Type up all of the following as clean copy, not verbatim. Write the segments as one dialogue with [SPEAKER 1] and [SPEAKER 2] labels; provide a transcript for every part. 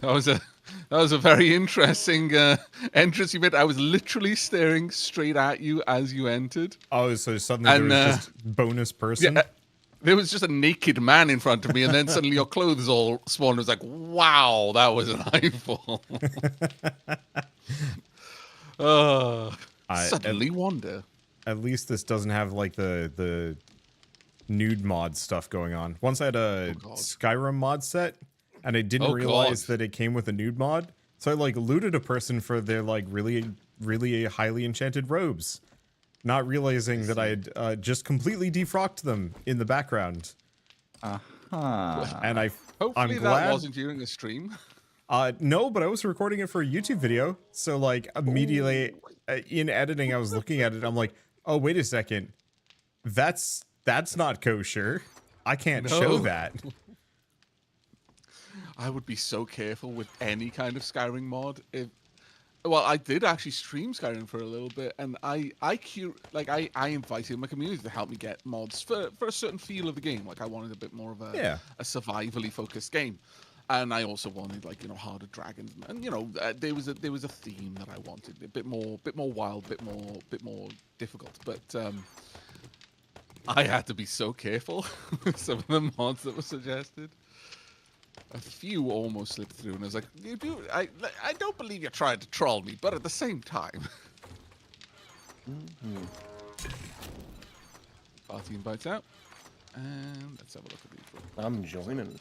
[SPEAKER 1] That was a that was a very interesting entrance you made. I was literally staring straight at you as you entered,
[SPEAKER 2] Oh, so suddenly there
[SPEAKER 1] and
[SPEAKER 2] was just bonus
[SPEAKER 1] yeah,
[SPEAKER 2] person?
[SPEAKER 1] there was just a naked man in front of me, and then suddenly your clothes all spawned. It was like, wow, that was an eyeball.
[SPEAKER 2] I at,
[SPEAKER 1] Suddenly Wander.
[SPEAKER 2] at least this doesn't have like the nude mod stuff going on. Once I had
[SPEAKER 1] Oh
[SPEAKER 2] a
[SPEAKER 1] god.
[SPEAKER 2] Skyrim mod set, and I didn't
[SPEAKER 1] Oh god.
[SPEAKER 2] realize that it came with a nude mod, so I like looted a person for their like really highly enchanted robes, not
[SPEAKER 1] I
[SPEAKER 2] realizing that I
[SPEAKER 1] see.
[SPEAKER 2] had just completely defrocked them in the background. And
[SPEAKER 3] Aha.
[SPEAKER 2] I'm
[SPEAKER 1] Hopefully that
[SPEAKER 2] glad.
[SPEAKER 1] wasn't during a stream.
[SPEAKER 2] No, but I was recording it for a YouTube video, so like immediately
[SPEAKER 1] Oh.
[SPEAKER 2] in editing, I was looking at it. I'm like, oh wait a second, that's not kosher. I can't show
[SPEAKER 1] No.
[SPEAKER 2] that.
[SPEAKER 1] I would be so careful with any kind of Skyrim mod. If well, I did actually stream Skyrim for a little bit, and I invited my community to help me get mods for a certain feel of the game. Like I wanted a bit more of
[SPEAKER 2] Yeah.
[SPEAKER 1] a survivally focused game, and I also wanted like harder dragons, and there was a theme that I wanted a bit more wild, bit more difficult. But I had to be so careful with some of the mods that were suggested. A few almost slipped through, and I was like, I don't believe you're trying to troll me, but at the same time. Party invites out. And let's have a look at these.
[SPEAKER 4] I'm joining.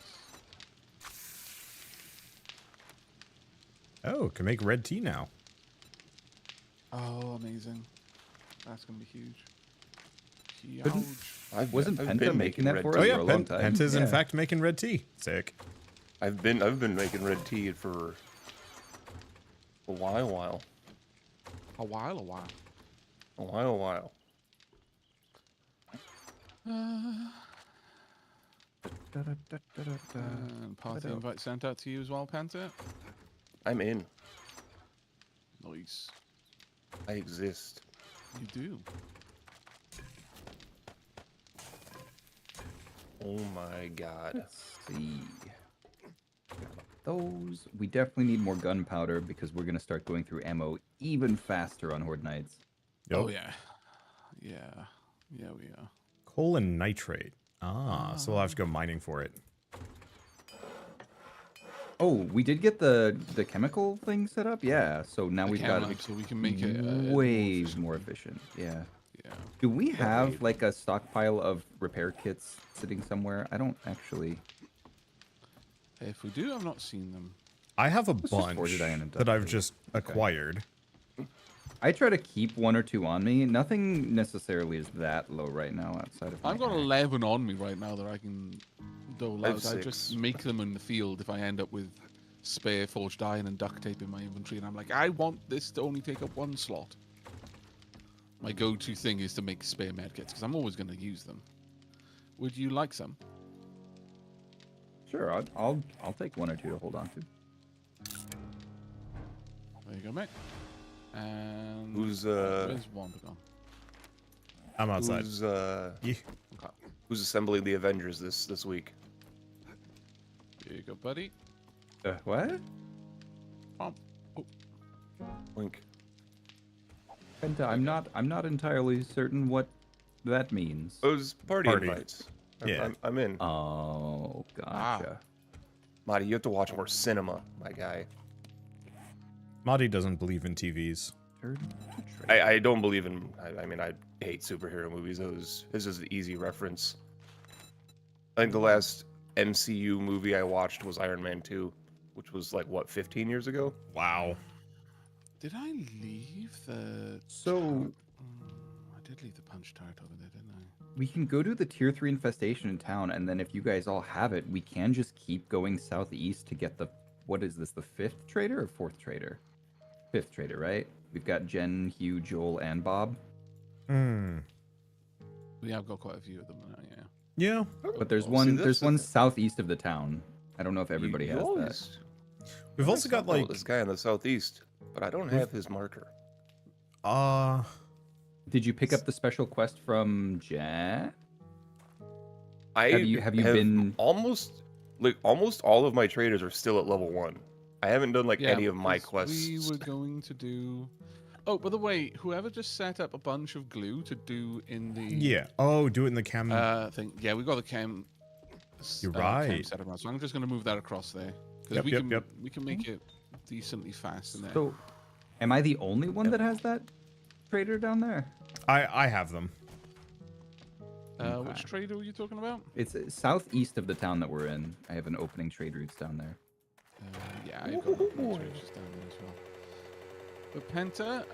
[SPEAKER 2] Oh, can make red tea now.
[SPEAKER 1] Oh, amazing. That's going to be huge.
[SPEAKER 3] Couldn't-
[SPEAKER 1] Huge.
[SPEAKER 3] Wasn't
[SPEAKER 4] I've
[SPEAKER 3] Penta
[SPEAKER 4] been
[SPEAKER 3] making that
[SPEAKER 4] red
[SPEAKER 3] for
[SPEAKER 4] tea.
[SPEAKER 3] us
[SPEAKER 2] Oh yeah,
[SPEAKER 3] for a long time?
[SPEAKER 2] Penta's in
[SPEAKER 3] Yeah.
[SPEAKER 2] fact making red tea. Sick.
[SPEAKER 4] I've been making red tea for a while.
[SPEAKER 1] A while. And party invite sent out to you as well, Panta.
[SPEAKER 4] I'm in.
[SPEAKER 1] Nice.
[SPEAKER 4] I exist.
[SPEAKER 1] You do.
[SPEAKER 4] Oh my god.
[SPEAKER 3] Let's see. Those. We definitely need more gunpowder because we're going to start going through ammo even faster on Horde Nights.
[SPEAKER 1] Oh, yeah. Yeah. Yeah, we are.
[SPEAKER 2] Coal and nitrate. Ah, so we'll have to go mining for it.
[SPEAKER 3] Oh, we did get the chemical thing set up? Yeah, so now we've got
[SPEAKER 1] So we can make it
[SPEAKER 3] way more efficient. Yeah.
[SPEAKER 1] Yeah.
[SPEAKER 3] Do we have like a stockpile of repair kits sitting somewhere? I don't actually.
[SPEAKER 1] If we do, I've not seen them.
[SPEAKER 2] I have a
[SPEAKER 3] just
[SPEAKER 2] bunch
[SPEAKER 3] forge it iron and
[SPEAKER 2] that
[SPEAKER 3] duct
[SPEAKER 2] I've
[SPEAKER 3] tape.
[SPEAKER 2] just acquired.
[SPEAKER 3] I try to keep one or two on me. Nothing necessarily is that low right now outside of.
[SPEAKER 1] I've
[SPEAKER 3] my
[SPEAKER 1] got
[SPEAKER 3] hack.
[SPEAKER 1] 11 on me right now that I can dole
[SPEAKER 4] I have
[SPEAKER 1] out. I just
[SPEAKER 4] 6.
[SPEAKER 1] make them in the field if I end up with spare forged iron and duct tape in my inventory, and I'm like, I want this to only take up one slot. My go-to thing is to make spare medkits because I'm always going to use them. Would you like some?
[SPEAKER 3] Sure, I'll take one or two to hold on to.
[SPEAKER 1] There you go, mate. And
[SPEAKER 4] Who's
[SPEAKER 1] where's Wanda gone?
[SPEAKER 2] I'm outside.
[SPEAKER 4] who's
[SPEAKER 2] Yeah.
[SPEAKER 1] Okay.
[SPEAKER 4] who's assembling the Avengers this week?
[SPEAKER 1] Here you go, buddy.
[SPEAKER 3] What?
[SPEAKER 1] Oh,
[SPEAKER 4] Link.
[SPEAKER 3] Penta, I'm not entirely certain what that means.
[SPEAKER 4] Oh, it was party
[SPEAKER 2] Party.
[SPEAKER 4] invites.
[SPEAKER 2] Yeah.
[SPEAKER 4] I'm in.
[SPEAKER 3] Oh, gotcha.
[SPEAKER 4] Marty, you have to watch more cinema, my guy.
[SPEAKER 2] Marty doesn't believe in TVs.
[SPEAKER 3] Turn to trade.
[SPEAKER 4] I don't believe in. I mean, I hate superhero movies. This is an easy reference. I think the last MCU movie I watched was Iron Man 2, which was like what 15 years ago.
[SPEAKER 2] Wow.
[SPEAKER 1] did I leave the?
[SPEAKER 3] So
[SPEAKER 1] I did leave the punch tart over there, didn't I?
[SPEAKER 3] we can go to the tier 3 infestation in town, and then if you guys all have it, we can just keep going southeast to get the. What is this? The 5th trader or 4th trader? 5th trader, right? We've got Jen, Hugh, Joel, and Bob.
[SPEAKER 2] Hmm.
[SPEAKER 1] We have got quite a few of them now, yeah.
[SPEAKER 2] Yeah.
[SPEAKER 3] But there's
[SPEAKER 4] See,
[SPEAKER 3] one.
[SPEAKER 4] this
[SPEAKER 3] There's
[SPEAKER 4] is-
[SPEAKER 3] one southeast of the town. I don't know if everybody
[SPEAKER 4] You
[SPEAKER 3] has that.
[SPEAKER 4] always-
[SPEAKER 2] We've also got like
[SPEAKER 4] this guy in the southeast, but I don't have his marker.
[SPEAKER 3] Did you pick up the special quest from Jen?
[SPEAKER 4] I
[SPEAKER 3] Have you been-
[SPEAKER 4] almost all of my traders are still at level 1. I haven't done like
[SPEAKER 1] Yeah,
[SPEAKER 4] any of my
[SPEAKER 1] because
[SPEAKER 4] quests.
[SPEAKER 1] we were going to do. Oh, by the way, whoever just set up a bunch of glue to do in the
[SPEAKER 2] Yeah. Oh, do it in the chem.
[SPEAKER 1] thing. Yeah, we got the chem.
[SPEAKER 2] You're
[SPEAKER 1] Chem
[SPEAKER 2] right.
[SPEAKER 1] set up now, so I'm just going to move that across there because
[SPEAKER 2] Yep, yep.
[SPEAKER 1] we can make it decently fast in there.
[SPEAKER 3] So, am I the only one that has that trader down there?
[SPEAKER 2] I have them.
[SPEAKER 1] Which trader were you talking about?
[SPEAKER 3] It's southeast of the town that we're in. I have an opening trade routes down there.
[SPEAKER 1] Yeah, I've got my traders down there as well. But Penta,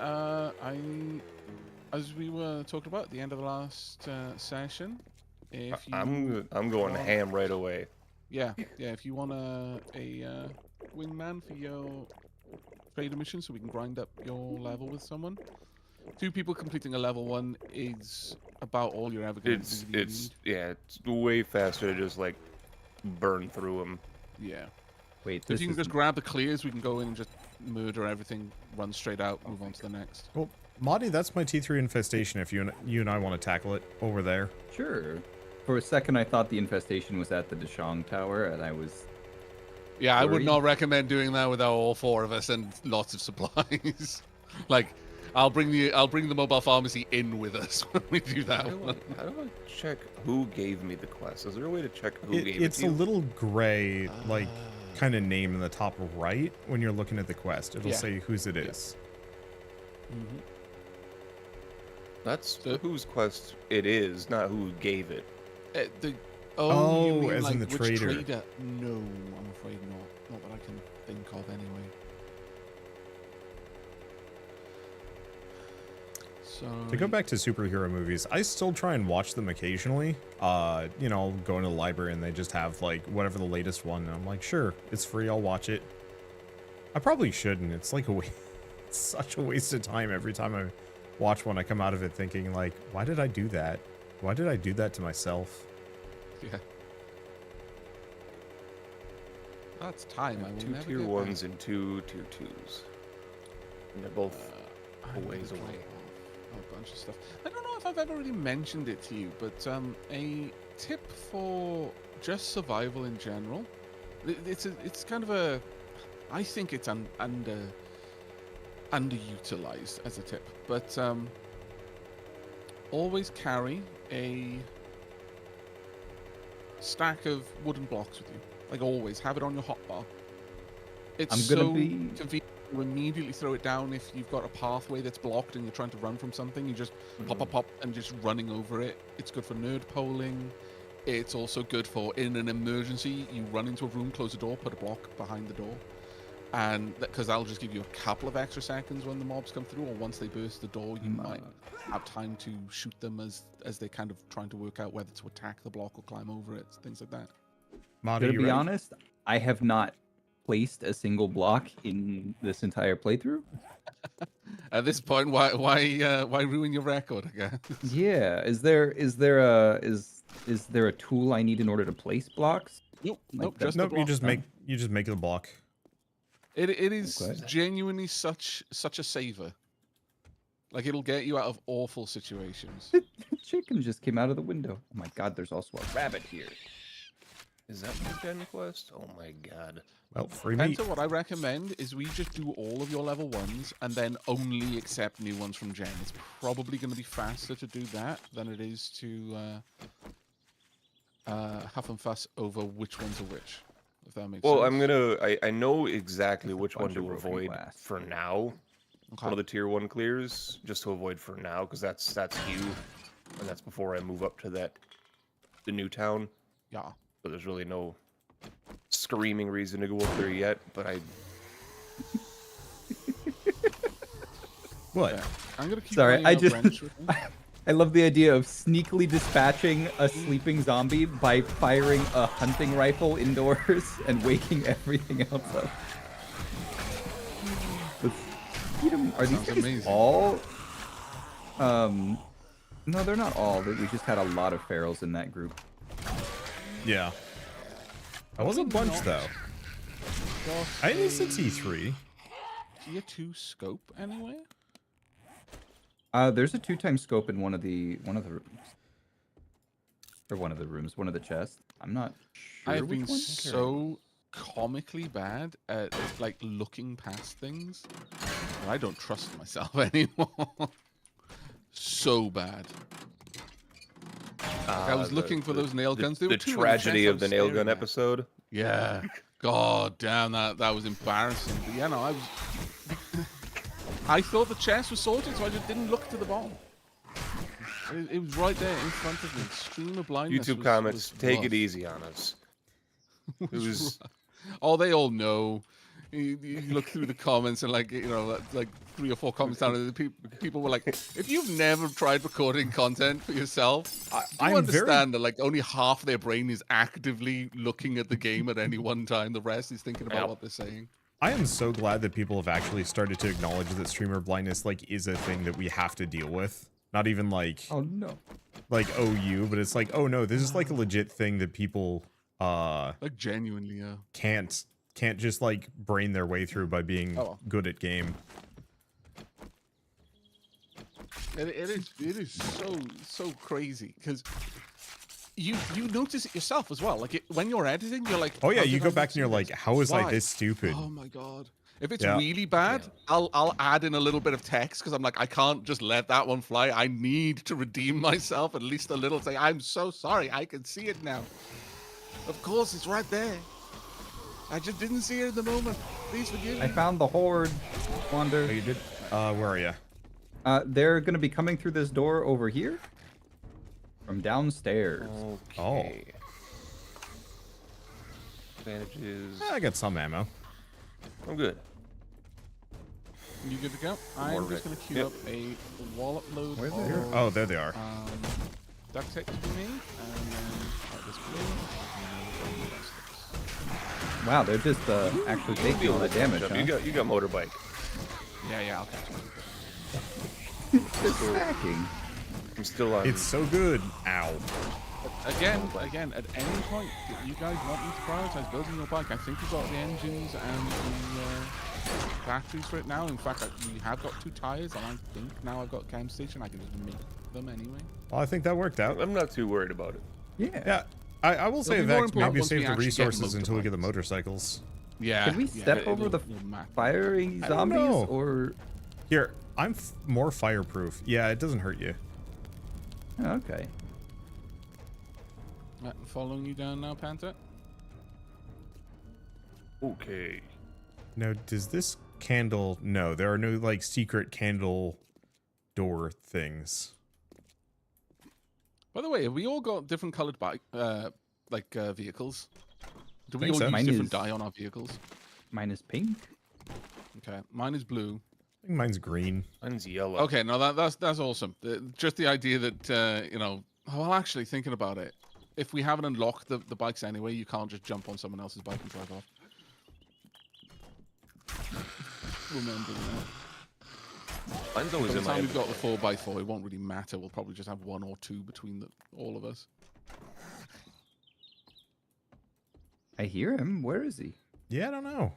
[SPEAKER 1] as we were talking about at the end of the last session, if you
[SPEAKER 4] I'm going ham right away.
[SPEAKER 1] yeah, if you want a wingman for your trader mission, so we can grind up your level with someone. 2 people completing a level 1 is about all you're ever going to need.
[SPEAKER 4] It's way faster to just like burn through them.
[SPEAKER 1] Yeah.
[SPEAKER 3] Wait,
[SPEAKER 1] So if you can just grab the clears, we can go in and just murder everything, run straight out, move on to the next.
[SPEAKER 2] Well, Marty, that's my T3 infestation. If you and I want to tackle it over there.
[SPEAKER 3] Sure. For a second, I thought the infestation was at the Deshong Tower, and I was.
[SPEAKER 1] Yeah, I would
[SPEAKER 3] worried.
[SPEAKER 1] not recommend doing that without all 4 of us and lots of supplies. Like, I'll bring the mobile pharmacy in with us when we do that one.
[SPEAKER 4] How do I check who gave me the quest? Is there a way to check who gave it to
[SPEAKER 2] It's a
[SPEAKER 4] you?
[SPEAKER 2] little gray, like, kind of name in the top right when you're looking at the quest. It'll say whose it is.
[SPEAKER 1] Mm-hmm.
[SPEAKER 4] That's whose quest it is, not who gave it.
[SPEAKER 1] You
[SPEAKER 2] Oh,
[SPEAKER 1] mean,
[SPEAKER 2] as in
[SPEAKER 1] like,
[SPEAKER 2] the
[SPEAKER 1] which
[SPEAKER 2] trader.
[SPEAKER 1] No, I'm afraid not. Not that I can think of anyway. So
[SPEAKER 2] To go back to superhero movies, I still try and watch them occasionally. You know, going to the library and they just have like whatever the latest one, and I'm like, sure, it's free, I'll watch it. I probably shouldn't. It's like it's such a waste of time every time I watch one. I come out of it thinking like, why did I do that? Why did I do that to myself?
[SPEAKER 1] yeah. That's time. I will
[SPEAKER 4] 2
[SPEAKER 1] never
[SPEAKER 4] tier
[SPEAKER 1] get
[SPEAKER 4] 1s and 2 tier 2s. And they're both
[SPEAKER 1] back.
[SPEAKER 4] a
[SPEAKER 1] I'm
[SPEAKER 4] ways
[SPEAKER 1] gonna
[SPEAKER 4] away.
[SPEAKER 1] drop off a bunch of stuff. I don't know if I've ever really mentioned it to you, but a tip for just survival in general. It's kind of a. I think it's underutilized as a tip, but always carry a stack of wooden blocks with you. Like always, have it on your hotbar. It's
[SPEAKER 3] I'm gonna
[SPEAKER 1] so
[SPEAKER 3] be-
[SPEAKER 1] convenient to immediately throw it down if you've got a pathway that's blocked and you're trying to run from something. You just pop, and just running over it. It's good for nerd polling. It's also good for in an emergency, you run into a room, close the door, put a block behind the door. And because that'll just give you a couple of extra seconds when the mobs come through, or once they burst the door, you might have time to shoot them as they're kind of trying to work out whether to attack the block or climb over it, things like that.
[SPEAKER 2] Marty,
[SPEAKER 3] To
[SPEAKER 2] you
[SPEAKER 3] be
[SPEAKER 2] ready?
[SPEAKER 3] honest, I have not placed a single block in this entire playthrough.
[SPEAKER 1] At this point, why ruin your record again?
[SPEAKER 3] Yeah, is there a tool I need in order to place blocks?
[SPEAKER 1] Nope,
[SPEAKER 3] Like
[SPEAKER 1] nope,
[SPEAKER 3] that-
[SPEAKER 1] just the
[SPEAKER 2] Nope, you
[SPEAKER 1] block.
[SPEAKER 2] just make the block.
[SPEAKER 1] It is
[SPEAKER 3] Okay.
[SPEAKER 1] genuinely such a saver. Like it'll get you out of awful situations.
[SPEAKER 3] The chicken just came out of the window. Oh my god, there's also a rabbit here.
[SPEAKER 4] Is that the gen quest? Oh my god.
[SPEAKER 2] Well, free meat.
[SPEAKER 1] Penta, what I recommend is we just do all of your level 1s and then only accept new ones from Gen. It's probably going to be faster to do that than it is to huff and fuss over which ones are which. If that makes
[SPEAKER 4] Well,
[SPEAKER 1] sense.
[SPEAKER 4] I know exactly which one
[SPEAKER 3] bunch of
[SPEAKER 4] to
[SPEAKER 3] broken
[SPEAKER 4] avoid
[SPEAKER 3] glass.
[SPEAKER 4] for now.
[SPEAKER 1] Okay.
[SPEAKER 4] One of the tier 1 clears, just to avoid for now, because that's Hugh, and that's before I move up to the new town.
[SPEAKER 1] Yeah.
[SPEAKER 4] So there's really no screaming reason to go up there yet, but
[SPEAKER 2] What?
[SPEAKER 1] Yeah. I'm gonna keep
[SPEAKER 3] Sorry,
[SPEAKER 1] running
[SPEAKER 3] I
[SPEAKER 1] out
[SPEAKER 3] just-
[SPEAKER 1] wrench with me.
[SPEAKER 3] I love the idea of sneakily dispatching a sleeping zombie by firing a hunting rifle indoors and waking everything else up. Are these
[SPEAKER 1] Sounds
[SPEAKER 3] guys
[SPEAKER 1] amazing.
[SPEAKER 3] all? No, they're not all. We just had a lot of ferals in that group.
[SPEAKER 2] Yeah. That was a bunch
[SPEAKER 1] Not
[SPEAKER 2] though.
[SPEAKER 1] Got
[SPEAKER 2] I think it's a
[SPEAKER 1] a
[SPEAKER 2] T3.
[SPEAKER 1] Tier 2 scope anywhere?
[SPEAKER 3] There's a 2x scope in one of the rooms. Or one of the rooms, one of the chests. I'm not sure
[SPEAKER 1] I've
[SPEAKER 3] which
[SPEAKER 1] been
[SPEAKER 3] one.
[SPEAKER 1] so comically bad at like looking past things. And I don't trust myself anymore. So bad. Like I was looking for those nail guns. There were
[SPEAKER 4] The
[SPEAKER 1] two on
[SPEAKER 4] tragedy
[SPEAKER 1] chest I
[SPEAKER 4] of
[SPEAKER 1] was
[SPEAKER 4] the nail
[SPEAKER 1] staring
[SPEAKER 4] gun
[SPEAKER 1] at.
[SPEAKER 4] episode.
[SPEAKER 1] Yeah. God damn, that was embarrassing. But yeah, no, I thought the chest was sorted, so I just didn't look to the bottom. It was right there in front of me. Streamer blindness.
[SPEAKER 4] YouTube comments, take it easy on us. It was.
[SPEAKER 1] Oh, they all know. You look through the comments and like 3 or 4 comments down, and people were like, "If you've never tried recording content for yourself, I understand that like only half their brain is actively looking at the game at any one time. The rest is thinking about what they're saying."
[SPEAKER 2] I am so glad that people have actually started to acknowledge that streamer blindness like is a thing that we have to deal with. Not even like like OU, but it's like, oh no, this is like a legit thing that people
[SPEAKER 1] like genuinely, yeah,
[SPEAKER 2] can't just like brain their way through by being good at game.
[SPEAKER 1] It is so crazy because you notice it yourself as well. Like when you're editing, you're like,
[SPEAKER 2] oh yeah,
[SPEAKER 1] how
[SPEAKER 2] you
[SPEAKER 1] did
[SPEAKER 2] go
[SPEAKER 1] I
[SPEAKER 2] back
[SPEAKER 1] not
[SPEAKER 2] and you're
[SPEAKER 1] see
[SPEAKER 2] like,
[SPEAKER 1] this?
[SPEAKER 2] how is I
[SPEAKER 1] Why?
[SPEAKER 2] this stupid?
[SPEAKER 1] Oh my god. If it's really bad, I'll add in a little bit of text because I'm like, I can't just let that one fly. I need to redeem myself at least a little. Say, I'm so sorry. I can see it now. Of course, it's right there. I just didn't see it at the moment. Please forgive me.
[SPEAKER 3] I found the horde, Wander.
[SPEAKER 2] Oh, you did? Where are you?
[SPEAKER 3] They're gonna be coming through this door over here from downstairs.
[SPEAKER 4] Okay. Advantages.
[SPEAKER 2] I got some ammo.
[SPEAKER 4] I'm good.
[SPEAKER 1] You good to go? I'm just going to queue up a wallop load
[SPEAKER 3] Where are they?
[SPEAKER 1] of
[SPEAKER 2] Oh, there they are.
[SPEAKER 1] duct tape to be made, and then this blue, and then the rest of
[SPEAKER 3] Wow, they're just actually taking all that damage, huh?
[SPEAKER 4] You got motorbike.
[SPEAKER 1] this. Yeah, I'll catch you.
[SPEAKER 3] They're stacking.
[SPEAKER 4] I'm still on.
[SPEAKER 2] It's so good. Ow.
[SPEAKER 1] Again, at any point that you guys want me to prioritize building your bike, I think we've got the engines and the batteries for it now. In fact, we have got 2 tires, and I think now I've got a cam station. I can just make them anyway.
[SPEAKER 2] Well, I think that worked out.
[SPEAKER 4] I'm not too worried about it.
[SPEAKER 3] Yeah.
[SPEAKER 2] I will say
[SPEAKER 1] It'll be more
[SPEAKER 2] that
[SPEAKER 1] important
[SPEAKER 2] maybe
[SPEAKER 1] once we
[SPEAKER 2] save the
[SPEAKER 1] actually get
[SPEAKER 2] resources until we get the
[SPEAKER 1] motorbikes.
[SPEAKER 2] motorcycles.
[SPEAKER 1] Yeah.
[SPEAKER 3] Can we step over the fiery
[SPEAKER 2] I don't
[SPEAKER 3] zombies
[SPEAKER 2] know.
[SPEAKER 3] or?
[SPEAKER 2] Here, I'm more fireproof. Yeah, it doesn't hurt you.
[SPEAKER 3] Oh, okay.
[SPEAKER 1] Following you down now, Panther?
[SPEAKER 4] Okay.
[SPEAKER 2] Now, does this candle... No, there are no, like, secret candle door things.
[SPEAKER 1] By the way, have we all got different colored bike, vehicles? Do we
[SPEAKER 2] Think
[SPEAKER 1] all
[SPEAKER 2] so.
[SPEAKER 1] use
[SPEAKER 3] Mine
[SPEAKER 1] different
[SPEAKER 3] is-
[SPEAKER 1] dye on our vehicles?
[SPEAKER 3] Mine is pink.
[SPEAKER 1] Okay, mine is blue.
[SPEAKER 2] I think mine's green.
[SPEAKER 4] Mine's yellow.
[SPEAKER 1] Okay, no, that's awesome. Just the idea that well, actually thinking about it, if we haven't unlocked the bikes anyway, you can't just jump on someone else's bike and drive off. Remember that.
[SPEAKER 4] Mine's always
[SPEAKER 1] By the
[SPEAKER 4] in my.
[SPEAKER 1] time we've got the 4x4, it won't really matter. We'll probably just have 1 or 2 between all of us.
[SPEAKER 3] I hear him. Where is he?
[SPEAKER 2] Yeah, I don't know.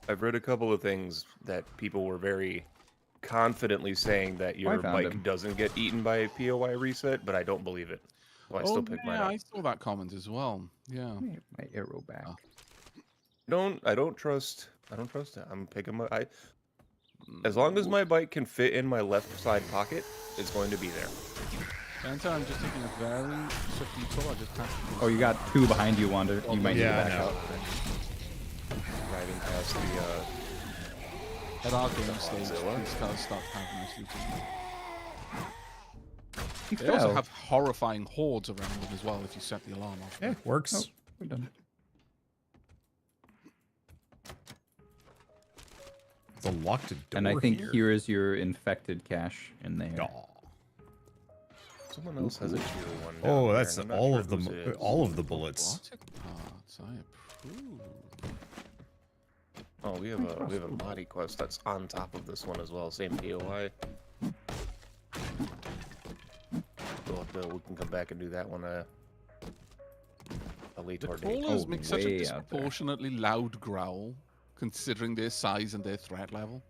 [SPEAKER 4] I've read a couple of things that people were very confidently saying that your
[SPEAKER 3] found
[SPEAKER 4] bike
[SPEAKER 3] him.
[SPEAKER 4] doesn't get eaten by a POI reset, but I don't believe it. So I still pick mine up.
[SPEAKER 1] I saw that comment as well. Yeah.
[SPEAKER 3] Let me get my arrow back.
[SPEAKER 4] I don't trust it. I'm picking my as long as my bike can fit in my left side pocket, it's going to be there.
[SPEAKER 1] Santa, I'm just taking a very swift detour. I just passed it.
[SPEAKER 3] Oh, you got 2 behind you, Wander. You might need
[SPEAKER 2] Yeah,
[SPEAKER 3] to back
[SPEAKER 2] I know.
[SPEAKER 3] up.
[SPEAKER 4] Driving past
[SPEAKER 1] At our game stage,
[SPEAKER 4] Godzilla.
[SPEAKER 1] these cars start having us looting.
[SPEAKER 3] He
[SPEAKER 1] They also
[SPEAKER 3] fell.
[SPEAKER 1] have horrifying hordes around them as well if you set the alarm off.
[SPEAKER 2] Yeah, works.
[SPEAKER 3] Oh, we're done.
[SPEAKER 2] It's a locked door
[SPEAKER 3] And I think
[SPEAKER 2] here.
[SPEAKER 3] here is your infected cache in there.
[SPEAKER 2] Aw.
[SPEAKER 4] someone else has a tier 1. down
[SPEAKER 2] Oh,
[SPEAKER 4] there,
[SPEAKER 2] that's
[SPEAKER 4] and I'm not
[SPEAKER 2] all
[SPEAKER 4] sure
[SPEAKER 2] of the
[SPEAKER 4] whose it is.
[SPEAKER 2] all of the bullets.
[SPEAKER 1] Robotic parts, I approve.
[SPEAKER 4] Oh, we have a body quest that's on top of this one as well. Same POI. We can come back and do that one. A later
[SPEAKER 1] The
[SPEAKER 4] date.
[SPEAKER 1] crawlers
[SPEAKER 3] Oh,
[SPEAKER 1] make such a
[SPEAKER 3] way out there.
[SPEAKER 1] disproportionately loud growl, considering their size and their threat level.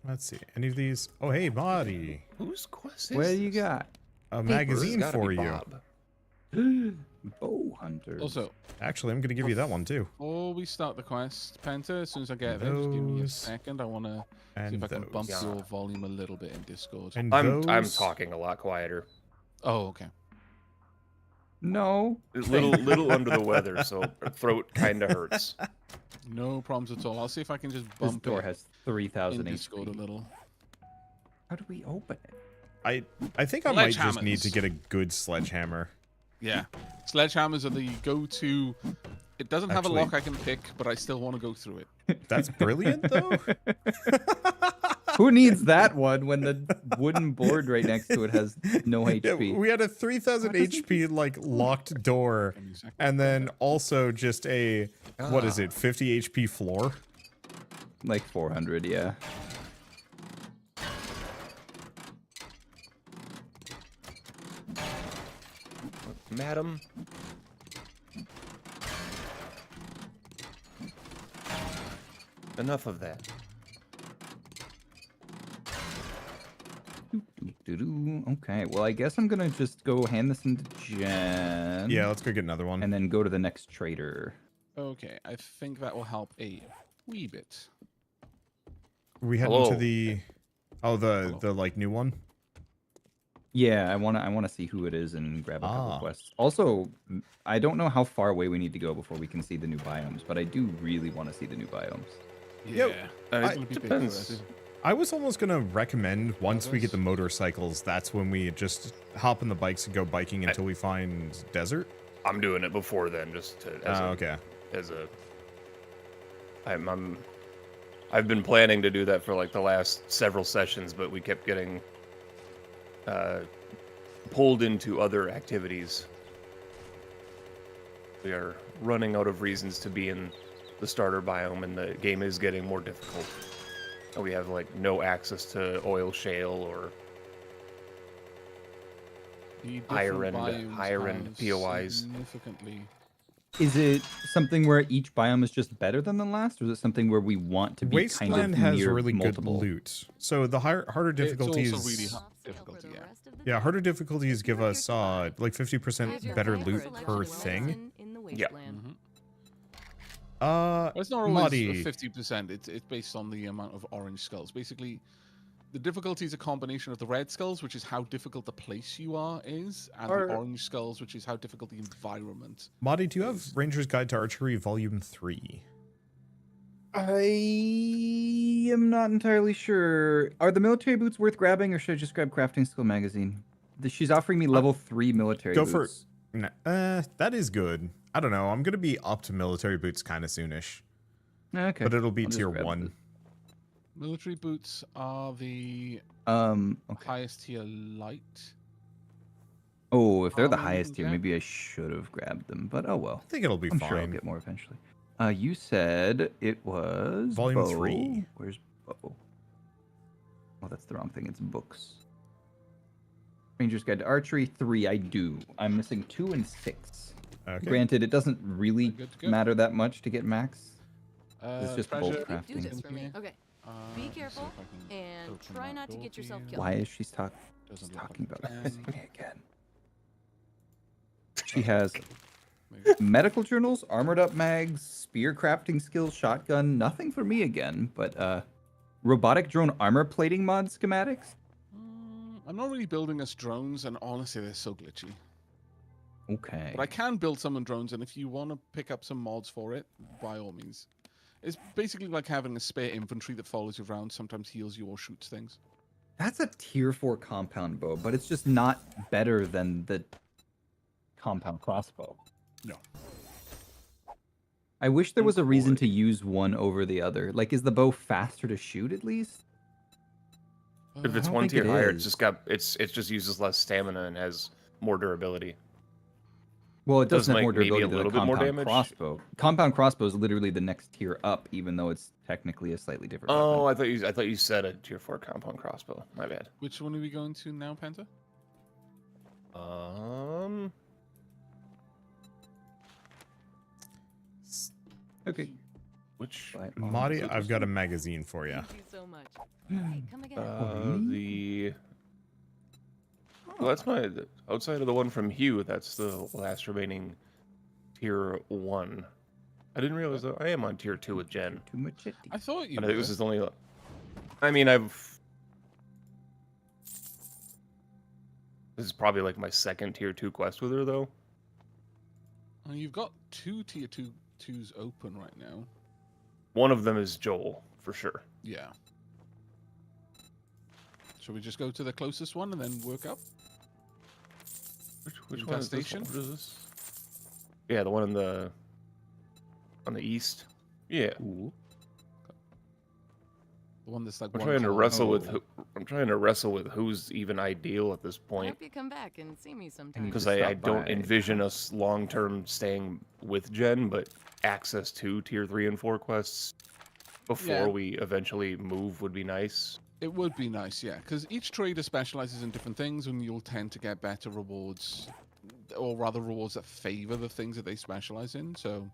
[SPEAKER 2] Let's see. Any of these? Oh, hey, body.
[SPEAKER 4] Whose quest is
[SPEAKER 3] What do you
[SPEAKER 4] this?
[SPEAKER 3] got?
[SPEAKER 2] A
[SPEAKER 4] This has
[SPEAKER 2] magazine
[SPEAKER 4] gotta
[SPEAKER 2] for
[SPEAKER 4] be
[SPEAKER 2] you.
[SPEAKER 4] Bob.
[SPEAKER 3] Bow hunters.
[SPEAKER 1] Also,
[SPEAKER 2] Actually, I'm gonna give you that one too.
[SPEAKER 1] before we start the quest, Penta, as soon as I get there, just give me a
[SPEAKER 2] Those
[SPEAKER 1] second. I want to see
[SPEAKER 2] And
[SPEAKER 1] if I can bump
[SPEAKER 2] those.
[SPEAKER 1] your volume a little bit in Discord.
[SPEAKER 2] And
[SPEAKER 4] I'm
[SPEAKER 2] those.
[SPEAKER 4] talking a lot quieter.
[SPEAKER 1] Oh, okay.
[SPEAKER 3] No.
[SPEAKER 4] A little under the weather, so throat kind of hurts.
[SPEAKER 1] No problems at all. I'll see if I can just
[SPEAKER 3] This
[SPEAKER 1] bump
[SPEAKER 3] door
[SPEAKER 1] it
[SPEAKER 3] has
[SPEAKER 1] in
[SPEAKER 3] 3,000
[SPEAKER 1] Discord a
[SPEAKER 3] HP.
[SPEAKER 1] little.
[SPEAKER 3] How do we open it?
[SPEAKER 2] I think I might just need to
[SPEAKER 1] Sledgehammers.
[SPEAKER 2] get a good sledgehammer.
[SPEAKER 1] Yeah. Sledgehammers are the go-to. It doesn't have
[SPEAKER 2] Actually-
[SPEAKER 1] a lock I can pick, but I still want to go through it.
[SPEAKER 2] That's brilliant, though.
[SPEAKER 3] Who needs that one when the wooden board right next to it has no
[SPEAKER 2] Yeah,
[SPEAKER 3] HP?
[SPEAKER 2] we had a 3,000 HP like locked door,
[SPEAKER 1] Give me a second.
[SPEAKER 2] and then also just a what is it, 50 HP floor?
[SPEAKER 3] Like 400, yeah.
[SPEAKER 4] Madam. Enough of that.
[SPEAKER 3] Doo-doo. Okay, well, I guess I'm gonna just go hand this into Jen.
[SPEAKER 2] Yeah, let's go get another one.
[SPEAKER 3] And then go to the next trader.
[SPEAKER 1] Okay, I think that will help a wee bit.
[SPEAKER 2] We head
[SPEAKER 4] Hello.
[SPEAKER 2] into the the like new one.
[SPEAKER 3] Yeah, I wanna see who it is and grab a couple
[SPEAKER 2] Ah.
[SPEAKER 3] quests. Also, I don't know how far away we need to go before we can see the new biomes, but I do really want to see the new biomes.
[SPEAKER 1] Yeah.
[SPEAKER 2] Yo,
[SPEAKER 1] It's gonna be big for us,
[SPEAKER 4] depends.
[SPEAKER 1] isn't it?
[SPEAKER 2] I was almost gonna recommend once we get
[SPEAKER 1] Others?
[SPEAKER 2] the motorcycles, that's when we just hop on the bikes and go biking until we find desert.
[SPEAKER 4] I'm doing it before then, just to
[SPEAKER 2] Okay.
[SPEAKER 4] I've been planning to do that for like the last several sessions, but we kept getting pulled into other activities. We are running out of reasons to be in the starter biome, and the game is getting more difficult. And we have like no access to oil shale or
[SPEAKER 1] The
[SPEAKER 4] higher
[SPEAKER 1] different
[SPEAKER 4] end-
[SPEAKER 1] biomes
[SPEAKER 4] higher end
[SPEAKER 1] have
[SPEAKER 4] POIs.
[SPEAKER 1] Significantly.
[SPEAKER 3] Is it something where each biome is just better than the last, or is it something where we want to be
[SPEAKER 2] Wasteland
[SPEAKER 3] kind of
[SPEAKER 2] has
[SPEAKER 3] near
[SPEAKER 2] really
[SPEAKER 3] multiple?
[SPEAKER 2] good loot. So the harder difficulties.
[SPEAKER 1] It's also really hard difficulty, yeah.
[SPEAKER 2] Yeah, harder difficulties give us like 50% better loot per thing.
[SPEAKER 4] Yeah.
[SPEAKER 1] Mhm.
[SPEAKER 2] Uh,
[SPEAKER 1] Well, it's not always
[SPEAKER 2] Muddy.
[SPEAKER 1] 50%. It's based on the amount of orange skulls. Basically, the difficulty is a combination of the red skulls, which is how difficult the place you are is, and the orange skulls, which is how difficult the environment.
[SPEAKER 2] Madi, do you have Ranger's Guide to Archery Volume 3?
[SPEAKER 3] I am not entirely sure. Are the military boots worth grabbing, or should I just grab Crafting Skill Magazine? She's offering me level 3 military
[SPEAKER 2] Go
[SPEAKER 3] boots.
[SPEAKER 2] for that is good. I don't know. I'm gonna be up to military boots kind of soonish,
[SPEAKER 3] Okay.
[SPEAKER 2] but it'll be
[SPEAKER 3] I'll just
[SPEAKER 2] tier
[SPEAKER 3] grab
[SPEAKER 2] 1.
[SPEAKER 1] Military boots are the
[SPEAKER 3] Okay.
[SPEAKER 1] highest tier light.
[SPEAKER 3] Oh, if they're the
[SPEAKER 1] Maybe
[SPEAKER 3] highest tier,
[SPEAKER 1] grab-
[SPEAKER 3] maybe I should have grabbed them. But oh well.
[SPEAKER 2] I think it'll be
[SPEAKER 3] I'm sure I'll
[SPEAKER 2] fine.
[SPEAKER 3] get more eventually. You said it was
[SPEAKER 2] Volume
[SPEAKER 3] bow.
[SPEAKER 2] 3.
[SPEAKER 3] Where's bow? Oh, that's the wrong thing. It's books. Ranger's Guide to Archery 3. I do. I'm missing 2 and 6.
[SPEAKER 2] Okay.
[SPEAKER 3] Granted, it doesn't really
[SPEAKER 1] Good to go.
[SPEAKER 3] matter that much to get max. It's just bolt
[SPEAKER 1] treasure.
[SPEAKER 3] crafting.
[SPEAKER 5] Do this for me. Okay. Be
[SPEAKER 1] See if
[SPEAKER 5] careful
[SPEAKER 1] I can
[SPEAKER 5] and
[SPEAKER 1] open
[SPEAKER 5] try
[SPEAKER 1] that
[SPEAKER 5] not to
[SPEAKER 1] door
[SPEAKER 5] get
[SPEAKER 1] for
[SPEAKER 5] yourself
[SPEAKER 1] you.
[SPEAKER 5] killed.
[SPEAKER 3] Why is she
[SPEAKER 1] Doesn't look
[SPEAKER 3] talking
[SPEAKER 1] like
[SPEAKER 3] about
[SPEAKER 1] I
[SPEAKER 3] missing
[SPEAKER 1] can.
[SPEAKER 3] me again? She has
[SPEAKER 1] Maybe.
[SPEAKER 3] medical journals, armored up mags, spear crafting skills, shotgun. Nothing for me again, but robotic drone armor plating mod schematics.
[SPEAKER 1] I'm not really building us drones, and honestly, they're so glitchy.
[SPEAKER 3] Okay.
[SPEAKER 1] But I can build some on drones, and if you want to pick up some mods for it, by all means. It's basically like having a spare infantry that follows you around, sometimes heals you or shoots things.
[SPEAKER 3] That's a tier 4 compound bow, but it's just not better than the compound crossbow.
[SPEAKER 1] No.
[SPEAKER 3] I wish there was a reason
[SPEAKER 4] Boy.
[SPEAKER 3] to use one over the other. Like, is the bow faster to shoot at least?
[SPEAKER 4] If it's
[SPEAKER 3] don't
[SPEAKER 4] one
[SPEAKER 3] think
[SPEAKER 4] tier
[SPEAKER 3] it
[SPEAKER 4] higher,
[SPEAKER 3] is.
[SPEAKER 4] it just uses less stamina and has more durability.
[SPEAKER 3] Well, it
[SPEAKER 4] Does
[SPEAKER 3] doesn't have
[SPEAKER 4] make
[SPEAKER 3] more
[SPEAKER 4] maybe a
[SPEAKER 3] durability than the
[SPEAKER 4] little bit more
[SPEAKER 3] compound
[SPEAKER 4] damage?
[SPEAKER 3] crossbow. Compound crossbow is literally the next tier up, even though it's technically a slightly different
[SPEAKER 4] Oh,
[SPEAKER 3] weapon.
[SPEAKER 4] I thought you said a tier 4 compound crossbow. My bad.
[SPEAKER 1] Which one are we going to now, Penta?
[SPEAKER 3] Okay.
[SPEAKER 4] Which
[SPEAKER 3] But,
[SPEAKER 2] Madi, I've got a magazine for you.
[SPEAKER 5] Thank you so much. Hey, come again.
[SPEAKER 3] really?
[SPEAKER 4] the Well, that's outside of the one from Hugh. That's the last remaining tier 1. I didn't realize that I am on tier 2 with Jen.
[SPEAKER 3] Too much shit.
[SPEAKER 1] I thought you
[SPEAKER 4] I
[SPEAKER 1] were.
[SPEAKER 4] think this is only. I mean, This is probably like my second tier 2 quest with her, though.
[SPEAKER 1] Oh, you've got 2 tier 2s open right now.
[SPEAKER 4] One of them is Joel, for sure.
[SPEAKER 1] Yeah. Shall we just go to the closest one and then work up?
[SPEAKER 4] Which one is this
[SPEAKER 1] Infestation?
[SPEAKER 4] one? What is this? Yeah, the one on the east. Yeah.
[SPEAKER 3] Ooh.
[SPEAKER 1] The one that's like
[SPEAKER 4] I'm
[SPEAKER 1] one
[SPEAKER 4] trying to
[SPEAKER 1] kilometer
[SPEAKER 4] wrestle with
[SPEAKER 1] away.
[SPEAKER 4] I'm trying to wrestle with who's even ideal at this
[SPEAKER 5] I
[SPEAKER 4] point,
[SPEAKER 5] hope you come back and see me sometime.
[SPEAKER 3] Because
[SPEAKER 4] because
[SPEAKER 3] Just
[SPEAKER 4] I
[SPEAKER 3] stop
[SPEAKER 4] don't
[SPEAKER 3] by.
[SPEAKER 4] envision us long term staying with Jen, but access to tier 3 and 4 quests before
[SPEAKER 1] Yeah.
[SPEAKER 4] we eventually move would be nice.
[SPEAKER 1] It would be nice, yeah, because each trader specializes in different things, and you'll tend to get better rewards, or rather rewards that favor the things that they specialize in. So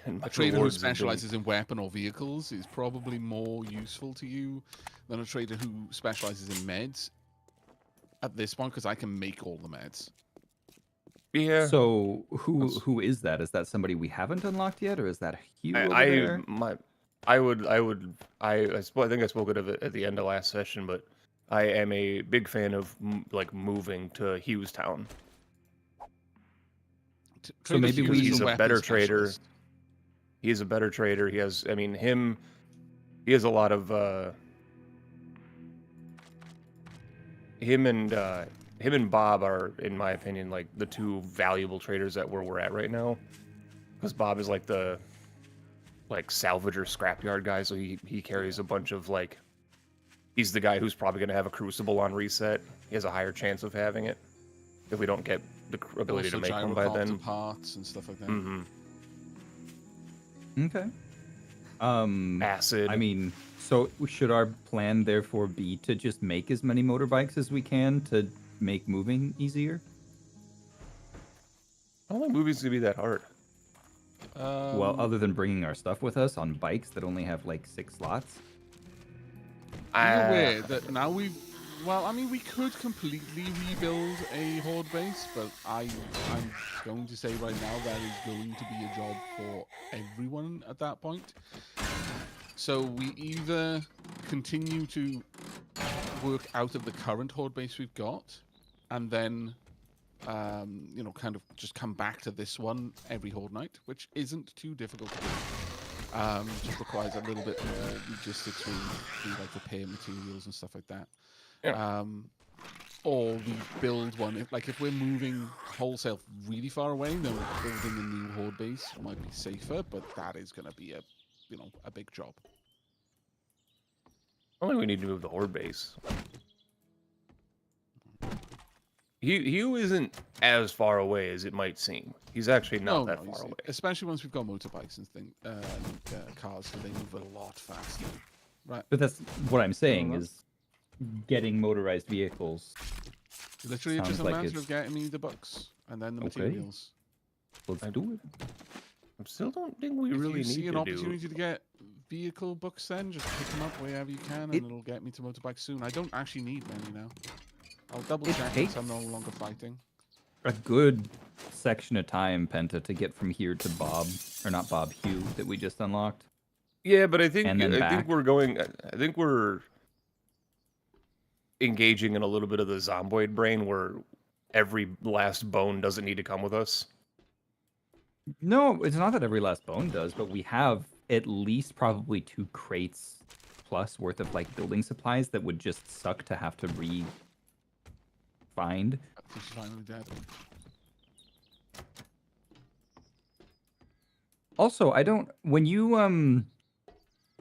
[SPEAKER 4] And my
[SPEAKER 1] a trader who
[SPEAKER 4] rewards have been-
[SPEAKER 1] specializes in weapon or vehicles is probably more useful to you than a trader who specializes in meds at this point, because I can make all the meds.
[SPEAKER 4] Yeah.
[SPEAKER 3] So who is that? Is that somebody we haven't unlocked yet, or is that Hugh over there?
[SPEAKER 4] I think I spoke of it at the end of last session, but I am a big fan of like moving to Hughes Town.
[SPEAKER 3] So maybe
[SPEAKER 1] Hughes
[SPEAKER 3] we-
[SPEAKER 1] is
[SPEAKER 4] He's a
[SPEAKER 1] weapon
[SPEAKER 4] better trader.
[SPEAKER 1] specialist.
[SPEAKER 4] He's a better trader. He has, I mean, he has a lot of him and Bob are, in my opinion, like the two valuable traders at where we're at right now. Because Bob is like the salvage or scrapyard guy, so he carries a bunch of like. He's the guy who's probably gonna have a crucible on reset. He has a higher chance of having it if we don't get the ability
[SPEAKER 1] Also
[SPEAKER 4] to make one by
[SPEAKER 1] gyrocopter
[SPEAKER 4] then.
[SPEAKER 1] parts and stuff like that.
[SPEAKER 4] Mm-hmm.
[SPEAKER 3] Okay.
[SPEAKER 4] Acid.
[SPEAKER 3] I mean, so should our plan therefore be to just make as many motorbikes as we can to make moving easier?
[SPEAKER 4] I don't think movies gonna be that hard.
[SPEAKER 3] Well, other than bringing our stuff with us on bikes that only have like 6 slots.
[SPEAKER 1] Are you aware that now we've... Well, I mean, we could completely rebuild a horde base, but I'm going to say right now that is going to be a job for everyone at that point. So we either continue to work out of the current horde base we've got, and then, you know, kind of just come back to this one every horde night, which isn't too difficult to do. Just requires a little bit more logistics to do like repair materials and stuff like that.
[SPEAKER 4] Yeah.
[SPEAKER 1] Or we build one. If we're moving wholesale really far away, then building a new horde base might be safer, but that is going to be a big job.
[SPEAKER 4] I don't think we need to move the horde base. Hugh isn't as far away as it might seem. He's actually not that far away.
[SPEAKER 1] Especially once we've got motorbikes and cars, so they move a lot faster. Right.
[SPEAKER 3] But that's what I'm saying
[SPEAKER 1] Uh-huh.
[SPEAKER 3] is getting motorized vehicles.
[SPEAKER 1] Literally, it's just
[SPEAKER 3] Sounds
[SPEAKER 1] a
[SPEAKER 3] like
[SPEAKER 1] matter
[SPEAKER 3] it's-
[SPEAKER 1] of getting me the bucks and then the
[SPEAKER 3] Okay.
[SPEAKER 1] materials.
[SPEAKER 3] Let's do it.
[SPEAKER 4] I still don't think we
[SPEAKER 1] If
[SPEAKER 4] really
[SPEAKER 1] you see
[SPEAKER 4] need
[SPEAKER 1] an
[SPEAKER 4] to
[SPEAKER 1] opportunity to get vehicle books, then just pick them up wherever you can, and it'll get me to motorbikes soon. I don't actually need many now. I'll double
[SPEAKER 3] It
[SPEAKER 1] check
[SPEAKER 3] takes-
[SPEAKER 1] once I'm no longer fighting.
[SPEAKER 3] A good section of time, Penta, to get from here to Bob, or not Bob, Hugh, that we just unlocked.
[SPEAKER 4] Yeah, but I think
[SPEAKER 3] And then
[SPEAKER 4] I
[SPEAKER 3] back.
[SPEAKER 4] think we're going. I think we're engaging in a little bit of the zomboid brain, where every last bone doesn't need to come with us.
[SPEAKER 3] No, it's not that every last bone does, but we have at least probably 2 crates plus worth of like building supplies that would just suck to have to find.
[SPEAKER 1] She's finally dead.
[SPEAKER 3] Also, I don't. When you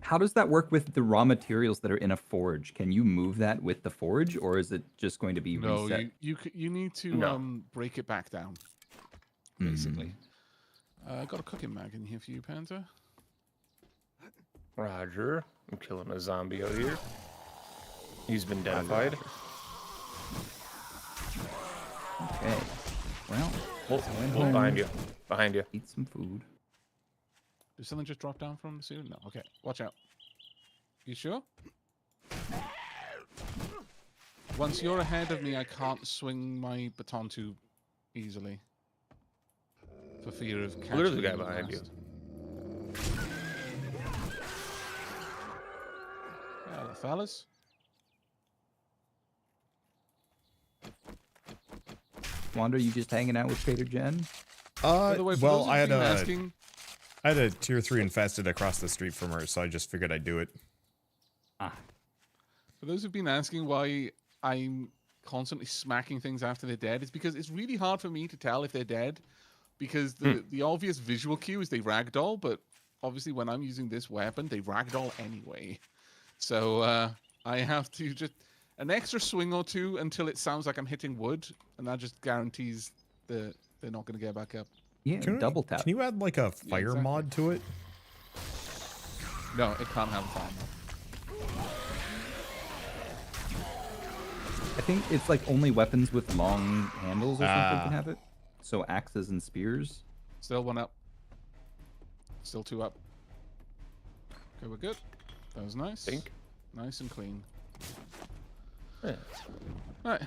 [SPEAKER 3] how does that work with the raw materials that are in a forge? Can you move that with the forge, or is it just going to be
[SPEAKER 1] No,
[SPEAKER 3] reset?
[SPEAKER 1] you need to
[SPEAKER 4] No.
[SPEAKER 1] break it back down,
[SPEAKER 3] Mm.
[SPEAKER 1] basically. I got a cooking mag in here for you, Panther.
[SPEAKER 4] Roger. I'm killing a zombie out here. He's been identified.
[SPEAKER 3] Okay. Well,
[SPEAKER 4] Hold
[SPEAKER 3] home.
[SPEAKER 4] behind you. Behind you.
[SPEAKER 3] eat some food.
[SPEAKER 1] Did something just drop down from the ceiling? No. Okay, watch out. You sure? Once you're ahead of me, I can't swing my baton too easily. For fear of catching
[SPEAKER 4] Well, there's a guy
[SPEAKER 1] you
[SPEAKER 4] behind you.
[SPEAKER 1] last. Hello, fellas.
[SPEAKER 3] Wander, you just hanging out with Trader Jen?
[SPEAKER 1] By the way, for
[SPEAKER 2] well,
[SPEAKER 1] those
[SPEAKER 2] I
[SPEAKER 1] who've
[SPEAKER 2] had
[SPEAKER 1] been
[SPEAKER 2] a
[SPEAKER 1] asking,
[SPEAKER 2] tier 3 infested across the street from her, so I just figured I'd do it.
[SPEAKER 3] Ah,
[SPEAKER 1] for those who've been asking why I'm constantly smacking things after they're dead, it's because it's really hard for me to tell if they're dead, because the obvious visual cue is they ragdoll, but obviously when I'm using this weapon, they ragdoll anyway. So I have to just an extra swing or two until it sounds like I'm hitting wood, and that just guarantees that they're not going to get back up.
[SPEAKER 3] yeah, double tap.
[SPEAKER 2] Can you add like a fire
[SPEAKER 1] exactly.
[SPEAKER 2] mod to it?
[SPEAKER 1] No, it can't have a fire mod.
[SPEAKER 3] I think it's like only weapons with long handles or something
[SPEAKER 2] Ah.
[SPEAKER 3] can have it. So axes and spears.
[SPEAKER 1] Still one up. Still two up. Okay, we're good. That was nice.
[SPEAKER 4] Think.
[SPEAKER 1] Nice and clean.
[SPEAKER 4] Yeah.
[SPEAKER 1] Alright,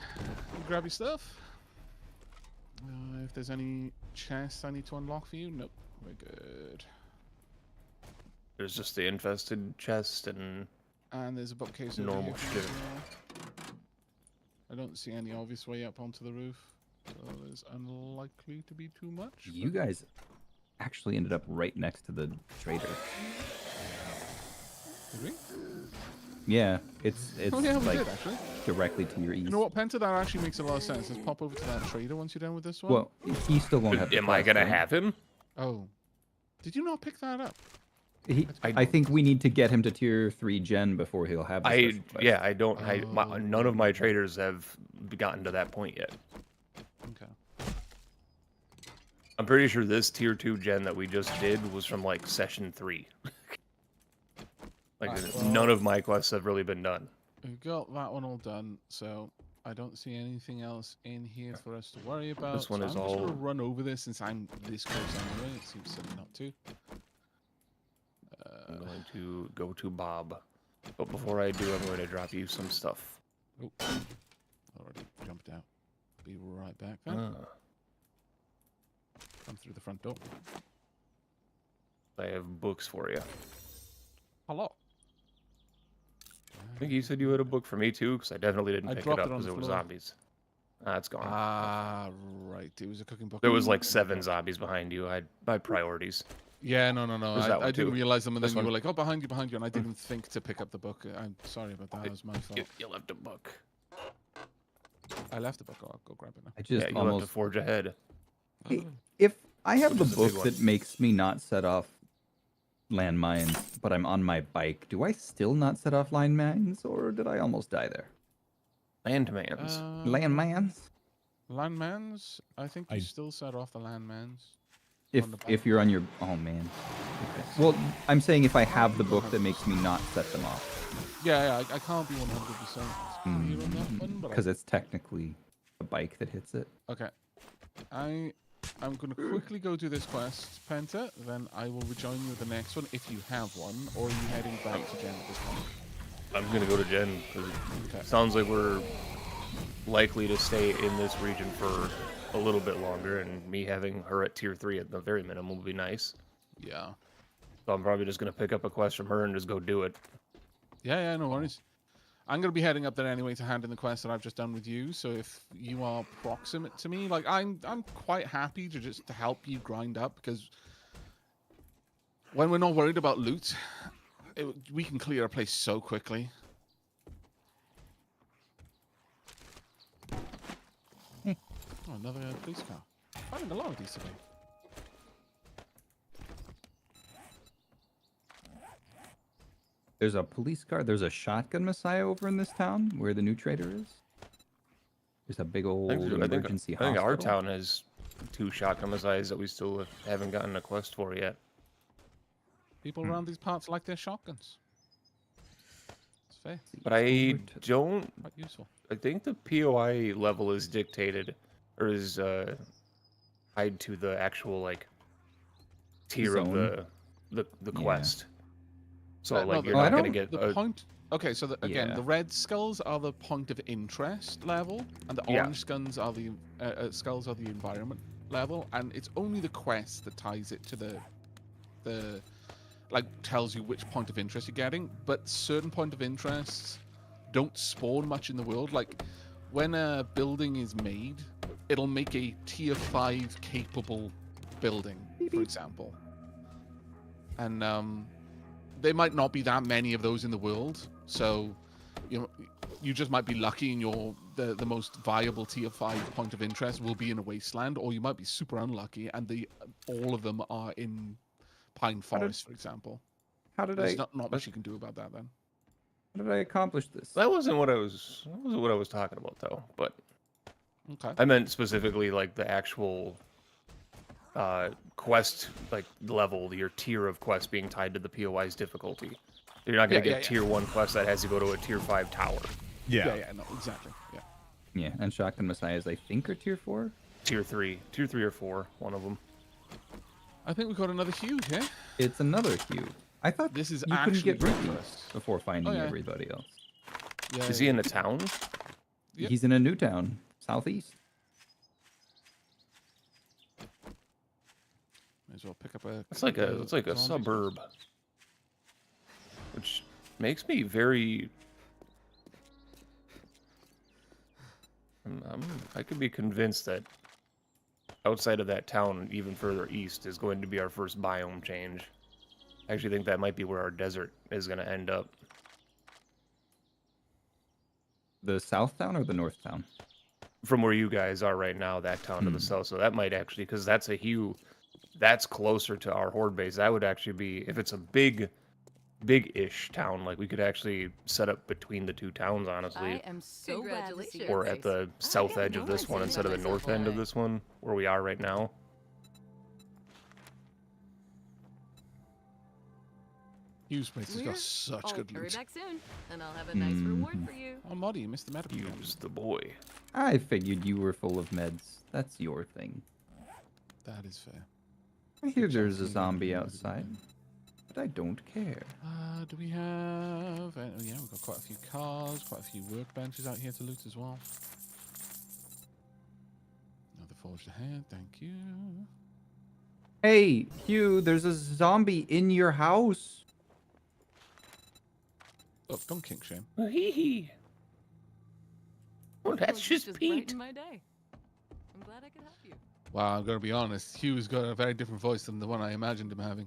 [SPEAKER 1] grab your stuff. If there's any chests I need to unlock for you, nope, we're good.
[SPEAKER 4] There's just the infested chest and
[SPEAKER 1] And there's a bookcase over
[SPEAKER 4] normal
[SPEAKER 1] here for you
[SPEAKER 4] shit.
[SPEAKER 1] as well. I don't see any obvious way up onto the roof, so there's unlikely to be too much.
[SPEAKER 3] You guys actually ended up right next to the trader.
[SPEAKER 1] Did we?
[SPEAKER 3] Yeah, it's
[SPEAKER 1] Oh yeah, we
[SPEAKER 3] like
[SPEAKER 1] did actually.
[SPEAKER 3] directly to your east.
[SPEAKER 1] You know what, Penta? That actually makes a lot of sense. Let's pop over to that trader once you're done with this one.
[SPEAKER 3] Well, he still won't have. the
[SPEAKER 4] Am I
[SPEAKER 3] quest,
[SPEAKER 4] gonna
[SPEAKER 3] right?
[SPEAKER 4] have him?
[SPEAKER 1] Oh. Did you not pick that up?
[SPEAKER 3] I think we need to get him to tier 3 gen before he'll have. The special quest.
[SPEAKER 4] Yeah, I don't. None of my
[SPEAKER 1] Oh.
[SPEAKER 4] traders have gotten to that point yet.
[SPEAKER 1] Okay.
[SPEAKER 4] I'm pretty sure this tier 2 gen that we just did was from like session 3. Like
[SPEAKER 1] Alright, well-
[SPEAKER 4] none of my quests have really been done.
[SPEAKER 1] We've got that one all done, so I don't see anything else in here for us to worry about.
[SPEAKER 4] This one
[SPEAKER 1] so
[SPEAKER 4] is
[SPEAKER 1] I'm just gonna
[SPEAKER 4] all-
[SPEAKER 1] run over this since I'm this close anyway. It seems silly not to.
[SPEAKER 4] I'm going to go to Bob, but before I do, I'm going to drop you some stuff.
[SPEAKER 1] Oh, already jumped out. Be right back then. Come through the front door.
[SPEAKER 4] I have books for you.
[SPEAKER 1] Hello.
[SPEAKER 4] I think you said you had a book for me too, because I definitely didn't
[SPEAKER 1] I
[SPEAKER 4] pick it
[SPEAKER 1] dropped
[SPEAKER 4] up
[SPEAKER 1] it on
[SPEAKER 4] because
[SPEAKER 1] the
[SPEAKER 4] it was
[SPEAKER 1] floor.
[SPEAKER 4] zombies. Ah, it's gone.
[SPEAKER 1] Ah, right. It was a cooking book.
[SPEAKER 4] There was like 7 zombies behind you. I had my priorities.
[SPEAKER 1] Yeah, no.
[SPEAKER 4] There's that
[SPEAKER 1] I
[SPEAKER 4] one,
[SPEAKER 1] didn't
[SPEAKER 4] too.
[SPEAKER 1] realize them, and
[SPEAKER 4] This
[SPEAKER 1] then you
[SPEAKER 4] one.
[SPEAKER 1] were like, "Oh, behind you," and I didn't think to pick up the book. I'm sorry about that. It was my fault.
[SPEAKER 4] You left a book.
[SPEAKER 1] I left the book. I'll go grab it now.
[SPEAKER 3] I just
[SPEAKER 4] Yeah, you have to
[SPEAKER 3] almost.
[SPEAKER 4] forge ahead.
[SPEAKER 3] Hey, if I have the
[SPEAKER 4] This is a big
[SPEAKER 3] book
[SPEAKER 4] one.
[SPEAKER 3] that makes me not set off landmines, but I'm on my bike, do I still not set off landmines, or did I almost die there?
[SPEAKER 4] Landmans.
[SPEAKER 3] Landmines?
[SPEAKER 1] Landmans? I think you
[SPEAKER 2] I-
[SPEAKER 1] still set off the landmans.
[SPEAKER 3] If
[SPEAKER 1] on the
[SPEAKER 3] if
[SPEAKER 1] bike.
[SPEAKER 3] you're on your oh man. Okay. Well, I'm saying if I have the book that makes me not set them off,
[SPEAKER 1] Yeah, I can't be 100% clear on that one, but
[SPEAKER 3] because it's technically a bike that hits it.
[SPEAKER 1] okay. I'm gonna quickly go do this quest, Penta. Then I will rejoin you with the next one if you have one, or are you heading back to Jen at this point?
[SPEAKER 4] I'm gonna go to Jen because
[SPEAKER 1] Okay.
[SPEAKER 4] it sounds like we're likely to stay in this region for a little bit longer, and me having her at tier 3 at the very minimum would be nice.
[SPEAKER 1] Yeah.
[SPEAKER 4] So I'm probably just gonna pick up a quest from her and just go do it.
[SPEAKER 1] Yeah, no worries. I'm gonna be heading up there anyway to hand in the quest that I've just done with you. So if you are proximate to me, like I'm quite happy to just to help you grind up, because when we're not worried about loot, we can clear a place so quickly. Oh, another police car. Finding a lot of these today.
[SPEAKER 3] There's a police car. There's a shotgun messiah over in this town where the new trader is. There's a big old emergency
[SPEAKER 4] I think our
[SPEAKER 3] hospital.
[SPEAKER 4] town has 2 shotgun messiahs that we still haven't gotten a quest for yet.
[SPEAKER 1] People around these parts like their shotguns. It's fair.
[SPEAKER 4] But I don't.
[SPEAKER 1] Quite useful.
[SPEAKER 4] I think the POI level is dictated, or is tied to the actual like tier
[SPEAKER 3] Zone.
[SPEAKER 4] of the
[SPEAKER 3] Yeah.
[SPEAKER 4] quest. So
[SPEAKER 1] No,
[SPEAKER 4] like
[SPEAKER 1] the-
[SPEAKER 4] you're
[SPEAKER 3] I
[SPEAKER 4] not gonna
[SPEAKER 3] don't-
[SPEAKER 4] get
[SPEAKER 1] the point. Okay, so again,
[SPEAKER 3] Yeah.
[SPEAKER 1] the red skulls are the point of interest level, and the
[SPEAKER 4] Yeah.
[SPEAKER 1] orange skulls are the environment level, and it's only the quest that ties it to the like tells you which point of interest you're getting. But certain point of interests don't spawn much in the world. Like when a building is made, it'll make a tier 5 capable building, for example, and there might not be that many of those in the world, so you just might be lucky and the most viable tier 5 point of interest will be in a wasteland, or you might be super unlucky and all of them are in pine forest, for example.
[SPEAKER 3] How did
[SPEAKER 1] There's
[SPEAKER 3] I
[SPEAKER 1] not much you can do about that then.
[SPEAKER 3] how did I accomplish this?
[SPEAKER 4] That wasn't what I was talking about though. But
[SPEAKER 1] Okay.
[SPEAKER 4] I meant specifically like the actual quest like level, your tier of quest being tied to the POI's difficulty. You're not gonna get tier 1 quest that has to go to a tier 5 tower.
[SPEAKER 2] Yeah.
[SPEAKER 1] Yeah, no, exactly. Yeah.
[SPEAKER 3] Yeah, and Shotgun Messiahs I think are tier 4.
[SPEAKER 4] Tier 3 or 4, one of them.
[SPEAKER 1] I think we've got another Hugh here.
[SPEAKER 3] It's another Hugh. I thought
[SPEAKER 1] This is
[SPEAKER 3] you couldn't
[SPEAKER 1] actually
[SPEAKER 3] get rupees
[SPEAKER 1] breakfast.
[SPEAKER 3] before finding
[SPEAKER 1] yeah.
[SPEAKER 3] everybody else.
[SPEAKER 1] Yeah,
[SPEAKER 4] Is he in the town?
[SPEAKER 1] Yep.
[SPEAKER 3] He's in a new town, southeast.
[SPEAKER 1] May as well pick up a.
[SPEAKER 4] It's like a
[SPEAKER 1] zombies.
[SPEAKER 4] suburb, which makes me very. I could be convinced that outside of that town, even further east, is going to be our first biome change. I actually think that might be where our desert is going to end up.
[SPEAKER 3] The south town or the north town?
[SPEAKER 4] From where you guys are right now, that town to the south. So that might actually, because that's a Hue, that's closer to our horde base. That would actually be, if it's a big-ish town, like we could actually set up between the two towns, honestly.
[SPEAKER 5] I am so glad to see
[SPEAKER 4] Or
[SPEAKER 5] your
[SPEAKER 4] at the
[SPEAKER 5] face.
[SPEAKER 4] south
[SPEAKER 5] I have
[SPEAKER 4] edge of
[SPEAKER 5] no
[SPEAKER 4] this one
[SPEAKER 5] idea
[SPEAKER 4] instead of the
[SPEAKER 5] myself
[SPEAKER 4] north end of
[SPEAKER 5] why.
[SPEAKER 4] this one, where we are right now.
[SPEAKER 1] Hugh's place has got
[SPEAKER 5] We're-
[SPEAKER 1] such
[SPEAKER 5] I'll
[SPEAKER 1] good
[SPEAKER 5] hurry
[SPEAKER 1] loot.
[SPEAKER 5] back soon, and I'll have a nice reward for you.
[SPEAKER 1] Oh, Moddy, you missed the medical. camp.
[SPEAKER 4] Use the boy.
[SPEAKER 3] I figured you were full of meds. That's your thing.
[SPEAKER 1] That is fair.
[SPEAKER 3] I hear there's a
[SPEAKER 1] Something
[SPEAKER 3] zombie
[SPEAKER 1] medical
[SPEAKER 3] outside,
[SPEAKER 1] camp.
[SPEAKER 3] but I don't care.
[SPEAKER 1] Do we have? Oh yeah, we've got quite a few cars, quite a few workbenches out here to loot as well. Another forged ahead, thank you.
[SPEAKER 3] Hey, Hugh, there's a zombie in your house.
[SPEAKER 1] Oh, don't kink shame.
[SPEAKER 4] Hee hee. Oh, that's
[SPEAKER 5] You
[SPEAKER 4] just Pete.
[SPEAKER 5] brightened my day. I'm glad I could help you.
[SPEAKER 1] Wow, I'm gonna be honest. Hugh's got a very different voice than the one I imagined him having.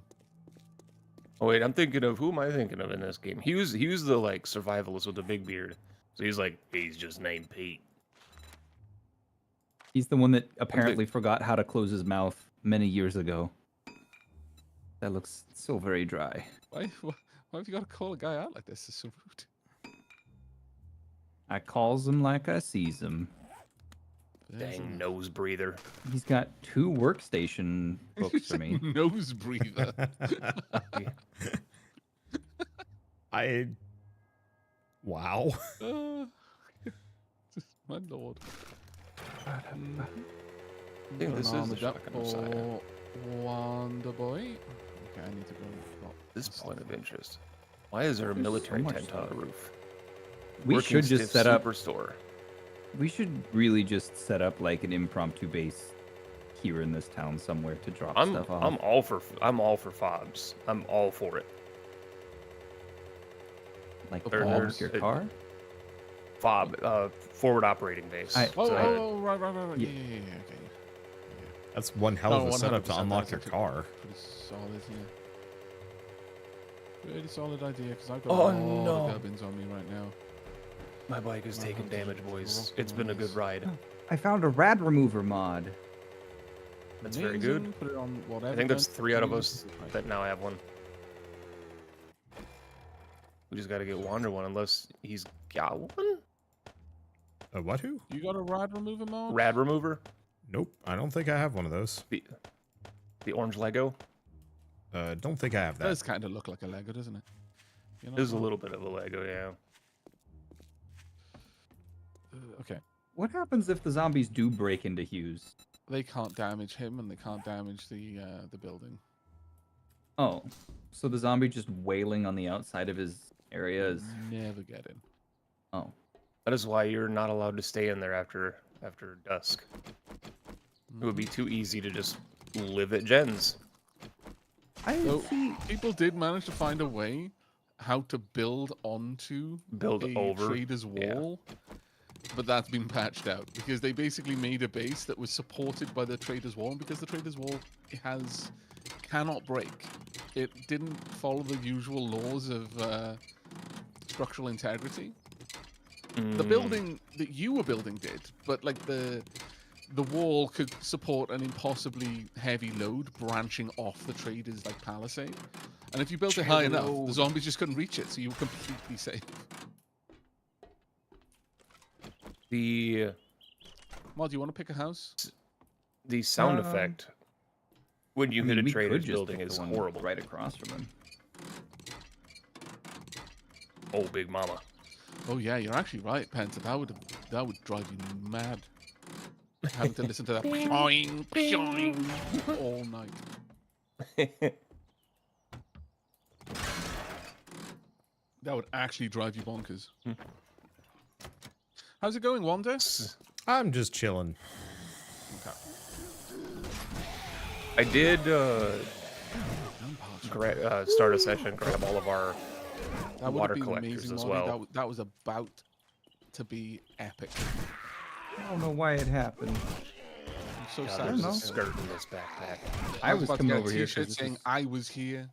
[SPEAKER 4] Oh wait, I'm thinking of who am I thinking of in this game? He was the like survivalist with the big beard. So he's just named Pete.
[SPEAKER 3] He's the one that apparently forgot how to close his mouth many years ago. That looks so very dry.
[SPEAKER 1] Why have you got to call a guy out like this? It's so rude.
[SPEAKER 3] I calls him like I sees him.
[SPEAKER 1] There's
[SPEAKER 4] Dang nose breather.
[SPEAKER 3] He's got 2 workstation books for me.
[SPEAKER 1] nose breather.
[SPEAKER 2] Wow.
[SPEAKER 1] My lord.
[SPEAKER 4] I think this is the shotgun Messiah.
[SPEAKER 1] Wanderboy. Okay, I need to go.
[SPEAKER 4] This point of interest. Why is there a military
[SPEAKER 3] much
[SPEAKER 4] tent on the
[SPEAKER 3] stuff.
[SPEAKER 4] roof?
[SPEAKER 3] We
[SPEAKER 4] Working
[SPEAKER 3] should just
[SPEAKER 4] stiff
[SPEAKER 3] set up.
[SPEAKER 4] superstore.
[SPEAKER 3] We should really just set up like an impromptu base here in this town somewhere to drop stuff off.
[SPEAKER 4] I'm all for fobs. I'm all for it.
[SPEAKER 3] Like
[SPEAKER 1] Or-
[SPEAKER 3] fobs your
[SPEAKER 4] or-
[SPEAKER 3] car.
[SPEAKER 4] Fob, forward operating base.
[SPEAKER 3] I-
[SPEAKER 1] Oh,
[SPEAKER 4] So-
[SPEAKER 1] right.
[SPEAKER 3] Yeah.
[SPEAKER 1] Yeah, okay.
[SPEAKER 2] That's one hell of
[SPEAKER 1] No,
[SPEAKER 2] a setup to
[SPEAKER 1] 100%,
[SPEAKER 2] unlock
[SPEAKER 1] that's
[SPEAKER 2] your
[SPEAKER 1] actually
[SPEAKER 2] car.
[SPEAKER 1] Pretty solid, yeah. Pretty solid idea, because I've got
[SPEAKER 4] Oh,
[SPEAKER 1] a lot
[SPEAKER 4] no.
[SPEAKER 1] of gubbins on me right now.
[SPEAKER 4] My bike is
[SPEAKER 1] My
[SPEAKER 4] taking
[SPEAKER 1] house
[SPEAKER 4] damage,
[SPEAKER 1] is
[SPEAKER 4] boys.
[SPEAKER 1] rocking
[SPEAKER 4] It's been a
[SPEAKER 1] on
[SPEAKER 4] good
[SPEAKER 1] this.
[SPEAKER 4] ride.
[SPEAKER 3] I found a rad remover mod.
[SPEAKER 4] That's very
[SPEAKER 1] Amazing,
[SPEAKER 4] good.
[SPEAKER 1] Put it on whatever.
[SPEAKER 4] I think that's
[SPEAKER 1] gun
[SPEAKER 4] 3 out of
[SPEAKER 1] you
[SPEAKER 4] us
[SPEAKER 1] use. Right.
[SPEAKER 4] that now have one. We just got to get Wander one, unless he's got one.
[SPEAKER 2] A what who?
[SPEAKER 1] You got a rad remover mod?
[SPEAKER 4] Rad remover,
[SPEAKER 2] Nope, I don't think I have one of those.
[SPEAKER 4] the orange Lego.
[SPEAKER 2] Don't think I have
[SPEAKER 1] That
[SPEAKER 2] that.
[SPEAKER 1] does kind of look like a Lego, doesn't it? You know
[SPEAKER 4] There's a
[SPEAKER 1] what?
[SPEAKER 4] little bit of a Lego, yeah.
[SPEAKER 1] Okay.
[SPEAKER 3] What happens if the zombies do break into Hughes?
[SPEAKER 1] They can't damage him, and they can't damage the building.
[SPEAKER 3] Oh, So the zombie just wailing on the outside of his area is.
[SPEAKER 1] Never get in.
[SPEAKER 3] Oh.
[SPEAKER 4] That is why you're not allowed to stay in there after dusk. It would be too easy to just live at Jen's.
[SPEAKER 3] I
[SPEAKER 1] So
[SPEAKER 3] see.
[SPEAKER 1] people did manage to find a way how to build onto
[SPEAKER 4] Build
[SPEAKER 1] a
[SPEAKER 4] over.
[SPEAKER 1] trader's wall, but that's been patched out because they basically made a base that was supported by the trader's wall, and because the trader's wall cannot break. It didn't follow the usual laws of structural integrity. The building that you were building did, but like the wall could support an impossibly heavy load branching off the trader's like palisade. And if you built it high enough, the zombies just couldn't reach it, so you were completely safe. Mod, do you want to pick a house?
[SPEAKER 4] The sound effect when you hit a
[SPEAKER 3] we
[SPEAKER 4] trader's
[SPEAKER 3] could just
[SPEAKER 4] building
[SPEAKER 3] pick the
[SPEAKER 4] is
[SPEAKER 3] one
[SPEAKER 4] horrible.
[SPEAKER 3] right across from him.
[SPEAKER 4] Oh, Big Mama.
[SPEAKER 1] Oh yeah, you're actually right, Penta. That would drive you mad. Having to listen to that pshing, pshing all night. That would actually drive you bonkers. How's it going, Wander?
[SPEAKER 2] I'm just chilling.
[SPEAKER 1] Okay.
[SPEAKER 4] I did start a session, grab all of our
[SPEAKER 1] That would
[SPEAKER 4] water
[SPEAKER 1] have been
[SPEAKER 4] collectors
[SPEAKER 1] amazing,
[SPEAKER 4] as
[SPEAKER 1] Molly.
[SPEAKER 4] well.
[SPEAKER 1] That was about to be epic.
[SPEAKER 3] I don't know why it happened.
[SPEAKER 1] I'm so
[SPEAKER 4] God,
[SPEAKER 1] sad.
[SPEAKER 4] there's
[SPEAKER 3] know.
[SPEAKER 4] a skirt in this backpack.
[SPEAKER 3] I was
[SPEAKER 1] about to
[SPEAKER 3] coming
[SPEAKER 1] get a
[SPEAKER 3] over here
[SPEAKER 1] T-shirt
[SPEAKER 3] because
[SPEAKER 1] saying I was here.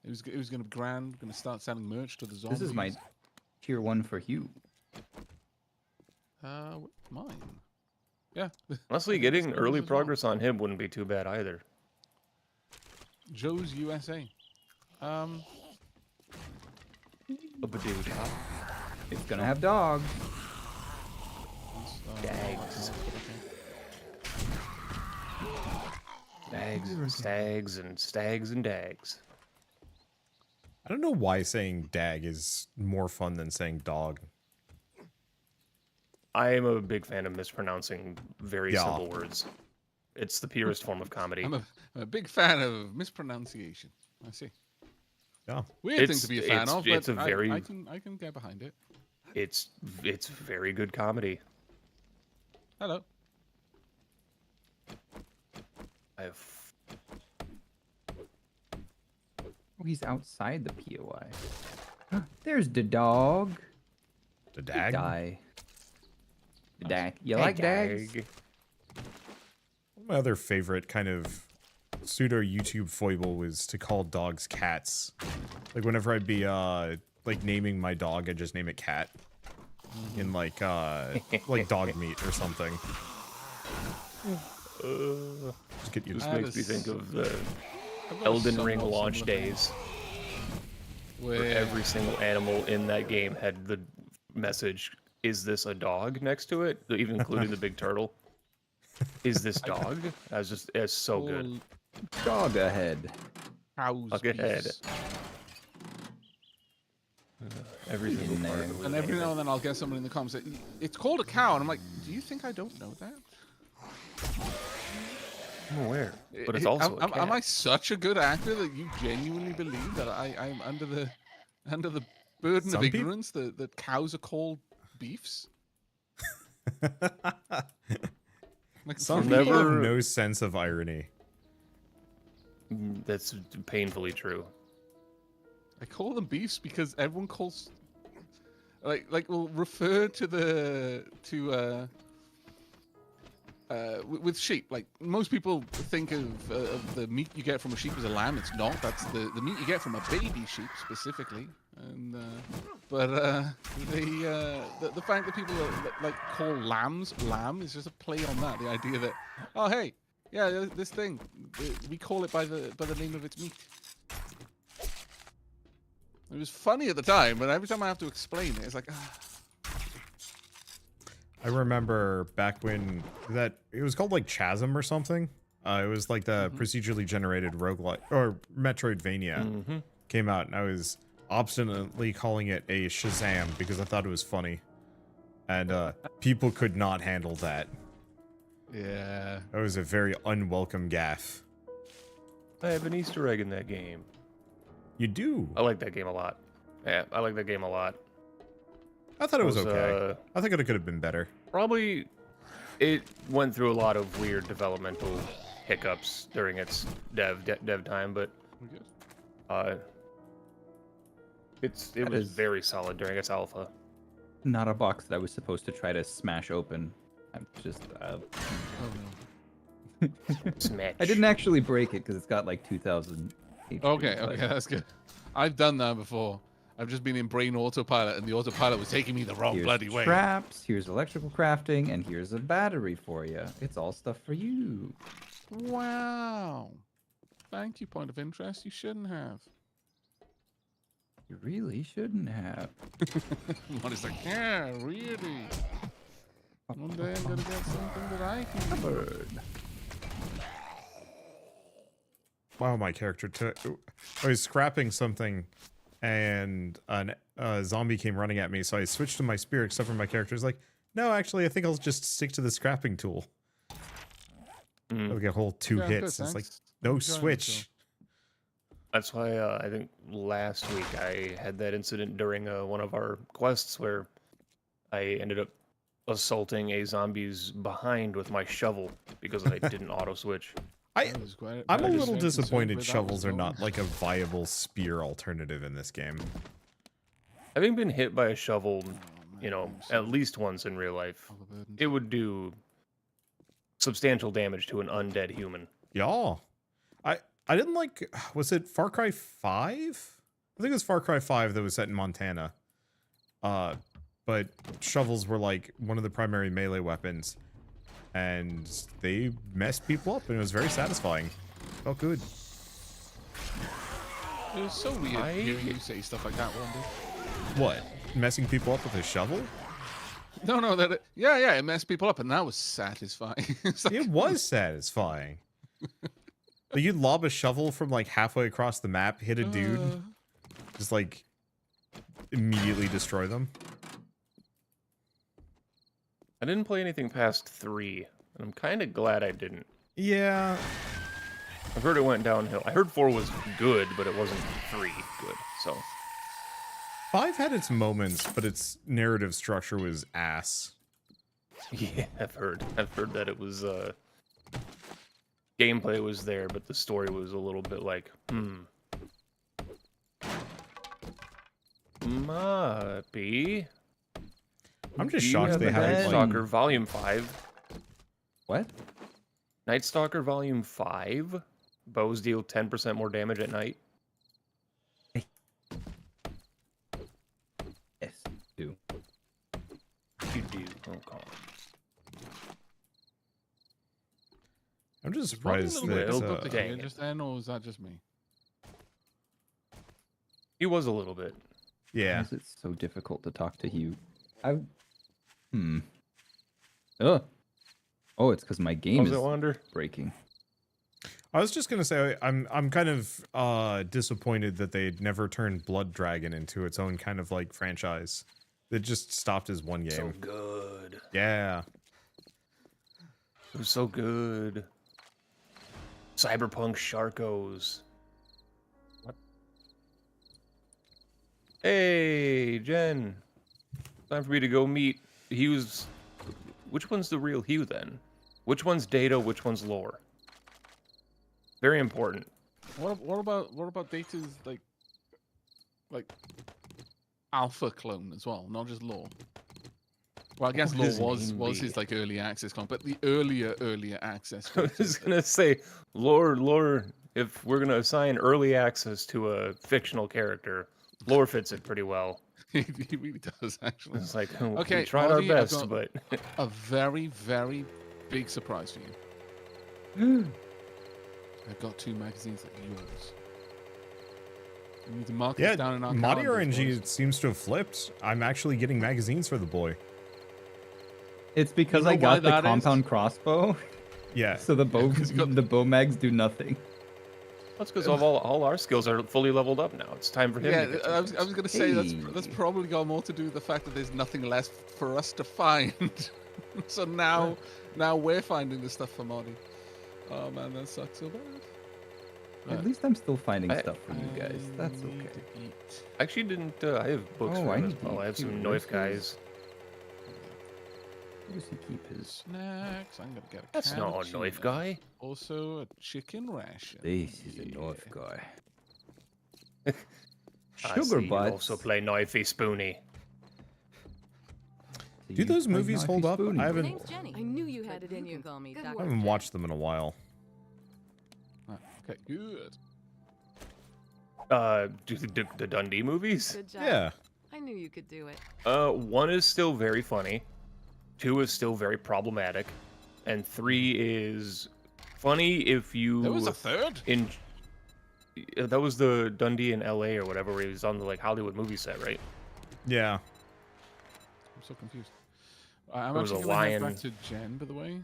[SPEAKER 1] It was going to be grand. Going to start selling merch to the zombies.
[SPEAKER 3] this is my tier 1 for Hugh.
[SPEAKER 1] Mine. Yeah.
[SPEAKER 4] Honestly, getting early progress on him wouldn't be too bad either.
[SPEAKER 1] Joe's USA.
[SPEAKER 3] It's gonna have dogs.
[SPEAKER 4] Dags. Stags and dags.
[SPEAKER 2] I don't know why saying dag is more fun than saying dog.
[SPEAKER 4] I am a big fan of mispronouncing very
[SPEAKER 2] Yeah.
[SPEAKER 4] simple words. It's the purest form of comedy.
[SPEAKER 1] I'm a big fan of mispronunciation. I see.
[SPEAKER 2] Yeah.
[SPEAKER 1] Weird thing to be a fan of, but
[SPEAKER 4] it's a very
[SPEAKER 1] I can get behind it.
[SPEAKER 4] it's very good comedy.
[SPEAKER 1] Hello.
[SPEAKER 4] I have
[SPEAKER 3] Oh, he's outside the POI. There's the dog.
[SPEAKER 2] The dag?
[SPEAKER 3] Die. The dag. You like dags?
[SPEAKER 4] dag.
[SPEAKER 2] My other favorite kind of pseudo YouTube foible was to call dogs cats. Like whenever I'd be like naming my dog, I'd just name it Cat. In like dog meat or something. Just get used
[SPEAKER 4] This
[SPEAKER 2] to it.
[SPEAKER 4] makes me think of the
[SPEAKER 1] I've got a
[SPEAKER 4] Elden Ring
[SPEAKER 1] somewhat
[SPEAKER 4] launch
[SPEAKER 1] similar thing
[SPEAKER 4] days,
[SPEAKER 1] where
[SPEAKER 4] where every single animal in that game had the message, "Is this a dog?" next to it, even including the big turtle. Is this dog? It's so good.
[SPEAKER 1] all
[SPEAKER 3] Dog ahead.
[SPEAKER 1] cows
[SPEAKER 4] Look ahead.
[SPEAKER 1] beefs.
[SPEAKER 4] Every single
[SPEAKER 3] In
[SPEAKER 4] part
[SPEAKER 3] there.
[SPEAKER 4] of it was
[SPEAKER 1] And every
[SPEAKER 4] amazing.
[SPEAKER 1] now and then I'll get someone in the comments say, it's called a cow. And I'm like, do you think I don't know that?
[SPEAKER 4] I'm aware, but it's also a cat.
[SPEAKER 1] Am I such a good actor that you genuinely believe that I'm under the burden
[SPEAKER 2] Some
[SPEAKER 1] of
[SPEAKER 2] peop-
[SPEAKER 1] ignorance that cows are called beefs? Like,
[SPEAKER 2] Some
[SPEAKER 1] for
[SPEAKER 2] people
[SPEAKER 1] me,
[SPEAKER 2] have
[SPEAKER 4] Never-
[SPEAKER 2] no sense of irony.
[SPEAKER 4] That's painfully true.
[SPEAKER 1] I call them beefs because everyone calls will refer to with sheep. Like most people think of the meat you get from a sheep as a lamb. It's not. That's the meat you get from a baby sheep specifically. And the fact that people like call lambs lamb is just a play on that. The idea that oh hey yeah this thing we call it by the name of its meat. It was funny at the time, but every time I have to explain it, it's like,
[SPEAKER 2] I remember back when it was called like Chasm or something. It was like the procedurally generated roguelike or Metroidvania came out, and I was obstinately calling it a Shazam because I thought it was funny, and people could not handle that.
[SPEAKER 1] yeah.
[SPEAKER 2] That was a very unwelcome gaffe.
[SPEAKER 4] I have an Easter egg in that game.
[SPEAKER 2] You do?
[SPEAKER 4] I like that game a lot. Yeah, I like that game a lot.
[SPEAKER 2] I thought it was okay.
[SPEAKER 4] uh,
[SPEAKER 2] I think it could have been better.
[SPEAKER 4] Probably, it went through a lot of weird developmental hiccups during its dev time, but it was very solid during its alpha.
[SPEAKER 3] Not a box that I was supposed to try to smash open. I'm just.
[SPEAKER 1] Oh no.
[SPEAKER 4] Smash.
[SPEAKER 3] I didn't actually break it because it's got like 2,000 HP.
[SPEAKER 1] Okay,
[SPEAKER 3] but-
[SPEAKER 1] okay, that's good. I've done that before. I've just been in brain autopilot, and the autopilot was taking me the wrong
[SPEAKER 3] Here's
[SPEAKER 1] bloody way.
[SPEAKER 3] traps, here's electrical crafting, and here's a battery for you. It's all stuff for you.
[SPEAKER 1] Wow. Thank you, point of interest. You shouldn't have.
[SPEAKER 3] You really shouldn't have.
[SPEAKER 1] Money's like, yeah, really. One day I'm gonna get something that I can
[SPEAKER 3] Bird.
[SPEAKER 2] Wow, my character took. I was scrapping something, and a zombie came running at me, so I switched to my spear, except for my character's like, no, actually, I think I'll just stick to the scrapping tool. Like a whole 2
[SPEAKER 1] Yeah, good,
[SPEAKER 2] hits. It's like,
[SPEAKER 1] thanks.
[SPEAKER 2] no
[SPEAKER 1] Enjoying
[SPEAKER 2] switch.
[SPEAKER 1] myself.
[SPEAKER 4] That's why I think last week I had that incident during one of our quests where I ended up assaulting a zombie's behind with my shovel because I didn't auto switch.
[SPEAKER 1] That was quite-
[SPEAKER 2] I'm a
[SPEAKER 1] I was
[SPEAKER 2] little
[SPEAKER 1] very
[SPEAKER 2] disappointed
[SPEAKER 1] concerned where that
[SPEAKER 2] shovels
[SPEAKER 1] was
[SPEAKER 2] are
[SPEAKER 1] going.
[SPEAKER 2] not like a viable spear alternative in this game.
[SPEAKER 4] Having been hit by a shovel,
[SPEAKER 1] Oh,
[SPEAKER 4] you know,
[SPEAKER 1] man, I'm
[SPEAKER 4] at least once in real life,
[SPEAKER 1] all the burdens.
[SPEAKER 4] it would do substantial damage to an undead human.
[SPEAKER 2] Yeah. I didn't like, was it Far Cry 5? I think it was Far Cry 5 that was set in Montana. But shovels were like one of the primary melee weapons. And they messed people up, and it was very satisfying. Felt good.
[SPEAKER 1] It was so weird
[SPEAKER 4] I-
[SPEAKER 1] hearing you say stuff like that, Wander.
[SPEAKER 2] What? Messing people up with a shovel?
[SPEAKER 1] No, yeah, it messed people up, and that was satisfying. It's like,
[SPEAKER 2] It was satisfying. Like, you'd lob a shovel from like halfway across the map, hit a dude, just like immediately destroy them.
[SPEAKER 4] I didn't play anything past 3, and I'm kind of glad I didn't.
[SPEAKER 2] Yeah.
[SPEAKER 4] I've heard it went downhill. I heard 4 was good, but it wasn't 3 good, so...
[SPEAKER 2] 5 had its moments, but its narrative structure was ass.
[SPEAKER 4] Yeah, I've heard that it was, gameplay was there, but the story was a little bit like, might be.
[SPEAKER 2] I'm just
[SPEAKER 4] Do you
[SPEAKER 2] shocked
[SPEAKER 4] have
[SPEAKER 2] they
[SPEAKER 4] the
[SPEAKER 2] haven't,
[SPEAKER 4] Night
[SPEAKER 2] like...
[SPEAKER 4] Stalker Volume 5.
[SPEAKER 3] What?
[SPEAKER 4] Night Stalker Volume 5. Bows deal 10% more damage at night.
[SPEAKER 3] Yes, do.
[SPEAKER 4] You do. Okay.
[SPEAKER 2] I'm just
[SPEAKER 1] Was Roddy a
[SPEAKER 2] surprised
[SPEAKER 1] little bit
[SPEAKER 2] that...
[SPEAKER 1] built up to
[SPEAKER 4] dang
[SPEAKER 1] here
[SPEAKER 4] it.
[SPEAKER 1] just then, or was that just me?
[SPEAKER 4] He was a little bit.
[SPEAKER 3] Why
[SPEAKER 2] yeah.
[SPEAKER 3] is it so difficult to talk to you? Oh, it's because my game
[SPEAKER 4] How's
[SPEAKER 3] is
[SPEAKER 4] it, Wander?
[SPEAKER 3] breaking.
[SPEAKER 2] I was just gonna say I'm kind of disappointed that they never turned Blood Dragon into its own kind of like franchise. It just stopped as one game.
[SPEAKER 4] So good.
[SPEAKER 2] Yeah.
[SPEAKER 4] It was so good. Cyberpunk Sharkos. What? Hey, Jen. Time for me to go meet Hugh's. Which one's the real Hugh then? Which one's data? Which one's lore? Very important.
[SPEAKER 1] What about Data's like alpha clone as well, not just lore? Well, I guess
[SPEAKER 4] What
[SPEAKER 1] lore
[SPEAKER 4] would his
[SPEAKER 1] was
[SPEAKER 4] name
[SPEAKER 1] was
[SPEAKER 4] be?
[SPEAKER 1] his like early access clone, but the earlier access.
[SPEAKER 4] I was gonna say lore. If we're gonna assign early access to a fictional character, lore fits it pretty well.
[SPEAKER 1] He really does actually.
[SPEAKER 4] It's like
[SPEAKER 1] Okay,
[SPEAKER 4] we tried our
[SPEAKER 1] Ollie, I've
[SPEAKER 4] best,
[SPEAKER 1] got-
[SPEAKER 4] but
[SPEAKER 1] A very big surprise for you. I've got 2 magazines like yours. You need to mark
[SPEAKER 2] Yeah,
[SPEAKER 1] this down in our
[SPEAKER 2] Madi
[SPEAKER 1] calendars,
[SPEAKER 2] RNG
[SPEAKER 1] boys.
[SPEAKER 2] seems to have flipped. I'm actually getting magazines for the boy.
[SPEAKER 3] It's because
[SPEAKER 1] know
[SPEAKER 3] I
[SPEAKER 1] why
[SPEAKER 3] got the
[SPEAKER 1] that is?
[SPEAKER 3] compound crossbow,
[SPEAKER 2] Yeah.
[SPEAKER 3] so the bow
[SPEAKER 1] 'cause you got-
[SPEAKER 3] the bow mags do nothing.
[SPEAKER 4] that's because all our skills are fully leveled up now. It's time for him.
[SPEAKER 1] Yeah,
[SPEAKER 4] to get
[SPEAKER 1] I was
[SPEAKER 4] some
[SPEAKER 1] going to say that's
[SPEAKER 3] Hey.
[SPEAKER 1] probably got more to do with the fact that there's nothing left for us to find. So now we're finding the stuff for Modi. Oh man, that sucks so bad.
[SPEAKER 3] At least I'm still finding
[SPEAKER 4] I-
[SPEAKER 3] stuff from you guys. That's okay.
[SPEAKER 4] I actually didn't. I have books
[SPEAKER 3] Oh,
[SPEAKER 4] for
[SPEAKER 3] I
[SPEAKER 4] him as
[SPEAKER 3] need to
[SPEAKER 4] well.
[SPEAKER 3] eat
[SPEAKER 4] I have
[SPEAKER 3] too.
[SPEAKER 4] some
[SPEAKER 3] Where's
[SPEAKER 4] knife guys.
[SPEAKER 3] Where does he keep his?
[SPEAKER 1] Snacks. I'm gonna get a
[SPEAKER 4] That's
[SPEAKER 1] can
[SPEAKER 4] not
[SPEAKER 1] of
[SPEAKER 4] a knife
[SPEAKER 1] tuna.
[SPEAKER 4] guy.
[SPEAKER 1] Also a chicken ration.
[SPEAKER 3] This is a knife
[SPEAKER 1] Yeah.
[SPEAKER 3] guy.
[SPEAKER 4] I
[SPEAKER 3] Sugar
[SPEAKER 4] see you
[SPEAKER 3] butts.
[SPEAKER 4] also play knifey spoony.
[SPEAKER 3] So
[SPEAKER 2] Do
[SPEAKER 3] you
[SPEAKER 2] those
[SPEAKER 3] play
[SPEAKER 2] movies hold
[SPEAKER 3] knifey
[SPEAKER 2] up?
[SPEAKER 3] spoony
[SPEAKER 2] I
[SPEAKER 5] My
[SPEAKER 2] haven't-
[SPEAKER 5] name's Jenny. I knew you had it in you. Can call me
[SPEAKER 2] I
[SPEAKER 5] Dr.
[SPEAKER 2] haven't watched them in a while.
[SPEAKER 1] Ah, okay, good.
[SPEAKER 4] The Dundee movies.
[SPEAKER 5] Good job.
[SPEAKER 2] Yeah.
[SPEAKER 5] I knew you could do it.
[SPEAKER 4] 1 is still very funny. 2 is still very problematic, and 3 is funny if you.
[SPEAKER 1] There was a third.
[SPEAKER 4] That was the Dundee in L.A. or whatever, where he was on the like Hollywood movie set, right?
[SPEAKER 2] Yeah.
[SPEAKER 1] I'm so confused. I'm
[SPEAKER 4] There was
[SPEAKER 1] actually
[SPEAKER 4] a
[SPEAKER 1] gonna head
[SPEAKER 4] lion.
[SPEAKER 1] back to Jen, by the way.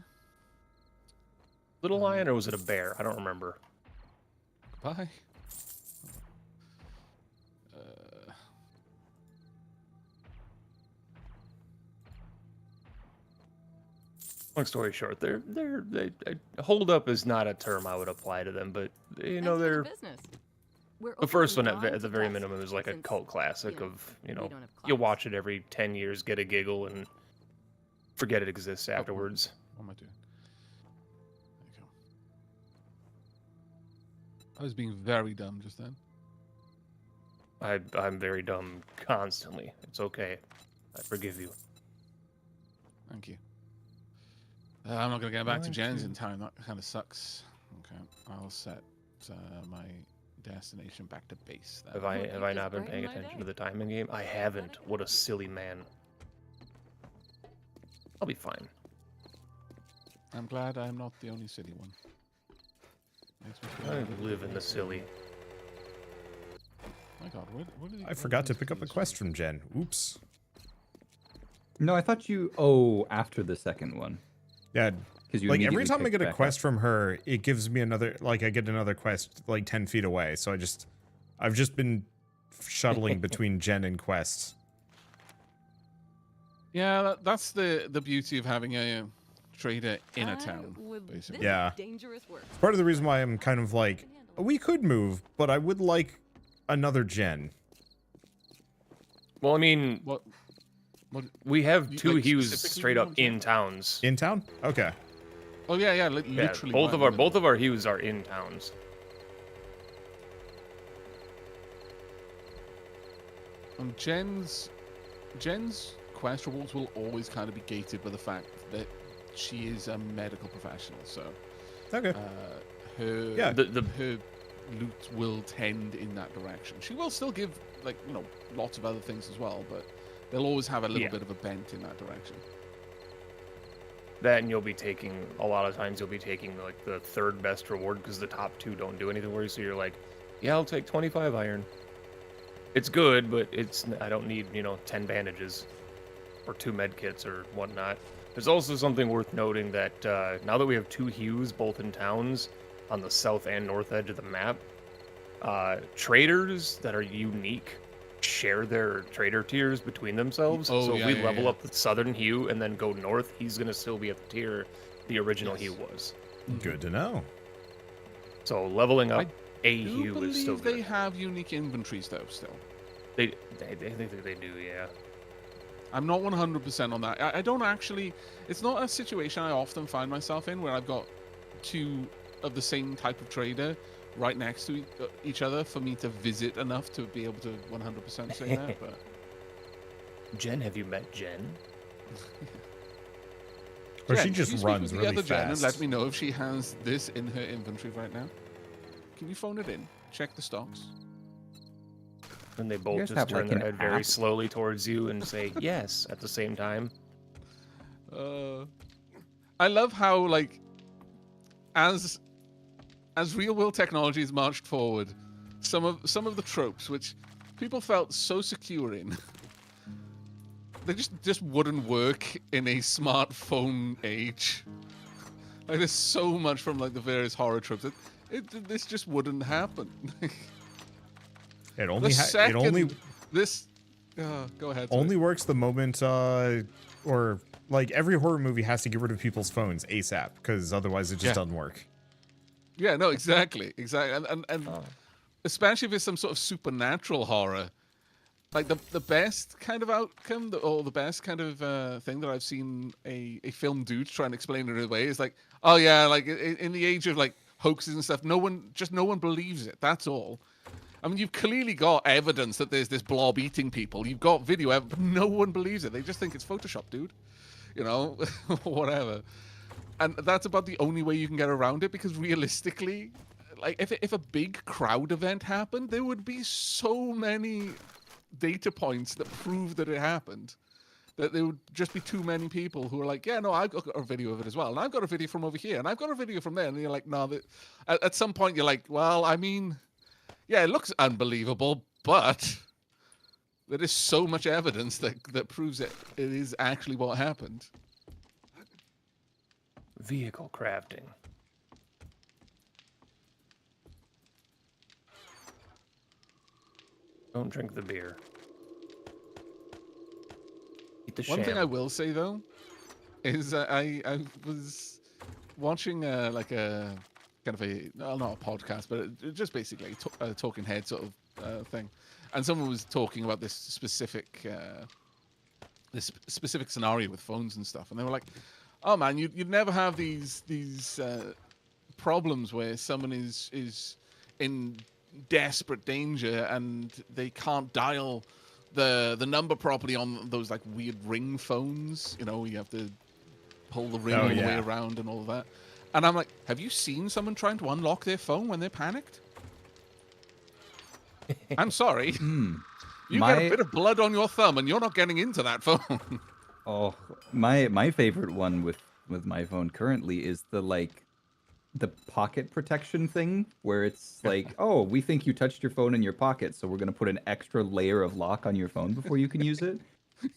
[SPEAKER 4] Little lion, or was it a bear? I don't remember.
[SPEAKER 1] Bye.
[SPEAKER 4] Long story short, they hold up is not a term I would apply to them, but you know
[SPEAKER 5] Thanks for the
[SPEAKER 4] they're.
[SPEAKER 5] business. We're
[SPEAKER 4] The first one,
[SPEAKER 5] opening
[SPEAKER 4] at the
[SPEAKER 5] to
[SPEAKER 4] very
[SPEAKER 5] test,
[SPEAKER 4] minimum, is like a
[SPEAKER 5] since,
[SPEAKER 4] cult classic
[SPEAKER 5] know,
[SPEAKER 4] of,
[SPEAKER 5] we
[SPEAKER 4] you know,
[SPEAKER 5] don't have
[SPEAKER 4] you'll
[SPEAKER 5] clocks.
[SPEAKER 4] watch it every 10 years, get a giggle, and forget it exists afterwards.
[SPEAKER 1] What am I doing? There you go. I was being very dumb just then.
[SPEAKER 4] I'm very dumb constantly. It's okay. I forgive you.
[SPEAKER 1] Thank you. I'm not gonna get back to
[SPEAKER 4] One,
[SPEAKER 1] Jen's
[SPEAKER 4] two.
[SPEAKER 1] in time. That kind of sucks. Okay, I'll set my destination back to base. Then.
[SPEAKER 4] Have I
[SPEAKER 5] Look,
[SPEAKER 4] have
[SPEAKER 5] you
[SPEAKER 4] I
[SPEAKER 5] just
[SPEAKER 4] not been paying
[SPEAKER 5] brightened my
[SPEAKER 4] attention
[SPEAKER 5] day.
[SPEAKER 4] to the timing game? I haven't. What a silly man. I'll be fine.
[SPEAKER 1] I'm glad I'm not the only silly one. Makes me feel
[SPEAKER 4] I
[SPEAKER 1] a little
[SPEAKER 4] live
[SPEAKER 1] bit
[SPEAKER 4] in the silly.
[SPEAKER 1] My God, where did
[SPEAKER 2] I forgot to pick up a quest from Jen. Oops.
[SPEAKER 3] No, I thought you. Oh, after the second one,
[SPEAKER 2] Yeah.
[SPEAKER 3] because you
[SPEAKER 2] Like every
[SPEAKER 3] immediately
[SPEAKER 2] time I
[SPEAKER 3] picked
[SPEAKER 2] get a
[SPEAKER 3] back
[SPEAKER 2] quest
[SPEAKER 3] up.
[SPEAKER 2] from her, it gives me another. Like I get another quest like 10 feet away. So I've just been shuttling between Jen and quests.
[SPEAKER 1] Yeah, that's the beauty of having a trader in a
[SPEAKER 5] I
[SPEAKER 1] town,
[SPEAKER 5] would-
[SPEAKER 1] basically.
[SPEAKER 5] This
[SPEAKER 2] Yeah.
[SPEAKER 5] is dangerous work.
[SPEAKER 2] Part of the reason why I'm kind of like, we could move, but I would like another Jen.
[SPEAKER 4] Well, I mean,
[SPEAKER 1] What?
[SPEAKER 4] we have
[SPEAKER 1] You-
[SPEAKER 4] 2
[SPEAKER 1] like,
[SPEAKER 4] Hughes
[SPEAKER 1] specifically
[SPEAKER 4] straight
[SPEAKER 1] you
[SPEAKER 4] up
[SPEAKER 1] want
[SPEAKER 4] in
[SPEAKER 1] Jen?
[SPEAKER 4] towns.
[SPEAKER 2] In town? Okay.
[SPEAKER 1] Oh yeah,
[SPEAKER 4] Yeah,
[SPEAKER 1] literally.
[SPEAKER 4] both
[SPEAKER 1] right
[SPEAKER 4] of
[SPEAKER 1] in
[SPEAKER 4] our
[SPEAKER 1] the
[SPEAKER 4] both of our Hughes are in towns.
[SPEAKER 1] Jen's quest rewards will always kind of be gated by the fact that she is a medical professional. So
[SPEAKER 2] Okay.
[SPEAKER 1] her
[SPEAKER 2] Yeah.
[SPEAKER 1] her loot will tend in that direction. She will still give lots of other things as well, but they'll always have a little
[SPEAKER 4] Yeah.
[SPEAKER 1] bit of a bent in that direction.
[SPEAKER 4] That, and you'll be taking a lot of times you'll be taking like the third best reward because the top 2 don't do anything for you. So you're like, yeah, I'll take 25 iron. It's good, but I don't need 10 bandages or 2 med kits or whatnot. There's also something worth noting that now that we have 2 Hughes both in towns on the south and north edge of the map, traders that are unique share their trader tiers between themselves.
[SPEAKER 1] Oh,
[SPEAKER 4] so
[SPEAKER 1] yeah,
[SPEAKER 4] if we
[SPEAKER 1] yeah,
[SPEAKER 4] level
[SPEAKER 1] yeah.
[SPEAKER 4] up the southern Hugh and then go north, he's gonna still be at the tier the original
[SPEAKER 1] Yes.
[SPEAKER 4] Hugh was.
[SPEAKER 2] Good to know.
[SPEAKER 4] So leveling up
[SPEAKER 1] I
[SPEAKER 4] a
[SPEAKER 1] Do
[SPEAKER 4] Hugh is still
[SPEAKER 1] believe they
[SPEAKER 4] good.
[SPEAKER 1] have unique inventories though. Still,
[SPEAKER 4] They think they do, yeah.
[SPEAKER 1] I'm not 100% on that. I don't actually. It's not a situation I often find myself in where I've got 2 of the same type of trader right next to each other for me to visit enough to be able to 100% say that. But
[SPEAKER 4] Jen, have you met Jen?
[SPEAKER 2] Or
[SPEAKER 1] Jen,
[SPEAKER 2] she
[SPEAKER 1] can
[SPEAKER 2] just
[SPEAKER 1] you speak
[SPEAKER 2] runs
[SPEAKER 1] with the
[SPEAKER 2] really
[SPEAKER 1] other Jen and let
[SPEAKER 2] fast.
[SPEAKER 1] me know if she has this in her inventory right now. Can you phone it in? Check the stocks.
[SPEAKER 4] And they both
[SPEAKER 3] guys
[SPEAKER 4] just
[SPEAKER 3] have,
[SPEAKER 4] turn
[SPEAKER 3] like,
[SPEAKER 4] their
[SPEAKER 3] an
[SPEAKER 4] head very
[SPEAKER 3] app?
[SPEAKER 4] slowly towards you and say yes at the same time.
[SPEAKER 1] I love how as real world technologies marched forward, some of the tropes which people felt so secure in, they just wouldn't work in a smartphone age. Like there's so much from the various horror tropes that this just wouldn't happen.
[SPEAKER 2] It
[SPEAKER 1] the
[SPEAKER 2] only
[SPEAKER 1] second
[SPEAKER 2] it only
[SPEAKER 1] this go ahead. sorry.
[SPEAKER 2] only works the moment or like every horror movie has to get rid of people's phones ASAP because otherwise it just
[SPEAKER 1] Yeah.
[SPEAKER 2] doesn't work.
[SPEAKER 1] Yeah, no, exactly, exactly, and
[SPEAKER 4] Oh.
[SPEAKER 1] especially if it's some sort of supernatural horror, like the best kind of outcome, or the best kind of thing that I've seen a film do to try and explain it away is like, oh yeah, like in the age of like hoaxes and stuff, no one believes it. That's all. I mean, you've clearly got evidence that there's this blob eating people. You've got video evidence, but no one believes it. They just think it's Photoshop, dude. You know, whatever. And that's about the only way you can get around it, because realistically, like if a big crowd event happened, there would be so many data points that prove that it happened that there would just be too many people who are like, yeah, no, I've got a video of it as well, and I've got a video from over here, and I've got a video from there, and you're like, no, at some point you're like, well, I mean, yeah, it looks unbelievable, but there is so much evidence that proves it is actually what happened.
[SPEAKER 4] Vehicle crafting. Don't drink the beer. Eat the
[SPEAKER 1] One thing
[SPEAKER 4] sham.
[SPEAKER 1] I will say though is I was watching like a kind of a, well, not a podcast, but just basically a talking head sort of thing, and someone was talking about this specific scenario with phones and stuff, and they were like, oh man, you'd never have these problems where someone is in desperate danger and they can't dial the number properly on those like weird ring phones, you know, you have to pull the ring all the way around and all of that. And I'm like, have you seen someone trying to unlock their phone when they're panicked? I'm sorry. You got a bit of blood on your thumb and you're not getting into that phone.
[SPEAKER 3] Oh, my favorite one with my phone currently is the pocket protection thing, where it's like, oh, we think you touched your phone in your pocket, so we're gonna put an extra layer of lock on your phone before you can use it.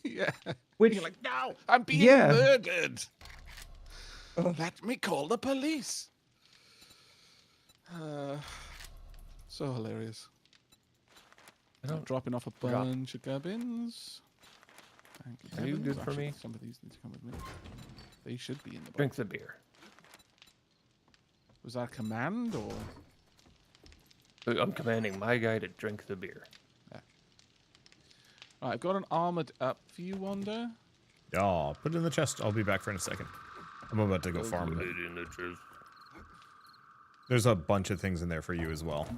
[SPEAKER 1] Yeah.
[SPEAKER 3] Which,
[SPEAKER 1] you're like, no, I'm being
[SPEAKER 3] yeah.
[SPEAKER 1] murdered. Let me call the police. So hilarious. I'm dropping off a bunch of gubbins. Thank you.
[SPEAKER 4] Are you
[SPEAKER 1] heavens.
[SPEAKER 4] good for
[SPEAKER 1] Actually,
[SPEAKER 4] me?
[SPEAKER 1] some of these need to come with me. They should be in the box.
[SPEAKER 4] Drink the beer.
[SPEAKER 1] Was that a command or?
[SPEAKER 4] I'm commanding my guy to drink the beer.
[SPEAKER 1] Right, I've got an armored up for you, Wander.
[SPEAKER 2] Oh, put it in the chest. I'll be back for in a second. I'm about to go farm
[SPEAKER 4] Put
[SPEAKER 2] it.
[SPEAKER 4] it in the chest.
[SPEAKER 2] There's a bunch of things in there for you as well.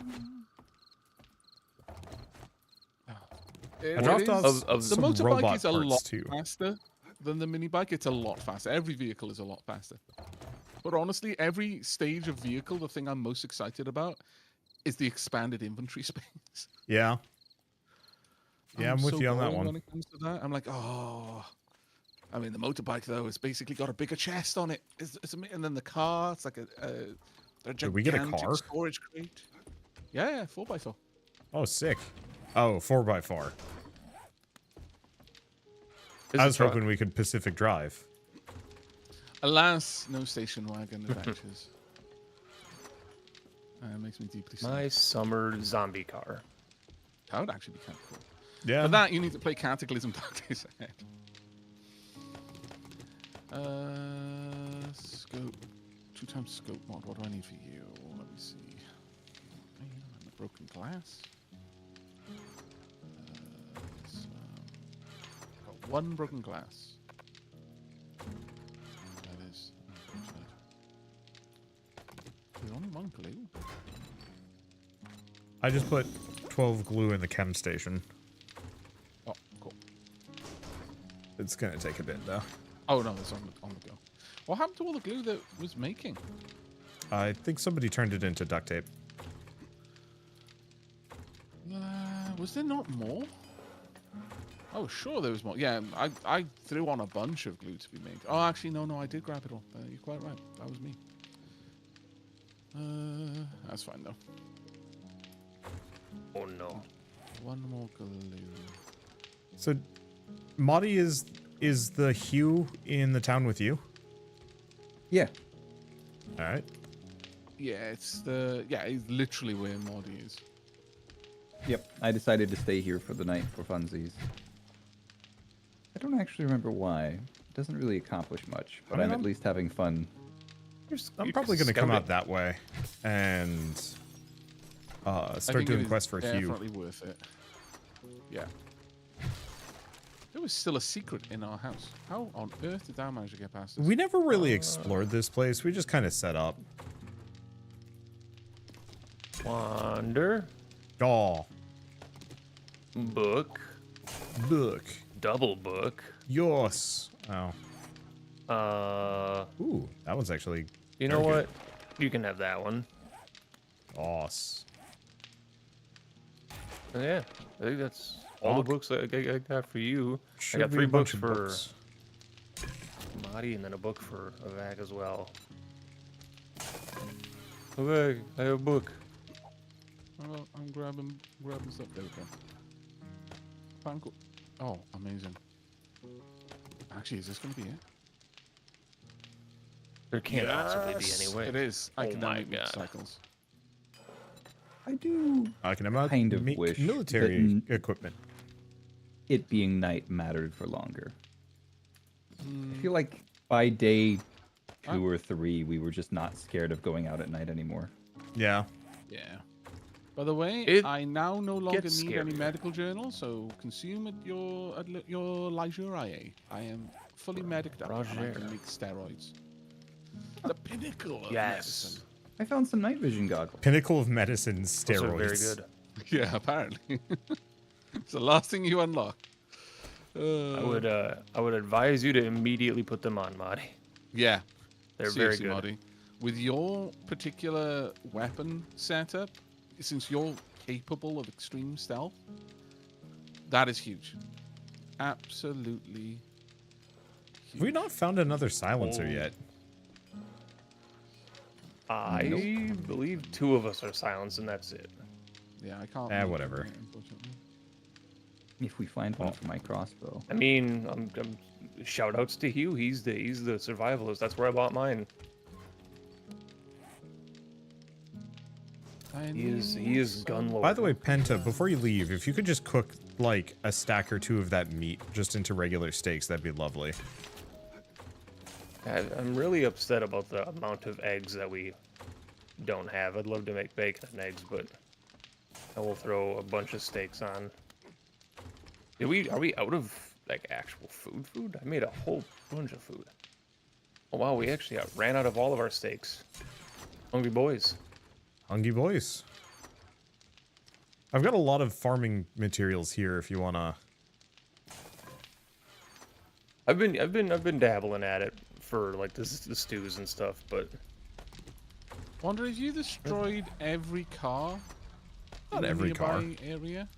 [SPEAKER 2] I dropped off
[SPEAKER 1] The
[SPEAKER 2] some
[SPEAKER 1] motorbike
[SPEAKER 2] robot
[SPEAKER 1] is a lot
[SPEAKER 2] parts too.
[SPEAKER 1] faster than the mini bike. It's a lot faster. Every vehicle is a lot faster. But honestly, every stage of vehicle, the thing I'm most excited about is the expanded inventory space.
[SPEAKER 2] Yeah. Yeah, I'm with
[SPEAKER 1] so
[SPEAKER 2] you on that
[SPEAKER 1] boring
[SPEAKER 2] one.
[SPEAKER 1] When it comes to that, I'm like, oh. I mean, the motorbike though, it's basically got a bigger chest on it. And then the car, it's like a
[SPEAKER 2] Did we get a
[SPEAKER 1] gigantic
[SPEAKER 2] car?
[SPEAKER 1] storage crate. Yeah, 4x4.
[SPEAKER 2] Oh, sick. Oh, 4x4.
[SPEAKER 4] It's
[SPEAKER 2] I
[SPEAKER 4] a
[SPEAKER 2] was
[SPEAKER 4] truck.
[SPEAKER 2] hoping we could Pacific Drive.
[SPEAKER 1] Alas, no station wagon adventures. Makes me deeply sad.
[SPEAKER 4] My summer zombie car.
[SPEAKER 1] That would actually be kind of cool.
[SPEAKER 2] Yeah.
[SPEAKER 1] For that, you need to play Cataclysm Dark Days Ahead. Scope. 2x scope mod. What do I need for you? Let me see. The broken glass. Got one broken glass. That is. There's only one glue.
[SPEAKER 2] I just put 12 glue in the chem station.
[SPEAKER 1] Oh, cool.
[SPEAKER 2] It's gonna take a bit though.
[SPEAKER 1] Oh no, it's on the go. What happened to all the glue that was making?
[SPEAKER 2] I think somebody turned it into duct tape.
[SPEAKER 1] Was there not more? Oh, sure there was more. Yeah, I threw on a bunch of glue to be made. Oh, actually, no, I did grab it all. You're quite right. That was me. That's fine, though.
[SPEAKER 4] Oh no.
[SPEAKER 1] One more glue.
[SPEAKER 2] So, Marty is the Hugh in the town with you?
[SPEAKER 3] yeah.
[SPEAKER 2] All right.
[SPEAKER 1] Yeah, it's literally where Maudie is.
[SPEAKER 3] Yep. I decided to stay here for the night for funsies. I don't actually remember why. It doesn't really accomplish much, but
[SPEAKER 1] I mean,
[SPEAKER 3] I'm at least having fun.
[SPEAKER 2] I'm probably going to come out that way and start doing quests for Hugh.
[SPEAKER 1] Definitely worth it. Yeah. There was still a secret in our house. How on earth did I manage to get past this?
[SPEAKER 2] We never really explored this place. We just kind of set up.
[SPEAKER 4] Wander.
[SPEAKER 2] Oh,
[SPEAKER 4] Book.
[SPEAKER 2] look.
[SPEAKER 4] Double book.
[SPEAKER 2] Yes. Oh. Ooh, that one's actually.
[SPEAKER 4] You know
[SPEAKER 2] very
[SPEAKER 4] what? You can have that one.
[SPEAKER 2] good. Awesome.
[SPEAKER 4] Yeah, I think that's all the books I got for you.
[SPEAKER 2] Should
[SPEAKER 4] I got
[SPEAKER 2] be
[SPEAKER 4] 3
[SPEAKER 2] a bunch
[SPEAKER 4] books
[SPEAKER 2] of
[SPEAKER 4] for
[SPEAKER 2] books.
[SPEAKER 4] Marty and then a book for Avak as well. Okay, I have a book.
[SPEAKER 1] Well, I'm grabbing stuff. There we go. Panko. Oh, amazing. Actually, is this going to be it?
[SPEAKER 4] There can't possibly be
[SPEAKER 2] Yes,
[SPEAKER 4] any way.
[SPEAKER 1] It is. I
[SPEAKER 4] Oh
[SPEAKER 1] can
[SPEAKER 4] my
[SPEAKER 1] now make
[SPEAKER 4] God.
[SPEAKER 1] motorcycles.
[SPEAKER 3] I do
[SPEAKER 2] I can about
[SPEAKER 3] kind of
[SPEAKER 2] make
[SPEAKER 3] wish
[SPEAKER 2] military
[SPEAKER 3] that
[SPEAKER 2] equipment.
[SPEAKER 3] it being night mattered for longer. I
[SPEAKER 1] Mm,
[SPEAKER 3] feel like by day 2
[SPEAKER 1] I'm-
[SPEAKER 3] or 3, we were just not scared of going out at night anymore.
[SPEAKER 2] Yeah.
[SPEAKER 1] yeah. By the way,
[SPEAKER 4] It
[SPEAKER 1] I now no longer
[SPEAKER 4] gets
[SPEAKER 1] need any
[SPEAKER 4] scarier.
[SPEAKER 1] medical journals, so consume at your leisure. I am fully mediced up and I
[SPEAKER 4] Roger.
[SPEAKER 1] can make steroids. The pinnacle of
[SPEAKER 4] Yes.
[SPEAKER 1] medicine.
[SPEAKER 3] I found some night vision goggles.
[SPEAKER 2] Pinnacle of medicine steroids.
[SPEAKER 4] Those are very good.
[SPEAKER 1] Yeah, apparently. It's the last thing you unlock.
[SPEAKER 4] I would advise you to immediately put them on, Marty.
[SPEAKER 1] Yeah.
[SPEAKER 4] They're
[SPEAKER 1] Seriously,
[SPEAKER 4] very good.
[SPEAKER 1] Marty. With your particular weapon setup, since you're capable of extreme stealth, that is huge. Absolutely huge.
[SPEAKER 2] Have we not found another silencer
[SPEAKER 4] Oh.
[SPEAKER 2] yet?
[SPEAKER 4] I believe 2 of us are silenced, and that's it.
[SPEAKER 1] Yeah, I can't.
[SPEAKER 2] Eh,
[SPEAKER 1] make
[SPEAKER 2] whatever.
[SPEAKER 1] it, unfortunately.
[SPEAKER 3] If we find one for my crossbow.
[SPEAKER 4] I mean, shout outs to Hugh. He's the survivalist. That's where I bought mine. He is gun lord.
[SPEAKER 2] By the way, Penta, before you leave, if you could just cook like a stack or 2 of that meat just into regular steaks, that'd be lovely.
[SPEAKER 4] I'm really upset about the amount of eggs that we don't have. I'd love to make bacon and eggs, but I will throw a bunch of steaks on. Are we out of like actual food? I made a whole bunch of food. Oh wow, we actually ran out of all of our steaks. Hungry boys.
[SPEAKER 2] Hungry boys. I've got a lot of farming materials here if you wanna.
[SPEAKER 4] I've been dabbling at it for like the stews and stuff, but
[SPEAKER 1] Wonder if you destroyed every car.
[SPEAKER 2] Not
[SPEAKER 1] in the
[SPEAKER 2] every car.
[SPEAKER 1] nearby area.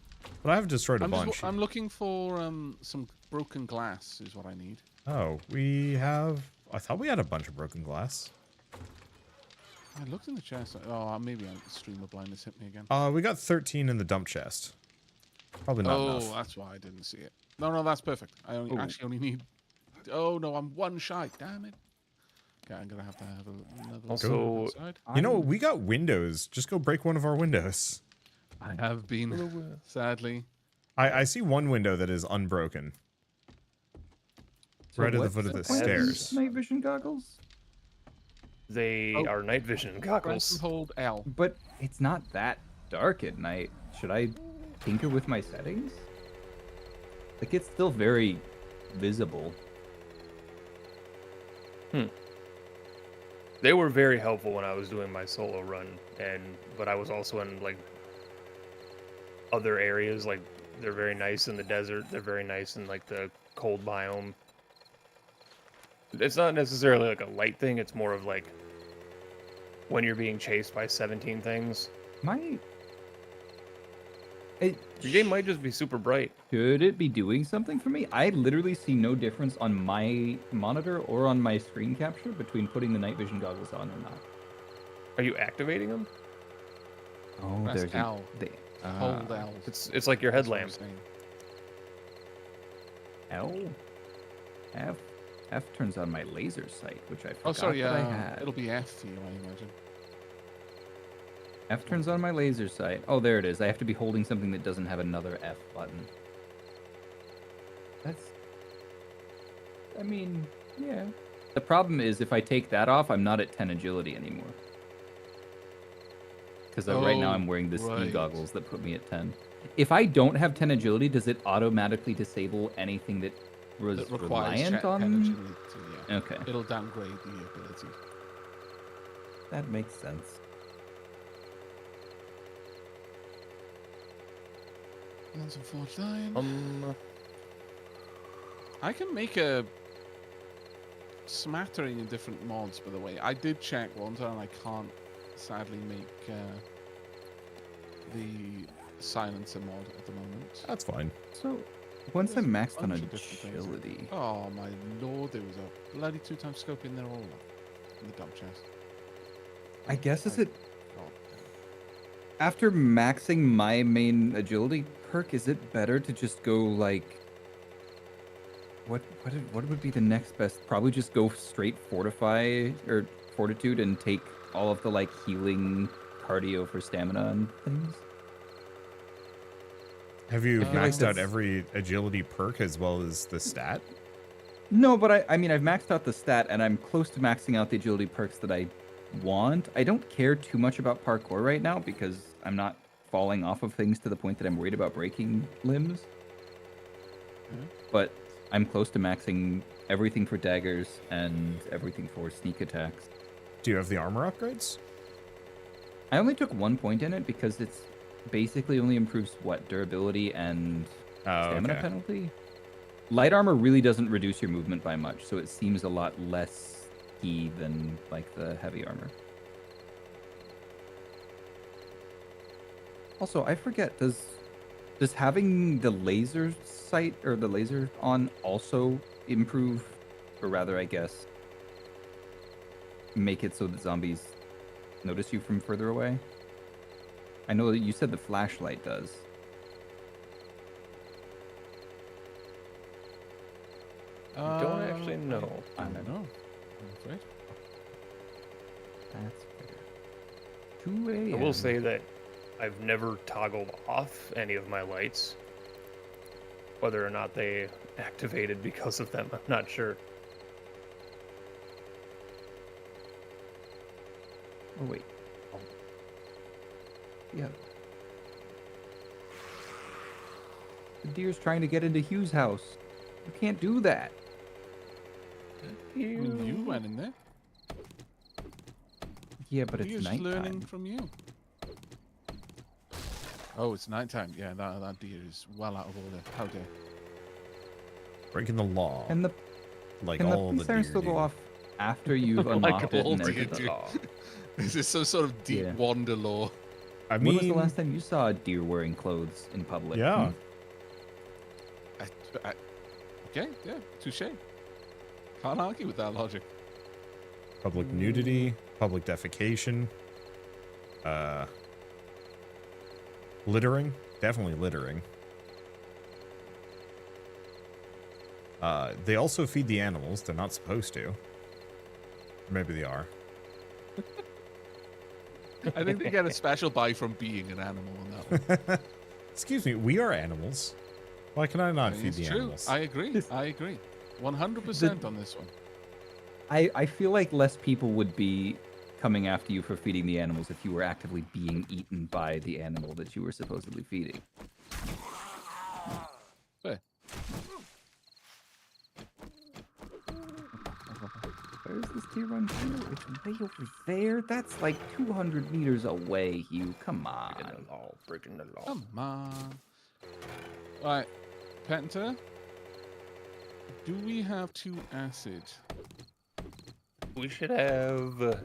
[SPEAKER 2] But I have destroyed a bunch.
[SPEAKER 1] I'm looking for some broken glass. Is what I need.
[SPEAKER 2] Oh, we have. I thought we had a bunch of broken glass.
[SPEAKER 1] I looked in the chest. Oh, maybe a stream of blindness hit me again.
[SPEAKER 2] We got 13 in the dump chest. Probably not
[SPEAKER 1] Oh,
[SPEAKER 2] enough.
[SPEAKER 1] that's why I didn't see it. No, that's perfect. I actually only need. Oh no, I'm 1 shy. Damn it. Okay, I'm gonna have to have another.
[SPEAKER 4] Also-
[SPEAKER 1] look outside.
[SPEAKER 2] You know, we got windows. Just go break one of our windows.
[SPEAKER 1] I have been sadly.
[SPEAKER 2] I see one window that is unbroken.
[SPEAKER 3] So
[SPEAKER 2] Right at the
[SPEAKER 3] what's
[SPEAKER 2] foot of the
[SPEAKER 3] point these
[SPEAKER 2] stairs.
[SPEAKER 3] Night vision goggles?
[SPEAKER 4] they
[SPEAKER 1] Oh.
[SPEAKER 4] are night vision
[SPEAKER 1] Press
[SPEAKER 4] goggles.
[SPEAKER 1] and hold L.
[SPEAKER 3] But it's not that dark at night. Should I tinker with my settings? Like, it's still very visible.
[SPEAKER 4] They were very helpful when I was doing my solo run, but I was also in like other areas. Like they're very nice in the desert. They're very nice in like the cold biome. It's not necessarily like a light thing. It's more of like when you're being chased by 17 things. Your game might just be super bright.
[SPEAKER 3] Should it be doing something for me? I literally see no difference on my monitor or on my screen capture between putting the night vision goggles on or not.
[SPEAKER 4] Are you activating them?
[SPEAKER 3] Oh,
[SPEAKER 1] Press
[SPEAKER 3] there's
[SPEAKER 1] L. Hold L.
[SPEAKER 4] It's like your
[SPEAKER 1] That's what I'm
[SPEAKER 4] headlamp.
[SPEAKER 1] saying.
[SPEAKER 3] L. F turns on my laser sight, which I forgot
[SPEAKER 1] Oh, sorry.
[SPEAKER 3] that I had.
[SPEAKER 1] It'll be F for you, I imagine.
[SPEAKER 3] F turns on my laser sight. Oh, there it is. I have to be holding something that doesn't have another F button. I mean, yeah. The problem is if I take that off, I'm not at 10 agility anymore. Because right now
[SPEAKER 1] Oh,
[SPEAKER 3] I'm wearing the ski
[SPEAKER 1] right.
[SPEAKER 3] goggles that put me at 10. If I don't have 10 agility, does it automatically disable anything that was
[SPEAKER 1] That requires
[SPEAKER 3] reliant on?
[SPEAKER 1] energy. Yeah.
[SPEAKER 3] Okay,
[SPEAKER 1] It'll downgrade the ability.
[SPEAKER 3] that makes sense.
[SPEAKER 1] That's unfortunate. I can make a smattering of different mods, by the way. I did check once, and I can't sadly make the silencer mod at the moment.
[SPEAKER 2] That's fine.
[SPEAKER 3] So, once
[SPEAKER 1] There's
[SPEAKER 3] I'm
[SPEAKER 1] a
[SPEAKER 3] maxed on
[SPEAKER 1] bunch of different things.
[SPEAKER 3] agility,
[SPEAKER 1] Oh my lord, there was a bloody 2x scope in there all up in the dump chest.
[SPEAKER 3] I guess is it
[SPEAKER 1] Oh,
[SPEAKER 3] after maxing my main agility perk, is it better to just go like what would be the next best? Probably just go straight fortify or fortitude and take all of the like healing cardio for stamina and things.
[SPEAKER 2] Have you
[SPEAKER 1] I feel like
[SPEAKER 2] maxed out
[SPEAKER 3] that's-
[SPEAKER 2] every agility perk as well as the stat?
[SPEAKER 3] No, but I mean I've maxed out the stat and I'm close to maxing out the agility perks that I want. I don't care too much about parkour right now because I'm not falling off of things to the point that I'm worried about breaking limbs. But I'm close to maxing everything for daggers and everything for sneak attacks.
[SPEAKER 2] Do you have the armor upgrades?
[SPEAKER 3] I only took 1 point in it because it's basically only improves what durability and
[SPEAKER 2] Oh,
[SPEAKER 3] stamina
[SPEAKER 2] okay.
[SPEAKER 3] penalty. Light armor really doesn't reduce your movement by much, so it seems a lot less key than like the heavy armor. Also, I forget, does having the laser sight or the laser on also improve, or rather, I guess, make it so that zombies notice you from further away? I know that you said the flashlight does.
[SPEAKER 4] I don't actually know.
[SPEAKER 1] I don't know. I'm afraid.
[SPEAKER 3] That's fair. 2 a.m.
[SPEAKER 4] I will say that I've never toggled off any of my lights. Whether or not they activated because of them, I'm not sure.
[SPEAKER 3] Oh, wait. Oh. Yeah. The deer's trying to get into Hugh's house. You can't do that.
[SPEAKER 1] I mean, you went in there.
[SPEAKER 3] Yeah, but
[SPEAKER 1] He
[SPEAKER 3] it's
[SPEAKER 1] is learning
[SPEAKER 3] nighttime.
[SPEAKER 1] from you. Oh, it's nighttime. Yeah, that deer is well out of order. How dare.
[SPEAKER 2] Breaking the law.
[SPEAKER 3] And the
[SPEAKER 2] like
[SPEAKER 3] can the
[SPEAKER 2] all
[SPEAKER 3] police
[SPEAKER 2] the
[SPEAKER 3] siren
[SPEAKER 2] deer
[SPEAKER 3] still
[SPEAKER 2] do.
[SPEAKER 3] go off after you've
[SPEAKER 1] Like
[SPEAKER 3] unlocked it
[SPEAKER 1] all
[SPEAKER 3] and
[SPEAKER 1] deer
[SPEAKER 3] entered the
[SPEAKER 1] do.
[SPEAKER 3] law?
[SPEAKER 1] This is some sort of deep
[SPEAKER 3] Yeah.
[SPEAKER 1] wander lore.
[SPEAKER 2] I
[SPEAKER 3] When was
[SPEAKER 2] mean,
[SPEAKER 3] the last time you saw a deer wearing clothes in public?
[SPEAKER 2] yeah.
[SPEAKER 3] Hmm?
[SPEAKER 1] Okay, yeah, touche. Can't argue with that logic.
[SPEAKER 2] Public nudity, public defecation, littering, definitely littering. They also feed the animals. They're not supposed to. Maybe they are.
[SPEAKER 1] I think they get a special buy from being an animal on that one.
[SPEAKER 2] Excuse me, we are animals. Why can I not
[SPEAKER 1] I mean,
[SPEAKER 2] feed
[SPEAKER 1] it's
[SPEAKER 2] the
[SPEAKER 1] true.
[SPEAKER 2] animals?
[SPEAKER 1] I agree. I agree. 100% on this one.
[SPEAKER 3] I feel like less people would be coming after you for feeding the animals if you were actively being eaten by the animal that you were supposedly feeding.
[SPEAKER 1] Fair.
[SPEAKER 3] Where's this deer run to? It's way over there. That's like 200 meters away, Hugh. Come
[SPEAKER 4] Breaking
[SPEAKER 3] on.
[SPEAKER 4] the law, breaking the law.
[SPEAKER 1] Come on. Right, Penta, do we have 2 acid?
[SPEAKER 4] We should have.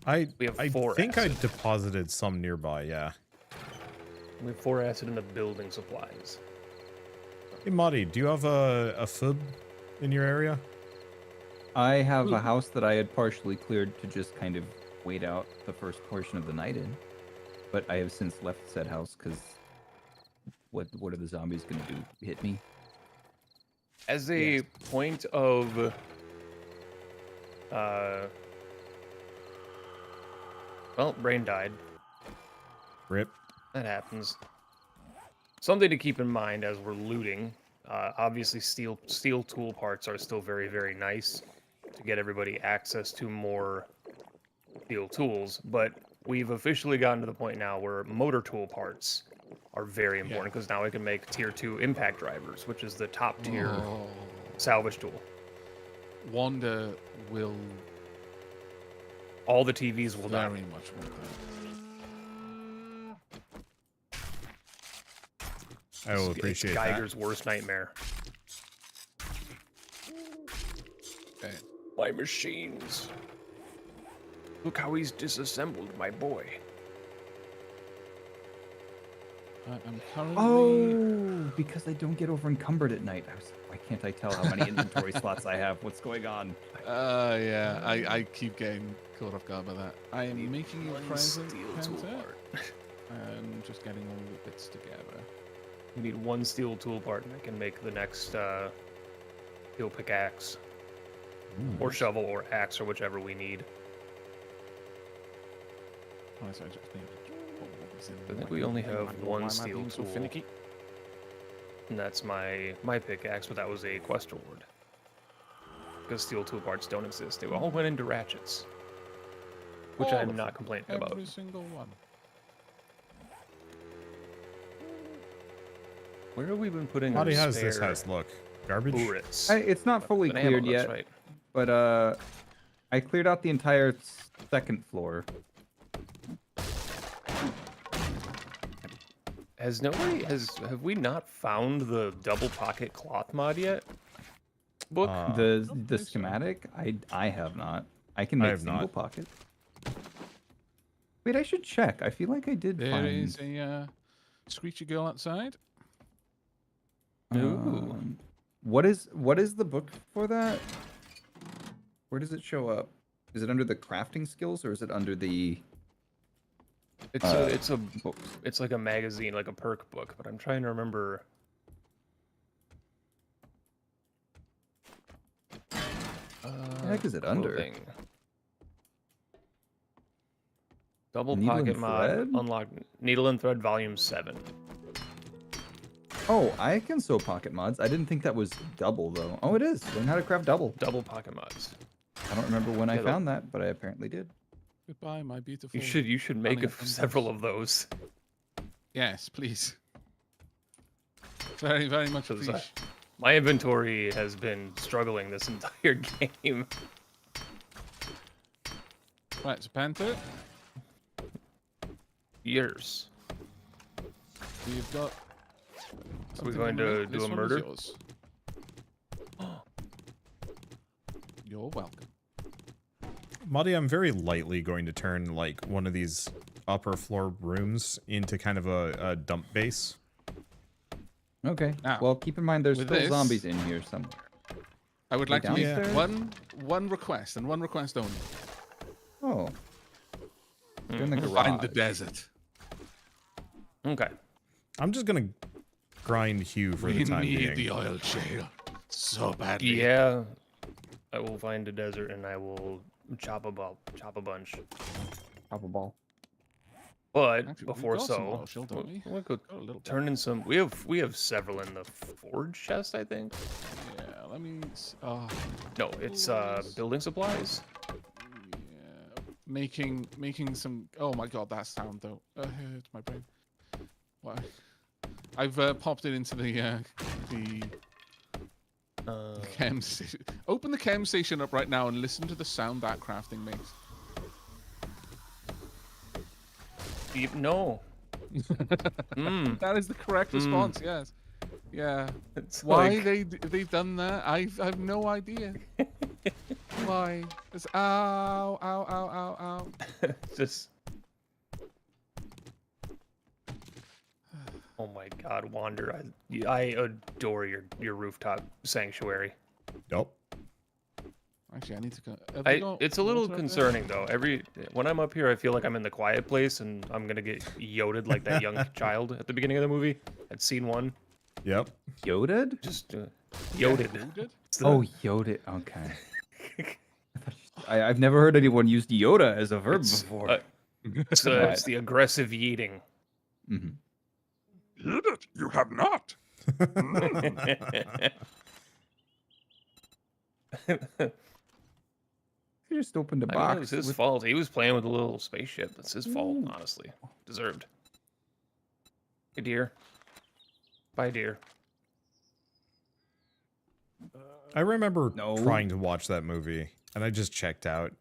[SPEAKER 2] I
[SPEAKER 4] We have
[SPEAKER 2] I
[SPEAKER 4] 4
[SPEAKER 2] think
[SPEAKER 4] acid.
[SPEAKER 2] I deposited some nearby, yeah.
[SPEAKER 4] We have 4 acid in the building supplies.
[SPEAKER 2] Hey, Marty, do you have a FUB in your area?
[SPEAKER 3] I have a house that I had partially cleared to just kind of wait out the first portion of the night in. But I have since left said house because what are the zombies going to do? Hit me?
[SPEAKER 4] As a point of well, Brain died.
[SPEAKER 2] Rip.
[SPEAKER 4] That happens. Something to keep in mind as we're looting. Obviously, steel tool parts are still very, very nice. to get everybody access to more steel tools, but we've officially gotten to the point now where motor tool parts are very important because now I can make tier 2 impact drivers, which is the top tier
[SPEAKER 1] Oh,
[SPEAKER 4] salvage tool.
[SPEAKER 1] Wander will
[SPEAKER 4] All the TVs will die.
[SPEAKER 1] very much want that.
[SPEAKER 2] I will appreciate
[SPEAKER 4] It's
[SPEAKER 2] that.
[SPEAKER 4] Geiger's worst nightmare.
[SPEAKER 1] Okay.
[SPEAKER 4] My machines. Look how he's disassembled my boy.
[SPEAKER 1] I'm currently.
[SPEAKER 3] Oh, because I don't get over encumbered at night. Why can't I tell how many inventory slots I have? What's going on?
[SPEAKER 1] Yeah, I keep getting caught off guard by that. I am making you a present,
[SPEAKER 4] steel
[SPEAKER 1] Penta,
[SPEAKER 4] tool part.
[SPEAKER 1] and just getting all the bits together.
[SPEAKER 4] We need one steel tool part and I can make the next steel pickaxe. Or shovel or axe or whichever we need.
[SPEAKER 1] Oh, so I just need what was in
[SPEAKER 4] I think
[SPEAKER 1] my-
[SPEAKER 4] we only have
[SPEAKER 1] Why
[SPEAKER 4] one
[SPEAKER 1] am I
[SPEAKER 4] steel
[SPEAKER 1] being so
[SPEAKER 4] tool.
[SPEAKER 1] finicky?
[SPEAKER 4] And that's my pickaxe, but that was a quest reward. Because steel tool parts don't exist. They all went into ratchets. Which
[SPEAKER 1] All
[SPEAKER 4] I'm
[SPEAKER 1] of
[SPEAKER 4] not
[SPEAKER 1] them.
[SPEAKER 4] complaining about.
[SPEAKER 1] Every single one.
[SPEAKER 4] Where have we been putting
[SPEAKER 2] How
[SPEAKER 4] our
[SPEAKER 2] has this
[SPEAKER 4] spare
[SPEAKER 2] house look? Garbage?
[SPEAKER 4] turrets?
[SPEAKER 3] It's not fully
[SPEAKER 4] An ammo,
[SPEAKER 3] cleared
[SPEAKER 4] that's
[SPEAKER 3] yet,
[SPEAKER 4] right.
[SPEAKER 3] but I cleared out the entire second floor.
[SPEAKER 4] Have we not found the double pocket cloth mod yet? Book?
[SPEAKER 3] The
[SPEAKER 1] think so.
[SPEAKER 3] schematic, I have not. I can
[SPEAKER 2] I
[SPEAKER 3] make
[SPEAKER 2] have
[SPEAKER 3] single
[SPEAKER 2] not.
[SPEAKER 3] pocket. Wait, I should check. I feel like I did
[SPEAKER 1] There
[SPEAKER 3] find.
[SPEAKER 1] is a screechy girl outside.
[SPEAKER 4] Ooh.
[SPEAKER 3] What is the book for that? Where does it show up? Is it under the crafting skills or is it under the
[SPEAKER 4] It's a
[SPEAKER 3] books?
[SPEAKER 4] it's like a magazine, like a perk book, but I'm trying to remember.
[SPEAKER 3] The heck is it under?
[SPEAKER 4] Clothing. Double
[SPEAKER 3] Needle
[SPEAKER 4] pocket
[SPEAKER 3] and
[SPEAKER 4] mod
[SPEAKER 3] thread?
[SPEAKER 4] unlocked. Needle and Thread Volume 7.
[SPEAKER 3] Oh, I can sew pocket mods. I didn't think that was double though. Oh, it is. Learn how to craft double.
[SPEAKER 4] Double pocket mods.
[SPEAKER 3] I don't remember when I
[SPEAKER 4] Yeah,
[SPEAKER 3] found that, but I apparently did.
[SPEAKER 1] Goodbye, my beautiful.
[SPEAKER 4] You should make
[SPEAKER 1] Running up
[SPEAKER 4] several of those.
[SPEAKER 1] Yes, please. Very, very much
[SPEAKER 4] 'Cause,
[SPEAKER 1] appreciate.
[SPEAKER 4] My inventory has been struggling this entire game.
[SPEAKER 1] Right, so Panther,
[SPEAKER 4] Years.
[SPEAKER 1] we've got.
[SPEAKER 4] Are we
[SPEAKER 1] something
[SPEAKER 4] going
[SPEAKER 1] on
[SPEAKER 4] to
[SPEAKER 1] the-
[SPEAKER 4] do
[SPEAKER 1] this
[SPEAKER 4] a
[SPEAKER 1] one is
[SPEAKER 4] murder?
[SPEAKER 1] yours. You're welcome.
[SPEAKER 2] Muddy, I'm very lightly going to turn like one of these upper floor rooms into kind of a dump base.
[SPEAKER 3] Okay.
[SPEAKER 1] Now,
[SPEAKER 3] Well, keep in mind there's
[SPEAKER 1] with
[SPEAKER 3] still
[SPEAKER 1] this-
[SPEAKER 3] zombies in here somewhere.
[SPEAKER 1] I would
[SPEAKER 3] Way
[SPEAKER 1] like to make
[SPEAKER 3] downstairs?
[SPEAKER 1] one request and one request only.
[SPEAKER 3] Oh. They're in the garage.
[SPEAKER 1] Find the desert.
[SPEAKER 4] Okay.
[SPEAKER 2] I'm just gonna grind Hugh for
[SPEAKER 1] We
[SPEAKER 2] the time
[SPEAKER 1] need
[SPEAKER 2] being.
[SPEAKER 1] the oil shale so badly.
[SPEAKER 4] Yeah. I will find a desert and I will chop a bunch.
[SPEAKER 3] Pop a ball.
[SPEAKER 4] But
[SPEAKER 1] Actually, we've
[SPEAKER 4] before
[SPEAKER 1] got some
[SPEAKER 4] so,
[SPEAKER 1] oil shale, don't we?
[SPEAKER 4] we'll go
[SPEAKER 1] Got a little bit.
[SPEAKER 4] turn in some. We have several in the forge chest, I think.
[SPEAKER 1] Yeah, let me. Oh,
[SPEAKER 4] No, it's building supplies.
[SPEAKER 1] yeah. Making some. Oh my god, that sound though. It's my brain. Why? I've popped it into the chem station. Open the chem station up right now and listen to the sound that crafting makes.
[SPEAKER 4] No.
[SPEAKER 1] That is the correct response. Yes. Yeah.
[SPEAKER 4] It's
[SPEAKER 1] Why
[SPEAKER 4] like,
[SPEAKER 1] they've done that? I've no idea. Why? It's ow ow ow ow ow.
[SPEAKER 4] just. Oh my God, Wander! I adore your rooftop sanctuary.
[SPEAKER 2] Nope.
[SPEAKER 1] Actually, I need to go. have we got
[SPEAKER 4] It's a little
[SPEAKER 1] water up there?
[SPEAKER 4] concerning though. When I'm up here, I feel like I'm in the quiet place and I'm gonna get yoded like that young child at the beginning of the movie. At scene 1,
[SPEAKER 2] Yep.
[SPEAKER 3] Yoded?
[SPEAKER 4] just
[SPEAKER 1] Yeah,
[SPEAKER 4] yoded.
[SPEAKER 1] you did?
[SPEAKER 4] It's the-
[SPEAKER 3] Oh, Yoda. Okay. I've never heard anyone use Yoda as a verb
[SPEAKER 4] It's,
[SPEAKER 3] before.
[SPEAKER 4] it's the aggressive yeeting.
[SPEAKER 3] Mhm.
[SPEAKER 1] Did it? You have not.
[SPEAKER 3] You just opened a
[SPEAKER 4] I mean,
[SPEAKER 3] box.
[SPEAKER 4] it was his
[SPEAKER 3] with-
[SPEAKER 4] fault. He was playing with a little spaceship. That's his fault,
[SPEAKER 3] Ooh.
[SPEAKER 4] honestly. Deserved. Hey, dear. Bye, dear.
[SPEAKER 2] I remember
[SPEAKER 3] No.
[SPEAKER 2] trying to watch that movie, and I just checked out.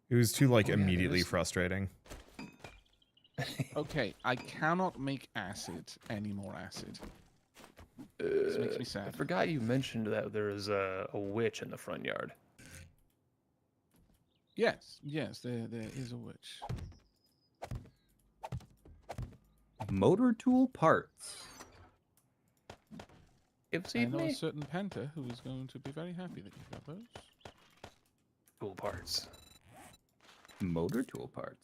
[SPEAKER 2] It was too, like,
[SPEAKER 1] Oh, yeah, there
[SPEAKER 2] immediately
[SPEAKER 1] is-
[SPEAKER 2] frustrating.
[SPEAKER 1] Okay, I cannot make acid any more acid. This makes me
[SPEAKER 4] I
[SPEAKER 1] sad.
[SPEAKER 4] forgot you mentioned that there is a witch in the front yard.
[SPEAKER 1] Yes, there is a witch.
[SPEAKER 3] Motor tool parts.
[SPEAKER 4] Give
[SPEAKER 1] I
[SPEAKER 4] seed
[SPEAKER 1] know a
[SPEAKER 4] me.
[SPEAKER 1] certain Penta who is going to be very happy that you've got those.
[SPEAKER 4] Cool parts.
[SPEAKER 3] Motor tool parts.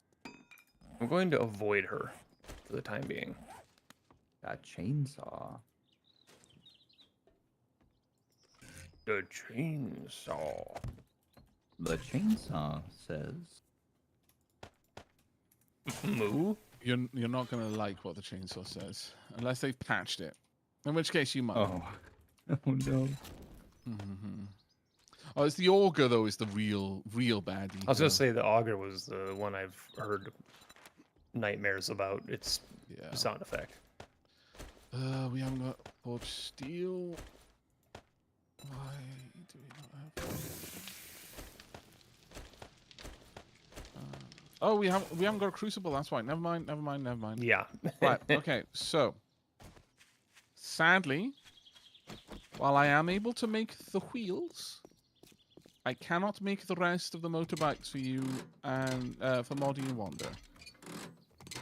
[SPEAKER 4] I'm going to avoid her for the time being.
[SPEAKER 3] Got chainsaw.
[SPEAKER 4] The chainsaw.
[SPEAKER 3] The chainsaw says.
[SPEAKER 4] Moo?
[SPEAKER 1] You're not gonna like what the chainsaw says unless they've patched it. In which case you might.
[SPEAKER 3] Oh. Oh no.
[SPEAKER 1] Mhm. Oh, it's the auger though. Is the real baddie.
[SPEAKER 4] I was gonna say the auger was the one I've heard nightmares about. It's
[SPEAKER 1] Yeah.
[SPEAKER 4] a sound effect.
[SPEAKER 1] We haven't got forged steel. Why do we not have? Oh, we haven't got a crucible. That's why. Never mind.
[SPEAKER 4] Yeah.
[SPEAKER 1] Right. Okay. So, sadly, while I am able to make the wheels, I cannot make the rest of the motorbikes for you and for Moddy and Wander.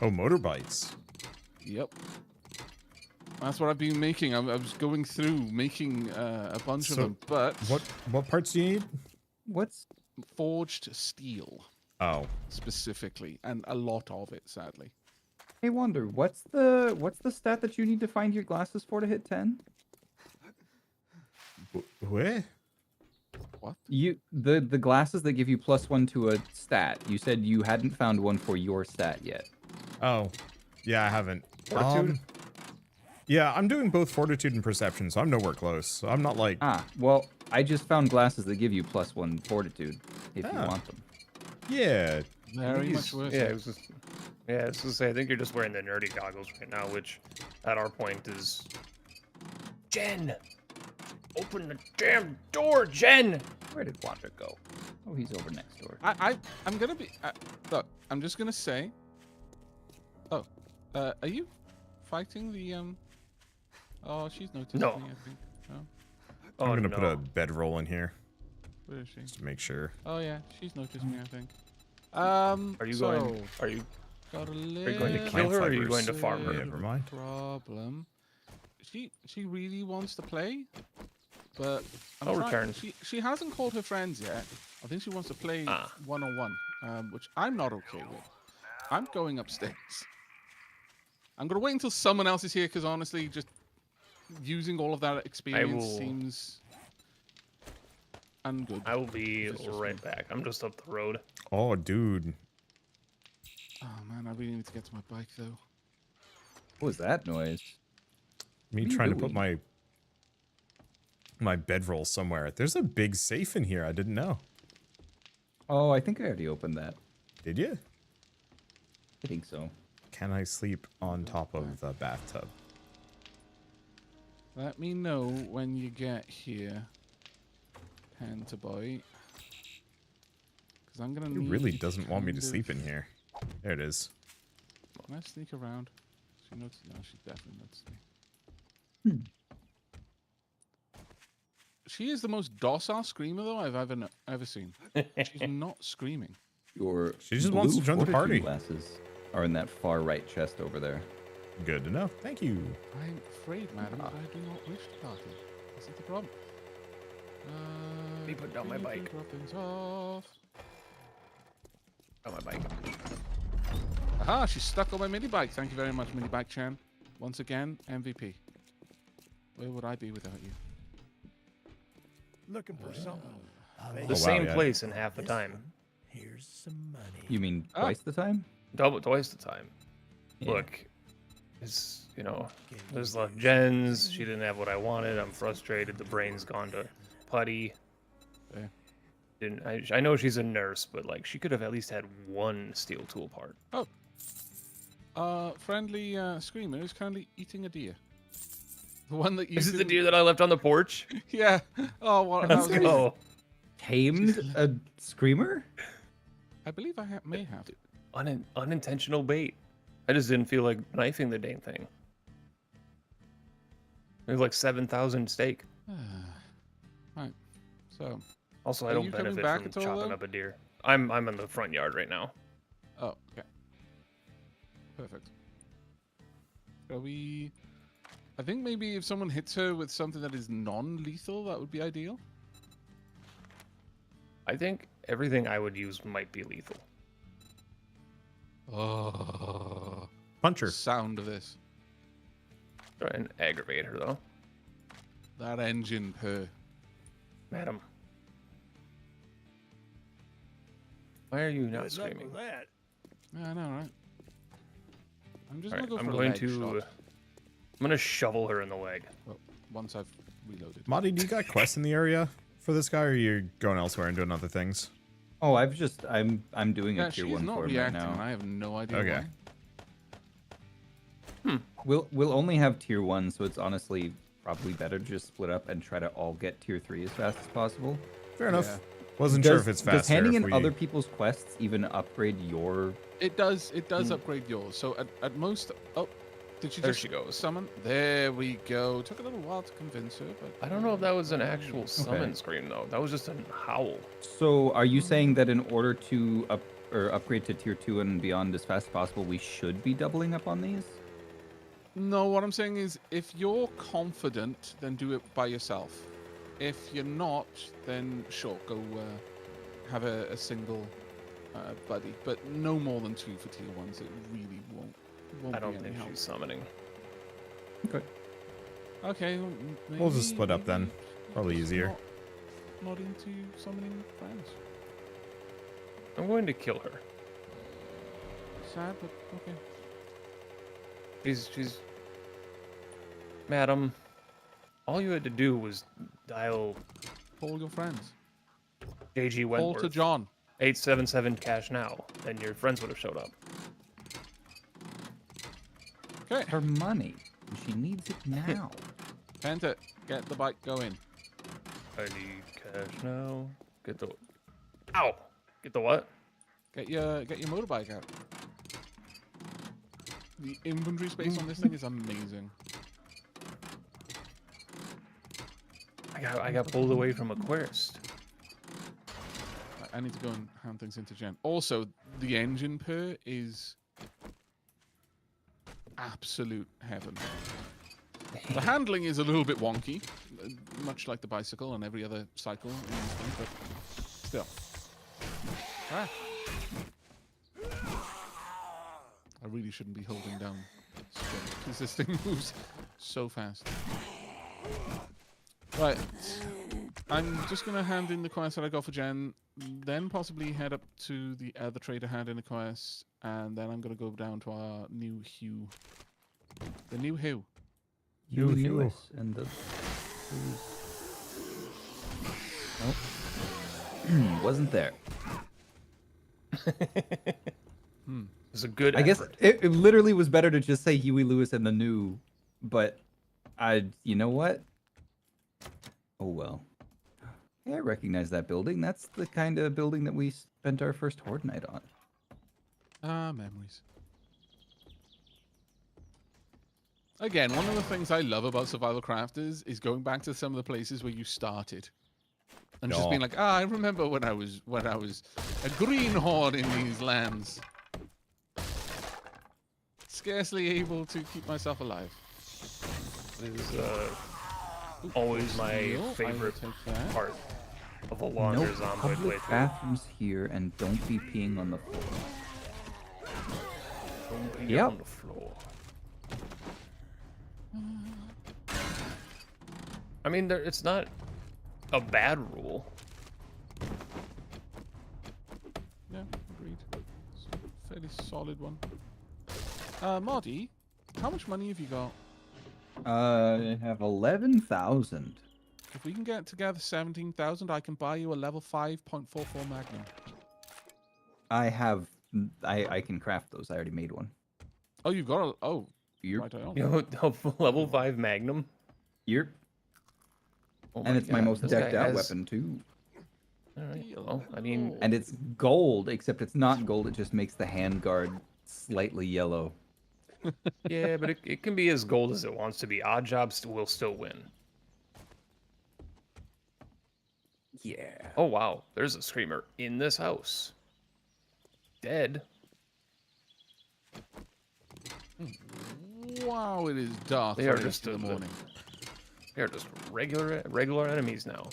[SPEAKER 2] Oh, motorbikes.
[SPEAKER 1] Yep. That's what I've been making. I was going through making a bunch of
[SPEAKER 2] So,
[SPEAKER 1] them, but
[SPEAKER 2] What parts do you need?
[SPEAKER 3] What's
[SPEAKER 1] forged steel
[SPEAKER 2] Oh,
[SPEAKER 1] specifically, and a lot of it, sadly.
[SPEAKER 3] Hey Wonder, what's the stat that you need to find your glasses for to hit 10?
[SPEAKER 2] where?
[SPEAKER 1] What?
[SPEAKER 3] The glasses that give you +1 to a stat. You said you hadn't found one for your stat yet.
[SPEAKER 2] Oh, yeah, I haven't.
[SPEAKER 4] Fortitude?
[SPEAKER 2] Yeah, I'm doing both fortitude and perception, so I'm nowhere close. So I'm not like.
[SPEAKER 3] Ah, well, I just found glasses that give you +1 fortitude if you
[SPEAKER 2] Ah.
[SPEAKER 3] want them.
[SPEAKER 2] Yeah,
[SPEAKER 1] Very much worth
[SPEAKER 4] Yeah,
[SPEAKER 1] it.
[SPEAKER 4] I was just to say, I think you're just wearing the nerdy goggles right now, which at our point is Jen. Open the damn door, Jen.
[SPEAKER 3] Where did Wander go? Oh, he's over next door.
[SPEAKER 1] I'm gonna be. Look, I'm just gonna say. Oh, are you fighting the Oh, she's noticed
[SPEAKER 4] No.
[SPEAKER 1] me. I think. Oh,
[SPEAKER 4] Oh,
[SPEAKER 2] I'm gonna
[SPEAKER 4] no.
[SPEAKER 2] put a bedroll in here
[SPEAKER 1] where is she?
[SPEAKER 2] just to make sure.
[SPEAKER 1] Oh yeah, she's noticed me. I think.
[SPEAKER 4] Are you going? Are you?
[SPEAKER 1] Got a
[SPEAKER 4] Are you going to
[SPEAKER 1] little
[SPEAKER 4] kill her, or are you
[SPEAKER 2] fibers.
[SPEAKER 4] going to farm her?
[SPEAKER 2] Yeah, never mind.
[SPEAKER 1] Problem. She really wants to play, but
[SPEAKER 4] I'll return.
[SPEAKER 1] She hasn't called her friends yet. I think she wants to play
[SPEAKER 4] Ah.
[SPEAKER 1] one-on-one, which I'm not okay with. I'm going upstairs. I'm gonna wait until someone else is here because honestly, just using all of that experience
[SPEAKER 4] will-
[SPEAKER 1] seems ungood.
[SPEAKER 4] I will be
[SPEAKER 1] It's just
[SPEAKER 4] right
[SPEAKER 1] me.
[SPEAKER 4] back. I'm just up the road.
[SPEAKER 2] Oh, dude.
[SPEAKER 1] Oh man, I really need to get to my bike though.
[SPEAKER 3] What was that noise?
[SPEAKER 2] Me
[SPEAKER 3] What are you
[SPEAKER 2] trying to put
[SPEAKER 3] doing?
[SPEAKER 2] my bedroll somewhere. There's a big safe in here. I didn't know.
[SPEAKER 3] Oh, I think I already opened that.
[SPEAKER 2] Did you?
[SPEAKER 3] I think so.
[SPEAKER 2] Can I sleep on top of the bathtub?
[SPEAKER 1] Let me know when you get here, Pentaboy. Because I'm gonna
[SPEAKER 2] He
[SPEAKER 1] need
[SPEAKER 2] really
[SPEAKER 1] you
[SPEAKER 2] doesn't want me to
[SPEAKER 1] kind
[SPEAKER 2] sleep
[SPEAKER 1] of-
[SPEAKER 2] in here. There it is.
[SPEAKER 1] Can I sneak around? She noticed. No, she definitely noticed me. She is the most docile screamer though I've ever seen. She's not screaming.
[SPEAKER 3] Your
[SPEAKER 2] She just wants to
[SPEAKER 3] blue
[SPEAKER 2] join the
[SPEAKER 3] fortitude
[SPEAKER 2] party.
[SPEAKER 3] glasses are in that far right chest over there.
[SPEAKER 2] Good to know. Thank you.
[SPEAKER 1] I'm afraid, madam, that I do not wish to party. This is the problem.
[SPEAKER 4] Let me put down my
[SPEAKER 1] can you
[SPEAKER 4] bike.
[SPEAKER 1] drop things off?
[SPEAKER 4] On my bike.
[SPEAKER 1] Aha, she's stuck on my mini bike. Thank you very much, mini bike Chan. Once again, MVP. Where would I be without you?
[SPEAKER 6] Looking for something.
[SPEAKER 4] The
[SPEAKER 2] Oh, wow,
[SPEAKER 4] same
[SPEAKER 2] yeah.
[SPEAKER 4] place in half the time.
[SPEAKER 6] Here's some money.
[SPEAKER 3] You mean
[SPEAKER 1] Ah.
[SPEAKER 3] twice the time?
[SPEAKER 4] Twice the time.
[SPEAKER 3] Yeah.
[SPEAKER 4] Look, it's there's like Jen's. She didn't have what I wanted. I'm frustrated. The brain's gone to putty.
[SPEAKER 1] There.
[SPEAKER 4] Didn't I know she's a nurse, but like she could have at least had one steel tool part.
[SPEAKER 1] Friendly screamer is currently eating a deer. The one that you
[SPEAKER 4] Is it the
[SPEAKER 1] didn't-
[SPEAKER 4] deer that I left on the porch?
[SPEAKER 1] Yeah. Oh, well, that
[SPEAKER 4] Let's
[SPEAKER 1] was
[SPEAKER 4] go.
[SPEAKER 3] Tamed a screamer?
[SPEAKER 1] I believe I may have.
[SPEAKER 4] Unintentional bait. I just didn't feel like knifing the dang thing. It was like 7,000 steak.
[SPEAKER 1] Right. So.
[SPEAKER 4] Also, I
[SPEAKER 1] Are
[SPEAKER 4] don't
[SPEAKER 1] you coming
[SPEAKER 4] benefit
[SPEAKER 1] back
[SPEAKER 4] from
[SPEAKER 1] at all,
[SPEAKER 4] chopping
[SPEAKER 1] though?
[SPEAKER 4] up a deer. I'm in the front yard right now.
[SPEAKER 1] Oh, okay. Perfect. Shall we? I think maybe if someone hits her with something that is non-lethal, that would be ideal.
[SPEAKER 4] I think everything I would use might be lethal.
[SPEAKER 1] Oh.
[SPEAKER 2] Puncher.
[SPEAKER 1] Sound of this.
[SPEAKER 4] Try and aggravate her though.
[SPEAKER 1] That engine purr.
[SPEAKER 4] Madam. Why are you not
[SPEAKER 6] Good luck
[SPEAKER 4] screaming?
[SPEAKER 6] with that.
[SPEAKER 1] Yeah, I know, right? I'm just
[SPEAKER 4] Alright,
[SPEAKER 1] gonna go
[SPEAKER 4] I'm
[SPEAKER 1] for a
[SPEAKER 4] going
[SPEAKER 1] leg
[SPEAKER 4] to
[SPEAKER 1] shot.
[SPEAKER 4] I'm gonna shovel her in the leg.
[SPEAKER 1] Well, once I've reloaded.
[SPEAKER 2] Monty, do you got quests in the area for this guy, or are you going elsewhere and doing other things?
[SPEAKER 3] Oh, I'm doing
[SPEAKER 1] Yeah,
[SPEAKER 3] a tier
[SPEAKER 1] she's
[SPEAKER 3] 1
[SPEAKER 1] not
[SPEAKER 3] for him right
[SPEAKER 1] reacting, and
[SPEAKER 3] now.
[SPEAKER 1] I have no idea
[SPEAKER 2] Okay.
[SPEAKER 1] why.
[SPEAKER 3] We'll only have tier 1, so it's honestly probably better to just split up and try to all get tier 3 as fast as possible.
[SPEAKER 2] Fair enough.
[SPEAKER 1] Yeah.
[SPEAKER 2] Wasn't sure if it's faster.
[SPEAKER 3] Does handing
[SPEAKER 2] if
[SPEAKER 3] in
[SPEAKER 2] we...
[SPEAKER 3] other people's quests even upgrade your?
[SPEAKER 1] It does upgrade yours. So at most, oh, did she
[SPEAKER 4] There
[SPEAKER 1] just
[SPEAKER 4] she goes.
[SPEAKER 1] summon? There we go. Took a little while to convince her, but
[SPEAKER 4] I don't know if that was an actual summon scream though. That was just a howl.
[SPEAKER 3] So are you saying that in order to upgrade to tier 2 and beyond as fast as possible, we should be doubling up on these?
[SPEAKER 1] No, what I'm saying is, if you're confident, then do it by yourself. If you're not, then sure, go have a single buddy, but no more than 2 for tier 1s. It really won't
[SPEAKER 4] I don't
[SPEAKER 1] be any
[SPEAKER 4] think
[SPEAKER 1] help.
[SPEAKER 4] she's summoning.
[SPEAKER 3] Okay.
[SPEAKER 1] Okay, well,
[SPEAKER 2] We'll just
[SPEAKER 1] maybe-
[SPEAKER 2] split up then.
[SPEAKER 1] maybe
[SPEAKER 2] Probably
[SPEAKER 1] just
[SPEAKER 2] easier.
[SPEAKER 1] Not into summoning friends.
[SPEAKER 4] I'm going to kill her.
[SPEAKER 1] Sad, but okay.
[SPEAKER 4] She's Madam, all you had to do was dial
[SPEAKER 1] Call your friends.
[SPEAKER 4] JG
[SPEAKER 1] Call
[SPEAKER 4] Wentworth
[SPEAKER 1] to John.
[SPEAKER 4] 877 cash now, and your friends would have showed up.
[SPEAKER 1] Okay,
[SPEAKER 3] Her money. And she needs it now.
[SPEAKER 1] Penta, get the bike going.
[SPEAKER 4] I need cash now. Get the Ow! Get the what?
[SPEAKER 1] Get your motorbike out. The inventory space on this thing is amazing.
[SPEAKER 4] I got pulled away from a quest.
[SPEAKER 1] I need to go and hand things into Jen. Also, the engine purr is absolute heaven. The handling is a little bit wonky, much like the bicycle and every other cycle in this thing, but still. Ah. I really shouldn't be holding down because this thing moves so fast. Right. I'm just going to hand in the quest that I got for Jen, then possibly head up to the other trader, hand in a quest, and then I'm going to go down to our new Hugh. The new Hugh.
[SPEAKER 3] You
[SPEAKER 2] Hugh,
[SPEAKER 3] knew
[SPEAKER 2] Hugh.
[SPEAKER 3] us and the. Nope. Wasn't there.
[SPEAKER 4] It's a good
[SPEAKER 3] I guess
[SPEAKER 4] effort.
[SPEAKER 3] it literally was better to just say Huey Lewis and the new, but you know what? Oh well. Hey, I recognize that building. That's the kind of building that we spent our first Horde night on.
[SPEAKER 1] Ah, memories. Again, one of the things I love about Survival Crafters is going back to some of the places where you started. And just being like, I remember when I was a greenhorn in these lands. Scarcely able to keep myself alive.
[SPEAKER 4] It is always my
[SPEAKER 1] Steel, I will
[SPEAKER 4] favorite
[SPEAKER 1] take that.
[SPEAKER 4] part of a longer
[SPEAKER 3] No
[SPEAKER 4] zomboid
[SPEAKER 3] public
[SPEAKER 4] playthrough.
[SPEAKER 3] bathrooms here, and don't be peeing on the floor.
[SPEAKER 4] Don't be
[SPEAKER 3] Yep.
[SPEAKER 4] on the floor. I mean, it's not a bad rule.
[SPEAKER 1] Yeah, agreed. It's a fairly solid one. Marty, how much money have you got?
[SPEAKER 3] I have 11,000.
[SPEAKER 1] if we can get together 17,000, I can buy you a level 5.44 Magnum.
[SPEAKER 3] I have. I can craft those. I already made one.
[SPEAKER 1] Oh, you've got a. Oh,
[SPEAKER 3] You're.
[SPEAKER 1] right. I don't.
[SPEAKER 4] You know, level 5 Magnum.
[SPEAKER 3] You're.
[SPEAKER 4] Oh
[SPEAKER 3] And it's my
[SPEAKER 4] God,
[SPEAKER 3] most
[SPEAKER 4] this
[SPEAKER 3] decked
[SPEAKER 4] guy
[SPEAKER 3] out
[SPEAKER 4] has-
[SPEAKER 3] weapon too.
[SPEAKER 4] All right. Well, I mean,
[SPEAKER 3] And it's gold, except it's not gold. It just makes the handguard slightly yellow.
[SPEAKER 4] yeah, but it can be as gold as it wants to be. Odd jobs will still win.
[SPEAKER 3] Yeah.
[SPEAKER 4] Oh wow, there's a screamer in this house. Dead.
[SPEAKER 1] Wow, it is dark.
[SPEAKER 4] They are
[SPEAKER 1] very
[SPEAKER 4] just
[SPEAKER 1] early in the morning.
[SPEAKER 4] They're just regular enemies now.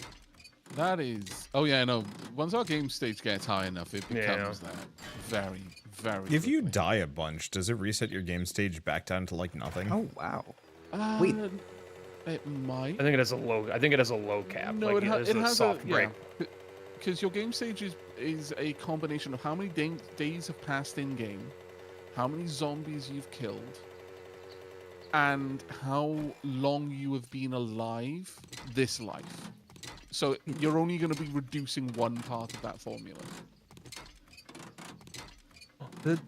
[SPEAKER 1] That is. Oh yeah, no. Once our game stage gets high enough, it
[SPEAKER 4] Yeah.
[SPEAKER 1] becomes that very, very.
[SPEAKER 2] If you
[SPEAKER 1] quickly.
[SPEAKER 2] die a bunch, does it reset your game stage back down to like nothing?
[SPEAKER 3] Oh wow.
[SPEAKER 1] Wait,
[SPEAKER 3] Wait.
[SPEAKER 1] it might.
[SPEAKER 4] I think it has a low. I think it has a low cap.
[SPEAKER 1] No,
[SPEAKER 4] like,
[SPEAKER 1] it,
[SPEAKER 4] there's
[SPEAKER 1] it
[SPEAKER 4] a
[SPEAKER 1] has
[SPEAKER 4] soft
[SPEAKER 1] a
[SPEAKER 4] break.
[SPEAKER 1] yeah. Because your game stage is a combination of how many days have passed in game, how many zombies you've killed, and how long you have been alive this life. So you're only going to be reducing one part of that formula.
[SPEAKER 3] The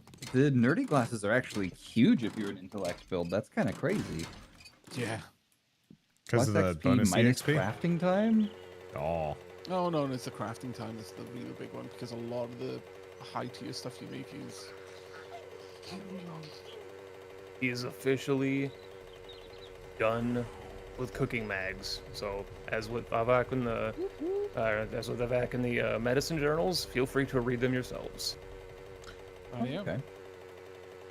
[SPEAKER 3] nerdy glasses are actually huge if you're an intellect build. That's kind of crazy.
[SPEAKER 1] Yeah.
[SPEAKER 2] Because of
[SPEAKER 3] Plus
[SPEAKER 2] the
[SPEAKER 3] XP
[SPEAKER 2] bonus
[SPEAKER 3] minus
[SPEAKER 2] EXP?
[SPEAKER 3] crafting time.
[SPEAKER 2] Oh.
[SPEAKER 1] Oh no, it's the crafting time that's the really big one because a lot of the high tier stuff you make is.
[SPEAKER 4] He is officially done with cooking mags. So as with Avak in the medicine journals, feel free to read them yourselves.
[SPEAKER 1] Oh yeah.
[SPEAKER 3] Okay.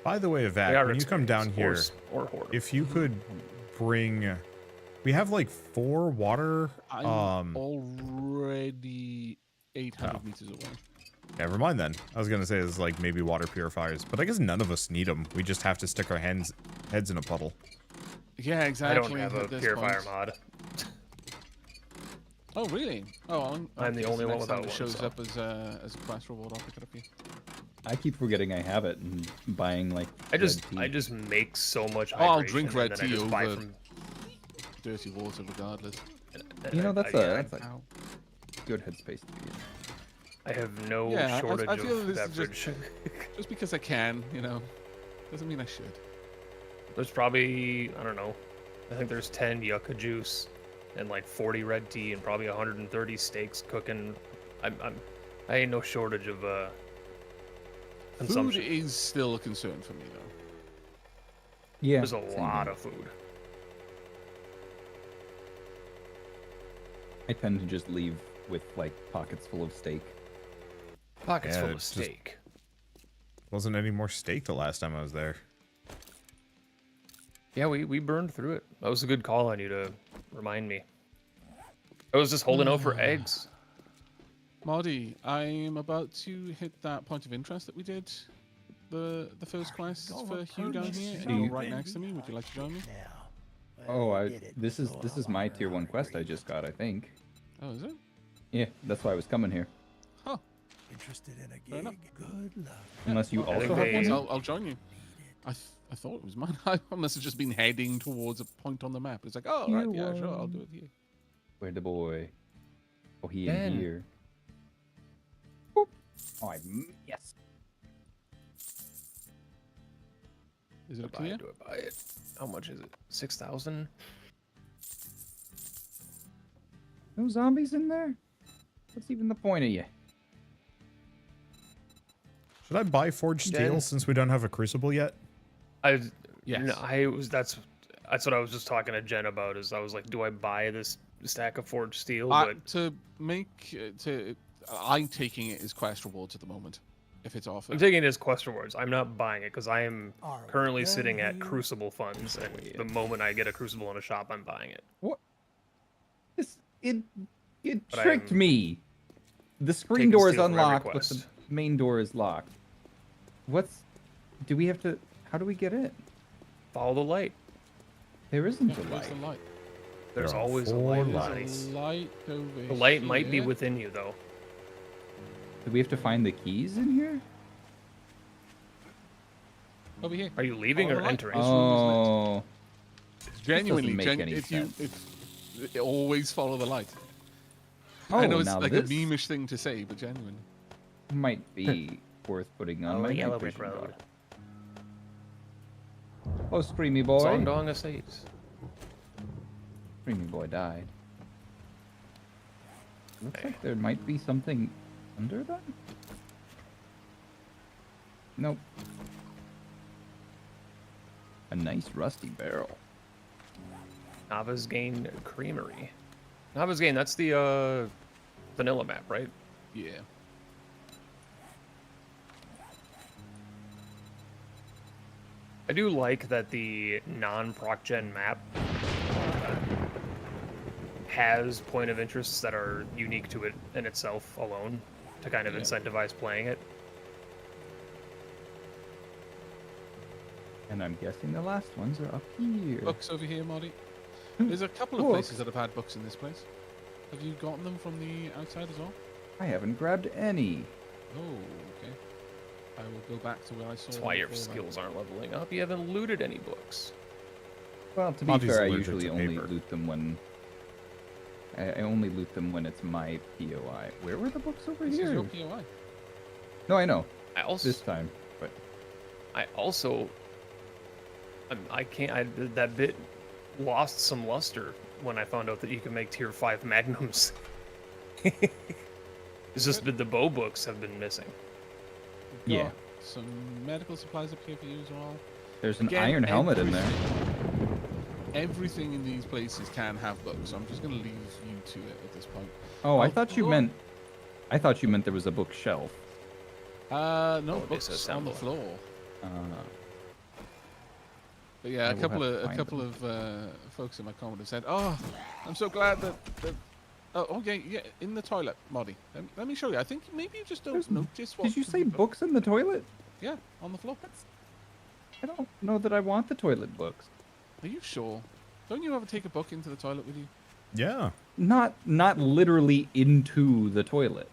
[SPEAKER 2] By the way,
[SPEAKER 4] They
[SPEAKER 2] Avat,
[SPEAKER 4] are
[SPEAKER 2] when you come down here,
[SPEAKER 4] experienced or horde.
[SPEAKER 2] if you could bring... We have like 4 water...
[SPEAKER 1] I'm already 800
[SPEAKER 2] Oh.
[SPEAKER 1] meters away.
[SPEAKER 2] Never mind then. I was going to say it's like maybe water purifiers, but I guess none of us need them. We just have to stick our heads in a puddle.
[SPEAKER 1] Yeah,
[SPEAKER 4] I
[SPEAKER 1] exactly.
[SPEAKER 4] don't have
[SPEAKER 1] at
[SPEAKER 4] a
[SPEAKER 1] this
[SPEAKER 4] purifier
[SPEAKER 1] point.
[SPEAKER 4] mod.
[SPEAKER 1] Oh really? Oh,
[SPEAKER 4] I'm the
[SPEAKER 1] okay, so
[SPEAKER 4] only one
[SPEAKER 1] next time
[SPEAKER 4] without
[SPEAKER 1] it shows
[SPEAKER 4] one,
[SPEAKER 1] up as a quest reward. I'll pick it up here.
[SPEAKER 3] I keep forgetting I have it and buying like.
[SPEAKER 4] I just
[SPEAKER 3] red tea.
[SPEAKER 4] make so much.
[SPEAKER 1] Oh, I'll
[SPEAKER 4] hydration
[SPEAKER 1] drink
[SPEAKER 4] and
[SPEAKER 1] red
[SPEAKER 4] then I
[SPEAKER 1] tea
[SPEAKER 4] just buy
[SPEAKER 1] over
[SPEAKER 4] from-
[SPEAKER 1] dirty water, regardless.
[SPEAKER 3] You know, that's a
[SPEAKER 1] Ow.
[SPEAKER 3] good headspace to be in.
[SPEAKER 4] I have no
[SPEAKER 1] Yeah,
[SPEAKER 4] shortage
[SPEAKER 1] I feel
[SPEAKER 4] of
[SPEAKER 1] this is
[SPEAKER 4] beverage.
[SPEAKER 1] Just because I can, doesn't mean I should.
[SPEAKER 4] There's probably, I don't know, I think there's 10 yucca juice and like 40 red tea and probably 130 steaks cooking. I ain't no shortage of
[SPEAKER 1] Food
[SPEAKER 4] consumption.
[SPEAKER 1] is still a concern for me, though.
[SPEAKER 3] Yeah.
[SPEAKER 4] There's a
[SPEAKER 3] same
[SPEAKER 4] lot
[SPEAKER 3] here.
[SPEAKER 4] of food.
[SPEAKER 3] I tend to just leave with like pockets full of steak.
[SPEAKER 4] Pockets
[SPEAKER 2] Yeah,
[SPEAKER 4] full of
[SPEAKER 2] it's just-
[SPEAKER 4] steak.
[SPEAKER 2] Wasn't any more steak the last time I was there.
[SPEAKER 4] Yeah, we burned through it. That was a good call on you to remind me. I was just holding out for eggs.
[SPEAKER 1] Marty, I'm about to hit that point of interest that we did. The first quest for Hugh down here, and you're right next to me. Would you like to join me?
[SPEAKER 6] Now.
[SPEAKER 3] Oh, this is my tier 1 quest I just got, I think.
[SPEAKER 1] Oh, is it?
[SPEAKER 3] Yeah, that's why I was coming here.
[SPEAKER 1] Huh.
[SPEAKER 6] Interested in a
[SPEAKER 1] Fair enough.
[SPEAKER 6] gig? Good luck.
[SPEAKER 3] Unless you
[SPEAKER 4] I think
[SPEAKER 3] also have
[SPEAKER 4] they-
[SPEAKER 3] one.
[SPEAKER 1] So I'll join you. I thought it was mine. I must have just been heading towards a point on the map. It's like, oh,
[SPEAKER 3] Tier
[SPEAKER 1] right, yeah, sure, I'll
[SPEAKER 3] one.
[SPEAKER 1] do it here.
[SPEAKER 3] Where the boy? Oh, he
[SPEAKER 4] Ben.
[SPEAKER 3] in here. Boop. Oh, yes.
[SPEAKER 1] Is it
[SPEAKER 4] Do I
[SPEAKER 1] clear?
[SPEAKER 4] buy it? How much is it? 6,000?
[SPEAKER 3] No zombies in there? What's even the point of you?
[SPEAKER 2] Should I buy Forged Steel
[SPEAKER 4] Jen?
[SPEAKER 2] since we don't have a Crucible yet?
[SPEAKER 1] Yes.
[SPEAKER 4] That's what I was just talking to Jen about. Is I was like, do I buy this stack of forged steel?
[SPEAKER 1] I'm taking it as quest rewards at the moment, if it's offered.
[SPEAKER 4] I'm taking it as quest rewards. I'm not buying it because I am
[SPEAKER 6] Are we
[SPEAKER 4] currently sitting at
[SPEAKER 6] ready?
[SPEAKER 4] Crucible funds, and the moment I get a Crucible in a shop, I'm buying it.
[SPEAKER 3] What? It
[SPEAKER 4] But
[SPEAKER 3] tricked
[SPEAKER 4] I'm
[SPEAKER 3] me. The screen
[SPEAKER 4] taking
[SPEAKER 3] door is
[SPEAKER 4] steel for every
[SPEAKER 3] unlocked, but the
[SPEAKER 4] quest.
[SPEAKER 3] main door is locked. Do we have to? How do we get in?
[SPEAKER 4] Follow the light.
[SPEAKER 3] There isn't a
[SPEAKER 1] Where's
[SPEAKER 3] light.
[SPEAKER 1] the light?
[SPEAKER 4] There's
[SPEAKER 2] There are
[SPEAKER 4] always a
[SPEAKER 2] 4
[SPEAKER 4] light.
[SPEAKER 1] There's a light over
[SPEAKER 4] The light might be
[SPEAKER 1] here.
[SPEAKER 4] within you, though.
[SPEAKER 3] Do we have to find the keys in here?
[SPEAKER 1] Over here.
[SPEAKER 4] Are you leaving
[SPEAKER 1] Follow
[SPEAKER 4] or
[SPEAKER 1] the light.
[SPEAKER 4] entering?
[SPEAKER 1] This room is lit.
[SPEAKER 3] Oh,
[SPEAKER 1] Genuinely,
[SPEAKER 3] make any
[SPEAKER 1] if
[SPEAKER 3] sense.
[SPEAKER 1] always follow the light.
[SPEAKER 3] Oh,
[SPEAKER 1] I know it's
[SPEAKER 3] now
[SPEAKER 1] like
[SPEAKER 3] this
[SPEAKER 1] a memeish thing to say, but genuine.
[SPEAKER 3] might be worth putting on
[SPEAKER 4] Oh,
[SPEAKER 3] my night
[SPEAKER 4] Yellow Brick
[SPEAKER 3] vision
[SPEAKER 4] Road.
[SPEAKER 3] bar. Oh, Screamy Boy.
[SPEAKER 4] Zongdong Estates.
[SPEAKER 3] Screamy Boy died. Looks
[SPEAKER 4] Okay.
[SPEAKER 3] like there might be something under them? Nope. A nice rusty barrel.
[SPEAKER 4] Navezgane Creamery. Navezgane, that's the vanilla map, right?
[SPEAKER 1] Yeah.
[SPEAKER 4] I do like that the non-proc gen map has point of interests that are unique to it in itself alone to kind of
[SPEAKER 1] Yeah.
[SPEAKER 4] incentivize playing it.
[SPEAKER 3] And I'm guessing the last ones are up here.
[SPEAKER 1] Books over here, Marty.
[SPEAKER 3] Hmm.
[SPEAKER 1] There's a couple of
[SPEAKER 3] Books.
[SPEAKER 1] places that have had books in this place. Have you gotten them from the outside as well?
[SPEAKER 3] I haven't grabbed any.
[SPEAKER 1] Oh, okay. I will go back to where I saw
[SPEAKER 4] That's
[SPEAKER 1] them
[SPEAKER 4] why your
[SPEAKER 1] before then.
[SPEAKER 4] skills aren't leveling up. You haven't looted any books.
[SPEAKER 3] Well, to be
[SPEAKER 2] Monty's
[SPEAKER 3] fair, I
[SPEAKER 2] allergic
[SPEAKER 3] usually
[SPEAKER 2] to
[SPEAKER 3] only
[SPEAKER 2] paper.
[SPEAKER 3] loot them when... I only loot them when it's my POI. Where were the books over
[SPEAKER 1] This is
[SPEAKER 3] here?
[SPEAKER 1] your POI.
[SPEAKER 3] No, I know.
[SPEAKER 4] I also,
[SPEAKER 3] This time. But
[SPEAKER 4] I can't. That bit lost some luster when I found out that you can make tier 5 magnums. It's just that the bow books have been missing.
[SPEAKER 1] We've
[SPEAKER 3] Yeah.
[SPEAKER 1] got some medical supplies up here for you as well.
[SPEAKER 3] there's an
[SPEAKER 1] Again,
[SPEAKER 3] iron helmet in there.
[SPEAKER 1] Everything in these places can have books, so I'm just going to leave you to it at this point.
[SPEAKER 3] Oh, I
[SPEAKER 1] Oh,
[SPEAKER 3] thought you
[SPEAKER 1] cool.
[SPEAKER 3] meant... I thought you meant there was a bookshelf.
[SPEAKER 1] No,
[SPEAKER 4] Oh,
[SPEAKER 1] books on the
[SPEAKER 4] disassemble.
[SPEAKER 1] floor.
[SPEAKER 3] Uh,
[SPEAKER 1] But yeah,
[SPEAKER 3] I
[SPEAKER 1] a
[SPEAKER 3] will
[SPEAKER 1] couple
[SPEAKER 3] have to
[SPEAKER 1] of
[SPEAKER 3] find
[SPEAKER 1] couple of folks in my comment have said, "Oh, I'm so glad that." Oh, okay, yeah, in the toilet, Moddy. Let me show you. I think maybe you just don't
[SPEAKER 3] There's-
[SPEAKER 1] notice what.
[SPEAKER 3] did you say books in the toilet?
[SPEAKER 1] Yeah, on the floor.
[SPEAKER 3] I don't know that I want the toilet books.
[SPEAKER 1] Are you sure? Don't you ever take a book into the toilet with you?
[SPEAKER 2] Yeah.
[SPEAKER 3] Not literally into the toilet.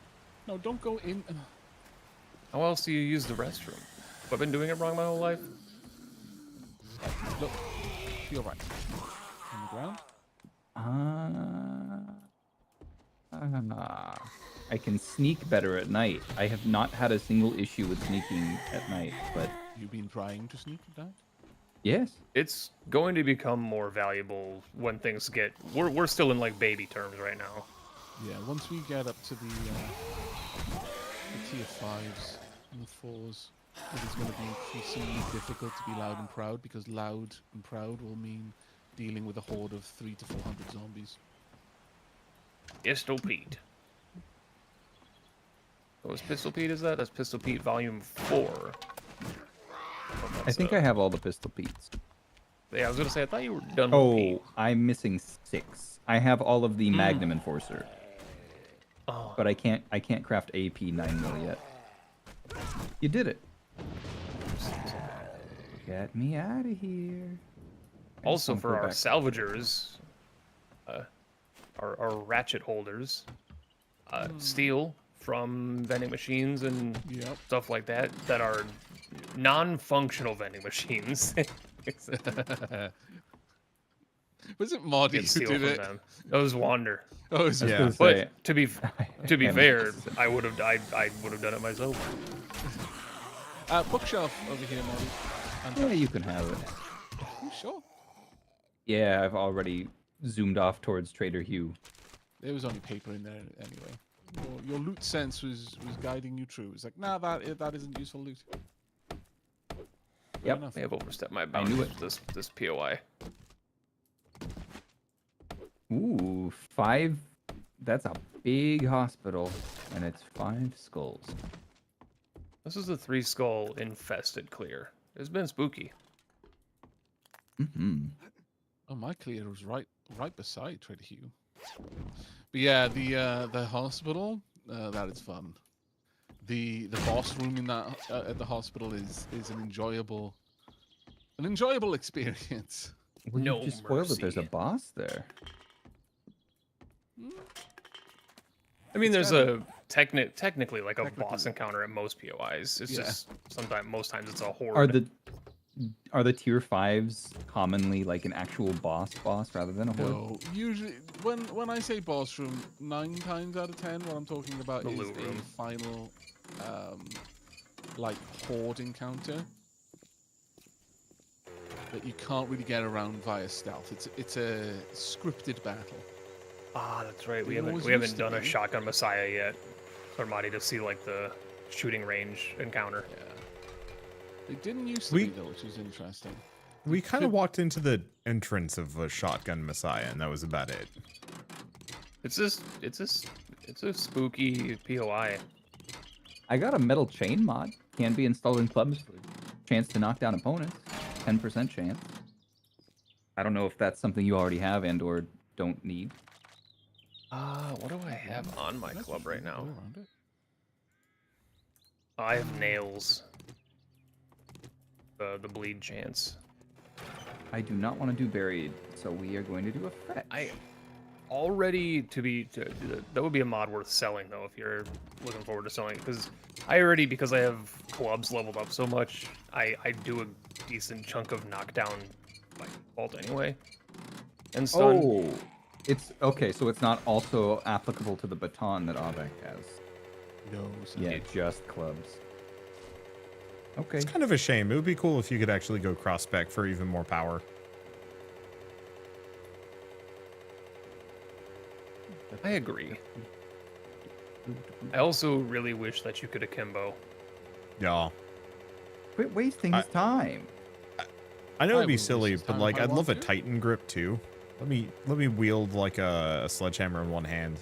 [SPEAKER 1] No, don't go in.
[SPEAKER 4] How else do you use the restroom? I've been doing it wrong my whole life.
[SPEAKER 1] Look, to your right, on the ground.
[SPEAKER 3] I can sneak better at night. I have not had a single issue with sneaking at night, but
[SPEAKER 1] You've been trying to sneak it down.
[SPEAKER 3] yes.
[SPEAKER 4] It's going to become more valuable when things get. We're still in like baby terms right now.
[SPEAKER 1] Yeah, once we get up to the tier 5s and the 4s, it is going to be increasingly difficult to be loud and proud, because loud and proud will mean dealing with a horde of 300 to 400 zombies.
[SPEAKER 4] Pistol Pete. What was Pistol Pete? Is that? That's Pistol Pete Volume 4.
[SPEAKER 3] I think I have all the pistol Petes.
[SPEAKER 4] Yeah, I was gonna say I thought you were done with
[SPEAKER 3] Oh,
[SPEAKER 4] Pete.
[SPEAKER 3] I'm missing 6. I have all of the Magnum Enforcer,
[SPEAKER 4] Oh,
[SPEAKER 3] but I can't craft AP 9mm yet. You did it. Get me out of here. I just
[SPEAKER 4] also
[SPEAKER 3] wanna
[SPEAKER 4] for
[SPEAKER 3] go
[SPEAKER 4] our
[SPEAKER 3] back.
[SPEAKER 4] salvagers, our ratchet holders, steal from vending machines and
[SPEAKER 1] Yep.
[SPEAKER 4] stuff like that that are non-functional vending machines.
[SPEAKER 1] Was it Marty
[SPEAKER 4] Get
[SPEAKER 1] who
[SPEAKER 4] steal
[SPEAKER 1] did
[SPEAKER 4] from
[SPEAKER 1] it?
[SPEAKER 4] them. That was Wander.
[SPEAKER 1] Oh, is it?
[SPEAKER 2] Yeah.
[SPEAKER 3] gonna say,
[SPEAKER 4] But to be
[SPEAKER 3] Damn
[SPEAKER 4] fair,
[SPEAKER 3] it.
[SPEAKER 4] I would have done it myself.
[SPEAKER 1] Bookshelf over here, Marty.
[SPEAKER 3] yeah, you can have it.
[SPEAKER 1] You sure?
[SPEAKER 3] Yeah, I've already zoomed off towards Trader Hugh.
[SPEAKER 1] There was only paper in there anyway. Your loot sense was guiding you true. It's like, nah, that isn't useful loot. Fair
[SPEAKER 3] Yep.
[SPEAKER 1] enough.
[SPEAKER 4] I have overstepped my
[SPEAKER 3] knew
[SPEAKER 4] boundaries
[SPEAKER 3] it.
[SPEAKER 4] with this POI.
[SPEAKER 3] Ooh, 5. That's a big hospital, and it's 5 skulls.
[SPEAKER 4] This is the 3 skull infested clear. It's been spooky.
[SPEAKER 3] Mm-hmm.
[SPEAKER 1] Oh, my clear was right beside Trader Hugh. But yeah, the hospital, that is fun. The boss room in that at the hospital is an enjoyable experience.
[SPEAKER 3] Well,
[SPEAKER 4] No
[SPEAKER 3] you just spoiled it. There's a
[SPEAKER 4] mercy.
[SPEAKER 3] boss there.
[SPEAKER 4] I mean,
[SPEAKER 1] It's
[SPEAKER 4] there's a technically like a
[SPEAKER 1] Technically.
[SPEAKER 4] boss encounter at most POIs. It's
[SPEAKER 1] Yeah.
[SPEAKER 4] just most times it's a horde.
[SPEAKER 3] Are the Are the tier 5s commonly like an actual boss rather than a horde?
[SPEAKER 1] No, usually when I say boss room, 9 times out of 10, what I'm talking about
[SPEAKER 7] The
[SPEAKER 1] is
[SPEAKER 7] loot
[SPEAKER 1] a
[SPEAKER 7] room.
[SPEAKER 1] final, like horde encounter that you can't really get around via stealth. It's a scripted battle.
[SPEAKER 7] Ah, that's right.
[SPEAKER 1] It
[SPEAKER 7] We haven't
[SPEAKER 1] always
[SPEAKER 7] we haven't
[SPEAKER 1] used to
[SPEAKER 7] done a
[SPEAKER 1] be.
[SPEAKER 7] shotgun Messiah yet. So I'm ready to see like the shooting range encounter.
[SPEAKER 1] Yeah, they didn't used to
[SPEAKER 2] We-
[SPEAKER 1] be though, which is interesting.
[SPEAKER 2] We kind of
[SPEAKER 1] could-
[SPEAKER 2] walked into the entrance of a shotgun Messiah, and that was about it.
[SPEAKER 4] It's a spooky POI.
[SPEAKER 3] I got a metal chain mod. Can be installed in clubs for chance to knock down opponents. 10% chance. I don't know if that's something you already have and or don't need.
[SPEAKER 4] What do I have on my
[SPEAKER 1] That's
[SPEAKER 4] club
[SPEAKER 1] true,
[SPEAKER 4] right now?
[SPEAKER 1] go around it.
[SPEAKER 7] I have nails. The bleed chance.
[SPEAKER 3] I do not want to do buried, so we are going to do a fetch.
[SPEAKER 7] That would be a mod worth selling though if you're looking forward to selling it, because because I have clubs leveled up so much, I do a decent chunk of knockdown by default anyway. And stun.
[SPEAKER 3] Oh, it's okay. So it's not also applicable to the baton that Avek has.
[SPEAKER 1] No, so
[SPEAKER 3] Yeah, just clubs. Okay.
[SPEAKER 2] It's kind of a shame. It would be cool if you could actually go cross spec for even more power.
[SPEAKER 7] I agree. I also really wish that you could akimbo.
[SPEAKER 2] Yeah.
[SPEAKER 3] Quit wasting his time.
[SPEAKER 2] I know
[SPEAKER 1] I
[SPEAKER 2] it'd be
[SPEAKER 1] will
[SPEAKER 2] silly,
[SPEAKER 1] waste his
[SPEAKER 2] but
[SPEAKER 1] time
[SPEAKER 2] like
[SPEAKER 1] if I
[SPEAKER 2] I'd love a
[SPEAKER 1] want to.
[SPEAKER 2] Titan grip too. Let me wield like a sledgehammer in one hand.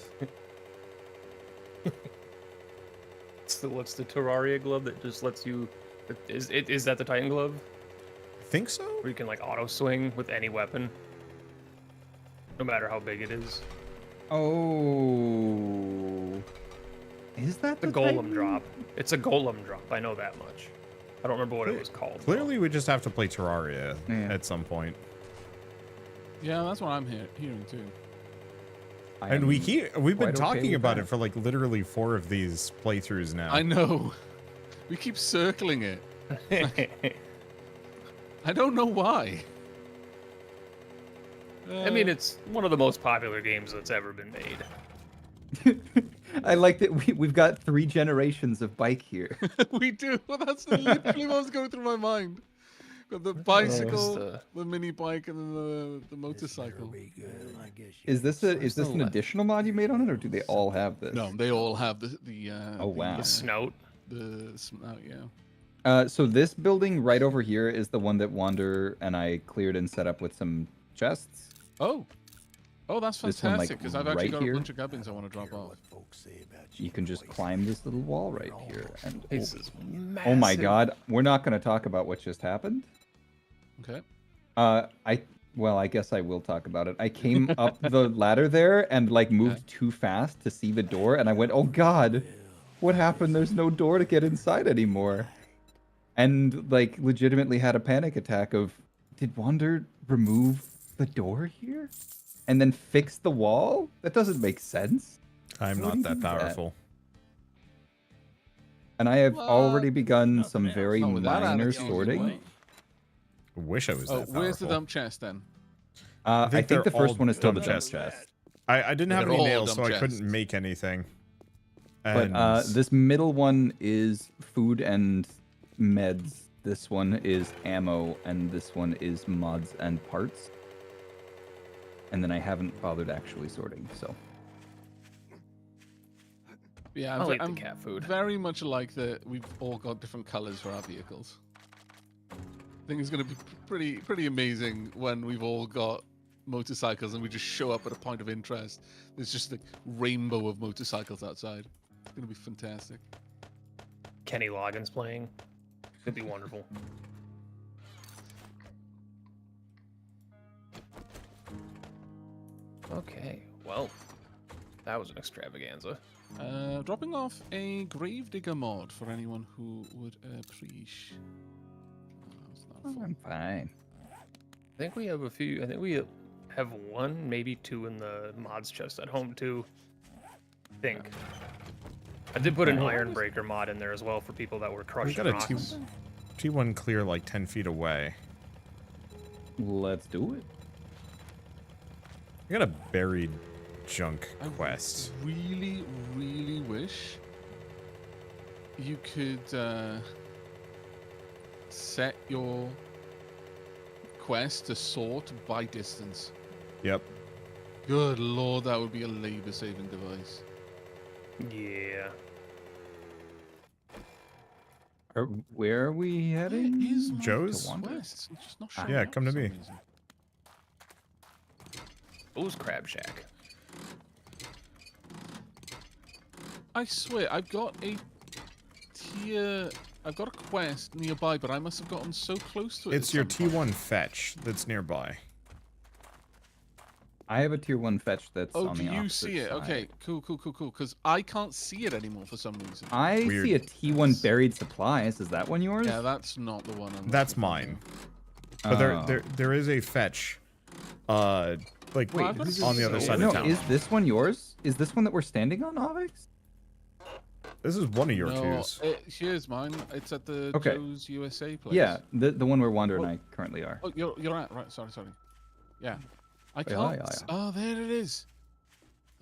[SPEAKER 7] What's the Terraria glove that just lets you? Is that the Titan glove
[SPEAKER 2] Think so?
[SPEAKER 7] where you can like auto swing with any weapon, no matter how big it is?
[SPEAKER 3] Oh. Is that
[SPEAKER 7] The
[SPEAKER 3] the
[SPEAKER 7] golem
[SPEAKER 3] Titan?
[SPEAKER 7] drop. It's a golem drop. I know that much. I don't remember what it was called. though.
[SPEAKER 2] Clearly, we just have to play Terraria
[SPEAKER 3] Yeah.
[SPEAKER 2] at some point.
[SPEAKER 1] yeah, that's what I'm hearing too.
[SPEAKER 3] I
[SPEAKER 2] And
[SPEAKER 3] am
[SPEAKER 2] we've been
[SPEAKER 3] quite okay
[SPEAKER 2] talking
[SPEAKER 3] with
[SPEAKER 2] about
[SPEAKER 3] that.
[SPEAKER 2] it for like literally 4 of these playthroughs now.
[SPEAKER 1] I know. We keep circling it. I don't know why.
[SPEAKER 7] I mean, it's one of the most popular games that's ever been made.
[SPEAKER 3] I like that we've got 3 generations of bike here.
[SPEAKER 1] we do. Well, that's literally what was going through my mind. Got the bicycle,
[SPEAKER 7] the-
[SPEAKER 1] the mini bike, and then the motorcycle.
[SPEAKER 6] Be good, I guess you
[SPEAKER 3] Is this
[SPEAKER 6] could
[SPEAKER 3] is this
[SPEAKER 6] say.
[SPEAKER 3] an additional mod you made on it, or do they all have this?
[SPEAKER 1] No, they all have the
[SPEAKER 3] Oh, wow.
[SPEAKER 7] The snout.
[SPEAKER 1] the snout, yeah.
[SPEAKER 3] So this building right over here is the one that Wander and I cleared and set up with some chests.
[SPEAKER 1] Oh, that's
[SPEAKER 3] This one, like,
[SPEAKER 1] fantastic because I've actually
[SPEAKER 3] right
[SPEAKER 1] got
[SPEAKER 3] here?
[SPEAKER 1] a bunch of gubbins I want to drop
[SPEAKER 6] Hear
[SPEAKER 1] off.
[SPEAKER 6] what folks say about
[SPEAKER 3] You can just climb this little wall right here. And
[SPEAKER 7] This is
[SPEAKER 3] oh my
[SPEAKER 7] massive.
[SPEAKER 3] god, we're not going to talk about what just happened.
[SPEAKER 1] Okay.
[SPEAKER 3] I guess I will talk about it. I came up the ladder there and like moved too fast to see the door, and I went, "Oh God, what happened? There's no door to get inside anymore." And like legitimately had a panic attack of, did Wander remove the door here and then fix the wall? That doesn't make sense.
[SPEAKER 2] I'm
[SPEAKER 3] Why
[SPEAKER 2] not
[SPEAKER 3] would
[SPEAKER 2] that
[SPEAKER 3] you do that?
[SPEAKER 2] powerful.
[SPEAKER 3] And I have
[SPEAKER 1] What?
[SPEAKER 3] already begun some
[SPEAKER 6] Nothing
[SPEAKER 3] very
[SPEAKER 1] Not with that
[SPEAKER 3] minor
[SPEAKER 1] attitude,
[SPEAKER 3] sorting.
[SPEAKER 1] anyway.
[SPEAKER 2] I wish I was
[SPEAKER 1] Oh,
[SPEAKER 2] that
[SPEAKER 1] where's the
[SPEAKER 2] powerful.
[SPEAKER 1] dump chest then?
[SPEAKER 3] I think
[SPEAKER 2] they're
[SPEAKER 3] the first
[SPEAKER 2] all
[SPEAKER 3] one is still the
[SPEAKER 2] dump
[SPEAKER 3] dump
[SPEAKER 2] chests.
[SPEAKER 3] chest.
[SPEAKER 2] I didn't have
[SPEAKER 1] They're
[SPEAKER 2] any
[SPEAKER 1] all
[SPEAKER 2] nails, so
[SPEAKER 1] dump
[SPEAKER 2] I couldn't
[SPEAKER 1] chests.
[SPEAKER 2] make anything.
[SPEAKER 3] But
[SPEAKER 2] And
[SPEAKER 3] this middle one is food and meds. This one is ammo, and this one is mods and parts. And then I haven't bothered actually sorting, so.
[SPEAKER 1] Yeah,
[SPEAKER 7] I'll eat the
[SPEAKER 1] I'm
[SPEAKER 7] cat food.
[SPEAKER 1] very much like that. We've all got different colors for our vehicles. I think it's going to be pretty amazing when we've all got motorcycles and we just show up at a point of interest. There's just a rainbow of motorcycles outside. It's going to be fantastic.
[SPEAKER 7] Kenny Loggins playing. It'd be wonderful. Okay, well, that was an extravaganza.
[SPEAKER 1] Dropping off a Gravedigger mod for anyone who would appreciate.
[SPEAKER 3] I'm fine.
[SPEAKER 7] I think we have a few. I think we have one, maybe two in the mods chest at home too. I think. I did put an
[SPEAKER 3] Okay.
[SPEAKER 7] Iron Breaker mod in there as well for people that were
[SPEAKER 2] we
[SPEAKER 7] crushing
[SPEAKER 2] got a
[SPEAKER 7] rocks.
[SPEAKER 2] T1 clear like 10 feet away.
[SPEAKER 3] Let's do it.
[SPEAKER 2] I got a buried junk
[SPEAKER 1] I
[SPEAKER 2] quest.
[SPEAKER 1] really, really wish you could set your quest to sort by distance.
[SPEAKER 2] Yep.
[SPEAKER 1] Good lord, that would be a labor-saving device.
[SPEAKER 7] Yeah.
[SPEAKER 3] Where are we heading?
[SPEAKER 1] Where is my
[SPEAKER 2] Joe's?
[SPEAKER 1] quest? It's just not showing
[SPEAKER 2] Yeah,
[SPEAKER 1] up
[SPEAKER 2] come
[SPEAKER 1] for
[SPEAKER 2] to
[SPEAKER 1] some
[SPEAKER 2] me.
[SPEAKER 1] reason.
[SPEAKER 7] Blue's Crab Shack.
[SPEAKER 1] I swear, I've got a quest nearby, but I must have gotten so close to it.
[SPEAKER 2] It's
[SPEAKER 1] at
[SPEAKER 2] your
[SPEAKER 1] some point.
[SPEAKER 2] T1 fetch that's nearby.
[SPEAKER 3] I have a tier 1 fetch that's
[SPEAKER 1] Oh,
[SPEAKER 3] on
[SPEAKER 1] do
[SPEAKER 3] the
[SPEAKER 1] you
[SPEAKER 3] opposite
[SPEAKER 1] see it?
[SPEAKER 3] side.
[SPEAKER 1] Okay, cool. Because I can't see it anymore for some reason.
[SPEAKER 3] I
[SPEAKER 2] Weird.
[SPEAKER 3] see a T1 buried supplies. Is that one yours?
[SPEAKER 1] Yeah, that's not the one.
[SPEAKER 2] That's mine. But
[SPEAKER 3] Oh.
[SPEAKER 2] there is a fetch. Like
[SPEAKER 3] Wait,
[SPEAKER 1] I've got
[SPEAKER 3] who's
[SPEAKER 1] a
[SPEAKER 2] on the other
[SPEAKER 1] soul.
[SPEAKER 2] side
[SPEAKER 3] no,
[SPEAKER 2] of town.
[SPEAKER 3] is this one yours? Is this one that we're standing on, Avix?
[SPEAKER 2] This is one of your
[SPEAKER 1] No,
[SPEAKER 2] twos.
[SPEAKER 1] here's mine. It's at the
[SPEAKER 3] Okay.
[SPEAKER 1] Joe's USA place.
[SPEAKER 3] Yeah, the one where Wander and I currently are.
[SPEAKER 1] Oh, you're at right. Sorry. Yeah, I
[SPEAKER 3] Yeah,
[SPEAKER 1] can't.
[SPEAKER 3] yeah.
[SPEAKER 1] Oh, there it is.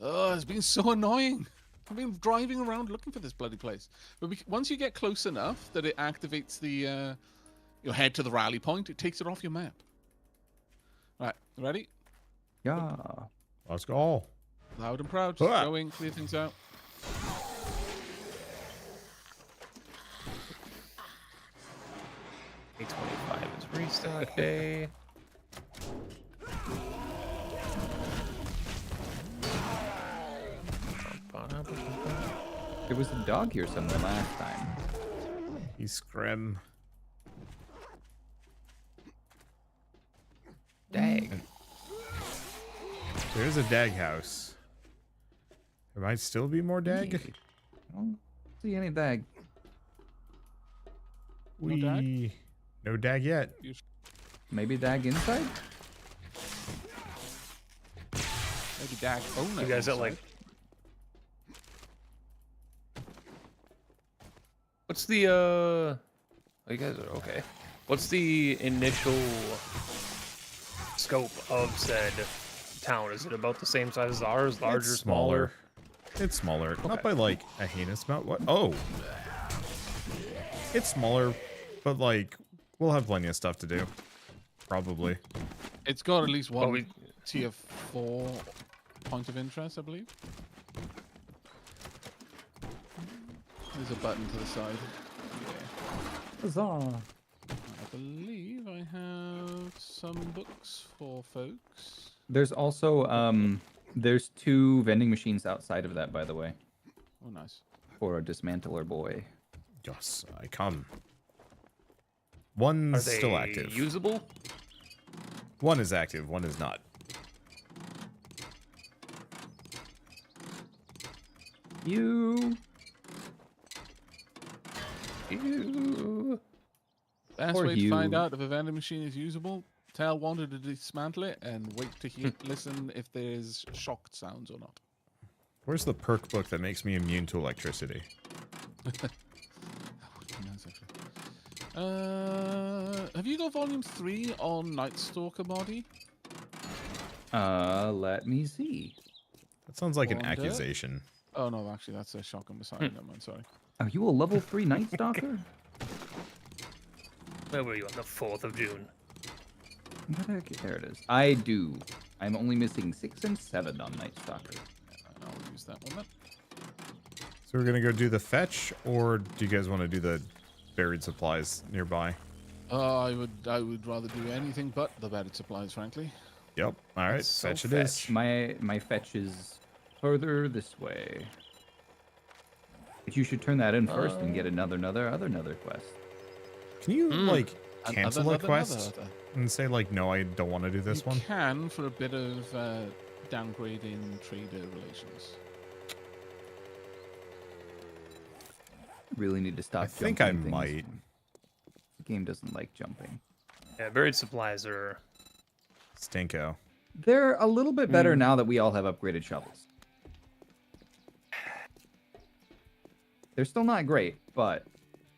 [SPEAKER 1] Oh, it's been so annoying. I've been driving around looking for this bloody place. But once you get close enough that it activates the your head to the rally point, it takes it off your map. Right, ready?
[SPEAKER 3] Yeah.
[SPEAKER 2] Let's go.
[SPEAKER 1] Loud and proud. Just
[SPEAKER 2] Ah.
[SPEAKER 1] going, clear things out.
[SPEAKER 7] A25 is restock day.
[SPEAKER 3] There was a dog here somewhere last time.
[SPEAKER 2] He's scrim.
[SPEAKER 7] Dag.
[SPEAKER 2] There's a dag house. There might still be more dag.
[SPEAKER 3] I don't see any dag.
[SPEAKER 1] No dag?
[SPEAKER 2] No dag yet.
[SPEAKER 3] Maybe dag inside?
[SPEAKER 1] Maybe Dag own
[SPEAKER 7] You guys at like. What's the Oh, you guys are okay. What's the initial scope of said town? Is it about the same size as ours? Larger,
[SPEAKER 2] It's
[SPEAKER 7] smaller?
[SPEAKER 2] It's smaller. Not
[SPEAKER 7] Okay.
[SPEAKER 2] by like a heinous amount. What? Oh. It's smaller, but like we'll have plenty of stuff to do. Probably.
[SPEAKER 1] It's got at least one
[SPEAKER 7] we-
[SPEAKER 1] tier 4 point of interest, I believe. There's a button to the side. Yeah.
[SPEAKER 3] Huzzah.
[SPEAKER 1] I believe I have some books for folks.
[SPEAKER 3] There's also there's 2 vending machines outside of that, by the way,
[SPEAKER 1] Oh, nice.
[SPEAKER 3] for a dismantler boy.
[SPEAKER 2] Yes, I come.
[SPEAKER 7] Are
[SPEAKER 2] One's
[SPEAKER 7] they
[SPEAKER 2] still active.
[SPEAKER 7] usable?
[SPEAKER 2] One is active, one is not.
[SPEAKER 3] You.
[SPEAKER 7] Ew.
[SPEAKER 1] Best
[SPEAKER 3] Or
[SPEAKER 1] way to find
[SPEAKER 3] you.
[SPEAKER 1] out if a vending machine is usable, tell Wander to dismantle it and wait to listen if there's shocked sounds or not.
[SPEAKER 2] Where's the perk book that makes me immune to electricity?
[SPEAKER 1] Nice, actually. Have you got volume 3 on Night Stalker body?
[SPEAKER 3] Let me see.
[SPEAKER 2] That sounds like an
[SPEAKER 1] Wanda?
[SPEAKER 2] accusation.
[SPEAKER 1] Oh no, actually that's a shotgun beside me. Never mind, sorry.
[SPEAKER 3] Are you a level 3 Night Stalker?
[SPEAKER 7] Where were you on the 4th of June?
[SPEAKER 3] There it is. I do. I'm only missing 6 and 7 on Night Stalker.
[SPEAKER 1] I'll use that one then.
[SPEAKER 2] So we're gonna go do the fetch, or do you guys want to do the buried supplies nearby?
[SPEAKER 1] I would rather do anything but the buried supplies, frankly.
[SPEAKER 2] Yep. All right,
[SPEAKER 7] So
[SPEAKER 2] fetch it is.
[SPEAKER 3] My fetch is further this way. But you should turn that in first and get another quest.
[SPEAKER 2] Can you like cancel a
[SPEAKER 1] Another-
[SPEAKER 2] quest and say like, no, I don't want to do this
[SPEAKER 1] You
[SPEAKER 2] one?
[SPEAKER 1] can for a bit of downgrading trader relations.
[SPEAKER 3] Really need to stop.
[SPEAKER 2] I think I
[SPEAKER 3] jumping things.
[SPEAKER 2] might.
[SPEAKER 3] The game doesn't like jumping.
[SPEAKER 7] Yeah, buried supplies are.
[SPEAKER 2] Stinko.
[SPEAKER 3] They're a little bit better now that we all have upgraded shovels. They're still not great, but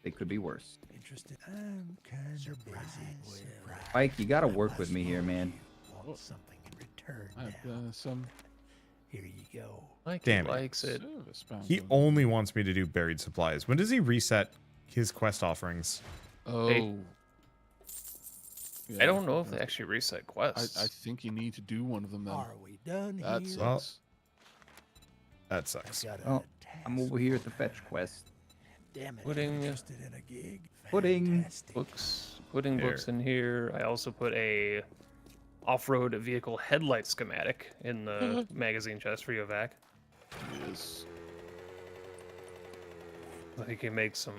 [SPEAKER 3] they could be worse.
[SPEAKER 6] interested. I'm kind of busy.
[SPEAKER 3] Mike, you gotta work with me here, man.
[SPEAKER 6] Want something in return
[SPEAKER 1] I
[SPEAKER 6] now.
[SPEAKER 1] have some
[SPEAKER 6] Here you go.
[SPEAKER 7] Mikey
[SPEAKER 2] Damn it.
[SPEAKER 7] likes it.
[SPEAKER 1] service bound
[SPEAKER 2] He
[SPEAKER 1] on-
[SPEAKER 2] only wants me to do buried supplies. When does he reset his quest offerings?
[SPEAKER 1] Oh. Yeah,
[SPEAKER 7] I don't know if they actually reset
[SPEAKER 1] I
[SPEAKER 7] quests.
[SPEAKER 1] think you need to do one of them then.
[SPEAKER 6] Are we done
[SPEAKER 1] That
[SPEAKER 6] here?
[SPEAKER 2] Well,
[SPEAKER 1] sucks.
[SPEAKER 2] That
[SPEAKER 6] I've
[SPEAKER 2] sucks.
[SPEAKER 6] got a
[SPEAKER 3] Oh, I'm
[SPEAKER 6] task
[SPEAKER 3] over here at
[SPEAKER 6] for
[SPEAKER 3] the fetch
[SPEAKER 6] you.
[SPEAKER 3] quest.
[SPEAKER 6] Damn it.
[SPEAKER 7] Pudding.
[SPEAKER 6] Interested in a gig?
[SPEAKER 3] Pudding.
[SPEAKER 6] Fantastic.
[SPEAKER 7] Putting books in here. I also put a off-road vehicle headlight schematic in the magazine chest for you, Vac.
[SPEAKER 1] Yes.
[SPEAKER 7] So he can make some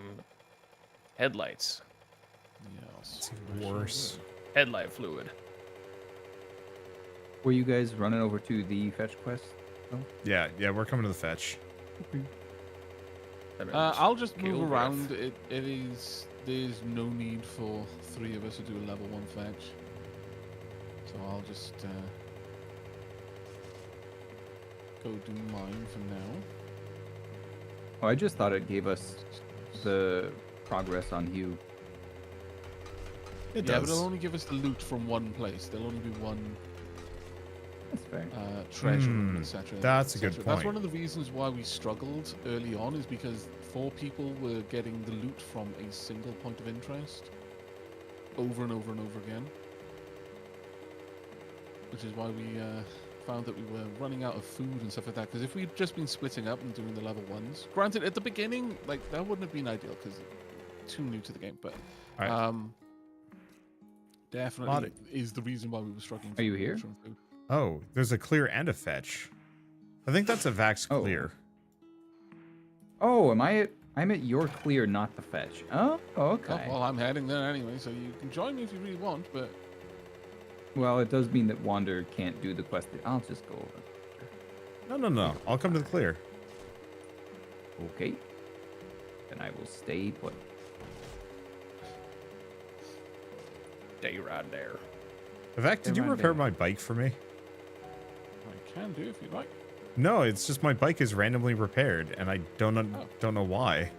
[SPEAKER 7] headlights.
[SPEAKER 1] Yes.
[SPEAKER 2] It's worse.
[SPEAKER 7] Headlight fluid.
[SPEAKER 3] Were you guys running over to the fetch quest? Oh,
[SPEAKER 2] Yeah, we're coming to the fetch.
[SPEAKER 1] I'll just
[SPEAKER 7] Kill
[SPEAKER 1] move
[SPEAKER 7] breath.
[SPEAKER 1] around. There's no need for 3 of us to do a level 1 fetch. So I'll just go do mine for now.
[SPEAKER 3] Oh, I just thought it gave us the progress on Hugh.
[SPEAKER 2] It
[SPEAKER 1] Yeah, but
[SPEAKER 2] does.
[SPEAKER 1] it'll only give us the loot from one place. There'll only be one
[SPEAKER 3] That's fair.
[SPEAKER 1] treasure room, etc.
[SPEAKER 2] that's a good
[SPEAKER 1] That's
[SPEAKER 2] point.
[SPEAKER 1] one of the reasons why we struggled early on, is because 4 people were getting the loot from a single point of interest over and over and over again. Which is why we found that we were running out of food and stuff like that. Because if we'd just been splitting up and doing the level 1s, granted, at the beginning, like, that wouldn't have been ideal because too new to the game, but
[SPEAKER 2] Alright.
[SPEAKER 1] definitely
[SPEAKER 2] Lottie.
[SPEAKER 1] is the reason why we were struggling.
[SPEAKER 3] Are you here?
[SPEAKER 1] from food.
[SPEAKER 2] Oh, there's a clear and a fetch. I think that's a Vax
[SPEAKER 3] Oh.
[SPEAKER 2] clear.
[SPEAKER 3] Oh, I'm at your clear, not the fetch. Oh, okay.
[SPEAKER 1] Oh, well, I'm heading there anyway, so you can join me if you really want, but
[SPEAKER 3] Well, it does mean that Wander can't do the quest. I'll just go over.
[SPEAKER 2] No. I'll come to the clear.
[SPEAKER 3] Okay. Then I will stay put.
[SPEAKER 7] Stay right there.
[SPEAKER 2] Vac, did you
[SPEAKER 3] Around
[SPEAKER 2] repair
[SPEAKER 3] there.
[SPEAKER 2] my bike for me?
[SPEAKER 1] I can do if you like.
[SPEAKER 2] No, it's just my bike is randomly repaired, and I don't know why.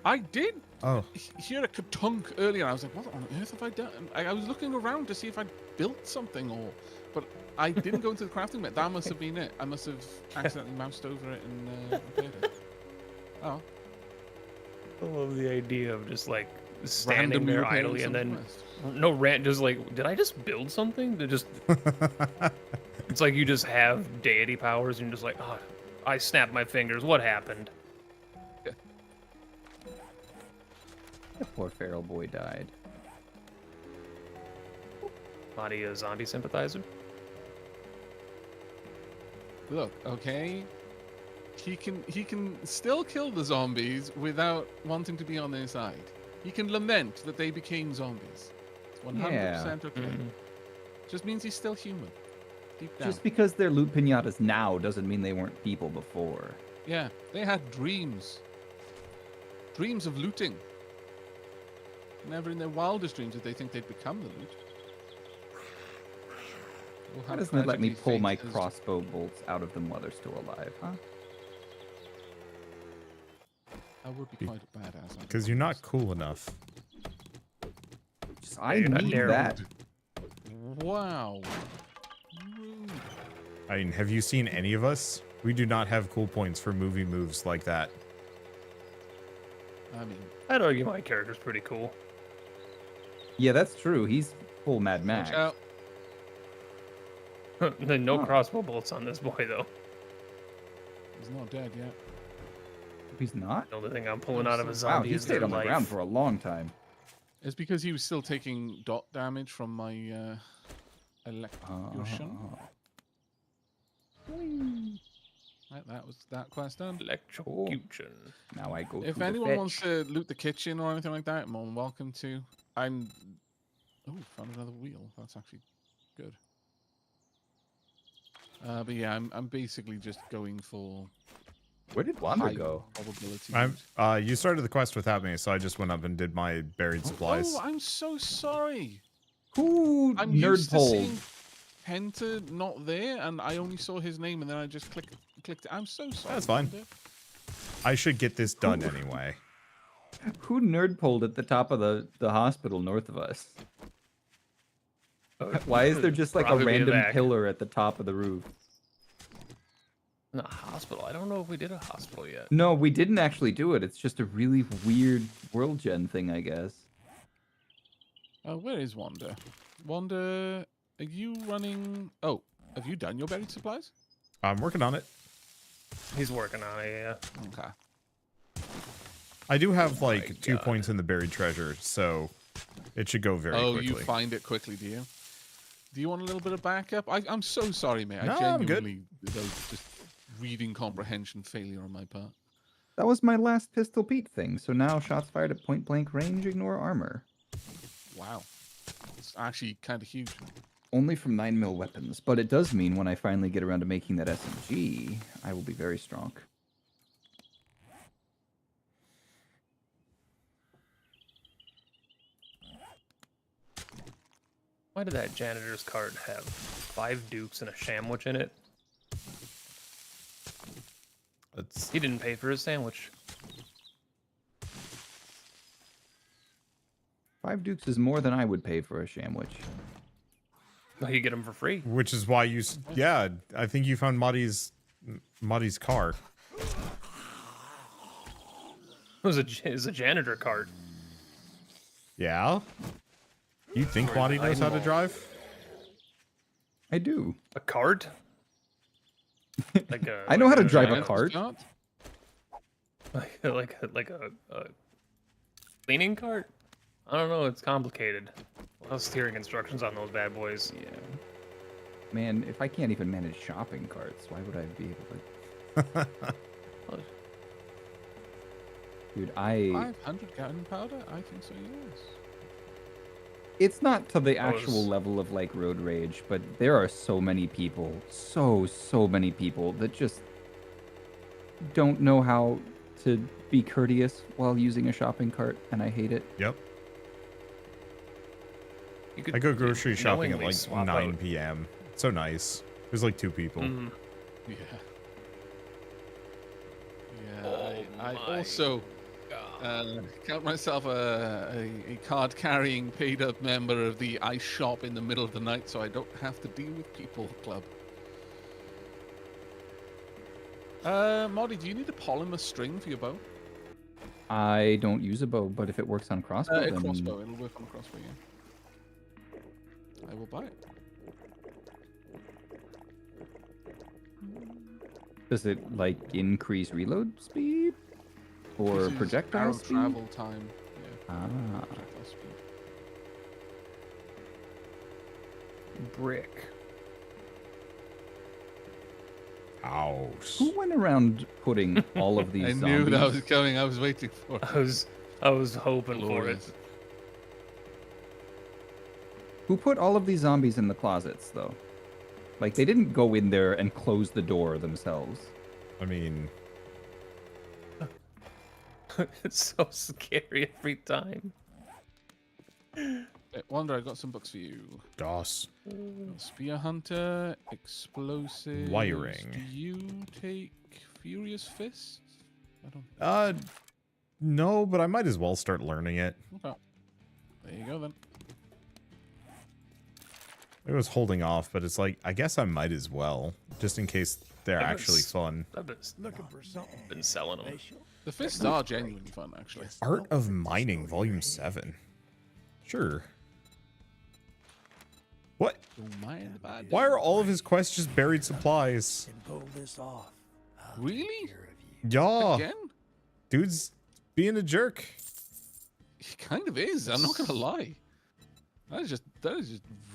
[SPEAKER 1] I did
[SPEAKER 2] Oh,
[SPEAKER 1] hear a katunk earlier. I was like, what on earth have I done? I was looking around to see if I'd built something, but I didn't go into the crafting bit. That must have been it. I must have accidentally moused over it and repaired it. Oh,
[SPEAKER 7] I love the idea of just like standing
[SPEAKER 1] randomly
[SPEAKER 7] there
[SPEAKER 1] repairing
[SPEAKER 7] idly and
[SPEAKER 1] some
[SPEAKER 7] then
[SPEAKER 1] quest.
[SPEAKER 7] no rant. Just like, did I just build something? To just, it's like you just have deity powers and you're just like, oh, I snapped my fingers. What happened?
[SPEAKER 3] That poor feral boy died.
[SPEAKER 7] Body a zombie sympathizer.
[SPEAKER 1] Look, okay. He can still kill the zombies without wanting to be on their side. He can lament that they became zombies. It's 100% okay. Just means he's still human. Deep down.
[SPEAKER 3] Just because they're loot pinatas now doesn't mean they weren't people before.
[SPEAKER 1] Yeah, they had dreams. Dreams of looting. Never in their wildest dreams did they think they'd become the loot. Well,
[SPEAKER 3] Why
[SPEAKER 1] how
[SPEAKER 3] doesn't it let me
[SPEAKER 1] tragically
[SPEAKER 3] pull
[SPEAKER 1] fate
[SPEAKER 3] my
[SPEAKER 1] has-
[SPEAKER 3] crossbow bolts out of them while they're still alive, huh?
[SPEAKER 1] That would be quite a badass.
[SPEAKER 2] because you're not cool enough.
[SPEAKER 3] Just, I
[SPEAKER 7] you're not
[SPEAKER 3] need
[SPEAKER 7] Daryl.
[SPEAKER 3] that.
[SPEAKER 1] Wow. Rude.
[SPEAKER 2] I mean, have you seen any of us? We do not have cool points for movie moves like that.
[SPEAKER 1] I mean,
[SPEAKER 7] I'd argue my character's pretty cool.
[SPEAKER 3] Yeah, that's true. He's full Mad Max.
[SPEAKER 1] watch out.
[SPEAKER 7] No
[SPEAKER 3] Huh.
[SPEAKER 7] crossbow bolts on this boy though.
[SPEAKER 1] He's not dead yet.
[SPEAKER 3] He's not?
[SPEAKER 7] The only thing I'm pulling out of a
[SPEAKER 3] Wow,
[SPEAKER 7] zombie
[SPEAKER 3] he
[SPEAKER 7] is
[SPEAKER 3] stayed
[SPEAKER 7] their
[SPEAKER 3] on the
[SPEAKER 7] life.
[SPEAKER 3] ground for a long time.
[SPEAKER 1] It's because he was still taking dot damage from my electrocution. Right, that was that quest done.
[SPEAKER 7] Electrocution.
[SPEAKER 3] Now I go
[SPEAKER 1] If
[SPEAKER 3] to
[SPEAKER 1] anyone
[SPEAKER 3] the
[SPEAKER 1] wants
[SPEAKER 3] fetch.
[SPEAKER 1] to loot the kitchen or anything like that, more than welcome to. I'm. Oh, found another wheel. That's actually good. But yeah, I'm basically just going for
[SPEAKER 3] Where did Wander
[SPEAKER 1] high
[SPEAKER 3] go?
[SPEAKER 1] probability.
[SPEAKER 2] I'm. You started the quest without me, so I just went up and did my buried supplies.
[SPEAKER 1] Oh, I'm so sorry.
[SPEAKER 3] Who
[SPEAKER 1] I'm
[SPEAKER 3] nerd
[SPEAKER 1] used to
[SPEAKER 3] pulled?
[SPEAKER 1] seeing Penta not there, and I only saw his name, and then I just clicked it. I'm so sorry.
[SPEAKER 2] That's fine.
[SPEAKER 1] Penta.
[SPEAKER 2] I should get this done anyway.
[SPEAKER 3] Who nerd pulled at the top of the hospital north of us? Why is there just like a
[SPEAKER 7] Probably be
[SPEAKER 3] random
[SPEAKER 7] back.
[SPEAKER 3] pillar at the top of the roof?
[SPEAKER 7] In the hospital. I don't know if we did a hospital yet.
[SPEAKER 3] No, we didn't actually do it. It's just a really weird world gen thing, I guess.
[SPEAKER 1] Where is Wander? Wander, are you running? Oh, have you done your buried supplies?
[SPEAKER 2] I'm working on it.
[SPEAKER 7] He's working on it, yeah.
[SPEAKER 1] Okay.
[SPEAKER 2] I do have like
[SPEAKER 7] my
[SPEAKER 2] 2
[SPEAKER 7] God.
[SPEAKER 2] points in the buried treasure, so it should go very quickly.
[SPEAKER 1] You find it quickly, do you? Do you want a little bit of backup? I'm so sorry, mate.
[SPEAKER 2] No,
[SPEAKER 1] I
[SPEAKER 2] I'm good.
[SPEAKER 1] genuinely, that was just reading comprehension failure on my part.
[SPEAKER 3] That was my last Pistol Pete thing. So now shots fired at point blank range ignore armor.
[SPEAKER 1] Wow. It's actually kind of huge.
[SPEAKER 3] Only from 9mm weapons, but it does mean when I finally get around to making that SMG, I will be very strong.
[SPEAKER 7] Why did that janitor's cart have 5 dukes and a sandwich in it?
[SPEAKER 2] It's,
[SPEAKER 7] He didn't pay for his sandwich.
[SPEAKER 3] 5 dukes is more than I would pay for a sandwich.
[SPEAKER 7] Well, you get them for free.
[SPEAKER 2] which is why you. Yeah, I think you found Marty's car.
[SPEAKER 7] It was a janitor cart.
[SPEAKER 2] Yeah. You think Marty knows how to drive?
[SPEAKER 3] I do.
[SPEAKER 7] A cart? Like a.
[SPEAKER 3] I know how to drive a
[SPEAKER 1] Giant
[SPEAKER 3] cart.
[SPEAKER 1] start?
[SPEAKER 7] Like a cleaning cart? I don't know. It's complicated. A lot of steering instructions on those bad boys.
[SPEAKER 3] Yeah. Man, if I can't even manage shopping carts, why would I be able to? Dude,
[SPEAKER 1] 500 gunpowder? I think so, yes.
[SPEAKER 3] it's not to the
[SPEAKER 7] I
[SPEAKER 3] actual
[SPEAKER 7] was-
[SPEAKER 3] level of like road rage, but there are so many people, so many people that just don't know how to be courteous while using a shopping cart, and I hate it.
[SPEAKER 2] Yep.
[SPEAKER 7] You could
[SPEAKER 2] I go grocery shopping at
[SPEAKER 7] knowingly
[SPEAKER 2] like
[SPEAKER 7] swap
[SPEAKER 2] 9
[SPEAKER 7] out.
[SPEAKER 2] p.m. It's so nice. There's like 2 people.
[SPEAKER 7] Mhm.
[SPEAKER 1] Yeah. Yeah,
[SPEAKER 7] Oh
[SPEAKER 1] I
[SPEAKER 7] my
[SPEAKER 1] also count myself a card-carrying, paid-up member of the I shop in the middle of the night, so I don't have to deal with people club. Moddy, do you need a polymer string for your bow?
[SPEAKER 3] I don't use a bow, but if it works on crossbow,
[SPEAKER 1] A
[SPEAKER 3] then
[SPEAKER 1] crossbow. It'll work on a crossbow, yeah. I will buy it.
[SPEAKER 3] does it like increase reload speed or
[SPEAKER 1] This is
[SPEAKER 3] projectile
[SPEAKER 1] arrow
[SPEAKER 3] speed?
[SPEAKER 1] travel time. Yeah,
[SPEAKER 3] Ah,
[SPEAKER 1] projectile speed.
[SPEAKER 7] Brick.
[SPEAKER 2] House.
[SPEAKER 3] who went around putting all of these
[SPEAKER 1] I
[SPEAKER 3] zombies?
[SPEAKER 1] knew that was coming. I was waiting for it.
[SPEAKER 7] I was hoping for it.
[SPEAKER 1] Glorious.
[SPEAKER 3] Who put all of these zombies in the closets, though? Like, they didn't go in there and close the door themselves.
[SPEAKER 2] I mean,
[SPEAKER 7] It's so scary every time.
[SPEAKER 1] Wander, I got some books for you.
[SPEAKER 2] DOS.
[SPEAKER 1] Spear Hunter, Explosives.
[SPEAKER 2] Wiring.
[SPEAKER 1] Do you take Furious Fists? I don't.
[SPEAKER 2] No, but I might as well start learning it.
[SPEAKER 1] Okay. There you go then.
[SPEAKER 2] I was holding off, but it's like, I guess I might as well, just in case they're
[SPEAKER 7] I've been
[SPEAKER 2] actually
[SPEAKER 7] s-
[SPEAKER 2] fun.
[SPEAKER 7] I've
[SPEAKER 6] Looking for something
[SPEAKER 7] been selling them.
[SPEAKER 6] special?
[SPEAKER 1] The fists are genuinely fun, actually.
[SPEAKER 2] Art of Mining, Volume 7. Sure. What?
[SPEAKER 1] Don't mind if I do.
[SPEAKER 2] Why are all of his quests just buried supplies?
[SPEAKER 6] Can pull this off. I'll take
[SPEAKER 1] Really?
[SPEAKER 6] care of you.
[SPEAKER 2] Yeah,
[SPEAKER 1] Again?
[SPEAKER 2] dude's being a jerk.
[SPEAKER 1] He kind of is. I'm not gonna lie. That is just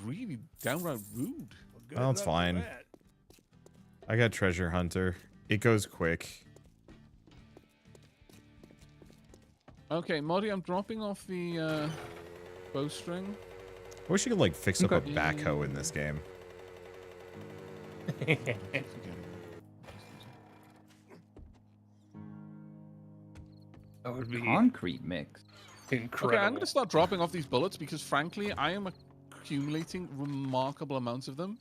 [SPEAKER 1] really downright rude.
[SPEAKER 6] Well, good
[SPEAKER 2] Well, it's
[SPEAKER 6] luck with
[SPEAKER 2] fine.
[SPEAKER 6] that.
[SPEAKER 2] I got Treasure Hunter. It goes quick.
[SPEAKER 1] Okay, Modi, I'm dropping off the bowstring.
[SPEAKER 2] I wish you could like fix up a
[SPEAKER 3] Okay.
[SPEAKER 2] backhoe in this game.
[SPEAKER 7] That would be
[SPEAKER 3] Concrete mix.
[SPEAKER 7] incredible.
[SPEAKER 1] Okay, I'm gonna start dropping off these bullets because frankly, I am accumulating remarkable amounts of them.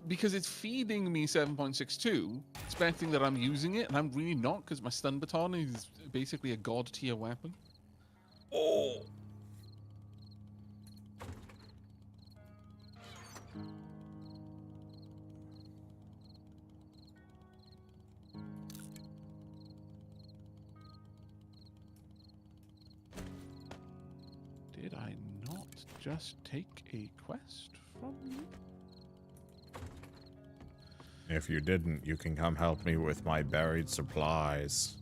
[SPEAKER 1] Because it's feeding me 7.62, it's expecting that I'm using it, and I'm really not, because my stun baton is basically a god tier weapon.
[SPEAKER 4] Oh.
[SPEAKER 1] Did I not just take a quest from you?
[SPEAKER 2] If you didn't, you can come help me with my buried supplies.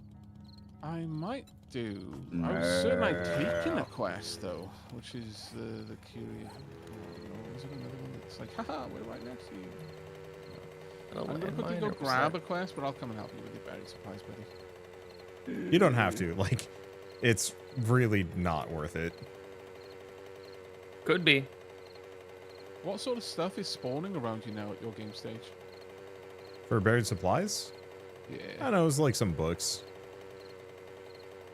[SPEAKER 1] I might do. I was certain I'd taken a quest, though, which is the curious. Oh, no, is it another one that's like, haha, we're right next to you? No. I'm going to quickly go grab a quest, but I'll come and help you with your buried supplies, buddy.
[SPEAKER 2] You don't have to. Like, it's really not worth it.
[SPEAKER 7] Could be.
[SPEAKER 1] What sort of stuff is spawning around you now at your game stage?
[SPEAKER 2] For buried supplies? I
[SPEAKER 1] Yeah.
[SPEAKER 2] don't know, it was like some books.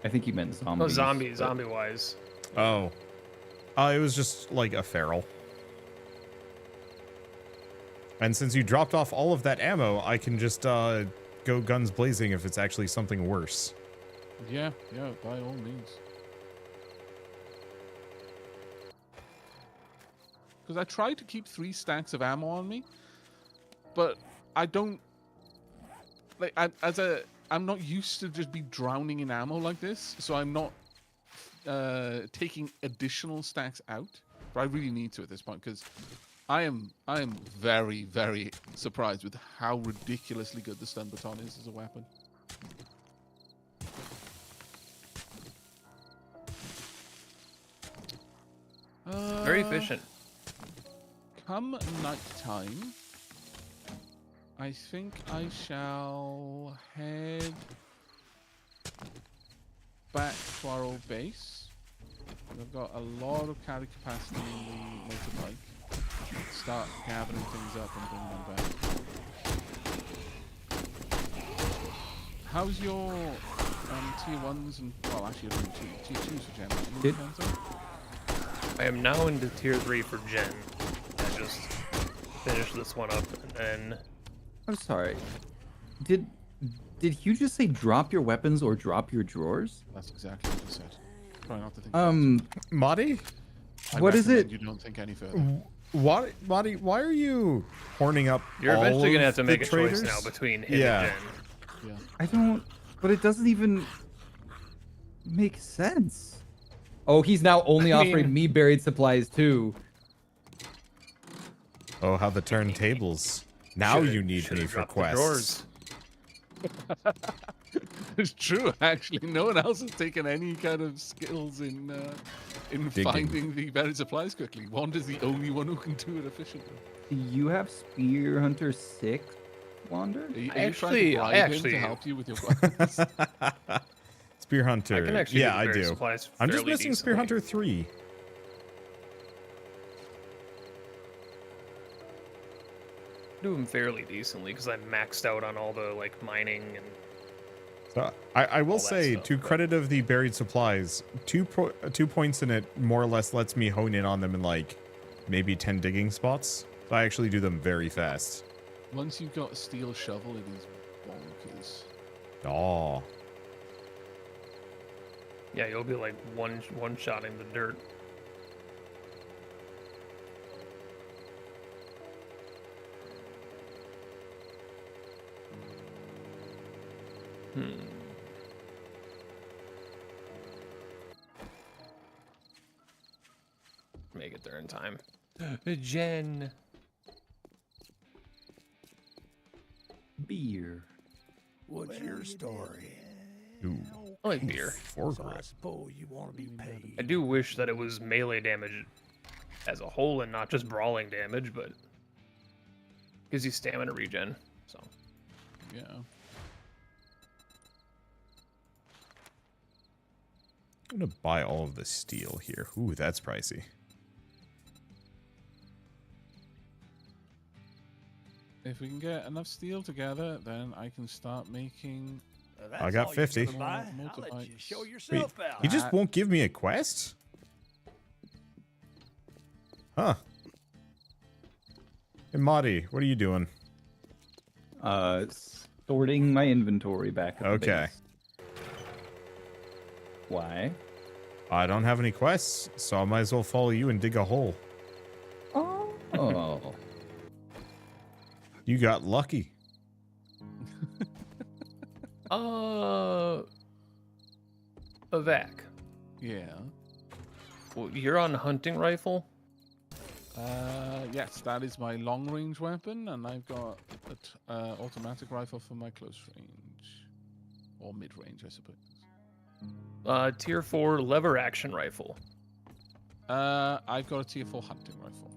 [SPEAKER 3] I think you meant zombies.
[SPEAKER 7] Oh, zombie
[SPEAKER 3] but-
[SPEAKER 7] wise.
[SPEAKER 2] Oh. It was just like a feral. And since you dropped off all of that ammo, I can just go guns blazing if it's actually something worse.
[SPEAKER 1] Yeah, by all means. Because I tried to keep 3 stacks of ammo on me, but I don't like I'm not used to just be drowning in ammo like this, so I'm not taking additional stacks out. But I really need to at this point because I am very, very surprised with how ridiculously good the stun baton is as a weapon.
[SPEAKER 7] Very efficient.
[SPEAKER 1] Come nighttime, I think I shall head back to our old base. I've got a lot of carry capacity in the motorbike. Start gathering things up and bringing them back. How's your tier 1s and, well, actually, you're doing tier 2s for Gem.
[SPEAKER 3] Did-
[SPEAKER 7] I am now into tier 3 for Gen. I just finished this one up and then
[SPEAKER 3] I'm sorry. Did you just say drop your weapons or drop your drawers?
[SPEAKER 1] That's exactly what I said. Try not to think.
[SPEAKER 2] Madi?
[SPEAKER 1] I
[SPEAKER 3] what is
[SPEAKER 1] recommend
[SPEAKER 3] it?
[SPEAKER 1] You don't think any further.
[SPEAKER 2] Madi, why are you horning up
[SPEAKER 7] you're
[SPEAKER 2] all
[SPEAKER 7] eventually gonna have to
[SPEAKER 2] of
[SPEAKER 7] make
[SPEAKER 2] the
[SPEAKER 7] a choice
[SPEAKER 2] traders?
[SPEAKER 7] now between him
[SPEAKER 2] Yeah.
[SPEAKER 7] and Gen.
[SPEAKER 1] Yeah.
[SPEAKER 3] I don't. But it doesn't even make sense. Oh, he's now only
[SPEAKER 7] I
[SPEAKER 3] offering
[SPEAKER 7] mean-
[SPEAKER 3] me buried supplies too.
[SPEAKER 2] Oh, how the turntables. Now
[SPEAKER 7] Shoulda-
[SPEAKER 2] you need
[SPEAKER 7] shoulda
[SPEAKER 2] me for
[SPEAKER 7] dropped the
[SPEAKER 2] quests.
[SPEAKER 7] drawers.
[SPEAKER 1] It's true, actually. No one else has taken any kind of skills in
[SPEAKER 2] Digging.
[SPEAKER 1] finding the buried supplies quickly. Wanda's the only one who can do it efficiently.
[SPEAKER 3] Do you have Spear Hunter 6, Wander?
[SPEAKER 1] Are you,
[SPEAKER 7] I
[SPEAKER 1] are you trying to bribe him
[SPEAKER 7] actually-
[SPEAKER 1] to help you with your weapons?
[SPEAKER 2] Spear Hunter.
[SPEAKER 7] I can actually
[SPEAKER 2] yeah,
[SPEAKER 7] get the
[SPEAKER 2] I
[SPEAKER 7] buried
[SPEAKER 2] do.
[SPEAKER 7] supplies
[SPEAKER 2] I'm just
[SPEAKER 7] fairly
[SPEAKER 2] missing Spear
[SPEAKER 7] decently.
[SPEAKER 2] Hunter 3.
[SPEAKER 7] Do them fairly decently because I'm maxed out on all the like mining and
[SPEAKER 2] So I will
[SPEAKER 7] all that
[SPEAKER 2] say,
[SPEAKER 7] stuff,
[SPEAKER 2] to
[SPEAKER 7] but-
[SPEAKER 2] credit of the buried supplies, 2 points in it more or less lets me hone in on them in like maybe 10 digging spots. So I actually do them very fast.
[SPEAKER 1] Once you've got a steel shovel, it is bonkers.
[SPEAKER 2] Oh.
[SPEAKER 7] yeah, you'll be like one shotting the dirt. Make it there in time. Jen.
[SPEAKER 3] Beer.
[SPEAKER 6] What's your story?
[SPEAKER 2] Ooh.
[SPEAKER 7] I like beer.
[SPEAKER 2] Four
[SPEAKER 6] So I
[SPEAKER 2] grip.
[SPEAKER 6] suppose you want to be paid.
[SPEAKER 7] I do wish that it was melee damage as a whole and not just brawling damage, but gives you stamina regen. So
[SPEAKER 1] Yeah.
[SPEAKER 2] I'm gonna buy all of the steel here. Ooh, that's pricey.
[SPEAKER 1] If we can get enough steel together, then I can start making.
[SPEAKER 6] That's
[SPEAKER 2] I got
[SPEAKER 6] all you
[SPEAKER 2] 50.
[SPEAKER 6] gonna buy?
[SPEAKER 1] More
[SPEAKER 6] I'll let you
[SPEAKER 1] motorbikes.
[SPEAKER 6] show
[SPEAKER 2] Wait,
[SPEAKER 6] yourself out.
[SPEAKER 2] he just won't give me a quest? Huh. Hey, Madi, what are you doing?
[SPEAKER 3] sorting my inventory back at the
[SPEAKER 2] Okay.
[SPEAKER 3] base. Why?
[SPEAKER 2] I don't have any quests, so I might as well follow you and dig a hole.
[SPEAKER 3] Oh.
[SPEAKER 2] You got lucky.
[SPEAKER 7] A vac.
[SPEAKER 1] Yeah.
[SPEAKER 7] Well, you're on hunting rifle.
[SPEAKER 1] Yes, that is my long range weapon, and I've got an automatic rifle for my close range. Or mid range, I suppose.
[SPEAKER 7] Tier 4 lever action rifle.
[SPEAKER 1] I've got a tier 4 hunting rifle.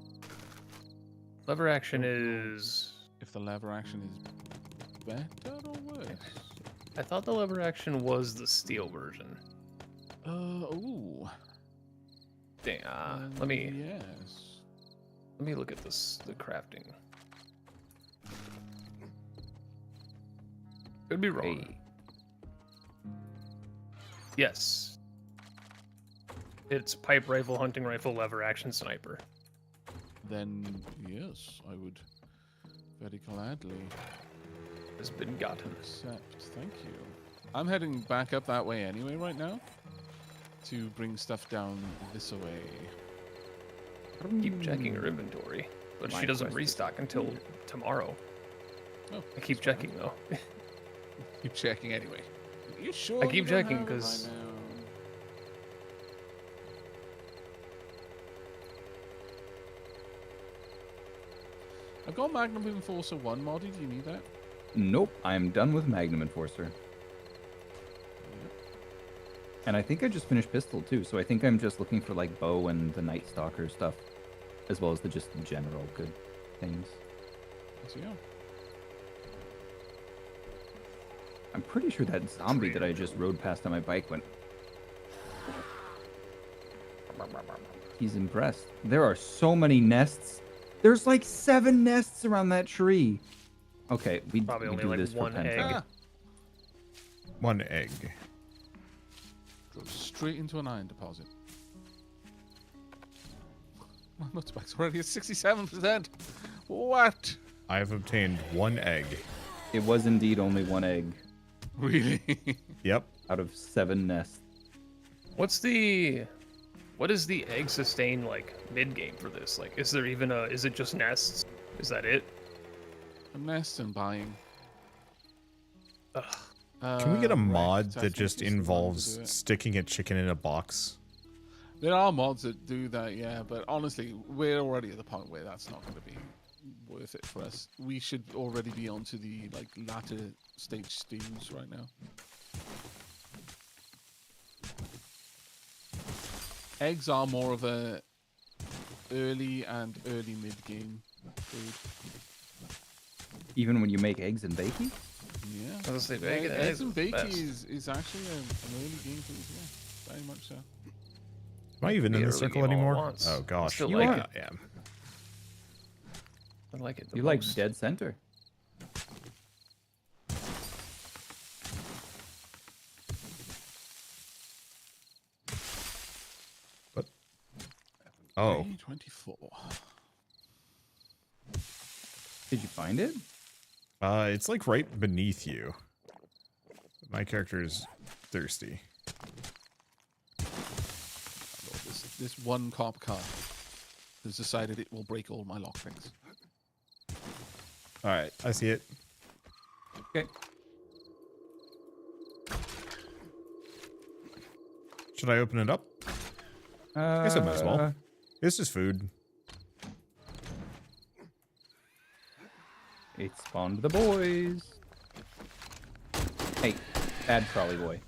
[SPEAKER 7] Lever action is.
[SPEAKER 1] If the lever action is better or worse?
[SPEAKER 7] I thought the lever action was the steel version.
[SPEAKER 1] Ooh.
[SPEAKER 7] Dang, let me
[SPEAKER 1] Yes.
[SPEAKER 7] look at this. The crafting. Could be wrong.
[SPEAKER 3] Hey.
[SPEAKER 7] Yes. It's pipe rifle, hunting rifle, lever action, sniper.
[SPEAKER 1] Then, yes, I would very gladly
[SPEAKER 7] Has been gotten.
[SPEAKER 1] accept. Thank you. I'm heading back up that way anyway right now to bring stuff down this way.
[SPEAKER 7] Keep checking her inventory, but
[SPEAKER 3] My
[SPEAKER 7] she doesn't
[SPEAKER 3] quest is
[SPEAKER 7] restock until tomorrow.
[SPEAKER 1] Oh,
[SPEAKER 7] I keep
[SPEAKER 1] that's fine.
[SPEAKER 7] checking though.
[SPEAKER 1] Keep checking anyway. You sure?
[SPEAKER 7] I keep
[SPEAKER 1] you don't
[SPEAKER 7] checking
[SPEAKER 1] have it
[SPEAKER 7] 'cause-
[SPEAKER 1] right now? I've got Magnum Enforcer 1 modded. Do you need that?
[SPEAKER 3] Nope, I'm done with Magnum Enforcer. And I think I just finished Pistol too, so I think I'm just looking for like bow and the Night Stalker stuff, as well as the just general good things.
[SPEAKER 1] So, yeah.
[SPEAKER 3] I'm pretty sure that zombie that I just rode past on my bike went. He's impressed. There are so many nests. There's like 7 nests around that tree. Okay, we
[SPEAKER 7] Probably
[SPEAKER 3] we
[SPEAKER 7] only
[SPEAKER 3] do
[SPEAKER 7] like
[SPEAKER 3] this for
[SPEAKER 7] one egg.
[SPEAKER 3] Penta.
[SPEAKER 1] Ah,
[SPEAKER 2] 1 egg.
[SPEAKER 1] goes straight into an iron deposit. My nutback's already at 67%. What?
[SPEAKER 2] I have obtained 1 egg.
[SPEAKER 3] It was indeed only 1 egg
[SPEAKER 1] Really?
[SPEAKER 2] Yep.
[SPEAKER 3] out of 7 nests.
[SPEAKER 7] What is the egg sustain like mid game for this? Like, is there even is it just nests? Is that it?
[SPEAKER 1] A nest and buying.
[SPEAKER 7] Ugh.
[SPEAKER 2] Can we get a
[SPEAKER 1] Right,
[SPEAKER 2] mod
[SPEAKER 1] so I
[SPEAKER 2] that
[SPEAKER 1] think
[SPEAKER 2] just
[SPEAKER 1] it's the one to
[SPEAKER 2] involves
[SPEAKER 1] do it.
[SPEAKER 2] sticking a chicken in a box?
[SPEAKER 1] There are mods that do that, yeah, but honestly, we're already at the point where that's not going to be worth it for us. We should already be onto the like latter stage steams right now. Eggs are more of a early mid game food.
[SPEAKER 3] Even when you make eggs and bacon?
[SPEAKER 1] Yeah.
[SPEAKER 7] I was gonna say,
[SPEAKER 1] Yeah,
[SPEAKER 7] bacon and
[SPEAKER 1] eggs and
[SPEAKER 7] is the
[SPEAKER 1] bacon
[SPEAKER 7] best.
[SPEAKER 1] is actually an early game food, yeah. Very much so.
[SPEAKER 2] Am I even
[SPEAKER 7] Be
[SPEAKER 2] in the
[SPEAKER 7] early
[SPEAKER 2] circle
[SPEAKER 7] game all at
[SPEAKER 2] anymore?
[SPEAKER 7] once.
[SPEAKER 2] Oh gosh.
[SPEAKER 7] Still
[SPEAKER 2] You
[SPEAKER 7] like
[SPEAKER 2] are-
[SPEAKER 7] it.
[SPEAKER 2] Yeah.
[SPEAKER 7] I like it. The
[SPEAKER 3] You like
[SPEAKER 7] most.
[SPEAKER 3] dead center.
[SPEAKER 2] Oh.
[SPEAKER 1] 24.
[SPEAKER 3] Did you find it?
[SPEAKER 2] It's like right beneath you. My character is thirsty.
[SPEAKER 1] This one cop car has decided it will break all my lockpicks.
[SPEAKER 2] Alright, I see it.
[SPEAKER 3] Okay.
[SPEAKER 2] Should I open it up? Guess I might as well. It's just food.
[SPEAKER 3] It spawned the boys. Hey, bad trolley boy.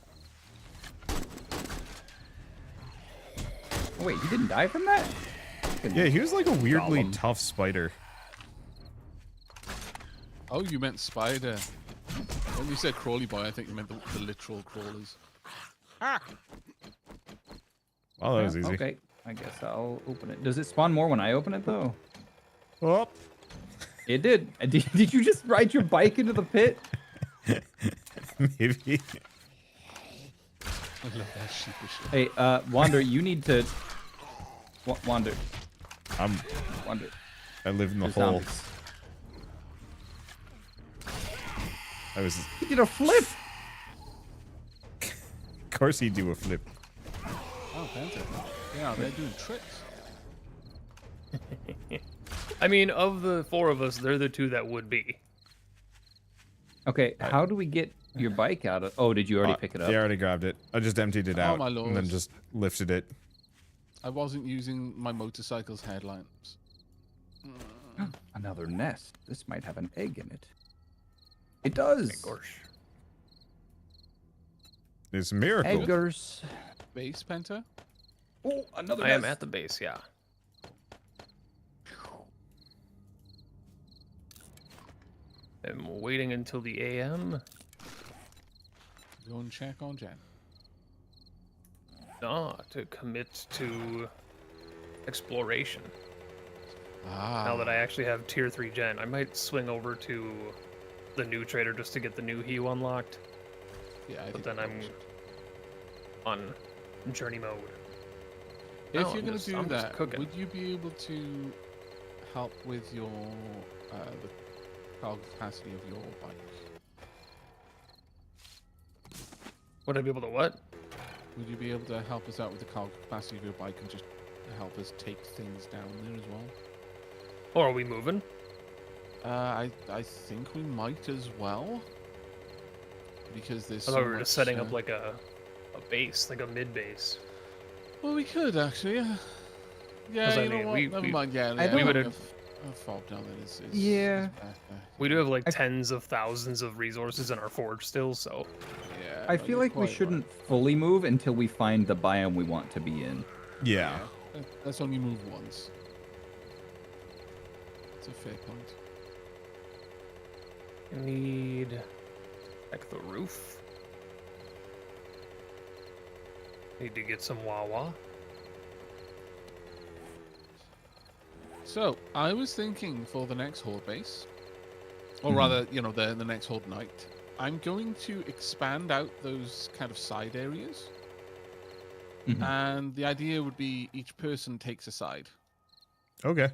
[SPEAKER 3] Oh, wait, he didn't die from that?
[SPEAKER 2] Yeah, he was like a weirdly
[SPEAKER 3] Gollum.
[SPEAKER 2] tough spider.
[SPEAKER 1] Oh, you meant spider. When you said crawly boy, I think you meant the literal crawlers. Ah!
[SPEAKER 2] Oh, that was easy.
[SPEAKER 3] Okay, I guess I'll open it. Does it spawn more when I open it, though?
[SPEAKER 2] Oh.
[SPEAKER 3] It did. Did you just ride your bike into the pit?
[SPEAKER 2] Maybe.
[SPEAKER 1] I love that sheepish.
[SPEAKER 3] Hey, Wander, you need to... Wander.
[SPEAKER 2] I live in the
[SPEAKER 3] There's
[SPEAKER 2] hole.
[SPEAKER 3] zombies.
[SPEAKER 2] I was.
[SPEAKER 3] He did a flip.
[SPEAKER 2] Of course, he'd do a flip.
[SPEAKER 1] Oh, Panther. Yeah, they're doing tricks.
[SPEAKER 7] I mean, of the 4 of us, they're the 2 that would be.
[SPEAKER 3] Okay, how do we get your bike out of? Oh, did you already pick it up?
[SPEAKER 2] Yeah, I already grabbed it. I just emptied it
[SPEAKER 1] Oh,
[SPEAKER 2] out
[SPEAKER 1] my
[SPEAKER 2] and then
[SPEAKER 1] lord.
[SPEAKER 2] just lifted it.
[SPEAKER 1] I wasn't using my motorcycle's headlamps.
[SPEAKER 3] Another nest. This might have an egg in it. It does.
[SPEAKER 7] Gosh.
[SPEAKER 2] It's a miracle.
[SPEAKER 3] Eggers.
[SPEAKER 1] Base, Penta?
[SPEAKER 3] Oh, another
[SPEAKER 7] I
[SPEAKER 3] nest.
[SPEAKER 7] am at the base, yeah. I'm waiting until the AM.
[SPEAKER 1] Go and check on Jen.
[SPEAKER 7] To commit to exploration.
[SPEAKER 1] Ah.
[SPEAKER 7] Now that I actually have tier 3 gen, I might swing over to the new trader just to get the new Hue unlocked.
[SPEAKER 1] Yeah, I
[SPEAKER 7] But
[SPEAKER 1] think
[SPEAKER 7] then
[SPEAKER 1] that
[SPEAKER 7] I'm
[SPEAKER 1] should.
[SPEAKER 7] on journey mode.
[SPEAKER 1] If
[SPEAKER 7] No,
[SPEAKER 1] you're
[SPEAKER 7] I'm
[SPEAKER 1] going
[SPEAKER 7] just-
[SPEAKER 1] to do
[SPEAKER 7] I'm just
[SPEAKER 1] that,
[SPEAKER 7] cooking.
[SPEAKER 1] would you be able to help with your the cargo capacity of your bike?
[SPEAKER 7] Would I be able to what?
[SPEAKER 1] Would you be able to help us out with the cargo capacity of your bike and just help us take things down there as well?
[SPEAKER 7] Or are we moving?
[SPEAKER 1] I think we might as well. Because there's
[SPEAKER 7] I
[SPEAKER 1] so
[SPEAKER 7] thought we were
[SPEAKER 1] much,
[SPEAKER 7] just setting up like a base, like a mid base.
[SPEAKER 1] Well, we could actually. Yeah,
[SPEAKER 7] 'Cause, I
[SPEAKER 1] you know
[SPEAKER 7] mean,
[SPEAKER 1] what?
[SPEAKER 7] we-
[SPEAKER 1] Never
[SPEAKER 7] we-
[SPEAKER 1] mind. Yeah,
[SPEAKER 3] I
[SPEAKER 1] yeah,
[SPEAKER 3] We
[SPEAKER 7] would've-
[SPEAKER 1] having a fault down there is
[SPEAKER 3] Yeah.
[SPEAKER 1] better.
[SPEAKER 7] We do have like
[SPEAKER 3] I-
[SPEAKER 7] tens of thousands of resources in our forge still, so
[SPEAKER 1] Yeah,
[SPEAKER 3] I
[SPEAKER 1] no,
[SPEAKER 3] feel
[SPEAKER 1] you're
[SPEAKER 3] like we
[SPEAKER 1] quite right.
[SPEAKER 3] shouldn't fully move until we find the biome we want to be in.
[SPEAKER 2] Yeah.
[SPEAKER 1] Let's only move once. That's a fair point.
[SPEAKER 7] I need like the roof. Need to get some Wawa.
[SPEAKER 1] So, I was thinking for the next horde base, or
[SPEAKER 3] Mhm.
[SPEAKER 1] rather, you know, the next horde night, I'm going to expand out those kind of side areas.
[SPEAKER 3] Mhm.
[SPEAKER 1] And the idea would be each person takes a side.
[SPEAKER 2] Okay.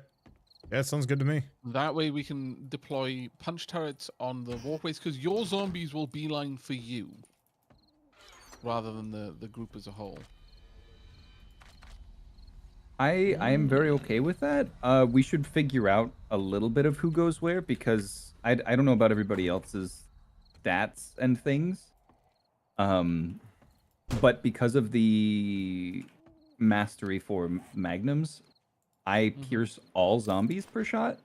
[SPEAKER 2] Yeah, it sounds good to me.
[SPEAKER 1] That way we can deploy punch turrets on the walkways, because your zombies will beeline for you, rather than the group as a whole.
[SPEAKER 3] I am very okay with that. We should figure out a little bit of who goes where because I don't know about everybody else's stats and things. But because of the mastery for magnums, I pierce all zombies per shot.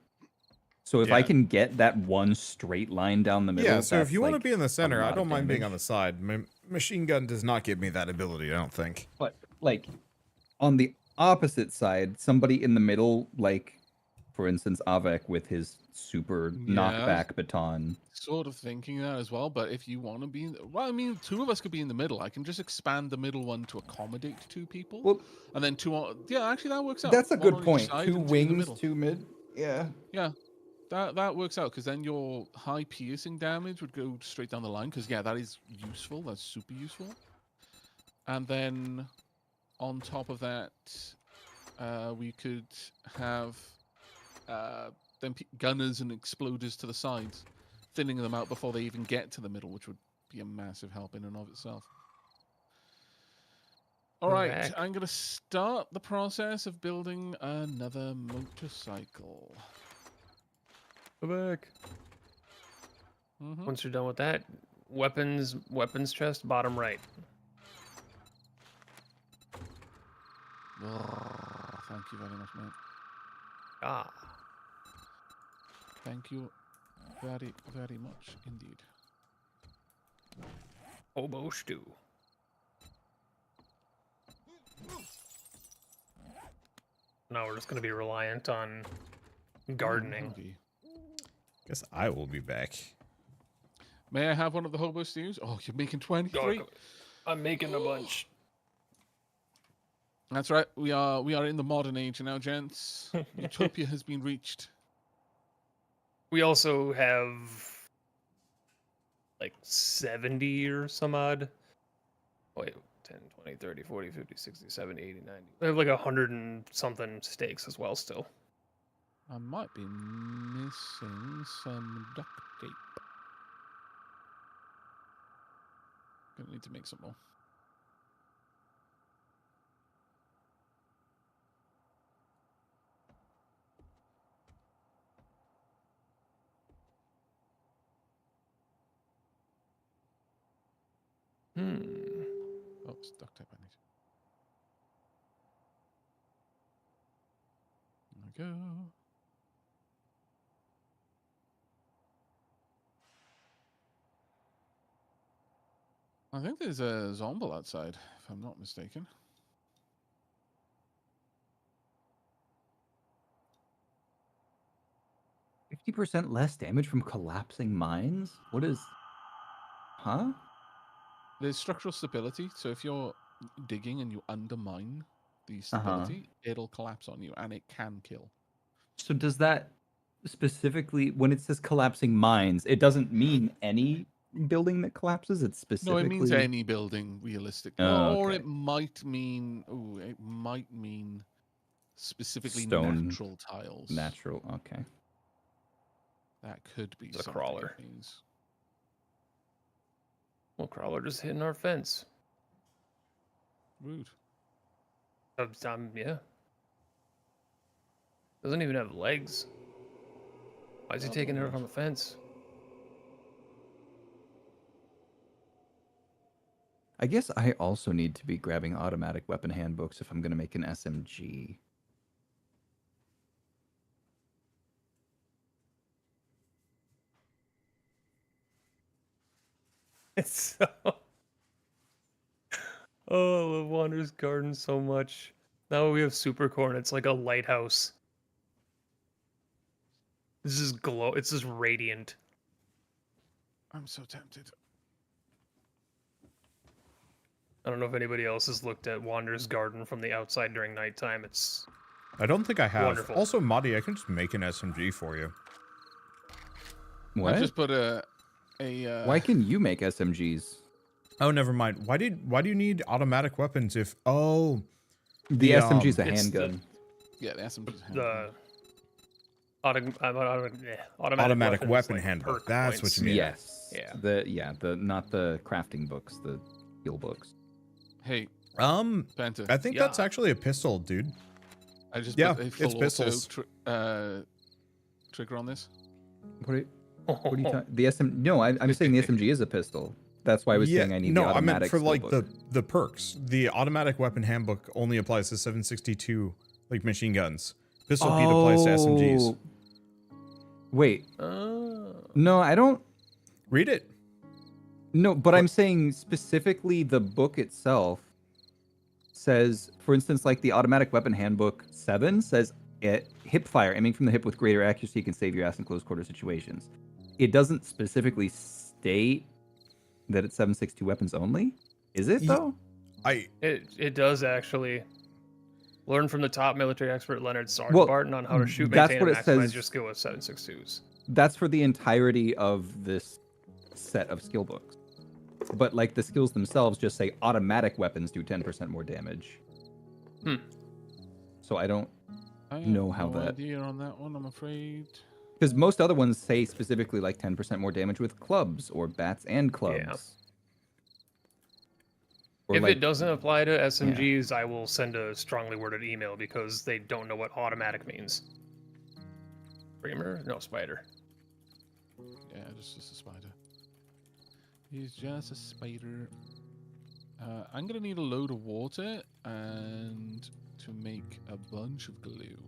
[SPEAKER 3] So if I
[SPEAKER 2] Yeah.
[SPEAKER 3] can get that one straight line down the middle,
[SPEAKER 2] Yeah, so if
[SPEAKER 3] that's
[SPEAKER 2] you want to
[SPEAKER 3] like
[SPEAKER 2] be in the
[SPEAKER 3] a
[SPEAKER 2] center, I
[SPEAKER 3] lot of
[SPEAKER 2] don't mind being
[SPEAKER 3] damage.
[SPEAKER 2] on the side. My machine gun does not give me that ability, I don't think.
[SPEAKER 3] But like on the opposite side, somebody in the middle, like for instance, Avek with his super knockback baton.
[SPEAKER 1] Sort of thinking that as well, but if you want to be, well, I mean, 2 of us could be in the middle. I can just expand the middle one to accommodate 2 people,
[SPEAKER 3] Well,
[SPEAKER 1] and then 2 on. Yeah, actually, that works out.
[SPEAKER 3] that's a
[SPEAKER 1] One
[SPEAKER 3] good
[SPEAKER 1] on each
[SPEAKER 3] point.
[SPEAKER 1] side
[SPEAKER 3] 2
[SPEAKER 1] and 2 in the
[SPEAKER 3] wings,
[SPEAKER 1] middle.
[SPEAKER 3] 2 mid. Yeah.
[SPEAKER 1] Yeah, that works out, because then your high piercing damage would go straight down the line. Because yeah, that is useful. That's super useful. And then on top of that, we could have then gunners and exploders to the sides, thinning them out before they even get to the middle, which would be a massive help in and of itself. All right,
[SPEAKER 7] Correct.
[SPEAKER 1] I'm going to start the process of building another motorcycle.
[SPEAKER 7] Go back.
[SPEAKER 1] Mhm.
[SPEAKER 7] Once you're done with that, weapons chest, bottom right.
[SPEAKER 1] Thank you very much, mate.
[SPEAKER 7] Ah.
[SPEAKER 1] Thank you very, very much indeed.
[SPEAKER 7] Hobo stew. Now we're just gonna be reliant on gardening.
[SPEAKER 1] Maybe.
[SPEAKER 2] Guess I will be back.
[SPEAKER 1] May I have one of the hobo stews? Oh, you're making 23.
[SPEAKER 7] I'm making a bunch.
[SPEAKER 1] That's right. We are in the modern age now, gents. Utopia has been reached.
[SPEAKER 7] We also have like 70 or some odd. Wait, 10, 20, 30, 40, 50, 60, 70, 80, 90. We have like 100 and something steaks as well still.
[SPEAKER 1] I might be missing some duct tape. Gonna need to make some more. Oh, it's duct tape I need. There we go. I think there's a zombie outside, if I'm not mistaken.
[SPEAKER 3] %50 less damage from collapsing mines? What is... Huh?
[SPEAKER 1] There's structural stability, so if you're digging and you undermine the
[SPEAKER 3] Uh-huh.
[SPEAKER 1] stability, it'll collapse on you, and it can kill.
[SPEAKER 3] So does that specifically, when it says collapsing mines, it doesn't mean any building that collapses? It's
[SPEAKER 1] No,
[SPEAKER 3] specifically...
[SPEAKER 1] it means any building, realistically.
[SPEAKER 3] Oh,
[SPEAKER 1] Or
[SPEAKER 3] okay.
[SPEAKER 1] it might mean... Ooh, it might mean specifically
[SPEAKER 3] Stone.
[SPEAKER 1] natural tiles.
[SPEAKER 3] Natural, okay.
[SPEAKER 1] That could be
[SPEAKER 7] It's a
[SPEAKER 1] something
[SPEAKER 7] crawler.
[SPEAKER 1] it means.
[SPEAKER 7] Well, crawler just hitting our fence.
[SPEAKER 1] Rude.
[SPEAKER 7] Yeah. Doesn't even have legs. Why is he taking it on the fence?
[SPEAKER 3] I guess I also need to be grabbing automatic weapon handbooks if I'm going to make an SMG.
[SPEAKER 7] It's so... Oh, I love Wander's Garden so much. Now we have super corn. It's like a lighthouse. This is glow. It's just radiant.
[SPEAKER 1] I'm so tempted.
[SPEAKER 7] I don't know if anybody else has looked at Wander's Garden from the outside during nighttime. It's
[SPEAKER 2] I don't think I have.
[SPEAKER 7] Wonderful.
[SPEAKER 2] Also, Madi, I can just make an SMG for you.
[SPEAKER 3] What?
[SPEAKER 1] I just put a
[SPEAKER 3] Why can you make SMGs?
[SPEAKER 2] Oh, never mind. Why do you need automatic weapons if... Oh,
[SPEAKER 3] The SMG is a
[SPEAKER 7] it's the-
[SPEAKER 3] handgun.
[SPEAKER 1] yeah, the SMG's
[SPEAKER 7] the
[SPEAKER 2] automatic weapon
[SPEAKER 7] weapons, like,
[SPEAKER 2] handbook.
[SPEAKER 7] perk
[SPEAKER 2] That's
[SPEAKER 7] points.
[SPEAKER 2] what you mean.
[SPEAKER 3] Yes.
[SPEAKER 7] Yeah.
[SPEAKER 3] The not the crafting books, the skill books.
[SPEAKER 1] Hey,
[SPEAKER 2] I
[SPEAKER 1] Penta,
[SPEAKER 2] think that's actually a pistol, dude.
[SPEAKER 1] I just
[SPEAKER 2] yeah,
[SPEAKER 1] put a
[SPEAKER 2] it's
[SPEAKER 1] full auto
[SPEAKER 2] pistols.
[SPEAKER 1] trigger on this.
[SPEAKER 3] What are you talking? The SM? No, I'm saying the SMG is a pistol. That's why I was saying I need
[SPEAKER 2] no,
[SPEAKER 3] the
[SPEAKER 2] I meant
[SPEAKER 3] automatic
[SPEAKER 2] for
[SPEAKER 3] skill
[SPEAKER 2] like
[SPEAKER 3] book.
[SPEAKER 2] the perks. The automatic weapon handbook only applies to 762 like machine guns. Pistol Pete applies to SMGs.
[SPEAKER 3] Wait,
[SPEAKER 7] Oh.
[SPEAKER 3] no, I don't.
[SPEAKER 2] Read it.
[SPEAKER 3] No, but I'm saying specifically the book itself says, for instance, like the automatic weapon handbook 7 says, hip fire, aiming from the hip with greater accuracy can save your ass in close quarter situations. It doesn't specifically state that it's 7.62 weapons only. Is it though?
[SPEAKER 7] It does actually. Learn from the top military expert Leonard
[SPEAKER 3] Well,
[SPEAKER 7] Barton on how to shoot,
[SPEAKER 3] that's
[SPEAKER 7] maintain,
[SPEAKER 3] what
[SPEAKER 7] and
[SPEAKER 3] it
[SPEAKER 7] maximize
[SPEAKER 3] says.
[SPEAKER 7] your skill with 7.62s.
[SPEAKER 3] That's for the entirety of this set of skill books. But like the skills themselves just say automatic weapons do 10% more damage. So I don't
[SPEAKER 1] I have
[SPEAKER 3] know how
[SPEAKER 1] no
[SPEAKER 3] that...
[SPEAKER 1] idea on that one, I'm afraid.
[SPEAKER 3] Because most other ones say specifically like 10% more damage with clubs or bats and clubs.
[SPEAKER 7] Yeah.
[SPEAKER 3] Or
[SPEAKER 7] If
[SPEAKER 3] like,
[SPEAKER 7] it doesn't apply to SMGs, I will send a strongly worded email because they don't know what automatic means. Screamer? No, spider.
[SPEAKER 1] Yeah, just a spider. He's just a spider. I'm gonna need a load of water and to make a bunch of glue.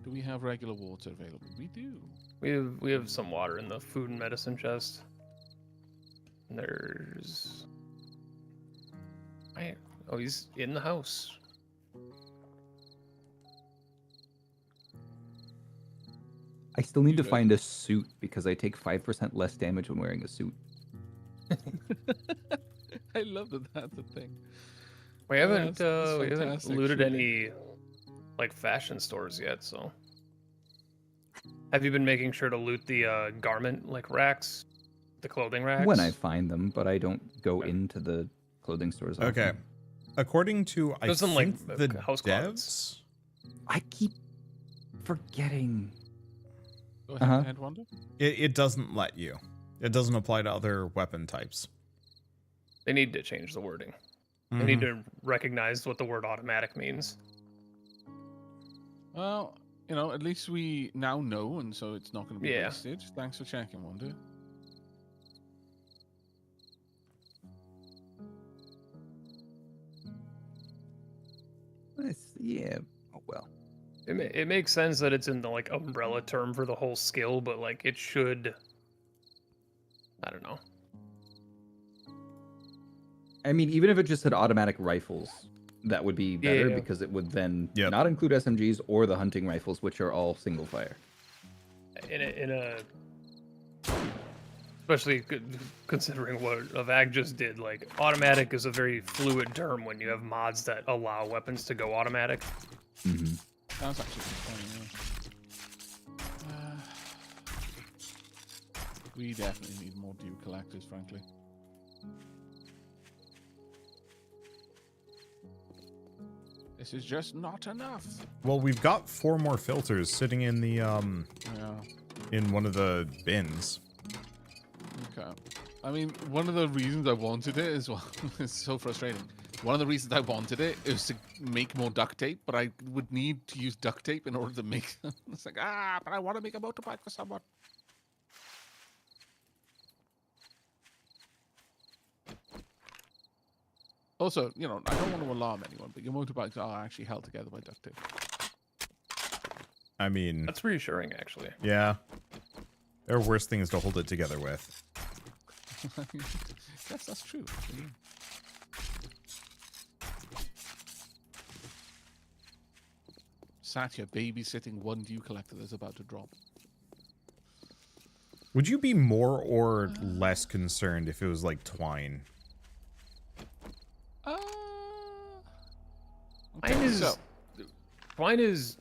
[SPEAKER 1] Do we have regular water available? We do.
[SPEAKER 7] We have some water in the food and medicine chest. And there's... Oh, he's in the house.
[SPEAKER 3] I still need to
[SPEAKER 1] You
[SPEAKER 3] find a suit because I take 5% less damage when wearing a suit.
[SPEAKER 1] I love that that's a thing.
[SPEAKER 7] We
[SPEAKER 1] Yeah,
[SPEAKER 7] haven't
[SPEAKER 1] that's
[SPEAKER 7] we haven't
[SPEAKER 1] fantastic,
[SPEAKER 7] looted
[SPEAKER 1] truly.
[SPEAKER 7] any like fashion stores yet, so. Have you been making sure to loot the garment like racks? The clothing racks?
[SPEAKER 3] When I find them, but I don't go
[SPEAKER 7] Okay.
[SPEAKER 3] into the clothing stores. often.
[SPEAKER 2] Okay. According to I
[SPEAKER 7] There's some, like,
[SPEAKER 2] think the
[SPEAKER 7] house
[SPEAKER 2] devs.
[SPEAKER 7] closets.
[SPEAKER 3] I keep forgetting.
[SPEAKER 1] Go ahead,
[SPEAKER 3] Uh-huh.
[SPEAKER 1] Head Wonder.
[SPEAKER 2] It doesn't let you. It doesn't apply to other weapon types.
[SPEAKER 7] They need to change the wording. They need to recognize what the word automatic means.
[SPEAKER 1] Well, you know, at least we now know, and so it's not going to be
[SPEAKER 7] Yeah.
[SPEAKER 1] wasted. Thanks for checking, Wonder.
[SPEAKER 3] Yeah. Oh well.
[SPEAKER 7] It makes sense that it's in the like umbrella term for the whole skill, but like it should. I don't know.
[SPEAKER 3] I mean, even if it just had automatic rifles, that would be better
[SPEAKER 7] Yeah.
[SPEAKER 3] because it would then
[SPEAKER 2] Yep.
[SPEAKER 3] not include SMGs or the hunting rifles, which are all single fire.
[SPEAKER 7] Especially considering what Avag just did, like automatic is a very fluid term when you have mods that allow weapons to go automatic.
[SPEAKER 3] Mm-hmm.
[SPEAKER 1] That's actually funny. Yeah. We definitely need more dew collectors, frankly. This is just not enough.
[SPEAKER 2] Well, we've got 4 more filters sitting in the
[SPEAKER 1] Yeah.
[SPEAKER 2] in one of the bins.
[SPEAKER 1] Okay. I mean, one of the reasons I wanted it is, well, it's so frustrating. One of the reasons I wanted it is to make more duct tape, but I would need to use duct tape in order to make them. It's like, but I want to make a motorbike for someone. Also, you know, I don't want to alarm anyone, but your motorbikes are actually held together by duct tape.
[SPEAKER 2] I mean,
[SPEAKER 7] That's reassuring, actually.
[SPEAKER 2] yeah. There are worse things to hold it together with.
[SPEAKER 1] Yes, that's true. Yeah. Sat here babysitting one dew collector that's about to drop.
[SPEAKER 2] Would you be more or less concerned if it was like twine?
[SPEAKER 7] Twine is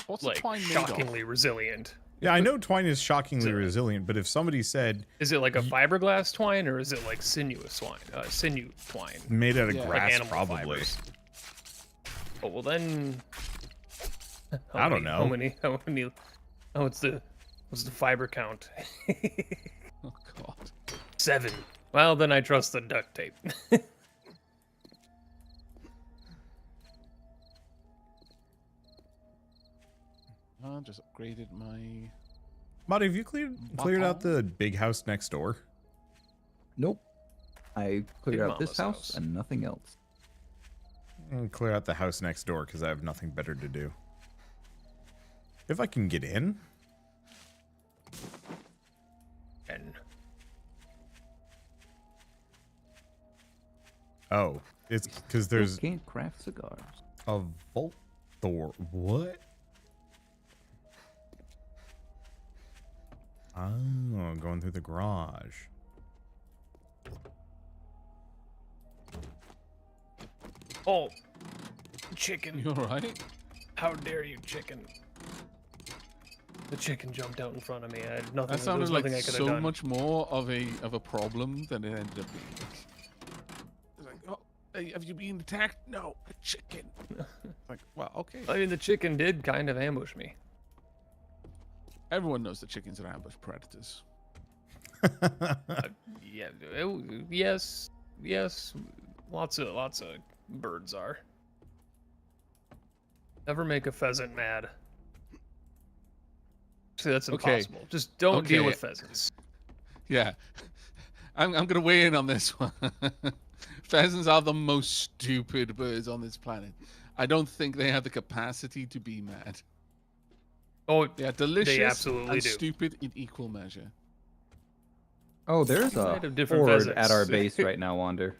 [SPEAKER 1] What's the
[SPEAKER 7] like
[SPEAKER 1] twine made
[SPEAKER 7] shockingly resilient.
[SPEAKER 2] Yeah, I know twine is shockingly resilient, but if somebody said
[SPEAKER 7] Is it like a fiberglass twine or is it like sinew twine?
[SPEAKER 2] made out of
[SPEAKER 1] Yeah. Like
[SPEAKER 2] grass,
[SPEAKER 7] animal
[SPEAKER 2] probably.
[SPEAKER 7] fibers. Oh well, then.
[SPEAKER 2] I don't know.
[SPEAKER 7] What's the fiber count?
[SPEAKER 1] Oh god.
[SPEAKER 7] 7. Well, then I trust the duct tape.
[SPEAKER 1] I just upgraded my.
[SPEAKER 2] Marty, have you cleared out the big house next door?
[SPEAKER 3] Nope. I cleared
[SPEAKER 7] Big
[SPEAKER 3] out this
[SPEAKER 7] Mama's
[SPEAKER 3] house
[SPEAKER 7] house.
[SPEAKER 3] and nothing else.
[SPEAKER 2] Clear out the house next door because I have nothing better to do. If I can get in.
[SPEAKER 7] And
[SPEAKER 2] Oh, it's because there's
[SPEAKER 3] Still can't craft cigars.
[SPEAKER 2] a vault door. What? Oh, going through the garage.
[SPEAKER 7] oh, chicken!
[SPEAKER 1] You alright?
[SPEAKER 7] How dare you, chicken? The chicken jumped out in front of me. I had nothing.
[SPEAKER 1] That sounded like
[SPEAKER 7] I could
[SPEAKER 1] so
[SPEAKER 7] have done.
[SPEAKER 1] much more of a problem than it ended up being. It's like, oh, hey, have you been attacked? No, a chicken. Like, well, okay.
[SPEAKER 7] I mean, the chicken did kind of ambush me.
[SPEAKER 1] Everyone knows that chickens are ambush predators.
[SPEAKER 7] Yeah. Yes. Yes. Lots of birds are. Never make a pheasant mad. See, that's
[SPEAKER 1] Okay.
[SPEAKER 7] impossible. Just don't deal
[SPEAKER 1] Okay.
[SPEAKER 7] with pheasants.
[SPEAKER 1] Yeah, I'm gonna weigh in on this one. Pheasants are the most stupid birds on this planet. I don't think they have the capacity to be mad.
[SPEAKER 7] Oh,
[SPEAKER 1] They are delicious
[SPEAKER 7] absolutely
[SPEAKER 1] and
[SPEAKER 7] do.
[SPEAKER 1] stupid in equal measure.
[SPEAKER 3] Oh, there's a
[SPEAKER 7] Kind of different
[SPEAKER 3] horde at
[SPEAKER 7] pheasants.
[SPEAKER 3] our base right now, Wander.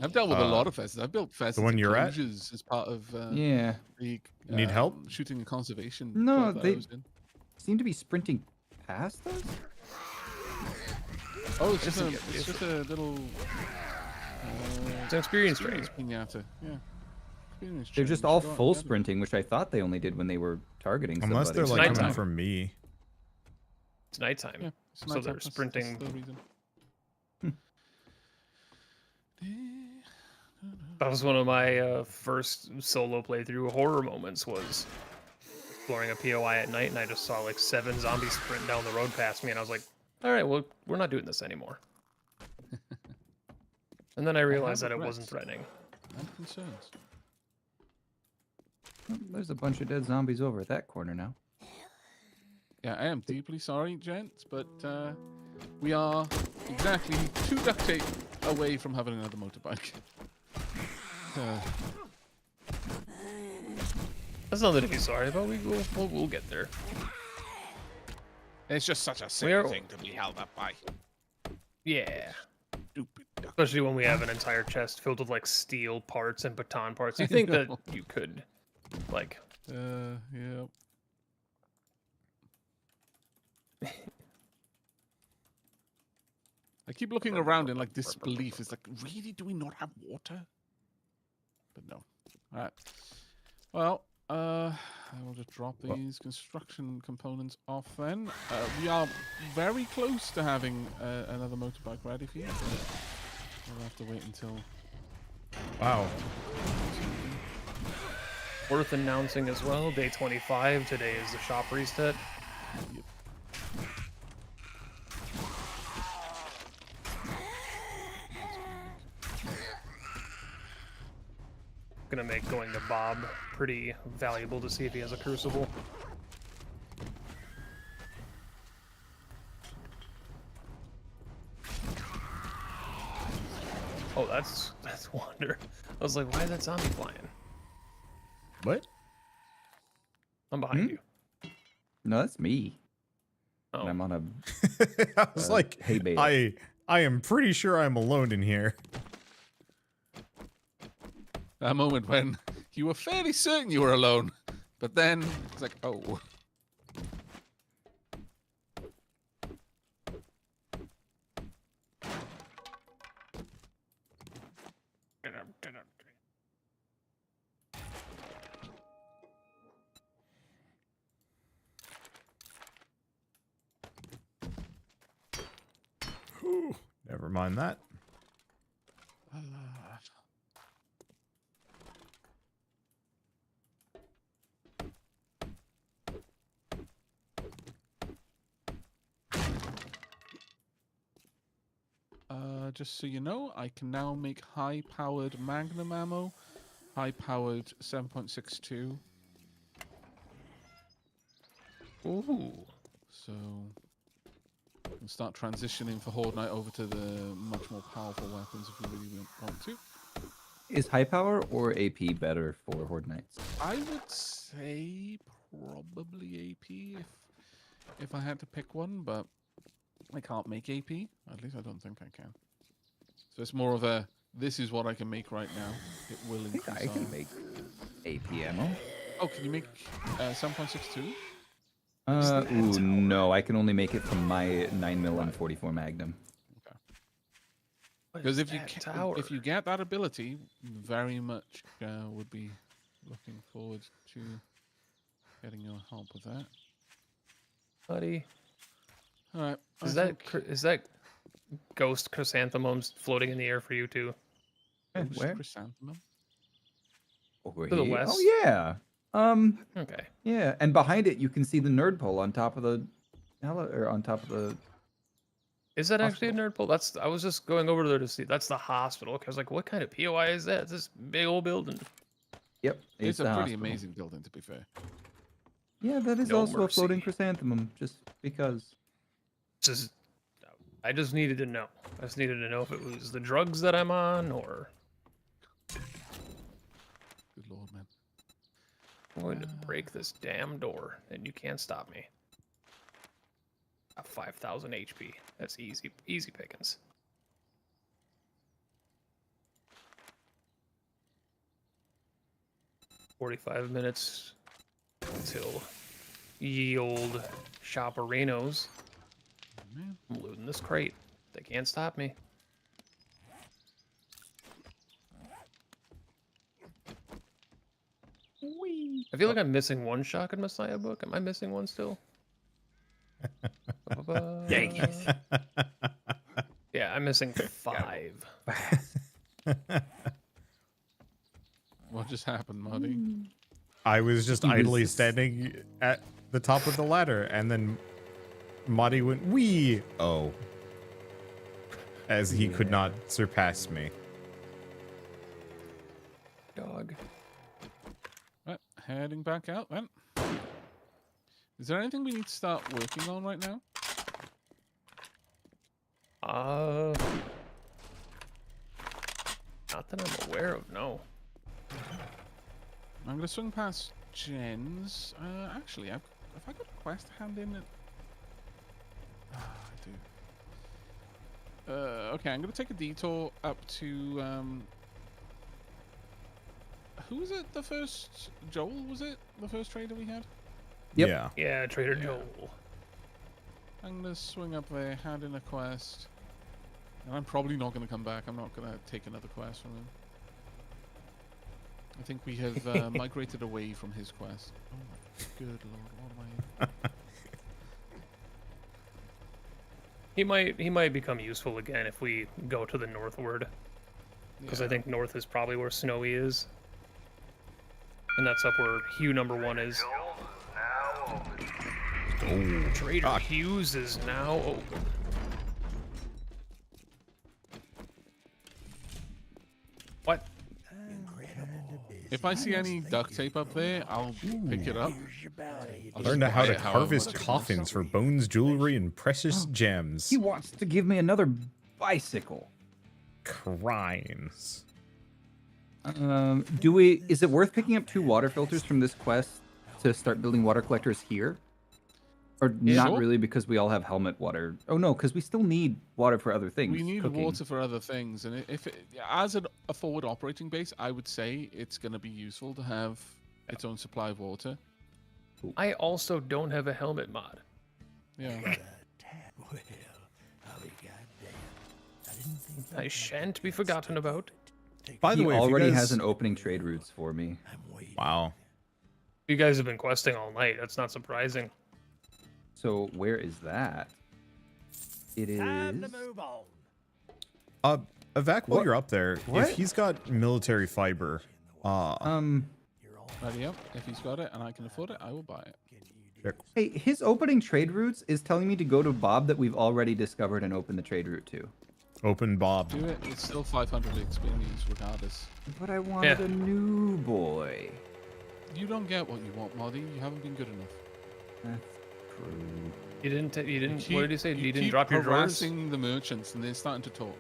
[SPEAKER 1] I've dealt with a lot of pheasants. I've built pheasants
[SPEAKER 2] one you're at?
[SPEAKER 1] enclosures as part of
[SPEAKER 3] Yeah.
[SPEAKER 1] the
[SPEAKER 2] Need help?
[SPEAKER 1] shooting and conservation.
[SPEAKER 3] No,
[SPEAKER 1] club that I
[SPEAKER 3] they-
[SPEAKER 1] was in.
[SPEAKER 3] Seem to be sprinting past us?
[SPEAKER 1] Oh, it's just a little.
[SPEAKER 7] It's an experience train.
[SPEAKER 1] Pinata. Yeah. Experience
[SPEAKER 3] They're
[SPEAKER 1] train.
[SPEAKER 3] just
[SPEAKER 1] You
[SPEAKER 3] all
[SPEAKER 1] should go
[SPEAKER 3] full
[SPEAKER 1] and get 'em.
[SPEAKER 3] sprinting, which I thought they only did when they were targeting
[SPEAKER 2] Unless
[SPEAKER 3] somebody.
[SPEAKER 2] they're like
[SPEAKER 7] nighttime.
[SPEAKER 2] coming from me.
[SPEAKER 7] It's nighttime.
[SPEAKER 1] Yeah, it's
[SPEAKER 7] So
[SPEAKER 1] nighttime,
[SPEAKER 7] they're
[SPEAKER 1] that's
[SPEAKER 7] sprinting.
[SPEAKER 1] the reason.
[SPEAKER 7] That was one of my first solo playthrough horror moments. Was exploring a POI at night, and I just saw like 7 zombies sprint down the road past me, and I was like, "All right, well, we're not doing this anymore." And then I realized
[SPEAKER 1] have
[SPEAKER 7] that it wasn't
[SPEAKER 1] regrets.
[SPEAKER 7] threatening.
[SPEAKER 1] And concerns.
[SPEAKER 3] Oh, there's a bunch of dead zombies over at that corner now.
[SPEAKER 1] Yeah, I am deeply sorry, gents, but we are exactly 2 duct tape away from having another motorbike.
[SPEAKER 7] That's nothing to be sorry about. We'll get there.
[SPEAKER 1] It's just such a
[SPEAKER 7] We
[SPEAKER 1] silly
[SPEAKER 7] are-
[SPEAKER 1] thing to be held up by.
[SPEAKER 7] Yeah.
[SPEAKER 1] Stupid duct.
[SPEAKER 7] Especially when we have an entire chest filled with like steel parts and baton parts. You think that you could, like,
[SPEAKER 1] Yeah. I keep looking around in like disbelief. It's like, really? Do we not have water? But no. All right. Well, I will just drop these construction components off then. We are very close to having another motorbike ready for you. We'll have to wait until...
[SPEAKER 2] Wow.
[SPEAKER 7] worth announcing as well. Day 25. Today is the shop reset.
[SPEAKER 1] Yep.
[SPEAKER 7] Gonna make going to Bob pretty valuable to see if he has a crucible. Oh, that's Wander. I was like, why is that zombie flying?
[SPEAKER 2] What?
[SPEAKER 7] I'm behind you.
[SPEAKER 3] No, that's me.
[SPEAKER 7] Oh,
[SPEAKER 3] And I'm on a
[SPEAKER 2] I was like,
[SPEAKER 3] hay bale.
[SPEAKER 2] I am pretty sure I'm alone in here.
[SPEAKER 1] That moment when you were fairly certain you were alone, but then it's like, oh.
[SPEAKER 2] Never mind that.
[SPEAKER 1] Just so you know, I can now make high-powered Magnum ammo, high-powered 7.62.
[SPEAKER 7] ooh.
[SPEAKER 1] So, I can start transitioning for Horde Knight over to the much more powerful weapons if we really want to.
[SPEAKER 3] Is high power or AP better for Horde Knights?
[SPEAKER 1] I would say probably AP if I had to pick one, but I can't make AP. At least I don't think I can. So it's more of a, this is what I can make right now. It will
[SPEAKER 3] I think
[SPEAKER 1] increase
[SPEAKER 3] I can
[SPEAKER 1] our...
[SPEAKER 3] make AP ammo.
[SPEAKER 1] Oh, can you make 7.62?
[SPEAKER 3] Ooh, no, I can only make it from my 9mm and 44 Magnum.
[SPEAKER 7] What
[SPEAKER 1] Because
[SPEAKER 7] is
[SPEAKER 1] if you
[SPEAKER 7] that
[SPEAKER 1] can,
[SPEAKER 7] tower?
[SPEAKER 1] if you get that ability, very much would be looking forward to getting your help with that.
[SPEAKER 7] buddy,
[SPEAKER 1] All right.
[SPEAKER 7] is that ghost chrysanthemums floating in the air for you too?
[SPEAKER 3] Where?
[SPEAKER 1] Chrysanthemum?
[SPEAKER 3] Over
[SPEAKER 7] To the
[SPEAKER 3] here.
[SPEAKER 7] west?
[SPEAKER 3] Oh yeah.
[SPEAKER 7] Okay.
[SPEAKER 3] Yeah, and behind it you can see the nerd pole on top of the or on top of the
[SPEAKER 7] Is that actually a
[SPEAKER 3] Hospital.
[SPEAKER 7] nerd pole? That's I was just going over there to see. That's the hospital. 'Cause I was like, what kind of POI is that? It's this big old building.
[SPEAKER 3] Yep.
[SPEAKER 1] It's a
[SPEAKER 3] the
[SPEAKER 1] pretty
[SPEAKER 3] hospital.
[SPEAKER 1] amazing building, to be fair.
[SPEAKER 3] Yeah, that is
[SPEAKER 7] No
[SPEAKER 3] also a floating
[SPEAKER 7] mercy.
[SPEAKER 3] chrysanthemum, just because.
[SPEAKER 7] Just, I just needed to know. I just needed to know if it was the drugs that I'm on or
[SPEAKER 1] Good lord, man.
[SPEAKER 7] I'm going to break this damn door and you can't stop me. Got 5,000 HP. That's easy pickings. $45 until ye old shoperinos.
[SPEAKER 1] Man.
[SPEAKER 7] I'm looting this crate. They can't stop me. I feel like I'm missing one Shotgun Messiah book. Am I missing one still?
[SPEAKER 3] Yankees.
[SPEAKER 7] Yeah, I'm missing 5.
[SPEAKER 1] What just happened, Marty?
[SPEAKER 2] I was just
[SPEAKER 3] He was
[SPEAKER 2] idly
[SPEAKER 3] just-
[SPEAKER 2] standing at the top of the ladder, and then Marty went, wee! Oh. As he could
[SPEAKER 3] Yeah.
[SPEAKER 2] not surpass me.
[SPEAKER 7] Dog.
[SPEAKER 1] Right, heading back out then. Is there anything we need to start working on right now?
[SPEAKER 7] Not that I'm aware of, no.
[SPEAKER 1] I'm gonna swing past Jen's. Actually, have I got a quest to hand in? I do. Okay, I'm gonna take a detour up to who was it? The first Joel, was it? The first trader we had?
[SPEAKER 3] Yep.
[SPEAKER 2] Yeah.
[SPEAKER 7] Yeah, Trader
[SPEAKER 1] Yeah.
[SPEAKER 7] Joel.
[SPEAKER 1] I'm gonna swing up there, hand in a quest. And I'm probably not gonna come back. I'm not gonna take another quest from him. I think we have migrated away from his quest. Oh my good lord, what am I...
[SPEAKER 7] He might become useful again if we go to the northward, because I
[SPEAKER 1] Yeah.
[SPEAKER 7] think north is probably where Snowy is, and that's up where Hugh #1 is.
[SPEAKER 2] Oh,
[SPEAKER 7] Trader
[SPEAKER 2] ah,
[SPEAKER 7] Hughes is now open. What?
[SPEAKER 1] If I see any duct tape up there, I'll pick it up.
[SPEAKER 6] Here's your bounty.
[SPEAKER 1] I'll
[SPEAKER 2] learned
[SPEAKER 1] just
[SPEAKER 2] how
[SPEAKER 1] buy
[SPEAKER 2] to
[SPEAKER 1] it however
[SPEAKER 2] harvest
[SPEAKER 1] much it
[SPEAKER 2] coffins
[SPEAKER 1] costs.
[SPEAKER 2] for bones, jewelry, and precious gems.
[SPEAKER 3] He wants to give me another bicycle.
[SPEAKER 2] Crimes.
[SPEAKER 3] Is it worth picking up 2 water filters from this quest to start building water collectors here? Or
[SPEAKER 1] Yeah.
[SPEAKER 3] not
[SPEAKER 1] Sure.
[SPEAKER 3] really, because we all have helmet water. Oh no, because we still need water for other things.
[SPEAKER 1] We need
[SPEAKER 3] cooking.
[SPEAKER 1] water for other things, and if it, as a forward operating base, I would say it's going to be useful to have its own supply of water.
[SPEAKER 7] I also don't have a helmet mod.
[SPEAKER 1] Yeah.
[SPEAKER 6] Well, I'll be goddamn. I didn't think
[SPEAKER 7] I shan't be forgotten about.
[SPEAKER 2] By the
[SPEAKER 3] He
[SPEAKER 2] way, if you
[SPEAKER 3] already
[SPEAKER 2] guys...
[SPEAKER 3] has an opening trade routes for me.
[SPEAKER 6] I'm waiting.
[SPEAKER 2] Wow.
[SPEAKER 7] You guys have been questing all night. That's not surprising.
[SPEAKER 3] So where is that? It is.
[SPEAKER 6] Time to move on.
[SPEAKER 2] Evac, while
[SPEAKER 3] What?
[SPEAKER 2] you're up there,
[SPEAKER 3] What?
[SPEAKER 2] if he's got military fiber,
[SPEAKER 6] You're on.
[SPEAKER 1] Ready up. If he's got it and I can afford it, I will buy it.
[SPEAKER 3] Hey, his opening trade routes is telling me to go to Bob that we've already discovered and open the trade route to.
[SPEAKER 2] open Bob.
[SPEAKER 1] Do it. It's still 500 experience regardless.
[SPEAKER 3] But I wanted
[SPEAKER 7] Yeah.
[SPEAKER 3] a new boy.
[SPEAKER 1] You don't get what you want, Moddy. You haven't been good enough.
[SPEAKER 3] That's true.
[SPEAKER 7] You didn't. You didn't.
[SPEAKER 1] keep-
[SPEAKER 7] What did he say? You didn't
[SPEAKER 1] keep
[SPEAKER 7] drop your drawers.
[SPEAKER 1] harassing the merchants, and they're starting to talk.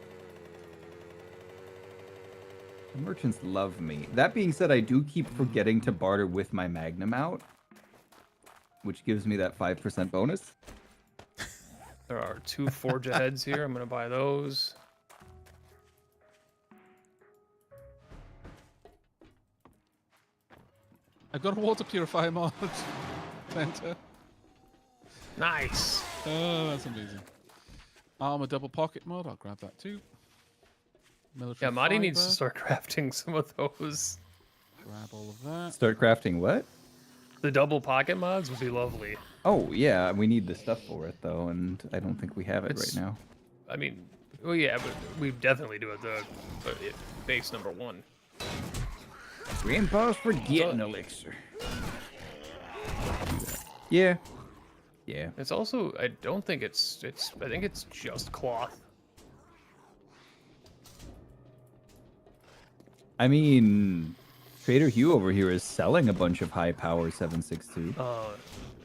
[SPEAKER 3] The merchants love me. That being said, I do keep forgetting to barter with my Magnum out, which gives me that 5% bonus.
[SPEAKER 7] There are 2 forge aheads here. I'm gonna buy those.
[SPEAKER 1] I've got a water purifier mod. Center.
[SPEAKER 7] Nice.
[SPEAKER 1] Oh, that's amazing. Armor double pocket mod. I'll grab that too. Military
[SPEAKER 7] Yeah, Marty needs to
[SPEAKER 1] fiber,
[SPEAKER 7] start crafting some of those.
[SPEAKER 1] Grab all of that.
[SPEAKER 3] Start crafting what?
[SPEAKER 7] The double pocket mods would be lovely.
[SPEAKER 3] Oh, yeah, we need the stuff for it, though, and I don't think we have it
[SPEAKER 7] It's-
[SPEAKER 3] right now.
[SPEAKER 7] I mean, well, yeah, but we definitely do it. Base #1.
[SPEAKER 3] Grandpa's forgetting elixir. Yeah. Yeah.
[SPEAKER 7] It's also. I don't think it's. I think it's just cloth.
[SPEAKER 3] I mean, Trader Hugh over here is selling a bunch of high power 762.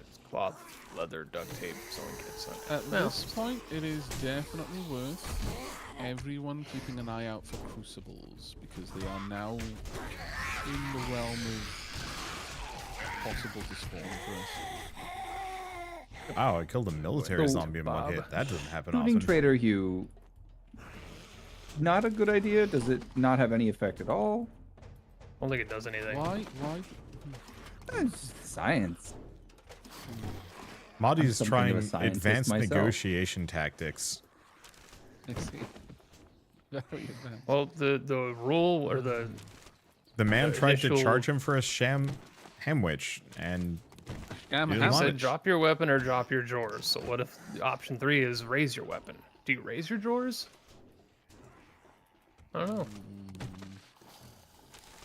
[SPEAKER 7] It's cloth, leather, duct tape, sewing kits.
[SPEAKER 1] At
[SPEAKER 7] Well,
[SPEAKER 1] this point, it is definitely worth everyone keeping an eye out for crucibles because they are now in the realm of possible to spawn for us.
[SPEAKER 2] Wow, I killed a military
[SPEAKER 3] So,
[SPEAKER 2] zombie in one
[SPEAKER 7] Bob.
[SPEAKER 2] hit. That doesn't happen
[SPEAKER 3] Shooting
[SPEAKER 2] often.
[SPEAKER 3] Trader Hugh. Not a good idea. Does it not have any effect at all?
[SPEAKER 7] I don't think it does anything.
[SPEAKER 1] Why?
[SPEAKER 3] It's science.
[SPEAKER 2] Madi's
[SPEAKER 3] something of a
[SPEAKER 2] trying
[SPEAKER 3] scientist
[SPEAKER 2] advanced
[SPEAKER 3] myself.
[SPEAKER 2] negotiation tactics.
[SPEAKER 1] I see. Very advanced.
[SPEAKER 7] Well, the rule or the
[SPEAKER 2] The man
[SPEAKER 7] The
[SPEAKER 2] tried to
[SPEAKER 7] initial-
[SPEAKER 2] charge him for a sham hamwich, and
[SPEAKER 1] Scam
[SPEAKER 2] Dude,
[SPEAKER 1] a
[SPEAKER 7] He
[SPEAKER 2] Why
[SPEAKER 7] said
[SPEAKER 2] not?
[SPEAKER 7] drop your weapon or drop your drawers. So what if option 3 is raise your weapon? Do you raise your drawers? I don't know.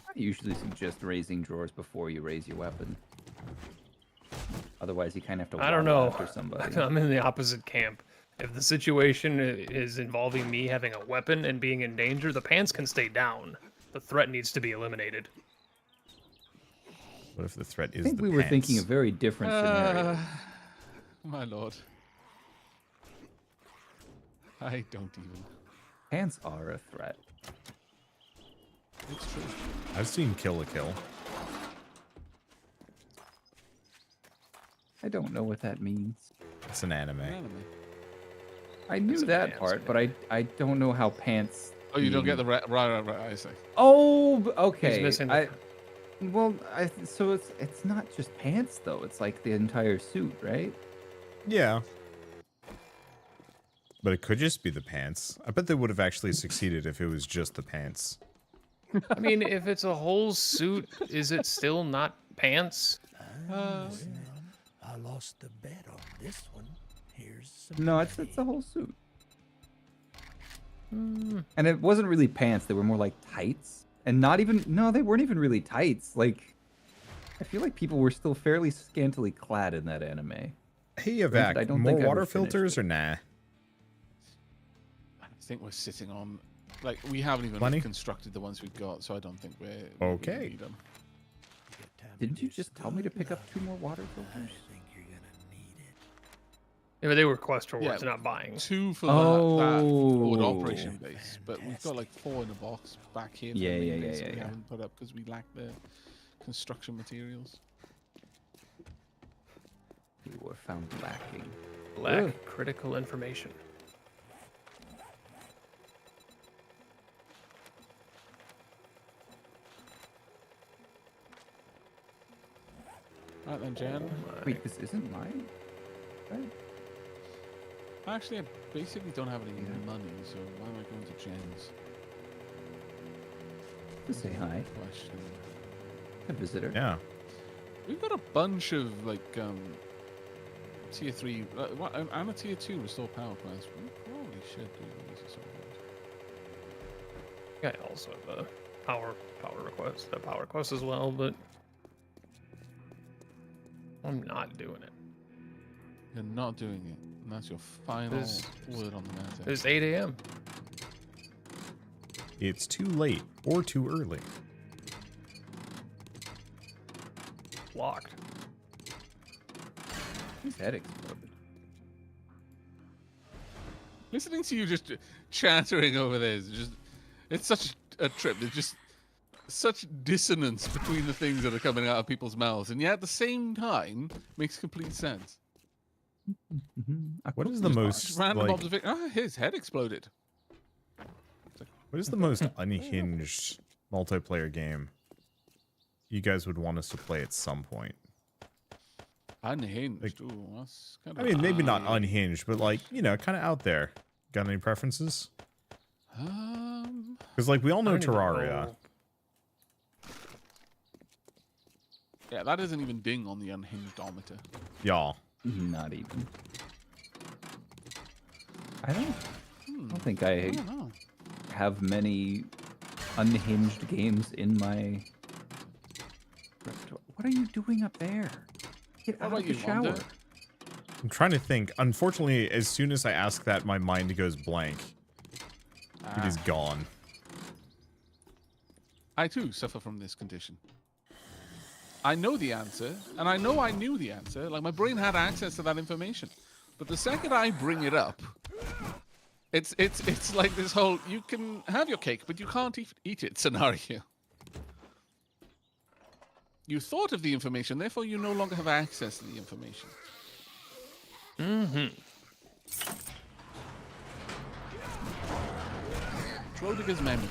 [SPEAKER 3] I usually suggest raising drawers before you raise your weapon. Otherwise, you kind of have to.
[SPEAKER 7] I don't
[SPEAKER 3] waddle
[SPEAKER 7] know.
[SPEAKER 3] after somebody.
[SPEAKER 7] I'm in the opposite camp. If the situation is involving me having a weapon and being in danger, the pants can stay down. The threat needs to be eliminated.
[SPEAKER 2] What if the threat
[SPEAKER 3] I
[SPEAKER 2] is
[SPEAKER 3] think
[SPEAKER 2] the
[SPEAKER 3] we were thinking
[SPEAKER 2] pants?
[SPEAKER 3] of very different scenarios.
[SPEAKER 1] My lord. I don't even.
[SPEAKER 3] Pants are a threat.
[SPEAKER 1] It's true.
[SPEAKER 2] I've seen Kill la Kill.
[SPEAKER 3] I don't know what that means.
[SPEAKER 2] It's an anime.
[SPEAKER 1] An anime.
[SPEAKER 3] I knew
[SPEAKER 7] It's a
[SPEAKER 3] that
[SPEAKER 7] pants
[SPEAKER 3] part, but I don't know how pants.
[SPEAKER 1] Oh, you don't
[SPEAKER 3] mean-
[SPEAKER 1] get the right. I see.
[SPEAKER 3] Oh, okay.
[SPEAKER 7] He's missing the-
[SPEAKER 3] So it's not just pants though. It's like the entire suit, right?
[SPEAKER 2] Yeah. But it could just be the pants. I bet they would have actually succeeded if it was just the pants.
[SPEAKER 7] I mean, if it's a whole suit, is it still not pants?
[SPEAKER 6] Well, I lost the bet on this one. Here's some
[SPEAKER 3] No, it's the whole suit. And it wasn't really pants. They were more like tights. And not even they weren't even really tights. Like I feel like people were still fairly scantily clad in that anime.
[SPEAKER 2] Hey,
[SPEAKER 3] Granted, I
[SPEAKER 2] Avac,
[SPEAKER 3] don't
[SPEAKER 2] more
[SPEAKER 3] think I
[SPEAKER 2] water
[SPEAKER 3] ever finished
[SPEAKER 2] filters
[SPEAKER 3] it.
[SPEAKER 2] or nah?
[SPEAKER 1] I think we're sitting on. Like, we haven't even
[SPEAKER 2] Plenty?
[SPEAKER 1] constructed the ones we've got, so I don't think we
[SPEAKER 2] Okay.
[SPEAKER 1] need them.
[SPEAKER 6] good time to
[SPEAKER 3] Didn't
[SPEAKER 6] do
[SPEAKER 3] you just
[SPEAKER 6] some
[SPEAKER 3] tell me to pick
[SPEAKER 6] cleanup.
[SPEAKER 3] up 2 more water
[SPEAKER 6] I
[SPEAKER 3] filters?
[SPEAKER 6] think you're gonna need it.
[SPEAKER 7] Yeah, but they were quest
[SPEAKER 1] Yeah,
[SPEAKER 7] rewards, not buying.
[SPEAKER 1] 2 for that forward
[SPEAKER 3] Oh.
[SPEAKER 1] operation base, but we've got like 4 in the box back here. for
[SPEAKER 3] Yeah,
[SPEAKER 1] the main
[SPEAKER 3] yeah,
[SPEAKER 1] base
[SPEAKER 3] yeah,
[SPEAKER 1] that we
[SPEAKER 3] yeah.
[SPEAKER 1] haven't put up because we lack the construction materials.
[SPEAKER 3] You were found lacking.
[SPEAKER 7] Lack
[SPEAKER 3] Ugh.
[SPEAKER 7] critical information.
[SPEAKER 1] Right then, Jen.
[SPEAKER 3] Wait, this isn't mine? Right?
[SPEAKER 1] Actually, I basically don't have any money, so why am I going to Jen's?
[SPEAKER 3] To say hi.
[SPEAKER 1] Question.
[SPEAKER 3] A visitor.
[SPEAKER 2] Yeah.
[SPEAKER 1] We've got a bunch of like tier 3 and a tier 2 restore power plants. We probably should do these at some point.
[SPEAKER 7] I also have a power request, a power request as well, but I'm not doing it.
[SPEAKER 1] You're not doing it, and that's your final
[SPEAKER 7] There's-
[SPEAKER 1] word on the matter.
[SPEAKER 7] It's 8 a.m.
[SPEAKER 2] It's too late or too early.
[SPEAKER 7] Locked.
[SPEAKER 3] His head exploded.
[SPEAKER 1] Listening to you just chattering over there is just, it's such a trip. There's just such dissonance between the things that are coming out of people's mouths, and yet at the same time makes complete sense.
[SPEAKER 2] What is the
[SPEAKER 1] Just
[SPEAKER 2] most
[SPEAKER 1] random
[SPEAKER 2] like,
[SPEAKER 1] observation. Ah, his head exploded.
[SPEAKER 2] what is the most unhinged multiplayer game you guys would want us to play at some point?
[SPEAKER 1] Unhinged.
[SPEAKER 2] Like-
[SPEAKER 1] Ooh, that's kind
[SPEAKER 2] I
[SPEAKER 1] of.
[SPEAKER 2] mean, maybe not unhinged, but like, you know, kind of out there. Got any preferences? Because like we all know
[SPEAKER 7] I don't even
[SPEAKER 2] Terraria.
[SPEAKER 7] know.
[SPEAKER 1] Yeah, that isn't even ding on the unhinged-ometer.
[SPEAKER 2] Y'all.
[SPEAKER 3] Not even. I don't think
[SPEAKER 1] I
[SPEAKER 3] I
[SPEAKER 1] don't know.
[SPEAKER 3] have many unhinged games in my repertoire. What are you doing up there? Get
[SPEAKER 1] What
[SPEAKER 3] out
[SPEAKER 1] about
[SPEAKER 3] of the
[SPEAKER 1] you,
[SPEAKER 3] shower.
[SPEAKER 1] Wanda?
[SPEAKER 2] I'm trying to think. Unfortunately, as soon as I ask that, my mind goes blank. It is gone.
[SPEAKER 1] I too suffer from this condition. I know the answer, and I know I knew the answer. Like, my brain had access to that information. But the second I bring it up, it's like this whole, you can have your cake, but you can't eat it scenario. You thought of the information, therefore you no longer have access to the information. Schrodinger's memory.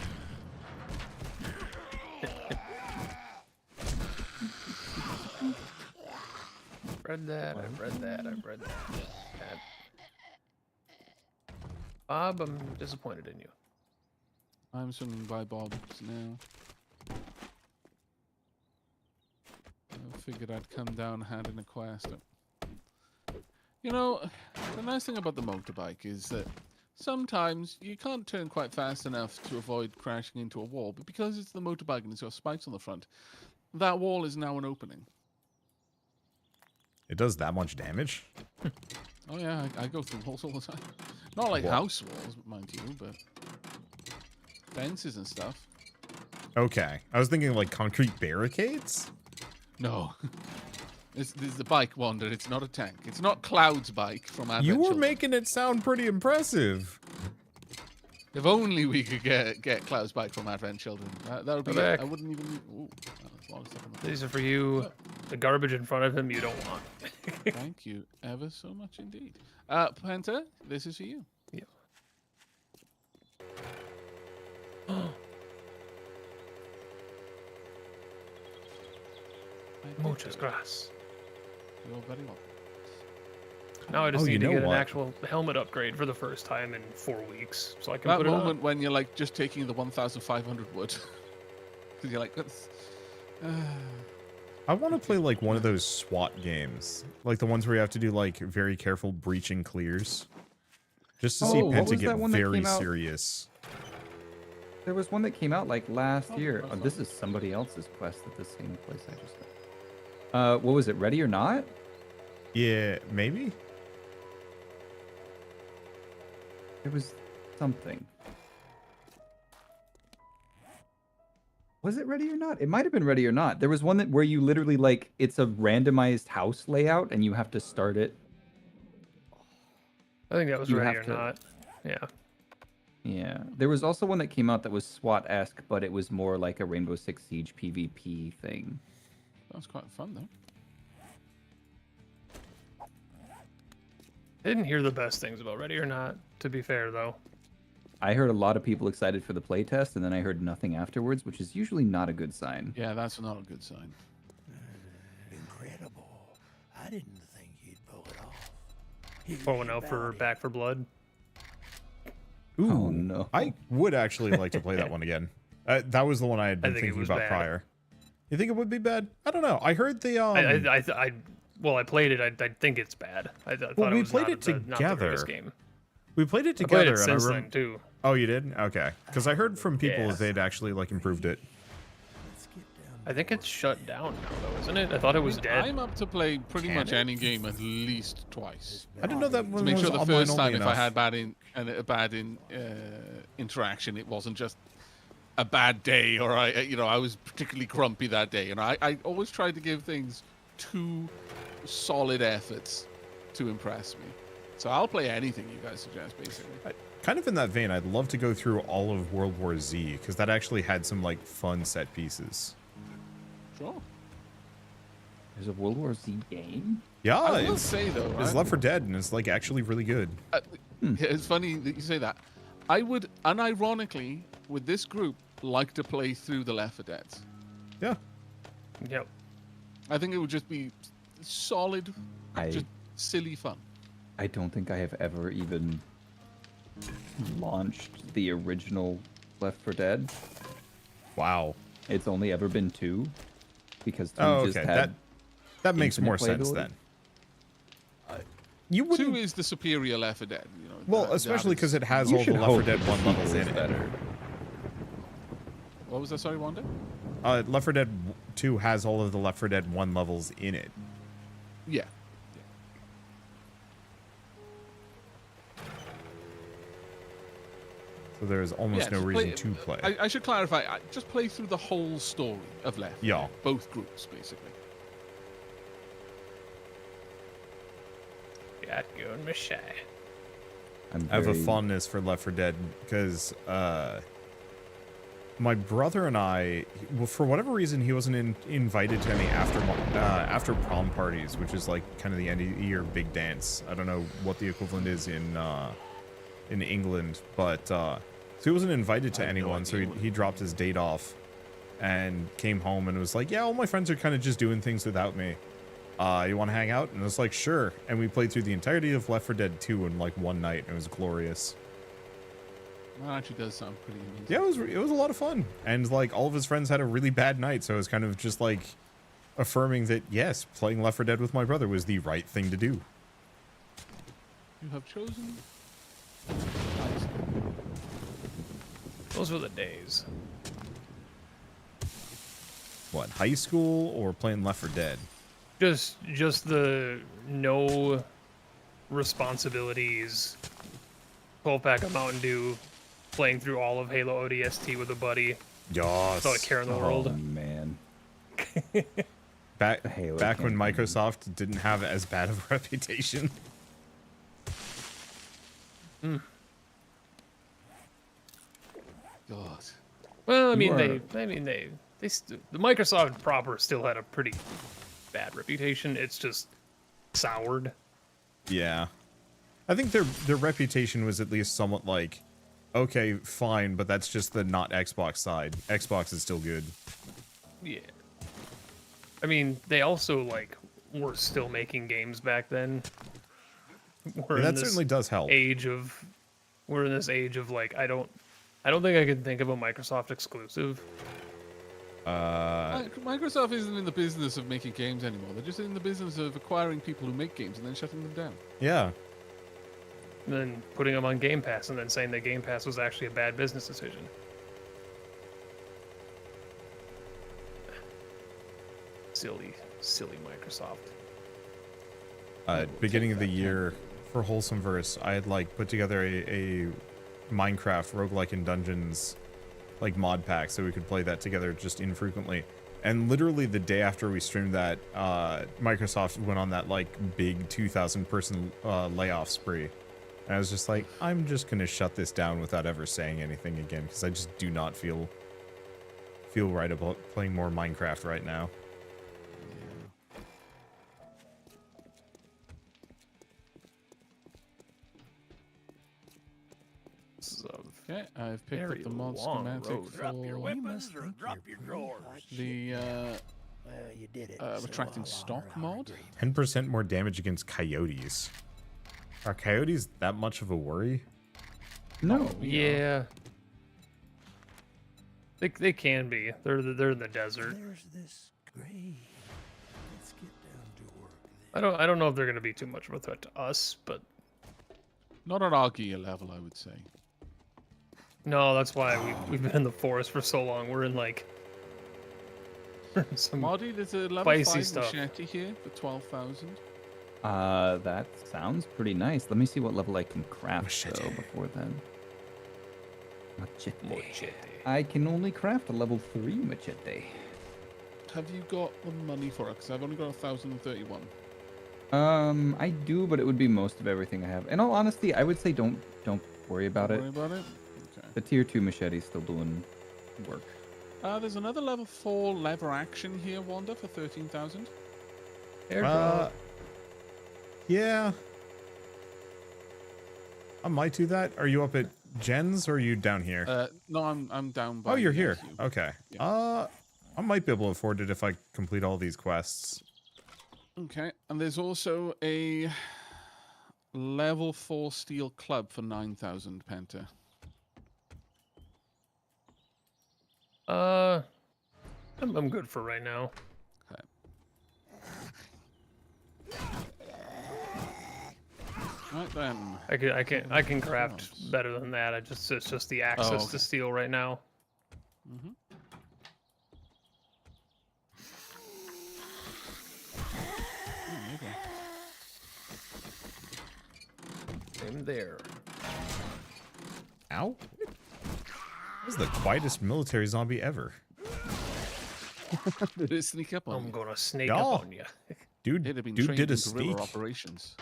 [SPEAKER 7] Read that. I've read that. I've read that. Bob, I'm disappointed in you.
[SPEAKER 1] I'm swinging by Bob's now. I figured I'd come down handing a quest. You know, the nice thing about the motorbike is that sometimes you can't turn quite fast enough to avoid crashing into a wall, but because it's the motorbike and it's got spikes on the front, that wall is now an opening.
[SPEAKER 2] It does that much damage?
[SPEAKER 1] Oh yeah, I go through walls all the time. Not like
[SPEAKER 2] What?
[SPEAKER 1] house walls, mind you, but fences and stuff.
[SPEAKER 2] Okay. I was thinking like concrete barricades.
[SPEAKER 1] No. This is the bike, Wander. It's not a tank. It's not Cloud's bike from Advent
[SPEAKER 2] You were
[SPEAKER 1] Children.
[SPEAKER 2] making it sound pretty impressive.
[SPEAKER 1] If only we could get Cloud's bike from Advent Children. That would be
[SPEAKER 7] Go
[SPEAKER 1] it.
[SPEAKER 7] back.
[SPEAKER 1] I wouldn't even... Ooh, that's a lot of stuff on the
[SPEAKER 7] These are for you. The garbage in front of him you don't want.
[SPEAKER 1] Thank you ever so much indeed. Penta, this is for you.
[SPEAKER 7] Yeah. Muchas gracias.
[SPEAKER 1] You're very welcome.
[SPEAKER 7] Now I just
[SPEAKER 2] Oh, you
[SPEAKER 7] need to
[SPEAKER 2] know
[SPEAKER 7] get an
[SPEAKER 2] what?
[SPEAKER 7] actual helmet upgrade for the first time in 4 weeks, so I can
[SPEAKER 1] That
[SPEAKER 7] put it
[SPEAKER 1] moment
[SPEAKER 7] on.
[SPEAKER 1] when you're like just taking the 1,500 wood. Because you're like, that's...
[SPEAKER 2] I want to play like one of those SWAT games, like the ones where you have to do like very careful breaching clears, just to see
[SPEAKER 3] Oh, what
[SPEAKER 2] Penta
[SPEAKER 3] was
[SPEAKER 2] get
[SPEAKER 3] that one that
[SPEAKER 2] very
[SPEAKER 3] came out?
[SPEAKER 2] serious.
[SPEAKER 3] There was one that came out like last year.
[SPEAKER 1] that's
[SPEAKER 3] Oh, this is somebody else's quest at the same place I just got. What was it? Ready or Not?
[SPEAKER 2] Yeah, maybe.
[SPEAKER 3] There was something. Was it Ready or Not? It might have been Ready or Not. There was one that where you literally like it's a randomized house layout and you have to start it.
[SPEAKER 7] I think that was
[SPEAKER 3] You
[SPEAKER 7] ready
[SPEAKER 3] have
[SPEAKER 7] or
[SPEAKER 3] to-
[SPEAKER 7] not. Yeah.
[SPEAKER 3] Yeah. There was also one that came out that was SWAT-esque, but it was more like a Rainbow Six Siege PvP thing.
[SPEAKER 1] That was quite fun, though.
[SPEAKER 7] I didn't hear the best things about Ready or Not, to be fair, though.
[SPEAKER 3] I heard a lot of people excited for the playtest, and then I heard nothing afterwards, which is usually not a good sign.
[SPEAKER 1] Yeah, that's not a good sign.
[SPEAKER 6] Incredible. I didn't think he'd pull it off. He
[SPEAKER 7] Pouring
[SPEAKER 6] really
[SPEAKER 7] out for
[SPEAKER 6] about it.
[SPEAKER 7] Back for Blood.
[SPEAKER 2] Ooh,
[SPEAKER 3] Oh, no.
[SPEAKER 2] I would actually like to play that one again. That was the one I had been
[SPEAKER 7] think it
[SPEAKER 2] thinking
[SPEAKER 7] was
[SPEAKER 2] about
[SPEAKER 7] bad.
[SPEAKER 2] prior. You think it would be bad? I don't know. I heard the
[SPEAKER 7] Well, I played it. I think it's bad. I thought
[SPEAKER 2] Well,
[SPEAKER 7] it
[SPEAKER 2] we
[SPEAKER 7] was
[SPEAKER 2] played
[SPEAKER 7] not
[SPEAKER 2] it
[SPEAKER 7] the greatest
[SPEAKER 2] together.
[SPEAKER 7] game.
[SPEAKER 2] we played it
[SPEAKER 7] I played
[SPEAKER 2] together,
[SPEAKER 7] it
[SPEAKER 2] and I
[SPEAKER 7] since
[SPEAKER 2] remember.
[SPEAKER 7] then too.
[SPEAKER 2] Oh, you did? Okay, because I heard from people
[SPEAKER 7] Yeah.
[SPEAKER 2] that they'd actually like improved it.
[SPEAKER 6] Let's get down
[SPEAKER 7] I think it's shut down now, though, isn't it? I thought it was dead.
[SPEAKER 1] I'm up to play pretty
[SPEAKER 2] Can
[SPEAKER 1] much
[SPEAKER 2] it?
[SPEAKER 1] any game at least twice.
[SPEAKER 2] I didn't know that
[SPEAKER 1] To
[SPEAKER 2] one
[SPEAKER 1] make
[SPEAKER 2] was
[SPEAKER 1] sure the
[SPEAKER 2] online
[SPEAKER 1] first
[SPEAKER 2] only
[SPEAKER 1] time, if
[SPEAKER 2] enough.
[SPEAKER 1] I had interaction, it wasn't just a bad day, or I was particularly grumpy that day. And I always tried to give things 2 solid efforts to impress me. So I'll play anything you guys suggest, basically.
[SPEAKER 2] Kind of in that vein, I'd love to go through all of World War Z because that actually had some like fun set pieces.
[SPEAKER 1] Sure.
[SPEAKER 3] There's a World War Z game?
[SPEAKER 2] Yeah,
[SPEAKER 1] I will
[SPEAKER 2] it's,
[SPEAKER 1] say though,
[SPEAKER 2] it's
[SPEAKER 1] right?
[SPEAKER 2] Left 4 Dead and it's like actually really good.
[SPEAKER 1] It's funny that you say that. I would, unironically, with this group, like to play through the Left 4 Deads.
[SPEAKER 2] Yeah.
[SPEAKER 7] Yep.
[SPEAKER 1] I think it would just be solid,
[SPEAKER 3] I
[SPEAKER 1] just silly fun.
[SPEAKER 3] I don't think I have ever even launched the original Left 4 Dead.
[SPEAKER 2] Wow.
[SPEAKER 3] It's only ever been 2 because 2
[SPEAKER 2] Oh,
[SPEAKER 3] just
[SPEAKER 2] okay.
[SPEAKER 3] had
[SPEAKER 2] That makes
[SPEAKER 3] infinite
[SPEAKER 2] more sense
[SPEAKER 3] playability.
[SPEAKER 2] then. You wouldn't.
[SPEAKER 1] 2 is the superior Left 4 Dead. You know,
[SPEAKER 2] Well,
[SPEAKER 1] that
[SPEAKER 2] especially
[SPEAKER 1] is-
[SPEAKER 2] because it has
[SPEAKER 3] You
[SPEAKER 2] all the
[SPEAKER 3] should
[SPEAKER 2] Left 4
[SPEAKER 3] hope
[SPEAKER 2] Dead
[SPEAKER 3] that the
[SPEAKER 2] 1 levels
[SPEAKER 3] sequel
[SPEAKER 2] in
[SPEAKER 3] is
[SPEAKER 2] it.
[SPEAKER 3] better.
[SPEAKER 1] What was that? Sorry, Wanda?
[SPEAKER 2] Left 4 Dead 2 has all of the Left 4 Dead 1 levels in it.
[SPEAKER 1] Yeah.
[SPEAKER 2] So there's almost no
[SPEAKER 1] just
[SPEAKER 2] reason to play.
[SPEAKER 1] I should clarify. Just play through the whole story of Left. 4
[SPEAKER 2] Yeah.
[SPEAKER 1] Dead, both groups, basically.
[SPEAKER 7] Shotgun Messiah.
[SPEAKER 2] I have a
[SPEAKER 3] very-
[SPEAKER 2] fondness for Left 4 Dead because my brother and I, well, for whatever reason, he wasn't invited to any after prom parties, which is like kind of the end of the year big dance. I don't know what the equivalent is in England, but so he wasn't invited to
[SPEAKER 1] I have no
[SPEAKER 2] anyone. So
[SPEAKER 1] idea
[SPEAKER 2] he dropped his date off and came home and was like, "Yeah, all my friends are kind of just doing things without me. You want to hang out?" And I was like, "Sure." And we played through the entirety of Left 4 Dead 2 in like one night. And it was glorious.
[SPEAKER 1] That actually does sound pretty amazing.
[SPEAKER 2] Yeah, it was a lot of fun. And like all of his friends had a really bad night, so it was kind of just like affirming that yes, playing Left 4 Dead with my brother was the right thing to do.
[SPEAKER 1] You have chosen.
[SPEAKER 7] Those were the days.
[SPEAKER 2] What, high school or playing Left 4 Dead?
[SPEAKER 7] Just the no responsibilities. 12-pack of Mountain Dew, playing through all of Halo ODST with a buddy,
[SPEAKER 2] Yes.
[SPEAKER 7] That's all I care in the
[SPEAKER 3] Oh
[SPEAKER 7] world.
[SPEAKER 3] man.
[SPEAKER 2] Back
[SPEAKER 3] The Halo
[SPEAKER 2] when
[SPEAKER 3] campaign.
[SPEAKER 2] Microsoft didn't have as bad of a reputation.
[SPEAKER 1] God.
[SPEAKER 7] Well, I
[SPEAKER 3] You
[SPEAKER 7] mean,
[SPEAKER 3] are-
[SPEAKER 7] the Microsoft proper still had a pretty bad reputation. It's just soured.
[SPEAKER 2] Yeah. I think their reputation was at least somewhat like, okay, fine, but that's just the not Xbox side. Xbox is still good.
[SPEAKER 7] Yeah. I mean, they also like were still making games back then. We're
[SPEAKER 2] Yeah,
[SPEAKER 7] in
[SPEAKER 2] that
[SPEAKER 7] this
[SPEAKER 2] certainly does help.
[SPEAKER 7] we're in this age of like I don't think I can think of a Microsoft exclusive.
[SPEAKER 1] Microsoft isn't in the business of making games anymore. They're just in the business of acquiring people who make games and then shutting them down.
[SPEAKER 2] Yeah.
[SPEAKER 7] And then putting them on Game Pass and then saying that Game Pass was actually a bad business decision. Silly Microsoft.
[SPEAKER 2] Beginning of the year for Wholesomeverse, I had like put together a Minecraft roguelike and dungeons like mod pack so we could play that together just infrequently. And literally the day after we streamed that, Microsoft went on that like big 2,000 person layoff spree. And I was just like, I'm just gonna shut this down without ever saying anything again because I just do not feel right about playing more Minecraft right now.
[SPEAKER 7] This is a
[SPEAKER 1] Okay, I've picked
[SPEAKER 7] very
[SPEAKER 1] up the mod
[SPEAKER 7] long
[SPEAKER 1] schematic
[SPEAKER 7] road.
[SPEAKER 1] for
[SPEAKER 6] Drop your
[SPEAKER 1] the
[SPEAKER 6] weapons or drop your drawers. Well, you did it. so
[SPEAKER 1] retracting
[SPEAKER 6] I'll
[SPEAKER 1] stock
[SPEAKER 6] honor our
[SPEAKER 1] mod.
[SPEAKER 6] agreement.
[SPEAKER 2] 10% more damage against coyotes. Are coyotes that much of a worry?
[SPEAKER 3] No.
[SPEAKER 7] yeah. They can be. They're in the desert.
[SPEAKER 6] There's this grave. Let's get down to work. Then.
[SPEAKER 7] I don't know if they're gonna be too much of a threat to us, but
[SPEAKER 1] Not at our gear level, I would say.
[SPEAKER 7] no, that's why we've been in the forest for so long. We're in like some
[SPEAKER 1] Marty, there's a level
[SPEAKER 7] spicy
[SPEAKER 1] 5
[SPEAKER 7] stuff.
[SPEAKER 1] machete here for 12,000.
[SPEAKER 3] That sounds pretty nice. Let me see what level I can craft though
[SPEAKER 2] Machete.
[SPEAKER 3] before then. Machete.
[SPEAKER 7] machete.
[SPEAKER 3] I can only craft a level 3 machete.
[SPEAKER 1] Have you got the money for it? Because I've only got 1,031.
[SPEAKER 3] I do, but it would be most of everything I have. In all honesty, I would say don't worry about
[SPEAKER 1] Don't
[SPEAKER 3] it.
[SPEAKER 1] worry about it? Okay.
[SPEAKER 3] The tier 2 machete's still doing work.
[SPEAKER 1] There's another level 4 lever action here, Wander, for 13,000.
[SPEAKER 7] Airdrop.
[SPEAKER 2] Yeah. I might do that. Are you up at Jen's or are you down here?
[SPEAKER 1] No, I'm down by
[SPEAKER 2] Oh, you're here.
[SPEAKER 1] you.
[SPEAKER 2] Okay.
[SPEAKER 1] Yeah.
[SPEAKER 2] I might be able to afford it if I complete all these quests.
[SPEAKER 1] Okay, and there's also a level 4 steel club for 9,000 penta.
[SPEAKER 7] I'm good for right now.
[SPEAKER 1] Okay. Right then.
[SPEAKER 7] I can craft better than that. It's just the access
[SPEAKER 1] okay.
[SPEAKER 7] to steel right now.
[SPEAKER 1] Mm-hmm.
[SPEAKER 7] Same there.
[SPEAKER 2] Ow. This is the quietest military zombie ever.
[SPEAKER 1] Did it sneak up on
[SPEAKER 7] I'm
[SPEAKER 1] you?
[SPEAKER 7] gonna snake
[SPEAKER 2] No.
[SPEAKER 7] up on you.
[SPEAKER 2] Dude,
[SPEAKER 1] It had been
[SPEAKER 2] dude
[SPEAKER 1] trained
[SPEAKER 2] did a
[SPEAKER 1] in guerrilla
[SPEAKER 2] sneak.
[SPEAKER 1] operations.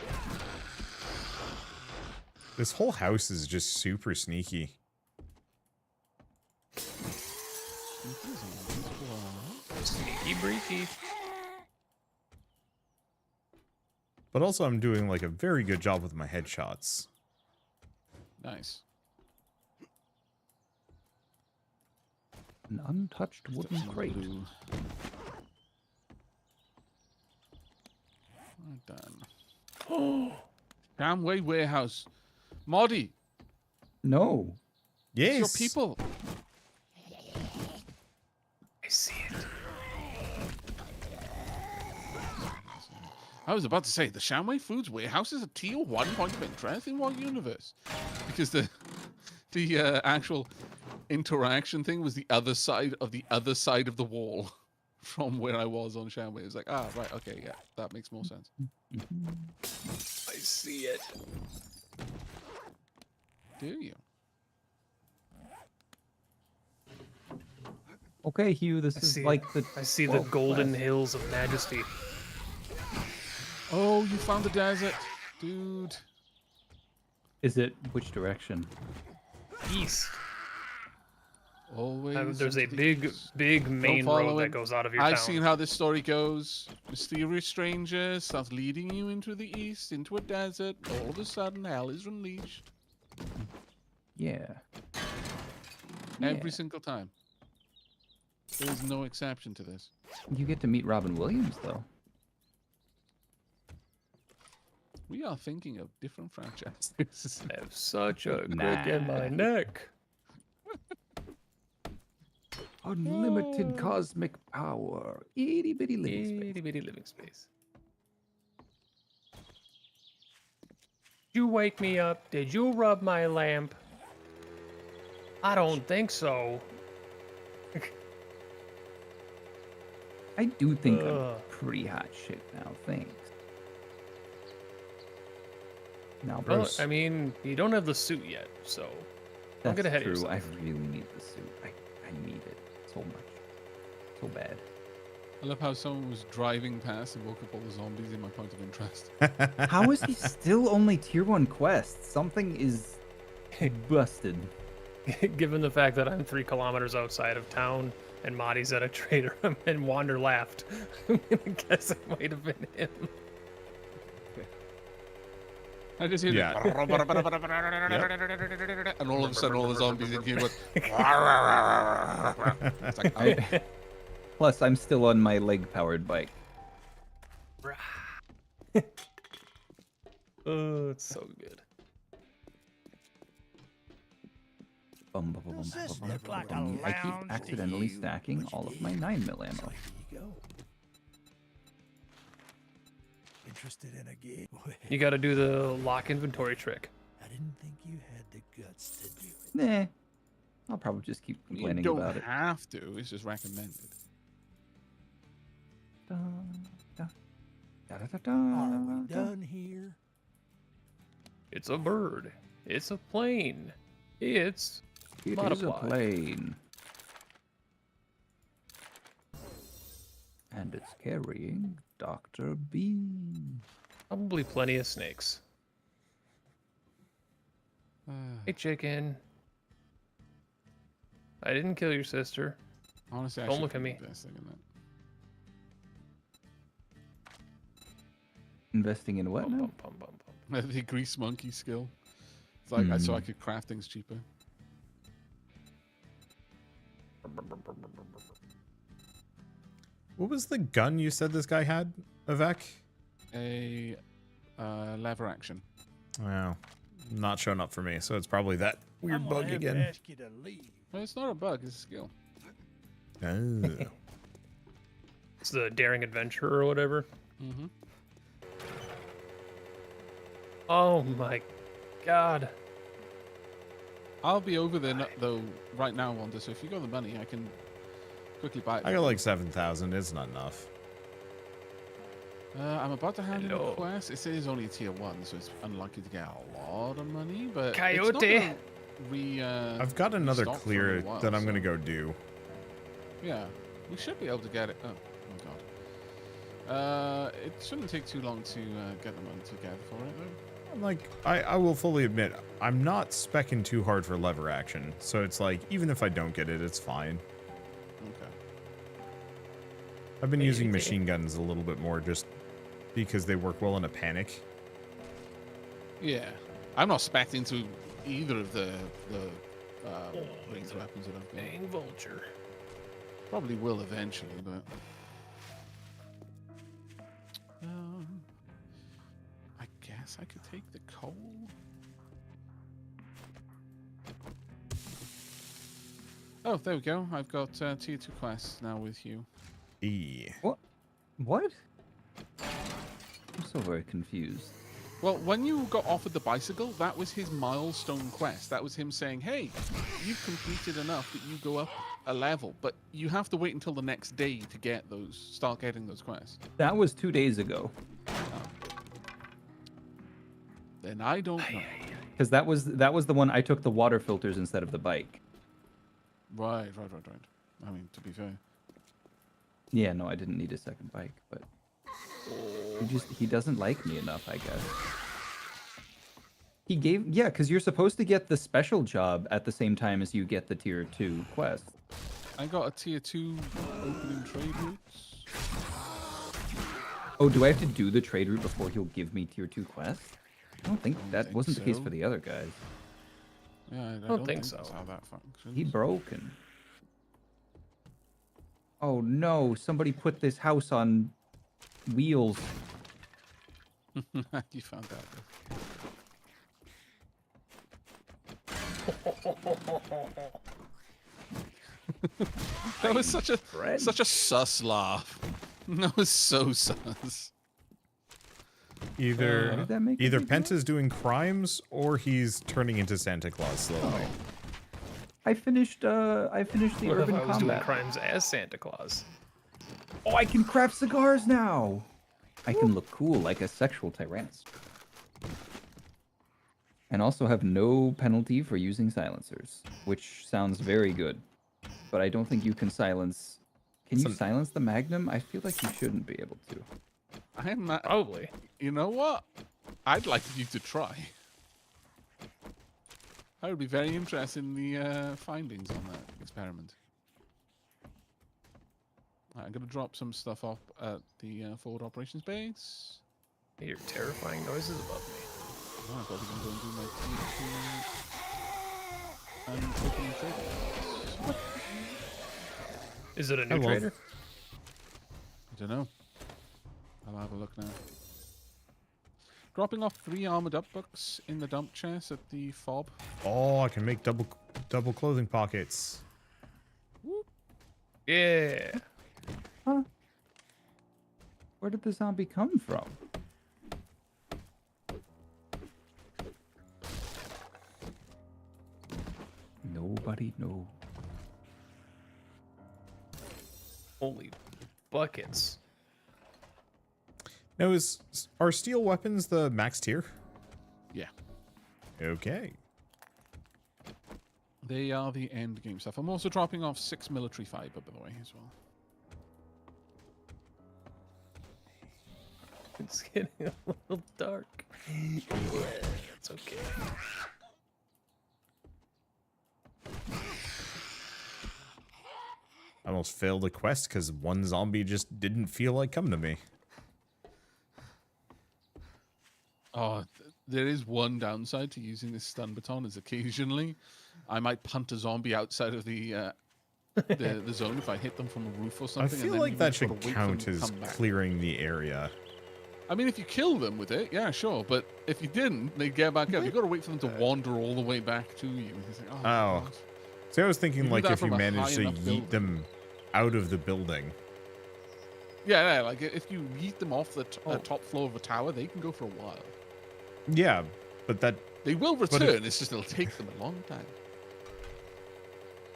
[SPEAKER 2] This whole house is just super sneaky.
[SPEAKER 7] Sneaky breaky.
[SPEAKER 2] But also I'm doing like a very good job with my headshots.
[SPEAKER 1] Nice.
[SPEAKER 3] An untouched wooden
[SPEAKER 1] Some
[SPEAKER 3] crate.
[SPEAKER 1] blue. Right done. Camway Warehouse. Moddy,
[SPEAKER 3] No.
[SPEAKER 2] Yes.
[SPEAKER 1] it's your people.
[SPEAKER 7] I see it.
[SPEAKER 1] I was about to say, the Shamway Foods Warehouse is a tier 1 point of interest in what universe? Because the actual interaction thing was the other side of the wall from where I was on Shamway. It was like, right, okay, yeah, that makes more sense.
[SPEAKER 7] I see it.
[SPEAKER 1] Do you?
[SPEAKER 3] Okay, Hugh, this
[SPEAKER 7] I
[SPEAKER 3] is
[SPEAKER 7] see.
[SPEAKER 3] like the.
[SPEAKER 7] I see the
[SPEAKER 3] 12th
[SPEAKER 7] golden
[SPEAKER 3] quest.
[SPEAKER 7] hills of majesty.
[SPEAKER 1] Oh, you found the desert, dude.
[SPEAKER 3] Is it which direction?
[SPEAKER 7] East.
[SPEAKER 1] Always.
[SPEAKER 7] There's a
[SPEAKER 1] into the
[SPEAKER 7] big,
[SPEAKER 1] east.
[SPEAKER 7] big
[SPEAKER 1] Don't
[SPEAKER 7] main
[SPEAKER 1] follow
[SPEAKER 7] road that
[SPEAKER 1] him.
[SPEAKER 7] goes out of your
[SPEAKER 1] I've
[SPEAKER 7] town.
[SPEAKER 1] seen how this story goes. Mysterious stranger starts leading you into the east, into a desert. All of a sudden, hell is unleashed.
[SPEAKER 3] Yeah.
[SPEAKER 1] Every single time. There is no exception to this.
[SPEAKER 3] You get to meet Robin Williams, though.
[SPEAKER 1] We are thinking of different franchises.
[SPEAKER 7] I have such a crick in
[SPEAKER 3] Nah.
[SPEAKER 7] my neck.
[SPEAKER 3] Unlimited cosmic power. Itty bitty living space.
[SPEAKER 7] Itty bitty living space. Did you wake me up? Did you rub my lamp? I don't think so.
[SPEAKER 3] I do think I'm
[SPEAKER 7] Ugh.
[SPEAKER 3] pretty hot shit now. Thanks. Now,
[SPEAKER 7] Well,
[SPEAKER 3] Bruce.
[SPEAKER 7] I mean, you don't have the suit yet, so don't get
[SPEAKER 3] That's
[SPEAKER 7] ahead of
[SPEAKER 3] true. I
[SPEAKER 7] yourself.
[SPEAKER 3] really need the suit. I need it so much. So bad.
[SPEAKER 1] I love how someone was driving past and woke up all the zombies in my point of interest.
[SPEAKER 3] How is he still only tier 1 quest? Something is busted.
[SPEAKER 7] Given the fact that I'm 3 kilometers outside of town and Marty's at a trader and Wander laughed, I'm gonna guess it might have been him.
[SPEAKER 1] I just hear
[SPEAKER 2] Yeah.
[SPEAKER 1] and all of a sudden all the zombies in here went. It's like, oh,
[SPEAKER 3] Plus, I'm still on my leg-powered bike.
[SPEAKER 7] Oh, it's so good.
[SPEAKER 6] Does this look like a
[SPEAKER 3] I keep
[SPEAKER 6] lounge to
[SPEAKER 3] accidentally
[SPEAKER 6] you?
[SPEAKER 3] stacking
[SPEAKER 6] What you
[SPEAKER 3] all of my
[SPEAKER 6] did?
[SPEAKER 3] 9mm ammo.
[SPEAKER 6] So here you go. Interested in a gig? Well,
[SPEAKER 7] You gotta do the lock inventory trick.
[SPEAKER 6] I didn't think you had the guts to do it.
[SPEAKER 3] Nah. I'll probably just keep
[SPEAKER 1] you
[SPEAKER 3] complaining
[SPEAKER 1] don't
[SPEAKER 3] about it.
[SPEAKER 1] have to. It's just recommended.
[SPEAKER 3] Da, da, da, da, da,
[SPEAKER 6] Are we
[SPEAKER 3] da.
[SPEAKER 6] done here?
[SPEAKER 7] It's a bird. It's a plane. It's
[SPEAKER 3] It is a
[SPEAKER 7] multiply.
[SPEAKER 3] plane. And it's carrying Dr. Bean.
[SPEAKER 7] Probably plenty of snakes. Hey, chicken. I didn't kill your sister.
[SPEAKER 1] Honestly, I
[SPEAKER 7] Don't
[SPEAKER 1] should
[SPEAKER 7] look at
[SPEAKER 1] be
[SPEAKER 7] me.
[SPEAKER 1] investing in that.
[SPEAKER 3] Investing in what
[SPEAKER 7] Bum,
[SPEAKER 3] now?
[SPEAKER 7] bum, bum, bum, bum.
[SPEAKER 1] The grease monkey skill. It's like so I could craft things cheaper.
[SPEAKER 2] What was the gun you said this guy had, Avec?
[SPEAKER 1] A lever action.
[SPEAKER 2] Wow. Not showing up for me, so it's probably that weird
[SPEAKER 6] I'm gonna
[SPEAKER 2] bug
[SPEAKER 6] have to
[SPEAKER 2] again.
[SPEAKER 6] ask you to leave.
[SPEAKER 1] Well, it's not a bug. It's a skill.
[SPEAKER 2] Oh.
[SPEAKER 7] It's the daring adventure or whatever.
[SPEAKER 1] Mm-hmm.
[SPEAKER 7] Oh my god.
[SPEAKER 1] I'll be over there though right now, Wanda. So if you got the money, I can quickly buy it.
[SPEAKER 2] I got like 7,000. It's not enough.
[SPEAKER 1] I'm about to hand in a
[SPEAKER 7] Hello.
[SPEAKER 1] quest. It says only tier 1, so it's unlikely to get a lot of money. But it's
[SPEAKER 7] Coyote.
[SPEAKER 1] not gonna
[SPEAKER 2] I've got another
[SPEAKER 1] restock for a
[SPEAKER 2] clear
[SPEAKER 1] little while,
[SPEAKER 2] that I'm
[SPEAKER 1] so-
[SPEAKER 2] going to go do.
[SPEAKER 1] Yeah, we should be able to get it. Oh my god. It shouldn't take too long to get the money together for it though.
[SPEAKER 2] I'm like, I will fully admit, I'm not specking too hard for lever action. So it's like, even if I don't get it, it's fine.
[SPEAKER 1] Okay.
[SPEAKER 2] I've been
[SPEAKER 7] Hey,
[SPEAKER 2] using
[SPEAKER 7] you take
[SPEAKER 2] machine guns a little bit more just because they work well in a panic.
[SPEAKER 1] Yeah, I'm not spec'd into either of the ranged weapons that I've got.
[SPEAKER 7] Dang vulture.
[SPEAKER 1] Probably will eventually, but I guess I could take the coal. Oh, there we go. I've got tier 2 quests now with you.
[SPEAKER 2] E.
[SPEAKER 3] What? I'm so very confused.
[SPEAKER 1] Well, when you got offered the bicycle, that was his milestone quest. That was him saying, hey, you've completed enough that you go up a level, but you have to wait until the next day to get start getting those quests.
[SPEAKER 3] That was 2 days ago.
[SPEAKER 1] Then I don't know.
[SPEAKER 3] Because that was the one I took the water filters instead of the bike.
[SPEAKER 1] Right. I mean, to be fair.
[SPEAKER 3] Yeah, no, I didn't need a second bike, but he doesn't like me enough, I guess. Yeah, because you're supposed to get the special job at the same time as you get the tier 2 quest.
[SPEAKER 1] I got a tier 2 opening trade routes.
[SPEAKER 3] Oh, do I have to do the trade route before he'll give me tier 2 quest? I don't think that wasn't the case
[SPEAKER 1] so.
[SPEAKER 3] for the other guys.
[SPEAKER 1] Yeah, I
[SPEAKER 7] don't think so.
[SPEAKER 1] That's how that functions.
[SPEAKER 3] He broken. Oh no, somebody put this house on wheels.
[SPEAKER 1] You found out. That was such a sus laugh. That was so sus.
[SPEAKER 2] Either
[SPEAKER 3] Did that make a big deal?
[SPEAKER 2] Penta's doing crimes or he's turning into Santa Claus slowly.
[SPEAKER 3] I finished the
[SPEAKER 7] What if
[SPEAKER 3] urban
[SPEAKER 7] I was doing
[SPEAKER 3] combat.
[SPEAKER 7] crimes as Santa Claus?
[SPEAKER 3] Oh, I can craft cigars now. I can look cool like a sexual tyrannus. And also have no penalty for using silencers, which sounds very good. But I don't think you can silence. Can you silence the Magnum? I feel like you shouldn't be able to.
[SPEAKER 1] I'm not.
[SPEAKER 7] Probably.
[SPEAKER 1] You know what? I'd like you to try. I would be very interested in the findings on that experiment. Right, I'm going to drop some stuff off at the forward operations base.
[SPEAKER 7] I hear terrifying noises above me.
[SPEAKER 1] Oh, I'm probably going to go and do my T2 and opening trading.
[SPEAKER 7] Is it a new
[SPEAKER 2] love-
[SPEAKER 7] trader?
[SPEAKER 1] I don't know. I'll have a look now. Dropping off 3 armored up books in the dump chest at the fob.
[SPEAKER 2] Oh, I can make double clothing pockets.
[SPEAKER 7] Yeah.
[SPEAKER 3] Huh? Where did the zombie come from? Nobody knows.
[SPEAKER 7] Holy buckets.
[SPEAKER 2] Now, are steel weapons the max tier?
[SPEAKER 1] Yeah.
[SPEAKER 2] Okay.
[SPEAKER 1] They are the end game stuff. I'm also dropping off 6 military fiber, by the way, as well.
[SPEAKER 7] It's getting a little dark. It's okay.
[SPEAKER 2] I almost failed a quest because one zombie just didn't feel like coming to me.
[SPEAKER 1] Oh, there is one downside to using this stun baton is occasionally I might punt a zombie outside of the zone if I hit them from a roof or
[SPEAKER 2] I
[SPEAKER 1] something.
[SPEAKER 2] feel like that should count as clearing the area.
[SPEAKER 1] I mean, if you kill them with it, yeah, sure. But if you didn't, they get back up. You've got to wait for them to wander all the way back to you. It's like,
[SPEAKER 2] Oh.
[SPEAKER 1] God.
[SPEAKER 2] See, I was thinking
[SPEAKER 1] You do
[SPEAKER 2] like
[SPEAKER 1] that
[SPEAKER 2] if you
[SPEAKER 1] from a
[SPEAKER 2] managed to
[SPEAKER 1] high enough
[SPEAKER 2] yeet
[SPEAKER 1] building.
[SPEAKER 2] them out of the building.
[SPEAKER 1] Yeah, like if you yeet them off the top floor of a tower, they can go for a while.
[SPEAKER 2] Yeah, but that
[SPEAKER 1] They will
[SPEAKER 2] if-
[SPEAKER 1] return. It's just it'll take them a long time.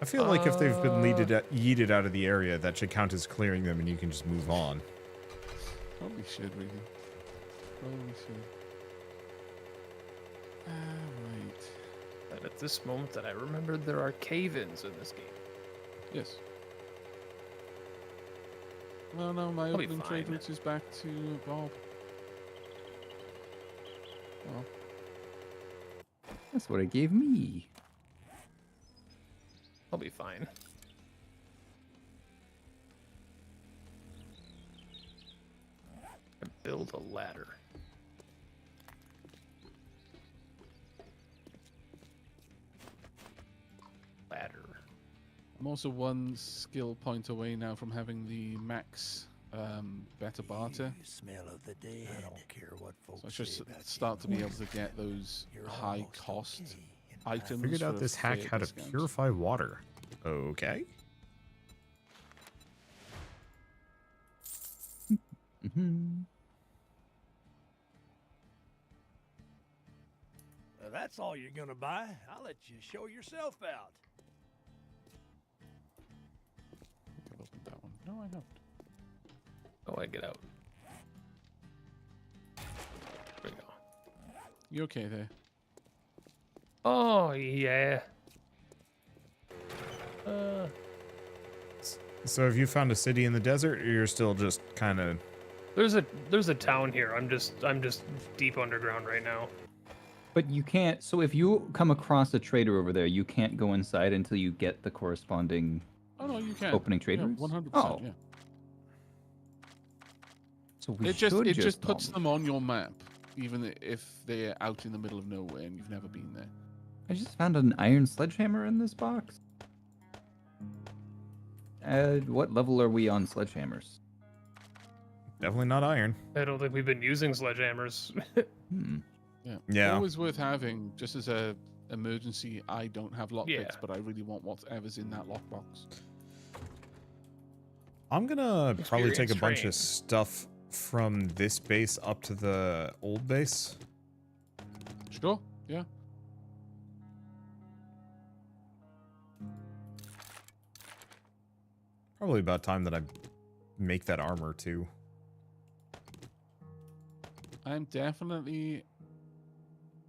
[SPEAKER 2] I feel like if they've been yeeted out of the area, that should count as clearing them, and you can just move on.
[SPEAKER 1] Probably should, really. Probably should. Right.
[SPEAKER 7] And at this moment that I remembered, there are cave-ins in this game.
[SPEAKER 1] Yes. Well, no, my
[SPEAKER 7] I'll be
[SPEAKER 1] opening trade
[SPEAKER 7] fine.
[SPEAKER 1] route is back to Bob. Well,
[SPEAKER 3] That's what it gave me.
[SPEAKER 7] I'll be fine. And build a ladder. Ladder.
[SPEAKER 1] I'm also one skill point away now from having the max better barter.
[SPEAKER 6] You smell of the dead. I don't care what folks
[SPEAKER 1] So I should
[SPEAKER 6] say about
[SPEAKER 1] start to
[SPEAKER 6] you.
[SPEAKER 1] be able to get those
[SPEAKER 6] You're
[SPEAKER 1] high
[SPEAKER 6] almost
[SPEAKER 1] cost
[SPEAKER 6] okay in
[SPEAKER 1] items.
[SPEAKER 2] Figured
[SPEAKER 1] for
[SPEAKER 2] out this hack
[SPEAKER 1] fair
[SPEAKER 2] how to
[SPEAKER 1] discounts.
[SPEAKER 2] purify water. Okay.
[SPEAKER 3] Mhm.
[SPEAKER 6] That's all you're gonna buy. I'll let you show yourself out.
[SPEAKER 1] I think I've opened that one. No, I haven't.
[SPEAKER 7] Oh, I get out. There we go.
[SPEAKER 1] You okay there?
[SPEAKER 7] Oh, yeah.
[SPEAKER 2] So have you found a city in the desert, or you're still just kind of...
[SPEAKER 7] There's a town here. I'm just deep underground right now.
[SPEAKER 3] But you can't. So if you come across a trader over there, you can't go inside until you get the corresponding
[SPEAKER 1] Oh no, you can.
[SPEAKER 3] opening trade
[SPEAKER 1] Yeah,
[SPEAKER 3] routes?
[SPEAKER 1] 100%.
[SPEAKER 3] Oh.
[SPEAKER 1] Yeah.
[SPEAKER 3] So we
[SPEAKER 1] It
[SPEAKER 3] should
[SPEAKER 1] just puts
[SPEAKER 3] bomb
[SPEAKER 1] them on your map, even if they're out in the middle of nowhere and you've never been there.
[SPEAKER 3] I just found an iron sledgehammer in this box. What level are we on sledgehammers?
[SPEAKER 2] Definitely not iron.
[SPEAKER 7] I don't think we've been using sledgehammers.
[SPEAKER 3] Hmm.
[SPEAKER 1] Yeah.
[SPEAKER 2] Yeah.
[SPEAKER 1] Always worth having, just as a emergency. I don't have lockpicks,
[SPEAKER 7] Yeah.
[SPEAKER 1] but I really want whatever's in that lockbox.
[SPEAKER 2] I'm gonna probably take a
[SPEAKER 7] Experience
[SPEAKER 2] bunch
[SPEAKER 7] trained.
[SPEAKER 2] of stuff from this base up to the old base.
[SPEAKER 1] Sure. Yeah.
[SPEAKER 2] Probably about time that I make that armor too.
[SPEAKER 1] I'm definitely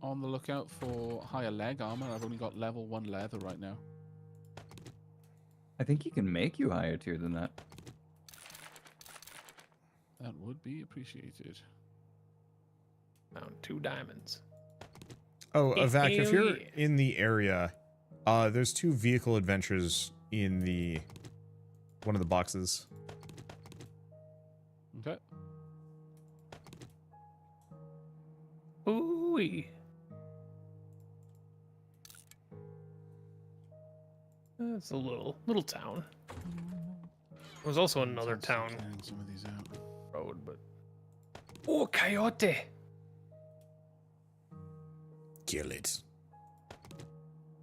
[SPEAKER 1] on the lookout for higher leg armor. I've only got level 1 leather right now.
[SPEAKER 3] I think you can make you higher tier than that.
[SPEAKER 1] That would be appreciated.
[SPEAKER 7] Found 2 diamonds.
[SPEAKER 2] Oh, Avac, if you're
[SPEAKER 7] Yeah.
[SPEAKER 2] in the area, there's 2 vehicle adventures in the one of the boxes.
[SPEAKER 1] Okay.
[SPEAKER 7] Ooh-wee. It's a little town. There's also another
[SPEAKER 1] Sounds
[SPEAKER 7] town
[SPEAKER 1] like clearing some of these out.
[SPEAKER 7] road, but oh, coyote!
[SPEAKER 2] Kill it.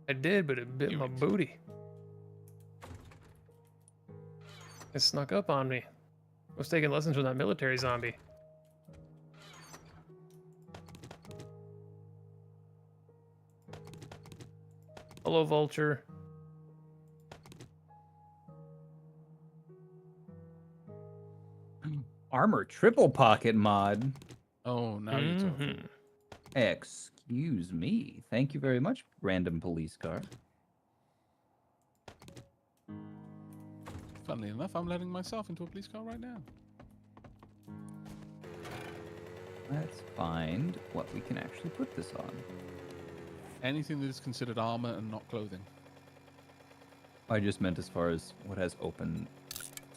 [SPEAKER 7] I did, but it bit my booty. It snuck up on me. I was taking lessons from that military zombie. Hello, vulture.
[SPEAKER 3] Armor triple pocket mod.
[SPEAKER 1] Oh, now you're talking.
[SPEAKER 3] Excuse me. Thank you very much, random police car.
[SPEAKER 1] Funnily enough, I'm letting myself into a police car right now.
[SPEAKER 3] Let's find what we can actually put this on.
[SPEAKER 1] Anything that is considered armor and not clothing.
[SPEAKER 3] I just meant as far as what has open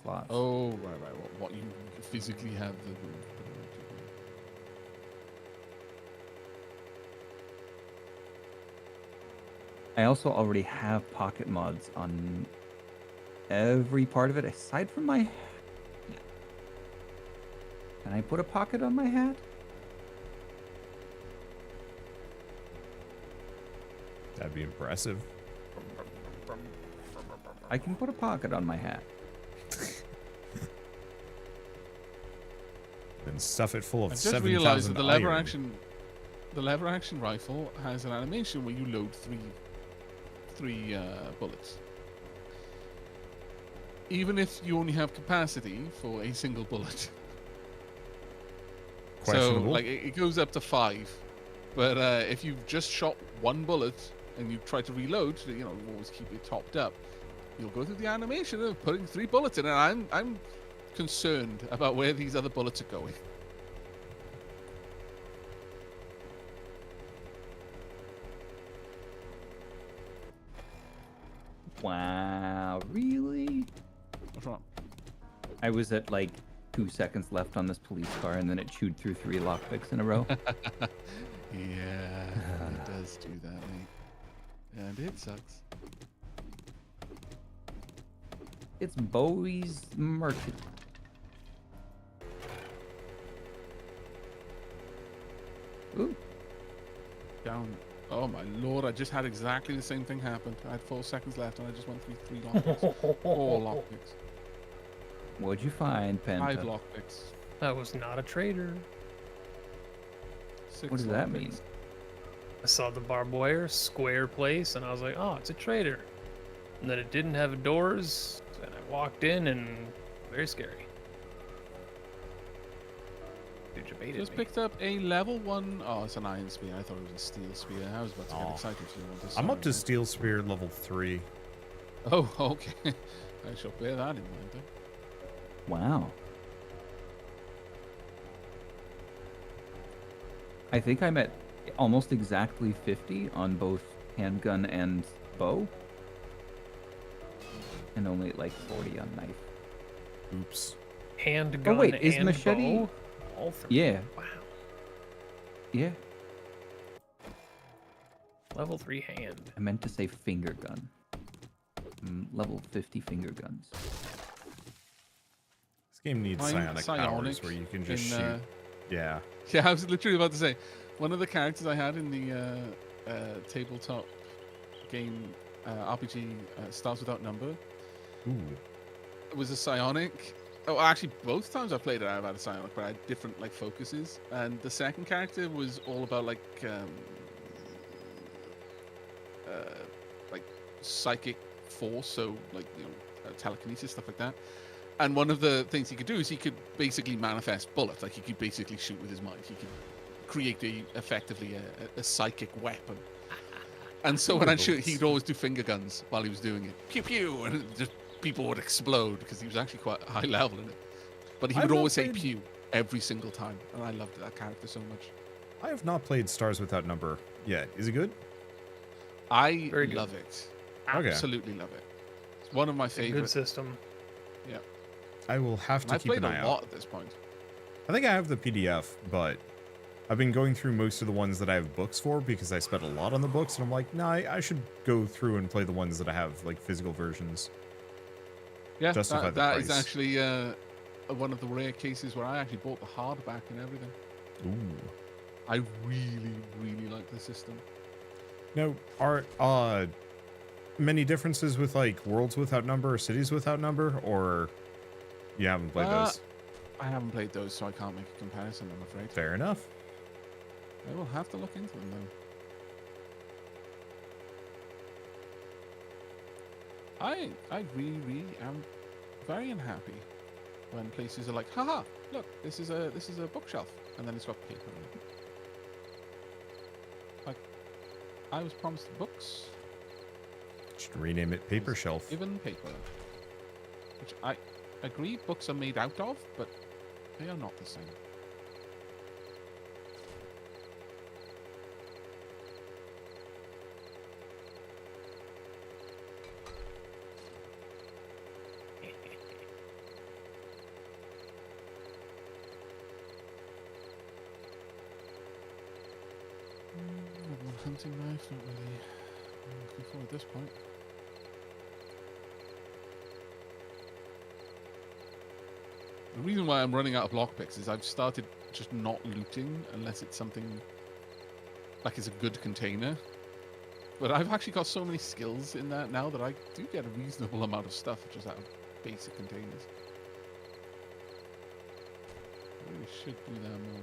[SPEAKER 3] slots.
[SPEAKER 1] Oh, right. What you physically have the.
[SPEAKER 3] I also already have pocket mods on every part of it aside from my hat. Can I put a pocket on my hat?
[SPEAKER 2] That'd be impressive.
[SPEAKER 3] I can put a pocket on my hat.
[SPEAKER 2] Then stuff it full of
[SPEAKER 1] I just realized
[SPEAKER 2] 7,000
[SPEAKER 1] that the lever action rifle has an animation where you load three bullets. Even if you only have capacity for a single bullet. So,
[SPEAKER 2] Questionable.
[SPEAKER 1] like, it goes up to 5. But if you've just shot 1 bullet and you try to reload, you always keep it topped up. You'll go through the animation of putting 3 bullets in, and I'm concerned about where these other bullets are going.
[SPEAKER 3] Wow, really?
[SPEAKER 1] What's wrong?
[SPEAKER 3] I was at like 2 seconds left on this police car and then it chewed through 3 lockpicks in a row.
[SPEAKER 1] Yeah, it does do that, mate. And it sucks.
[SPEAKER 3] It's Bowie's Merchant. Ooh,
[SPEAKER 1] Down. Oh my lord, I just had exactly the same thing happen. I had 4 seconds left and I just went through 3 lockpicks. 4 lockpicks.
[SPEAKER 3] what'd you find,
[SPEAKER 1] 5
[SPEAKER 3] Penta?
[SPEAKER 1] lockpicks.
[SPEAKER 7] That was not a trader.
[SPEAKER 1] 6
[SPEAKER 3] What does that
[SPEAKER 1] lockpicks.
[SPEAKER 3] mean?
[SPEAKER 7] I saw the barbed wire, square place, and I was like, oh, it's a trader. And then it didn't have doors, and I walked in, and very scary. Dude, you baited
[SPEAKER 1] Just
[SPEAKER 7] me.
[SPEAKER 1] picked up a level 1. Oh, it's an iron spear. I thought it was a steel spear. I was about to get
[SPEAKER 2] Aw.
[SPEAKER 1] excited. For you.
[SPEAKER 2] I'm up to Steel Spear level 3.
[SPEAKER 1] Oh, okay. I shall bear that in mind. Then.
[SPEAKER 3] Wow. I think I'm at almost exactly 50 on both handgun and bow. And only like 40 on knife.
[SPEAKER 2] Oops.
[SPEAKER 7] Handgun
[SPEAKER 3] wait, is
[SPEAKER 7] and
[SPEAKER 3] machete-
[SPEAKER 7] bow? All three.
[SPEAKER 3] Yeah.
[SPEAKER 7] Wow.
[SPEAKER 3] Yeah.
[SPEAKER 7] Level 3 hand.
[SPEAKER 3] I meant to say finger gun. Level 50 finger guns.
[SPEAKER 2] This game needs
[SPEAKER 1] Mine
[SPEAKER 2] psionic powers
[SPEAKER 1] psionic
[SPEAKER 2] where you can just
[SPEAKER 1] in,
[SPEAKER 2] shoot. Yeah.
[SPEAKER 1] Yeah, I was literally about to say, one of the characters I had in the tabletop game RPG Stars Without Number
[SPEAKER 2] Ooh.
[SPEAKER 1] was a psionic. Oh, actually, both times I played it, I've had a psionic, but I had different like focuses. And the second character was all about like psychic force, so like telekinesis, stuff like that. And one of the things he could do is he could basically manifest bullets. Like he could basically shoot with his mind. He could create effectively a psychic weapon. And so when I'd shoot, he'd always do finger guns while he was doing it. Pew pew, and just people would explode because he was actually quite high level in it. But he
[SPEAKER 2] I've
[SPEAKER 1] would
[SPEAKER 2] not
[SPEAKER 1] always say
[SPEAKER 2] played-
[SPEAKER 1] pew every single time, and I loved that character so much.
[SPEAKER 2] I have not played Stars Without Number yet. Is it good?
[SPEAKER 1] I
[SPEAKER 7] Very good.
[SPEAKER 1] love it.
[SPEAKER 2] Okay.
[SPEAKER 1] Absolutely love it. It's one of my
[SPEAKER 7] It's a good
[SPEAKER 1] favorite.
[SPEAKER 7] system.
[SPEAKER 1] Yeah,
[SPEAKER 2] I will have
[SPEAKER 1] and
[SPEAKER 2] to
[SPEAKER 1] I've
[SPEAKER 2] keep
[SPEAKER 1] played
[SPEAKER 2] an eye
[SPEAKER 1] a lot
[SPEAKER 2] out.
[SPEAKER 1] at this point.
[SPEAKER 2] I think I have the PDF, but I've been going through most of the ones that I have books for because I spent a lot on the books, and I'm like, nah, I should go through and play the ones that I have like physical versions.
[SPEAKER 1] Yeah,
[SPEAKER 2] Justify the
[SPEAKER 1] that is
[SPEAKER 2] price.
[SPEAKER 1] actually one of the rare cases where I actually bought the hardback and everything.
[SPEAKER 2] Ooh.
[SPEAKER 1] I really, really like the system.
[SPEAKER 2] Now, are many differences with like Worlds Without Number or Cities Without Number, or you haven't played those?
[SPEAKER 1] I haven't played those, so I can't make a comparison, I'm afraid.
[SPEAKER 2] Fair enough.
[SPEAKER 1] I will have to look into them then. I really, really am very unhappy when places are like, haha, look, this is a bookshelf, and then it's got paper in it. Like, I was promised books,
[SPEAKER 2] Should rename it Paper Shelf.
[SPEAKER 1] given paper. Which I agree books are made out of, but they are not the same. One hunting knife, not really looking for at this point. The reason why I'm running out of lockpicks is I've started just not looting unless it's something like it's a good container. But I've actually got so many skills in that now that I do get a reasonable amount of stuff just out of basic containers. I really should do that more.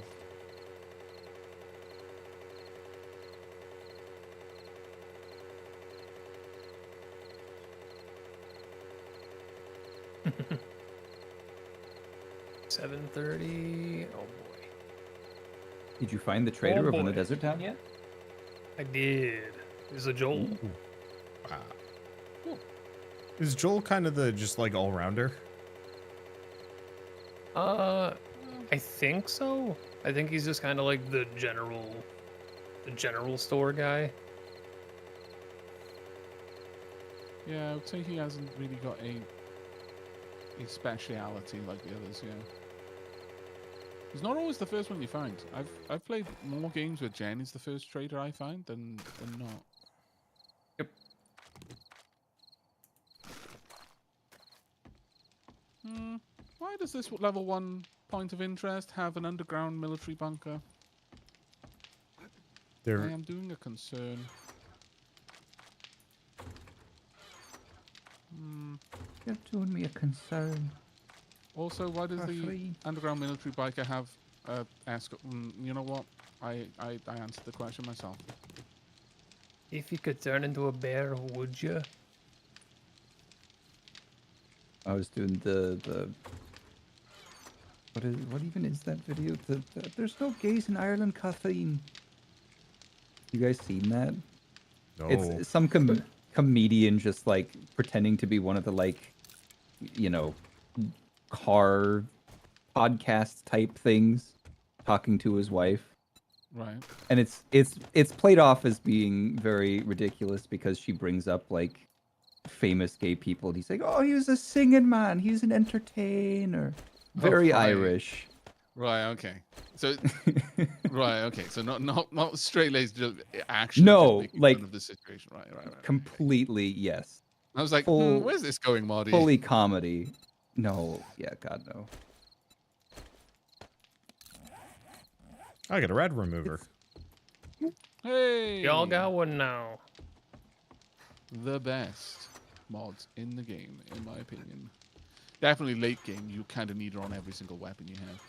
[SPEAKER 7] $7:30. Oh boy.
[SPEAKER 3] Did you find the trader over in the
[SPEAKER 7] boy.
[SPEAKER 3] desert town yet?
[SPEAKER 7] I did. Is a Joel.
[SPEAKER 2] Wow. Is Joel kind of the just like all rounder?
[SPEAKER 7] I think so. I think he's just kind of like the general store guy.
[SPEAKER 1] Yeah, I would say he hasn't really got a speciality like the others, yeah. He's not always the first one you find. I've played more games where Jen is the first trader I find than not.
[SPEAKER 7] Yep.
[SPEAKER 1] Why does this level 1 point of interest have an underground military bunker? I
[SPEAKER 2] There,
[SPEAKER 1] am doing a concern.
[SPEAKER 3] You're doing me a concern.
[SPEAKER 1] Also, why does the
[SPEAKER 3] Roughly.
[SPEAKER 1] underground military biker have you know what? I answered the question myself.
[SPEAKER 7] If you could turn into a bear, would you?
[SPEAKER 3] I was doing the what even is that video? There's no gays in Ireland, Kathleen. You guys seen that?
[SPEAKER 2] no.
[SPEAKER 3] It's some comedian just like pretending to be one of the like you know, car podcast type things, talking to his wife.
[SPEAKER 1] Right.
[SPEAKER 3] And it's played off as being very ridiculous because she brings up like famous gay people. And he's like, "Oh, he's a singing man. He's an entertainer." Very
[SPEAKER 1] right.
[SPEAKER 3] Irish.
[SPEAKER 1] Right. Okay. So right. Okay. So not straight laced. Actually,
[SPEAKER 3] No,
[SPEAKER 1] just making
[SPEAKER 3] like
[SPEAKER 1] fun of the situation. Right.
[SPEAKER 3] completely yes.
[SPEAKER 1] I was like,
[SPEAKER 3] Full-
[SPEAKER 1] where's this going, Marty?
[SPEAKER 3] Fully comedy. No, yeah, God no.
[SPEAKER 2] I got a red remover.
[SPEAKER 1] Hey,
[SPEAKER 7] Y'all got one now.
[SPEAKER 1] the best mods in the game, in my opinion. Definitely late game. You kind of need it on every single weapon you have.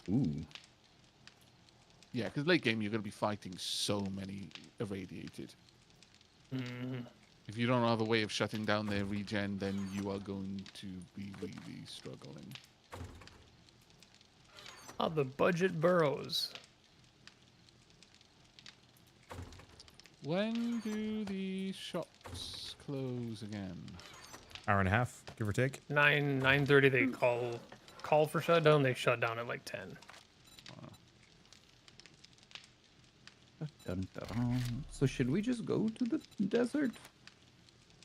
[SPEAKER 3] Ooh.
[SPEAKER 1] Yeah, because late game you're going to be fighting so many irradiated.
[SPEAKER 7] Mhm.
[SPEAKER 1] If you don't have a way of shutting down their regen, then you are going to be really struggling.
[SPEAKER 7] Oh, the budget burrows.
[SPEAKER 1] When do the shops close again?
[SPEAKER 2] Hour and a half, give or take.
[SPEAKER 7] 9:30 they call for shutdown. They shut down at like 10.
[SPEAKER 3] Dun, dun, dun. So should we just go to the desert?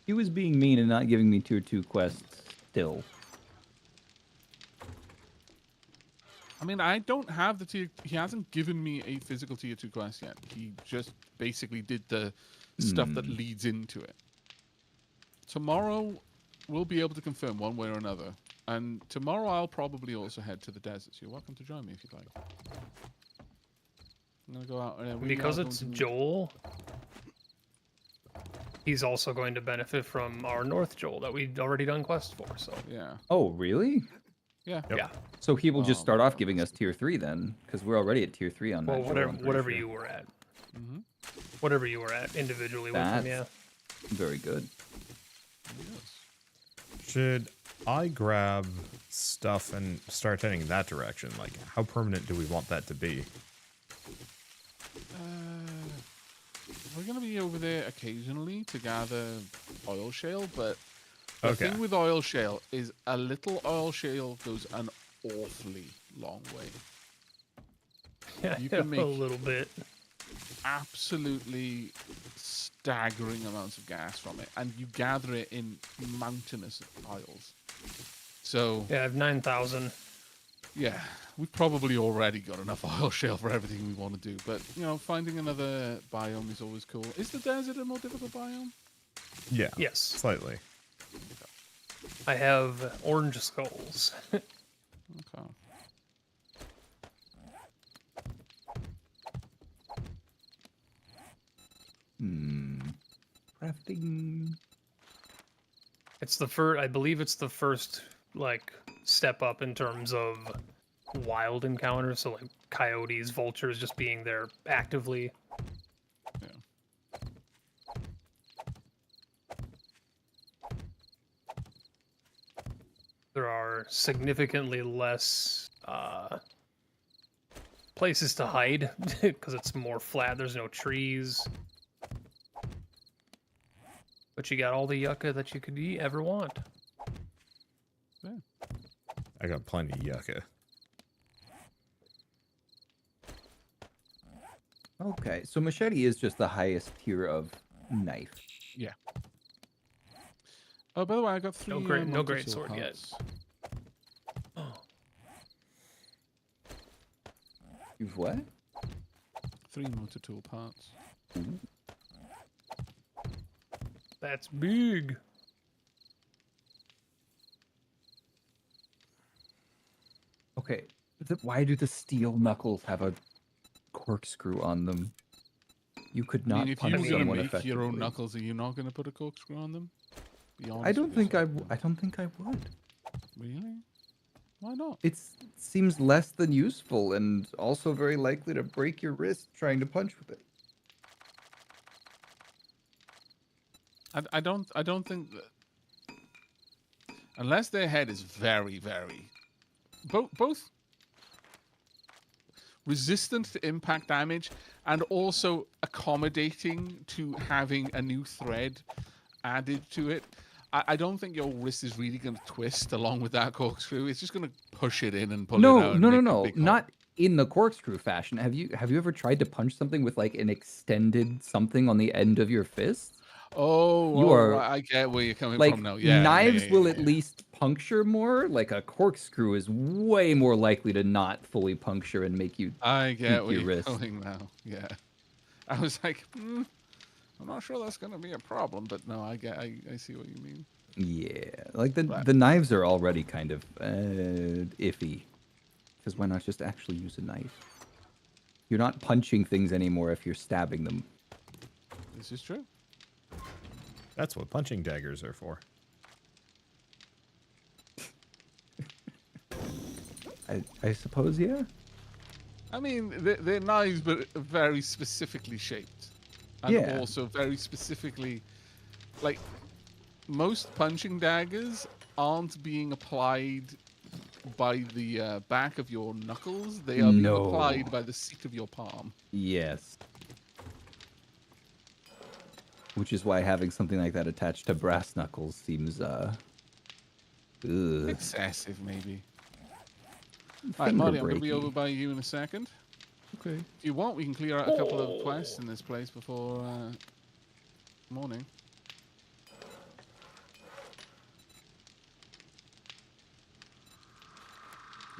[SPEAKER 3] He was being mean and not giving me tier 2 quests still.
[SPEAKER 1] I mean, I don't have the tier. He hasn't given me a physical tier 2 quest yet. He just basically did the stuff that leads into it. Tomorrow, we'll be able to confirm one way or another. And tomorrow, I'll probably also head to the desert. So you're welcome to join me if you'd like. I'm gonna go out and
[SPEAKER 7] Because it's Joel, he's also going to benefit from our North Joel that we've already done quests for. So
[SPEAKER 1] Yeah.
[SPEAKER 3] Oh, really?
[SPEAKER 1] Yeah.
[SPEAKER 2] Yep.
[SPEAKER 7] yeah,
[SPEAKER 3] So he will just
[SPEAKER 1] Oh,
[SPEAKER 3] start
[SPEAKER 1] my
[SPEAKER 3] off giving us tier 3 then, because we're already at tier 3 on
[SPEAKER 7] well,
[SPEAKER 3] that. Joel,
[SPEAKER 7] whatever
[SPEAKER 3] I'm pretty
[SPEAKER 7] whatever
[SPEAKER 3] sure.
[SPEAKER 7] you were at,
[SPEAKER 1] Mm-hmm.
[SPEAKER 7] whatever you were at individually with him, yeah.
[SPEAKER 3] That's very good.
[SPEAKER 1] Yes.
[SPEAKER 2] Should I grab stuff and start heading in that direction? Like, how permanent do we want that to be?
[SPEAKER 1] We're gonna be over there occasionally to gather oil shale, but the
[SPEAKER 2] Okay.
[SPEAKER 1] thing with oil shale is a little oil shale goes an awfully long way.
[SPEAKER 7] Yeah,
[SPEAKER 1] You can
[SPEAKER 7] a
[SPEAKER 1] make-
[SPEAKER 7] little bit.
[SPEAKER 1] Absolutely staggering amounts of gas from it, and you gather it in mountainous piles. So
[SPEAKER 7] Yeah, I have 9,000.
[SPEAKER 1] yeah, we've probably already got enough oil shale for everything we want to do. But you know, finding another biome is always cool. Is the desert a more difficult biome?
[SPEAKER 2] Yeah.
[SPEAKER 7] Yes,
[SPEAKER 2] Slightly.
[SPEAKER 7] I have orange skulls.
[SPEAKER 1] Okay.
[SPEAKER 3] Crafting.
[SPEAKER 7] It's the first, I believe it's the first like step up in terms of wild encounters. So like coyotes, vultures, just being there actively.
[SPEAKER 1] Yeah.
[SPEAKER 7] There are significantly less places to hide because it's more flat. There's no trees. But you got all the yucca that you could ever want.
[SPEAKER 2] I got plenty of yucca.
[SPEAKER 3] Okay, so machete is just the highest tier of knife.
[SPEAKER 1] Yeah. Oh, by the way, I got 3
[SPEAKER 7] No great
[SPEAKER 1] multi-tool
[SPEAKER 7] sword yet.
[SPEAKER 1] parts.
[SPEAKER 3] You've what?
[SPEAKER 1] 3 multi-tool parts.
[SPEAKER 7] That's big.
[SPEAKER 3] Okay, why do the steel knuckles have a corkscrew on them? You could
[SPEAKER 1] I
[SPEAKER 3] not
[SPEAKER 1] mean, if you
[SPEAKER 3] punch
[SPEAKER 1] were gonna
[SPEAKER 3] someone
[SPEAKER 1] make
[SPEAKER 3] effectively.
[SPEAKER 1] your own knuckles, are you not gonna put a corkscrew on them? Be
[SPEAKER 3] I
[SPEAKER 1] honest
[SPEAKER 3] don't
[SPEAKER 1] with
[SPEAKER 3] think
[SPEAKER 1] yourself.
[SPEAKER 3] I don't think I would.
[SPEAKER 1] Really? Why not?
[SPEAKER 3] It seems less than useful and also very likely to break your wrist trying to punch with it.
[SPEAKER 1] I don't think that, unless their head is very both resistant to impact damage and also accommodating to having a new thread added to it. I don't think your wrist is really going to twist along with that corkscrew. It's just going to push it in and pull it out.
[SPEAKER 3] No. Not in the corkscrew fashion. Have you ever tried to punch something with like an extended something on the end of your fist? You are
[SPEAKER 1] Right, I get where you're coming
[SPEAKER 3] like
[SPEAKER 1] from now. Yeah,
[SPEAKER 3] knives will at least puncture more. Like a corkscrew is way more likely to not fully puncture and make you
[SPEAKER 1] I get where
[SPEAKER 3] your
[SPEAKER 1] you're
[SPEAKER 3] wrist.
[SPEAKER 1] going now. Yeah, I was like, I'm not sure that's going to be a problem, but no, I see what you mean.
[SPEAKER 3] Yeah, like the
[SPEAKER 1] Right.
[SPEAKER 3] the knives are already kind of iffy. Because why not just actually use a knife? You're not punching things anymore if you're stabbing them.
[SPEAKER 1] This is true.
[SPEAKER 2] That's what punching daggers are for.
[SPEAKER 3] I suppose, yeah.
[SPEAKER 1] I mean, they're knives, but very specifically shaped, and
[SPEAKER 3] Yeah.
[SPEAKER 1] also very specifically, like most punching daggers aren't being applied by the back of your knuckles. They are being applied by the seat of your palm.
[SPEAKER 3] Yes. Which is why having something like that attached to brass knuckles seems
[SPEAKER 1] Excessive, maybe. All right, Marty, I'm going to be over by you in a second.
[SPEAKER 3] Okay.
[SPEAKER 1] If you want, we can clear out a couple of quests in this place before morning.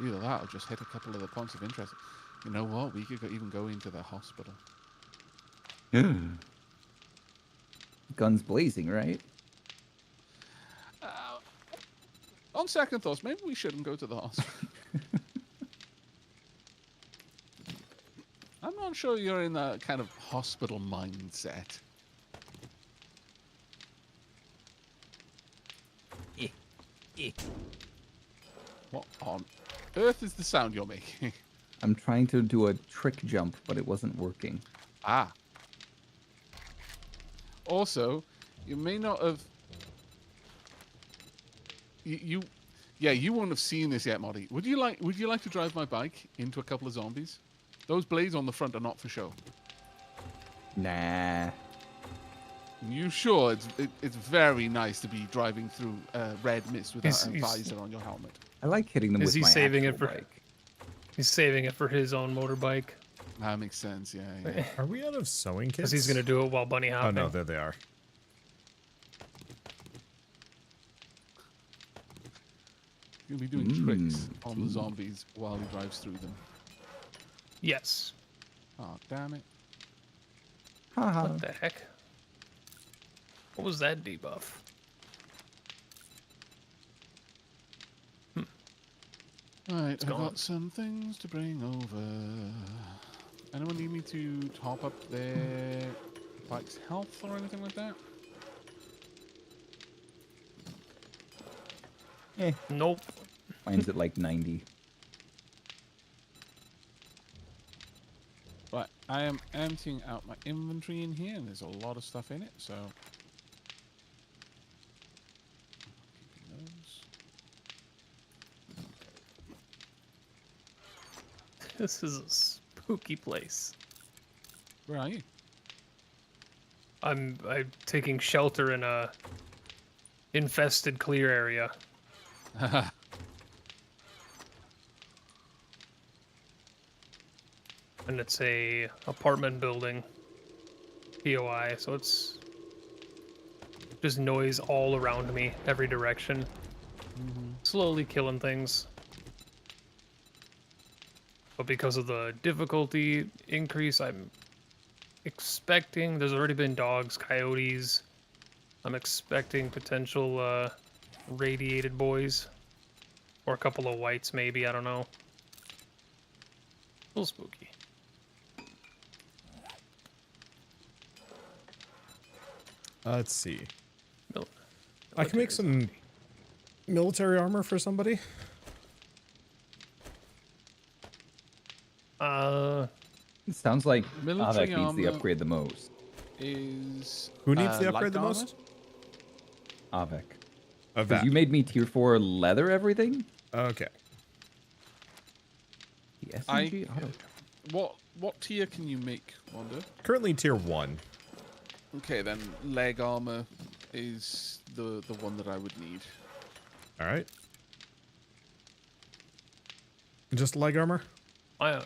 [SPEAKER 1] Either that or just hit a couple of the points of interest. You know what? We could even go into the hospital.
[SPEAKER 3] Guns blazing, right?
[SPEAKER 1] On second thoughts, maybe we shouldn't go to the hospital. I'm not sure you're in that kind of hospital mindset. What on earth is the sound you're making?
[SPEAKER 3] I'm trying to do a trick jump, but it wasn't working.
[SPEAKER 1] Ah. Also, you may not have. You won't have seen this yet, Moddy. Would you like to drive my bike into a couple of zombies? Those blades on the front are not for show.
[SPEAKER 3] Nah.
[SPEAKER 1] You sure it's very nice to be driving through red mist without a visor on your helmet.
[SPEAKER 3] I like hitting them with my actual bike.
[SPEAKER 7] He's saving it for his own motorbike.
[SPEAKER 1] That makes sense, yeah.
[SPEAKER 2] Are we out of sewing kits?
[SPEAKER 7] Because he's going to do it while bunny
[SPEAKER 2] Oh
[SPEAKER 7] hopping.
[SPEAKER 2] no, there they are.
[SPEAKER 1] You're going to be doing tricks on the zombies while he drives through them.
[SPEAKER 7] Yes.
[SPEAKER 1] Oh, damn it.
[SPEAKER 7] What the heck? What was that debuff?
[SPEAKER 1] Alright, I've got some things to bring over. Anyone need me to top up their bike's health or anything like that?
[SPEAKER 7] Nope.
[SPEAKER 3] Mine's at like 90.
[SPEAKER 1] Right, I am emptying out my inventory in here, and there's a lot of stuff in it, so... keeping those.
[SPEAKER 7] This is a spooky place.
[SPEAKER 1] Where are you?
[SPEAKER 7] I'm taking shelter in a infested clear area. And it's a apartment building. POI, so it's just noise all around me, every direction. Slowly killing things. But because of the difficulty increase, I'm expecting... There's already been dogs, coyotes. I'm expecting potential radiated boys. Or a couple of whites, maybe, I don't know. A little spooky.
[SPEAKER 2] Let's see.
[SPEAKER 7] Mil-
[SPEAKER 2] I can make some military armor for somebody.
[SPEAKER 3] It sounds like
[SPEAKER 1] Military
[SPEAKER 3] Avek needs the
[SPEAKER 1] armor
[SPEAKER 3] upgrade the most.
[SPEAKER 1] Is...
[SPEAKER 2] Who needs the
[SPEAKER 1] light
[SPEAKER 2] upgrade the
[SPEAKER 1] armor?
[SPEAKER 2] most?
[SPEAKER 3] Avek.
[SPEAKER 2] Of
[SPEAKER 3] Because
[SPEAKER 2] that.
[SPEAKER 3] you made me tier 4 leather everything?
[SPEAKER 2] Okay.
[SPEAKER 3] The SMG auto.
[SPEAKER 1] What tier can you make, Wander?
[SPEAKER 2] Currently tier 1.
[SPEAKER 1] Okay, then leg armor is the one that I would need.
[SPEAKER 2] All right. Just leg armor?
[SPEAKER 7] I,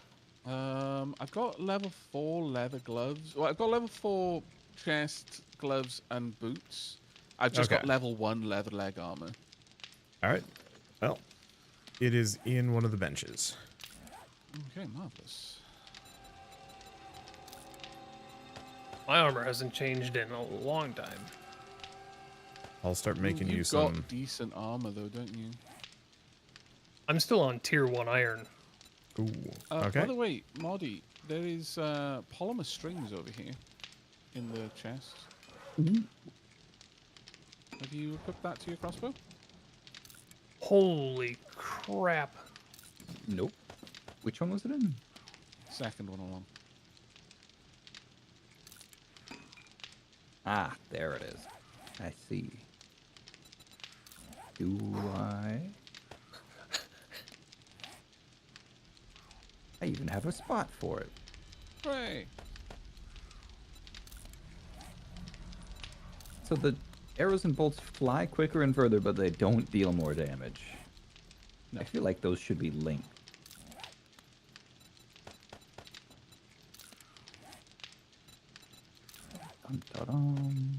[SPEAKER 1] I've got level 4 leather gloves. Well, I've got level 4 chest, gloves, and boots. I've just got
[SPEAKER 2] Okay.
[SPEAKER 1] level 1 leather leg armor.
[SPEAKER 2] All right. Well, it is in one of the benches.
[SPEAKER 1] Okay, marvelous.
[SPEAKER 7] my armor hasn't changed in a long time.
[SPEAKER 2] I'll start making you
[SPEAKER 1] You've
[SPEAKER 2] some.
[SPEAKER 1] got decent armor though, don't you?
[SPEAKER 7] I'm still on tier 1 iron.
[SPEAKER 2] Ooh.
[SPEAKER 1] By
[SPEAKER 2] Okay.
[SPEAKER 1] the way, Moddy, there is polymer strings over here in the chest. Have you equipped that to your crossbow?
[SPEAKER 7] Holy crap.
[SPEAKER 3] Nope. Which one was it in?
[SPEAKER 1] Second one along.
[SPEAKER 3] Ah, there it is. I see. Do I? I even have a spot for it.
[SPEAKER 1] Hooray!
[SPEAKER 3] So the arrows and bolts fly quicker and further, but they don't deal more damage. I feel like those should be linked. Dun, dun, dun.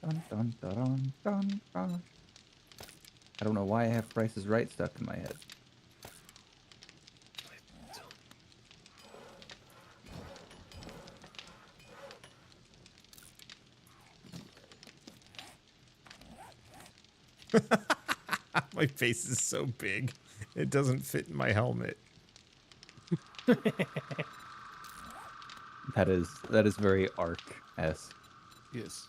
[SPEAKER 3] Dun, dun, dun, dun, dun, dun. I don't know why I have Price is Right stuck in my head.
[SPEAKER 2] My face is so big. It doesn't fit in my helmet.
[SPEAKER 3] That is very Ark-esque.
[SPEAKER 1] Yes.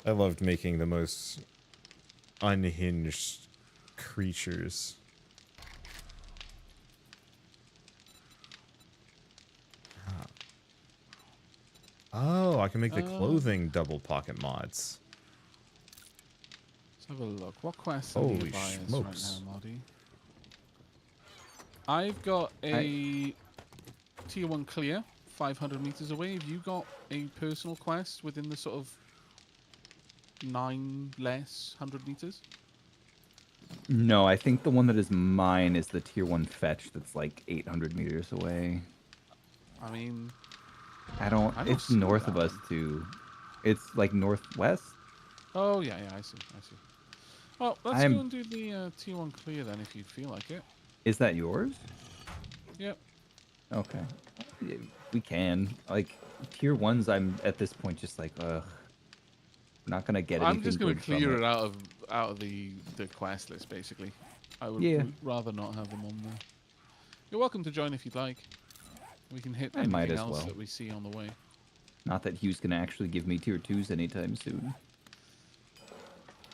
[SPEAKER 2] I loved making the most unhinged creatures. Oh, I can make the clothing double pocket mods.
[SPEAKER 1] Let's have a look. What quests are you
[SPEAKER 2] Holy
[SPEAKER 1] buying
[SPEAKER 2] smokes.
[SPEAKER 1] right now, Moddy? I've got a tier 1 clear, 500 meters away. Have you got a personal quest within the sort of 9 less 100 meters?
[SPEAKER 3] No, I think the one that is mine is the tier 1 fetch that's like 800 meters away.
[SPEAKER 1] I mean,
[SPEAKER 3] I don't
[SPEAKER 1] don't
[SPEAKER 3] it's
[SPEAKER 1] see
[SPEAKER 3] north
[SPEAKER 1] that
[SPEAKER 3] of us
[SPEAKER 1] one.
[SPEAKER 3] too. It's like northwest.
[SPEAKER 1] oh yeah, I see. Well, let's
[SPEAKER 3] I'm-
[SPEAKER 1] go and do the tier 1 clear then, if you feel like it.
[SPEAKER 3] Is that yours?
[SPEAKER 1] Yep.
[SPEAKER 3] Okay. Yeah, we can. Like, tier 1s, I'm at this point just like, ugh. I'm not gonna get anything
[SPEAKER 1] I'm just going
[SPEAKER 3] good
[SPEAKER 1] to
[SPEAKER 3] from
[SPEAKER 1] clear
[SPEAKER 3] it.
[SPEAKER 1] it out of the quest list, basically. I would
[SPEAKER 3] Yeah.
[SPEAKER 1] rather not have them on there. You're welcome to join if you'd like. We can hit
[SPEAKER 3] I might
[SPEAKER 1] anything
[SPEAKER 3] as
[SPEAKER 1] else
[SPEAKER 3] well.
[SPEAKER 1] that we see on the way.
[SPEAKER 3] Not that Hugh's gonna actually give me tier 2s anytime soon.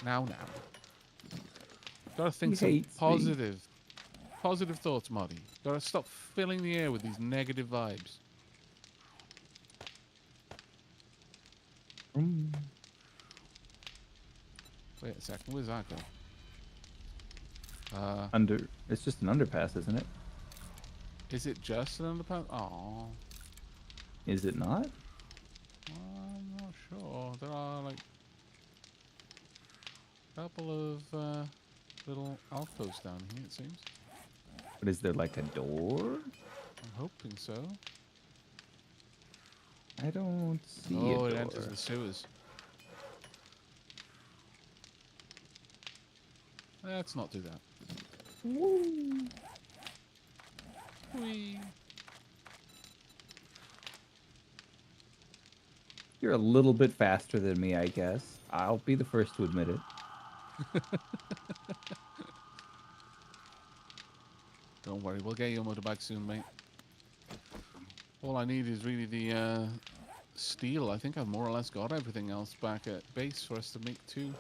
[SPEAKER 1] Now. Gotta think
[SPEAKER 3] He
[SPEAKER 1] some
[SPEAKER 3] hates me.
[SPEAKER 1] positive thoughts, Moddy. Gotta stop filling the air with these negative vibes. Wait a second, where's that go?
[SPEAKER 3] It's just an underpass, isn't it?
[SPEAKER 1] Is it just an underpass? Oh,
[SPEAKER 3] Is it not?
[SPEAKER 1] I'm not sure. There are like a couple of little alcoves down here, it seems.
[SPEAKER 3] But is there like a door?
[SPEAKER 1] I'm hoping so.
[SPEAKER 3] I don't see a
[SPEAKER 1] Oh,
[SPEAKER 3] door.
[SPEAKER 1] it enters the sewers. Let's not do that. Whee.
[SPEAKER 3] You're a little bit faster than me, I guess. I'll be the first to admit it.
[SPEAKER 1] Don't worry, we'll get your motorbike soon, mate. All I need is really the steel. I think I've more or less got everything else back at base for us to make 2.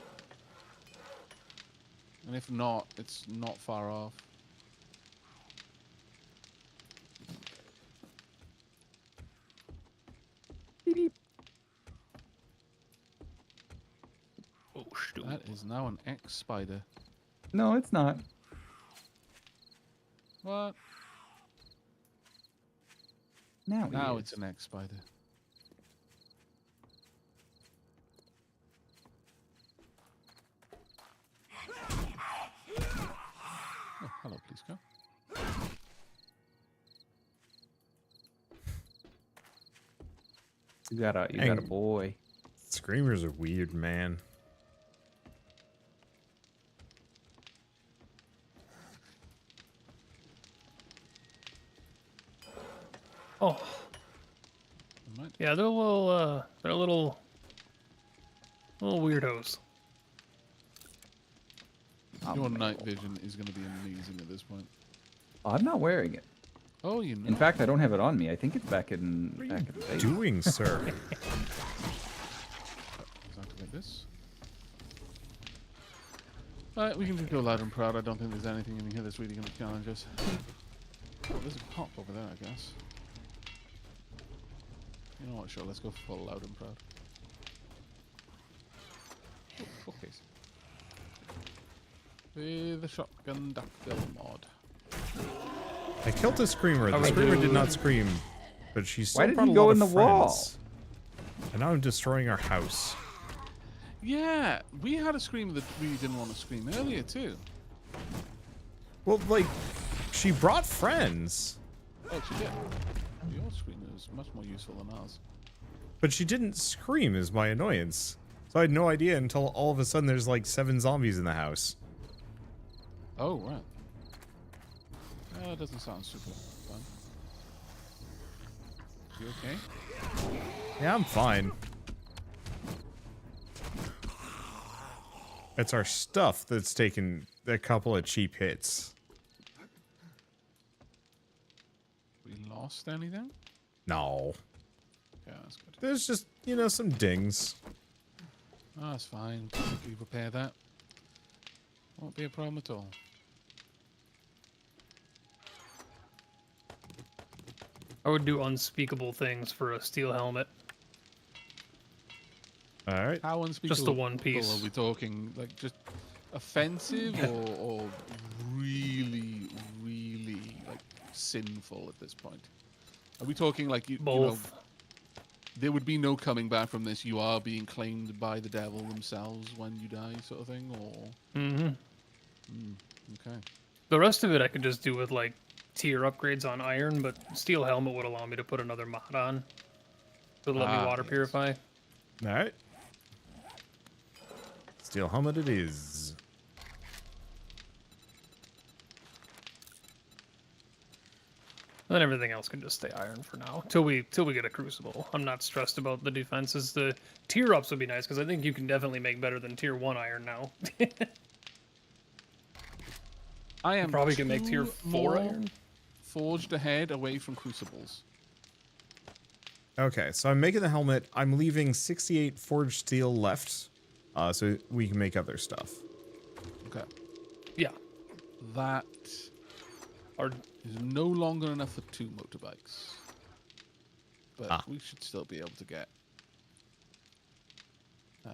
[SPEAKER 1] And if not, it's not far off.
[SPEAKER 7] Oh, shoot.
[SPEAKER 1] That is now an X spider.
[SPEAKER 3] No, it's not.
[SPEAKER 1] What?
[SPEAKER 3] Now
[SPEAKER 1] Now
[SPEAKER 3] it
[SPEAKER 1] it's
[SPEAKER 3] is.
[SPEAKER 1] an X spider.
[SPEAKER 3] You got a
[SPEAKER 2] Dang.
[SPEAKER 3] boy.
[SPEAKER 2] Screamers are weird, man.
[SPEAKER 7] Oh,
[SPEAKER 1] Right.
[SPEAKER 7] yeah, they're a little weirdos.
[SPEAKER 1] Your night vision is going to be amazing at this point.
[SPEAKER 3] I'm not wearing it.
[SPEAKER 1] Oh, you know.
[SPEAKER 3] In fact, I don't have it on me. I think it's back in
[SPEAKER 2] What are
[SPEAKER 3] back
[SPEAKER 2] you
[SPEAKER 3] in the base.
[SPEAKER 2] doing, sir?
[SPEAKER 1] Let's activate this. Alright, we can just go loud and proud. I don't think there's anything in here that's really going to challenge us. Oh, there's a pop over there, I guess. You know what, sure, let's go full loud and proud. Oh, bookcase. With the shotgun dactyl mod.
[SPEAKER 2] I killed a screamer. The
[SPEAKER 7] would
[SPEAKER 2] screamer
[SPEAKER 7] do-
[SPEAKER 2] did not scream, but she still
[SPEAKER 3] did
[SPEAKER 2] brought
[SPEAKER 3] he
[SPEAKER 2] a
[SPEAKER 3] go
[SPEAKER 2] lot
[SPEAKER 3] in
[SPEAKER 2] of
[SPEAKER 3] the wall?
[SPEAKER 2] friends. And now I'm destroying our house.
[SPEAKER 1] Yeah, we had a screamer that we didn't want to scream earlier too.
[SPEAKER 2] Well, like, she brought friends,
[SPEAKER 1] Oh, she did. Your screamer is much more useful than ours.
[SPEAKER 2] but she didn't scream is my annoyance. So I had no idea until all of a sudden there's like 7 zombies in the house.
[SPEAKER 1] Oh, right. That doesn't sound super fun. You okay?
[SPEAKER 2] Yeah, I'm fine. It's our stuff that's taken a couple of cheap hits.
[SPEAKER 1] We lost anything?
[SPEAKER 2] No.
[SPEAKER 1] Yeah, that's good.
[SPEAKER 2] There's just, you know, some dings.
[SPEAKER 1] Oh, that's fine. We repair that. Won't be a problem at all.
[SPEAKER 7] I would do unspeakable things for a steel helmet.
[SPEAKER 2] Alright.
[SPEAKER 1] How unspeakable
[SPEAKER 7] Just the one piece.
[SPEAKER 1] are we talking? Like just offensive or really, really like sinful at this point? Are we talking like you know,
[SPEAKER 7] Both.
[SPEAKER 1] there would be no coming back from this? You are being claimed by the devil themselves when you die, sort of thing, or
[SPEAKER 7] Mm-hmm.
[SPEAKER 1] okay.
[SPEAKER 7] The rest of it I could just do with like tier upgrades on iron, but steel helmet would allow me to put another mod on. It would let me water
[SPEAKER 1] Yes.
[SPEAKER 7] purify.
[SPEAKER 2] Alright. Steel helmet it is.
[SPEAKER 7] And then everything else can just stay iron for now, till we get a crucible. I'm not stressed about the defenses. The tier ups would be nice because I think you can definitely make better than tier 1 iron now.
[SPEAKER 1] I am
[SPEAKER 7] Probably can make tier
[SPEAKER 1] 2
[SPEAKER 7] 4
[SPEAKER 1] more
[SPEAKER 7] iron.
[SPEAKER 1] forged ahead away from crucibles.
[SPEAKER 2] Okay, so I'm making the helmet. I'm leaving 68 forged steel left, so we can make other stuff.
[SPEAKER 1] Okay.
[SPEAKER 7] Yeah.
[SPEAKER 1] That
[SPEAKER 7] Or
[SPEAKER 1] is no longer enough for 2 motorbikes. But
[SPEAKER 2] Ah.
[SPEAKER 1] we should still be able to get. I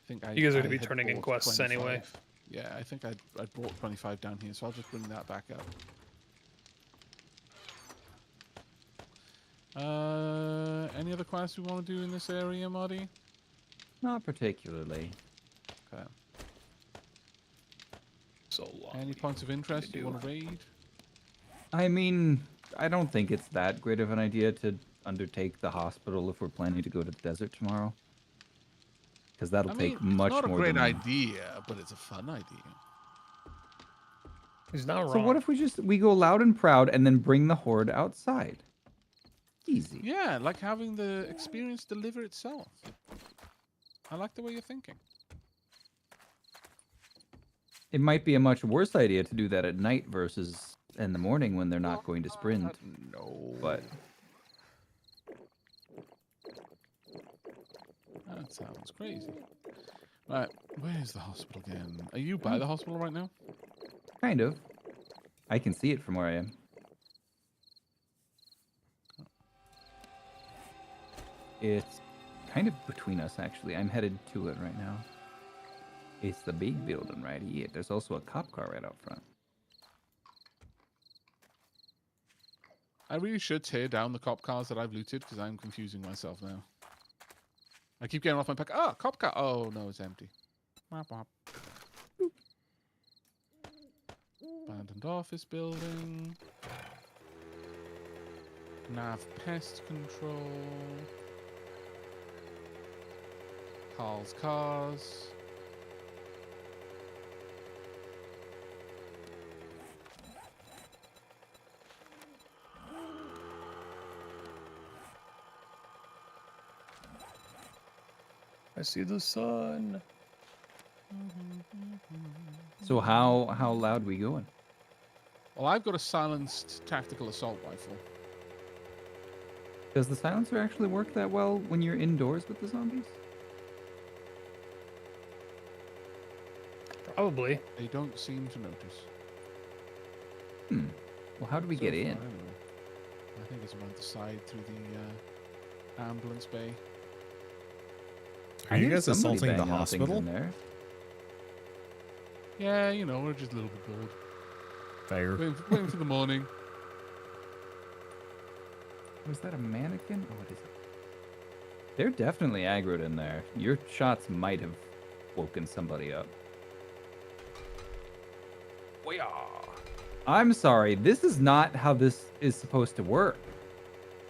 [SPEAKER 1] think
[SPEAKER 7] You guys are
[SPEAKER 1] I
[SPEAKER 7] gonna be
[SPEAKER 1] had
[SPEAKER 7] turning in
[SPEAKER 1] bought
[SPEAKER 7] quests anyway.
[SPEAKER 1] 25. Yeah, I think I brought 25 down here, so I'll just bring that back up. Any other quests we want to do in this area, Marty?
[SPEAKER 3] Not particularly.
[SPEAKER 1] Okay.
[SPEAKER 7] so long.
[SPEAKER 1] Any points of interest you
[SPEAKER 7] do.
[SPEAKER 1] want to raid?
[SPEAKER 3] I mean, I don't think it's that great of an idea to undertake the hospital if we're planning to go to the desert tomorrow. Because that'll
[SPEAKER 1] I mean,
[SPEAKER 3] take much
[SPEAKER 1] it's not
[SPEAKER 3] more
[SPEAKER 1] a great
[SPEAKER 3] than...
[SPEAKER 1] idea, but it's a fun idea.
[SPEAKER 7] He's not wrong.
[SPEAKER 3] So what if we go loud and proud and then bring the horde outside? Easy.
[SPEAKER 1] Yeah, like having the experience deliver itself. I like the way you're thinking.
[SPEAKER 3] It might be a much worse idea to do that at night versus in the morning when they're not going to sprint.
[SPEAKER 1] No.
[SPEAKER 3] But
[SPEAKER 1] That sounds crazy. Right, where's the hospital again? Are you by the hospital right now?
[SPEAKER 3] kind of. I can see it from where I am. It's kind of between us, actually. I'm headed to it right now. It's the big building right here. There's also a cop car right out front.
[SPEAKER 1] I really should tear down the cop cars that I've looted because I'm confusing myself now. I keep getting off my pack. Ah, cop car. Oh, no, it's empty. Wop, wop. Abandoned office building. Nav pest control. Carl's cars.
[SPEAKER 7] I see the sun.
[SPEAKER 3] So how loud we going?
[SPEAKER 1] Well, I've got a silenced tactical assault rifle.
[SPEAKER 3] Does the silencer actually work that well when you're indoors with the zombies?
[SPEAKER 7] Probably.
[SPEAKER 1] They don't seem to notice.
[SPEAKER 3] Hmm. Well, how do we
[SPEAKER 1] So
[SPEAKER 3] get
[SPEAKER 1] far,
[SPEAKER 3] in?
[SPEAKER 1] anyway. I think it's around the side through the ambulance bay.
[SPEAKER 2] Are
[SPEAKER 3] I
[SPEAKER 2] you
[SPEAKER 3] hear
[SPEAKER 2] guys
[SPEAKER 3] somebody
[SPEAKER 2] assaulting the
[SPEAKER 3] banging on things
[SPEAKER 2] hospital?
[SPEAKER 3] in there.
[SPEAKER 1] Yeah, you know, we're just a little bit bored.
[SPEAKER 2] Fair.
[SPEAKER 1] Waiting for the morning.
[SPEAKER 3] Was that a mannequin? Oh, it is. They're definitely aggroed in there. Your shots might have woken somebody up. I'm sorry. This is not how this is supposed to work.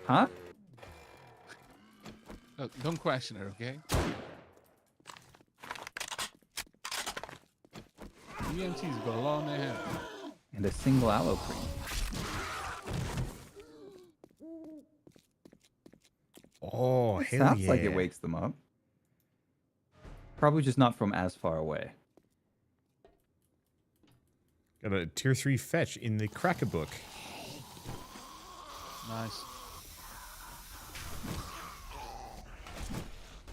[SPEAKER 3] Huh?
[SPEAKER 1] Look, don't question her, okay? EMT's got a lot on their head.
[SPEAKER 3] And a single aloe cream.
[SPEAKER 2] Oh,
[SPEAKER 3] It
[SPEAKER 2] hell
[SPEAKER 3] sounds
[SPEAKER 2] yeah.
[SPEAKER 3] like it wakes them up. Probably just not from as far away.
[SPEAKER 2] Got a tier 3 fetch in the Cracker book.
[SPEAKER 1] Nice.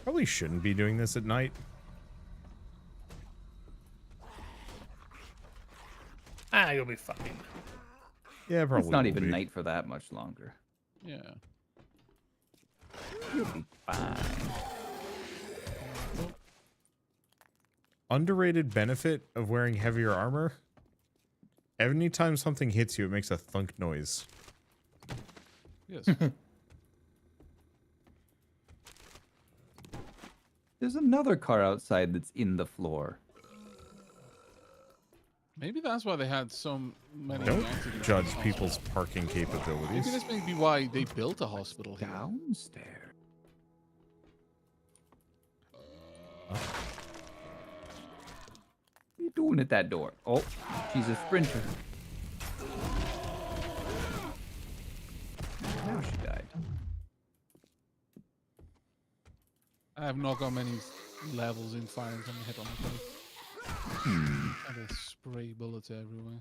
[SPEAKER 2] Probably shouldn't be doing this at night.
[SPEAKER 7] You'll be fine.
[SPEAKER 2] Yeah, probably.
[SPEAKER 3] It's not
[SPEAKER 2] will
[SPEAKER 3] even
[SPEAKER 2] be.
[SPEAKER 3] night for that much longer.
[SPEAKER 1] Yeah.
[SPEAKER 3] You'll be fine.
[SPEAKER 2] Underrated benefit of wearing heavier armor. Anytime something hits you, it makes a thunk noise.
[SPEAKER 1] Yes.
[SPEAKER 3] There's another car outside that's in the floor.
[SPEAKER 1] Maybe that's why they had so many
[SPEAKER 2] Don't
[SPEAKER 1] accidents in
[SPEAKER 2] judge
[SPEAKER 1] this
[SPEAKER 2] people's
[SPEAKER 1] hospital.
[SPEAKER 2] parking capabilities.
[SPEAKER 1] Maybe this may be why they built a hospital here.
[SPEAKER 3] Downstairs. What are you doing at that door? Oh, she's a sprinter. Now she died.
[SPEAKER 1] I have not got many levels in firing from the hit on the face. And they spray bullets everywhere.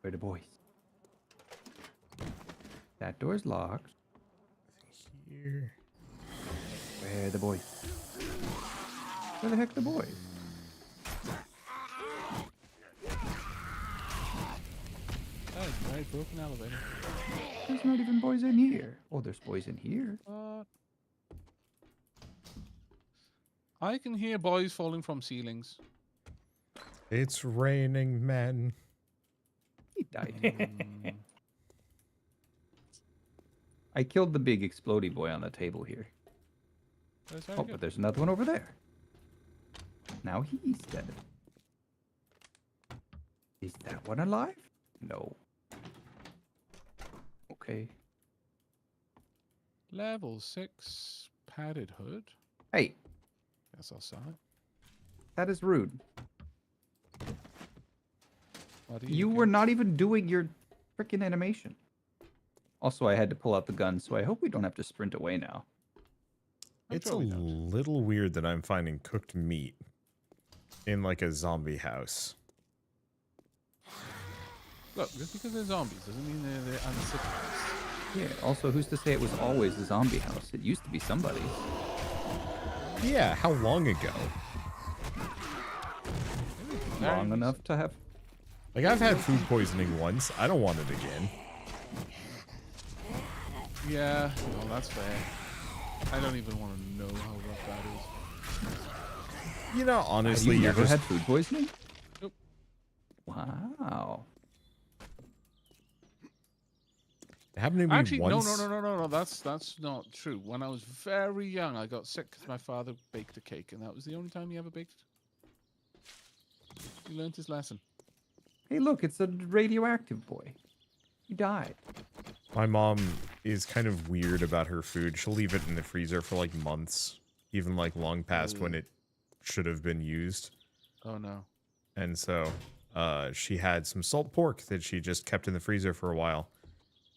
[SPEAKER 3] Where are the boys? That door's locked.
[SPEAKER 2] Here.
[SPEAKER 3] Where are the boys? Where the heck are the boys?
[SPEAKER 1] That is a very broken elevator.
[SPEAKER 3] There's not even boys in here. Oh, there's boys in here.
[SPEAKER 1] I can hear boys falling from ceilings.
[SPEAKER 2] It's raining men.
[SPEAKER 3] He died. I killed the big explodey boy on the table here.
[SPEAKER 1] That's very
[SPEAKER 3] Oh,
[SPEAKER 1] good.
[SPEAKER 3] but there's another one over there. Now he's dead. Is that one alive? No. Okay.
[SPEAKER 1] Level 6 padded hood.
[SPEAKER 3] Hey,
[SPEAKER 1] Guess I'll sell it.
[SPEAKER 3] that is rude.
[SPEAKER 1] What do
[SPEAKER 3] You
[SPEAKER 1] get?
[SPEAKER 3] were not even doing your freaking animation. Also, I had to pull out the gun, so I hope we don't have to sprint away now.
[SPEAKER 1] I'm
[SPEAKER 2] It's
[SPEAKER 1] sure
[SPEAKER 2] a
[SPEAKER 1] we don't.
[SPEAKER 2] little weird that I'm finding cooked meat in like a zombie house.
[SPEAKER 1] Look, just because they're zombies doesn't mean they're uncivilized.
[SPEAKER 3] Yeah, also, who's to say it was always a zombie house? It used to be somebody's.
[SPEAKER 2] Yeah, how long ago?
[SPEAKER 1] Very
[SPEAKER 3] Long enough to have...
[SPEAKER 2] Like, I've had food poisoning once. I don't want it again.
[SPEAKER 1] Yeah, no, that's fair. I don't even want to know how rough that is.
[SPEAKER 2] You know, honestly,
[SPEAKER 3] you
[SPEAKER 2] you're
[SPEAKER 3] never
[SPEAKER 2] just...
[SPEAKER 3] had food poisoning?
[SPEAKER 1] Nope.
[SPEAKER 3] Wow.
[SPEAKER 2] It happened to me
[SPEAKER 1] Actually,
[SPEAKER 2] once.
[SPEAKER 1] no. That's not true. When I was very young, I got sick because my father baked a cake, and that was the only time he ever baked. He learned his lesson.
[SPEAKER 3] Hey, look, it's a radioactive boy. You died.
[SPEAKER 2] My mom is kind of weird about her food. She'll leave it in the freezer for like months, even like long past when
[SPEAKER 1] Ugh.
[SPEAKER 2] it should have been used.
[SPEAKER 1] Oh no.
[SPEAKER 2] And so she had some salt pork that she just kept in the freezer for a while.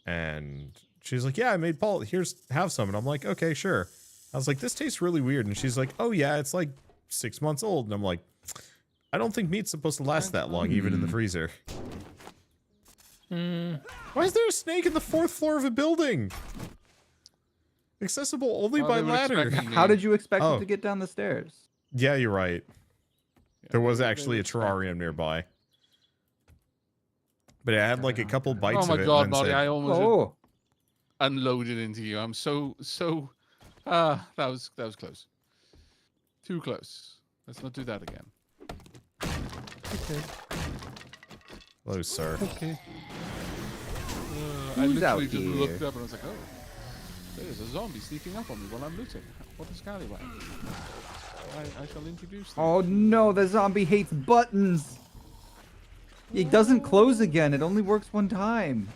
[SPEAKER 2] And she's like, yeah, I made Paul, have some. And I'm like, okay, sure. I was like, this tastes really weird. And she's like, oh yeah, it's like 6 months old. And I'm like, I don't think meat's supposed to last that long, even in the freezer. Why is there a snake in the 4th floor of a building? Accessible only
[SPEAKER 1] Well,
[SPEAKER 2] by
[SPEAKER 1] they were
[SPEAKER 2] ladder.
[SPEAKER 1] expecting
[SPEAKER 3] How did you expect
[SPEAKER 2] Oh.
[SPEAKER 3] it to get down the stairs?
[SPEAKER 2] Yeah, you're right. There was
[SPEAKER 1] they
[SPEAKER 2] actually
[SPEAKER 1] were
[SPEAKER 2] a terrarium nearby. But it had like a couple bites
[SPEAKER 1] Oh
[SPEAKER 2] of
[SPEAKER 1] my
[SPEAKER 2] it.
[SPEAKER 1] god,
[SPEAKER 2] and then
[SPEAKER 1] Marty,
[SPEAKER 2] said,
[SPEAKER 1] I almost
[SPEAKER 3] Oh,
[SPEAKER 1] unloaded into you. I'm so that was close. Too close. Let's not do that again. Okay.
[SPEAKER 2] hello, sir.
[SPEAKER 1] Okay. I
[SPEAKER 3] Who's
[SPEAKER 1] literally
[SPEAKER 3] out
[SPEAKER 1] just
[SPEAKER 3] here?
[SPEAKER 1] looked up and I was like, oh, there's a zombie sneaking up on me while I'm looting. What a scallywag. I shall introduce them.
[SPEAKER 3] oh no, the zombie hates buttons. It doesn't close again. It only works one time.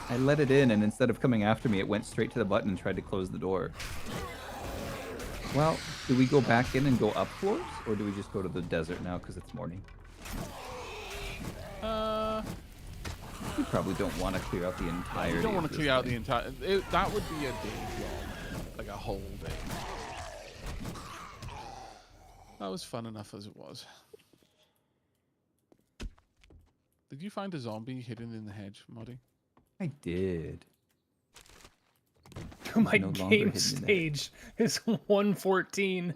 [SPEAKER 3] I let it in, and instead of coming after me, it went straight to the button and tried to close the door. Well, do we go back in and go up floors, or do we just go to the desert now because it's morning? We probably don't want to clear out the entire.
[SPEAKER 1] You don't want to clear out the entire... that would be a day job. Like a whole day. That was fun enough as it was. Did you find a zombie hidden in the hedge, Moddy?
[SPEAKER 3] I did.
[SPEAKER 7] My
[SPEAKER 3] no longer
[SPEAKER 7] game
[SPEAKER 3] hidden in there.
[SPEAKER 7] stage is 114.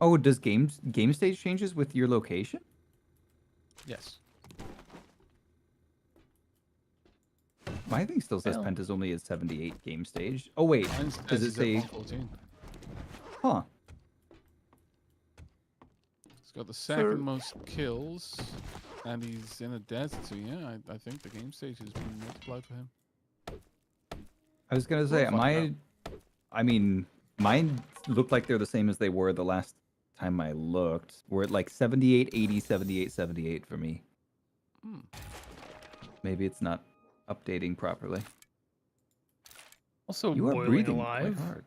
[SPEAKER 3] Oh, does game stage changes with your location?
[SPEAKER 1] Yes.
[SPEAKER 3] My thing still says
[SPEAKER 7] Well.
[SPEAKER 3] Penta's only at 78 game stage. Oh wait,
[SPEAKER 1] Mine's
[SPEAKER 3] does it
[SPEAKER 1] is at
[SPEAKER 3] say?
[SPEAKER 1] 114.
[SPEAKER 3] Huh?
[SPEAKER 1] He's got the second most kills, and he's in a desert, so yeah, I think the game stage has been multiplied for him.
[SPEAKER 3] I was gonna say,
[SPEAKER 1] We'll find
[SPEAKER 3] I mean, mine look like they're the same as they were the last time I looked. We're at like 78, 80, 78, 78 for me.
[SPEAKER 1] Hmm.
[SPEAKER 3] Maybe it's not updating properly.
[SPEAKER 7] Also,
[SPEAKER 3] You are
[SPEAKER 7] boiling
[SPEAKER 3] breathing
[SPEAKER 7] alive.
[SPEAKER 3] quite hard.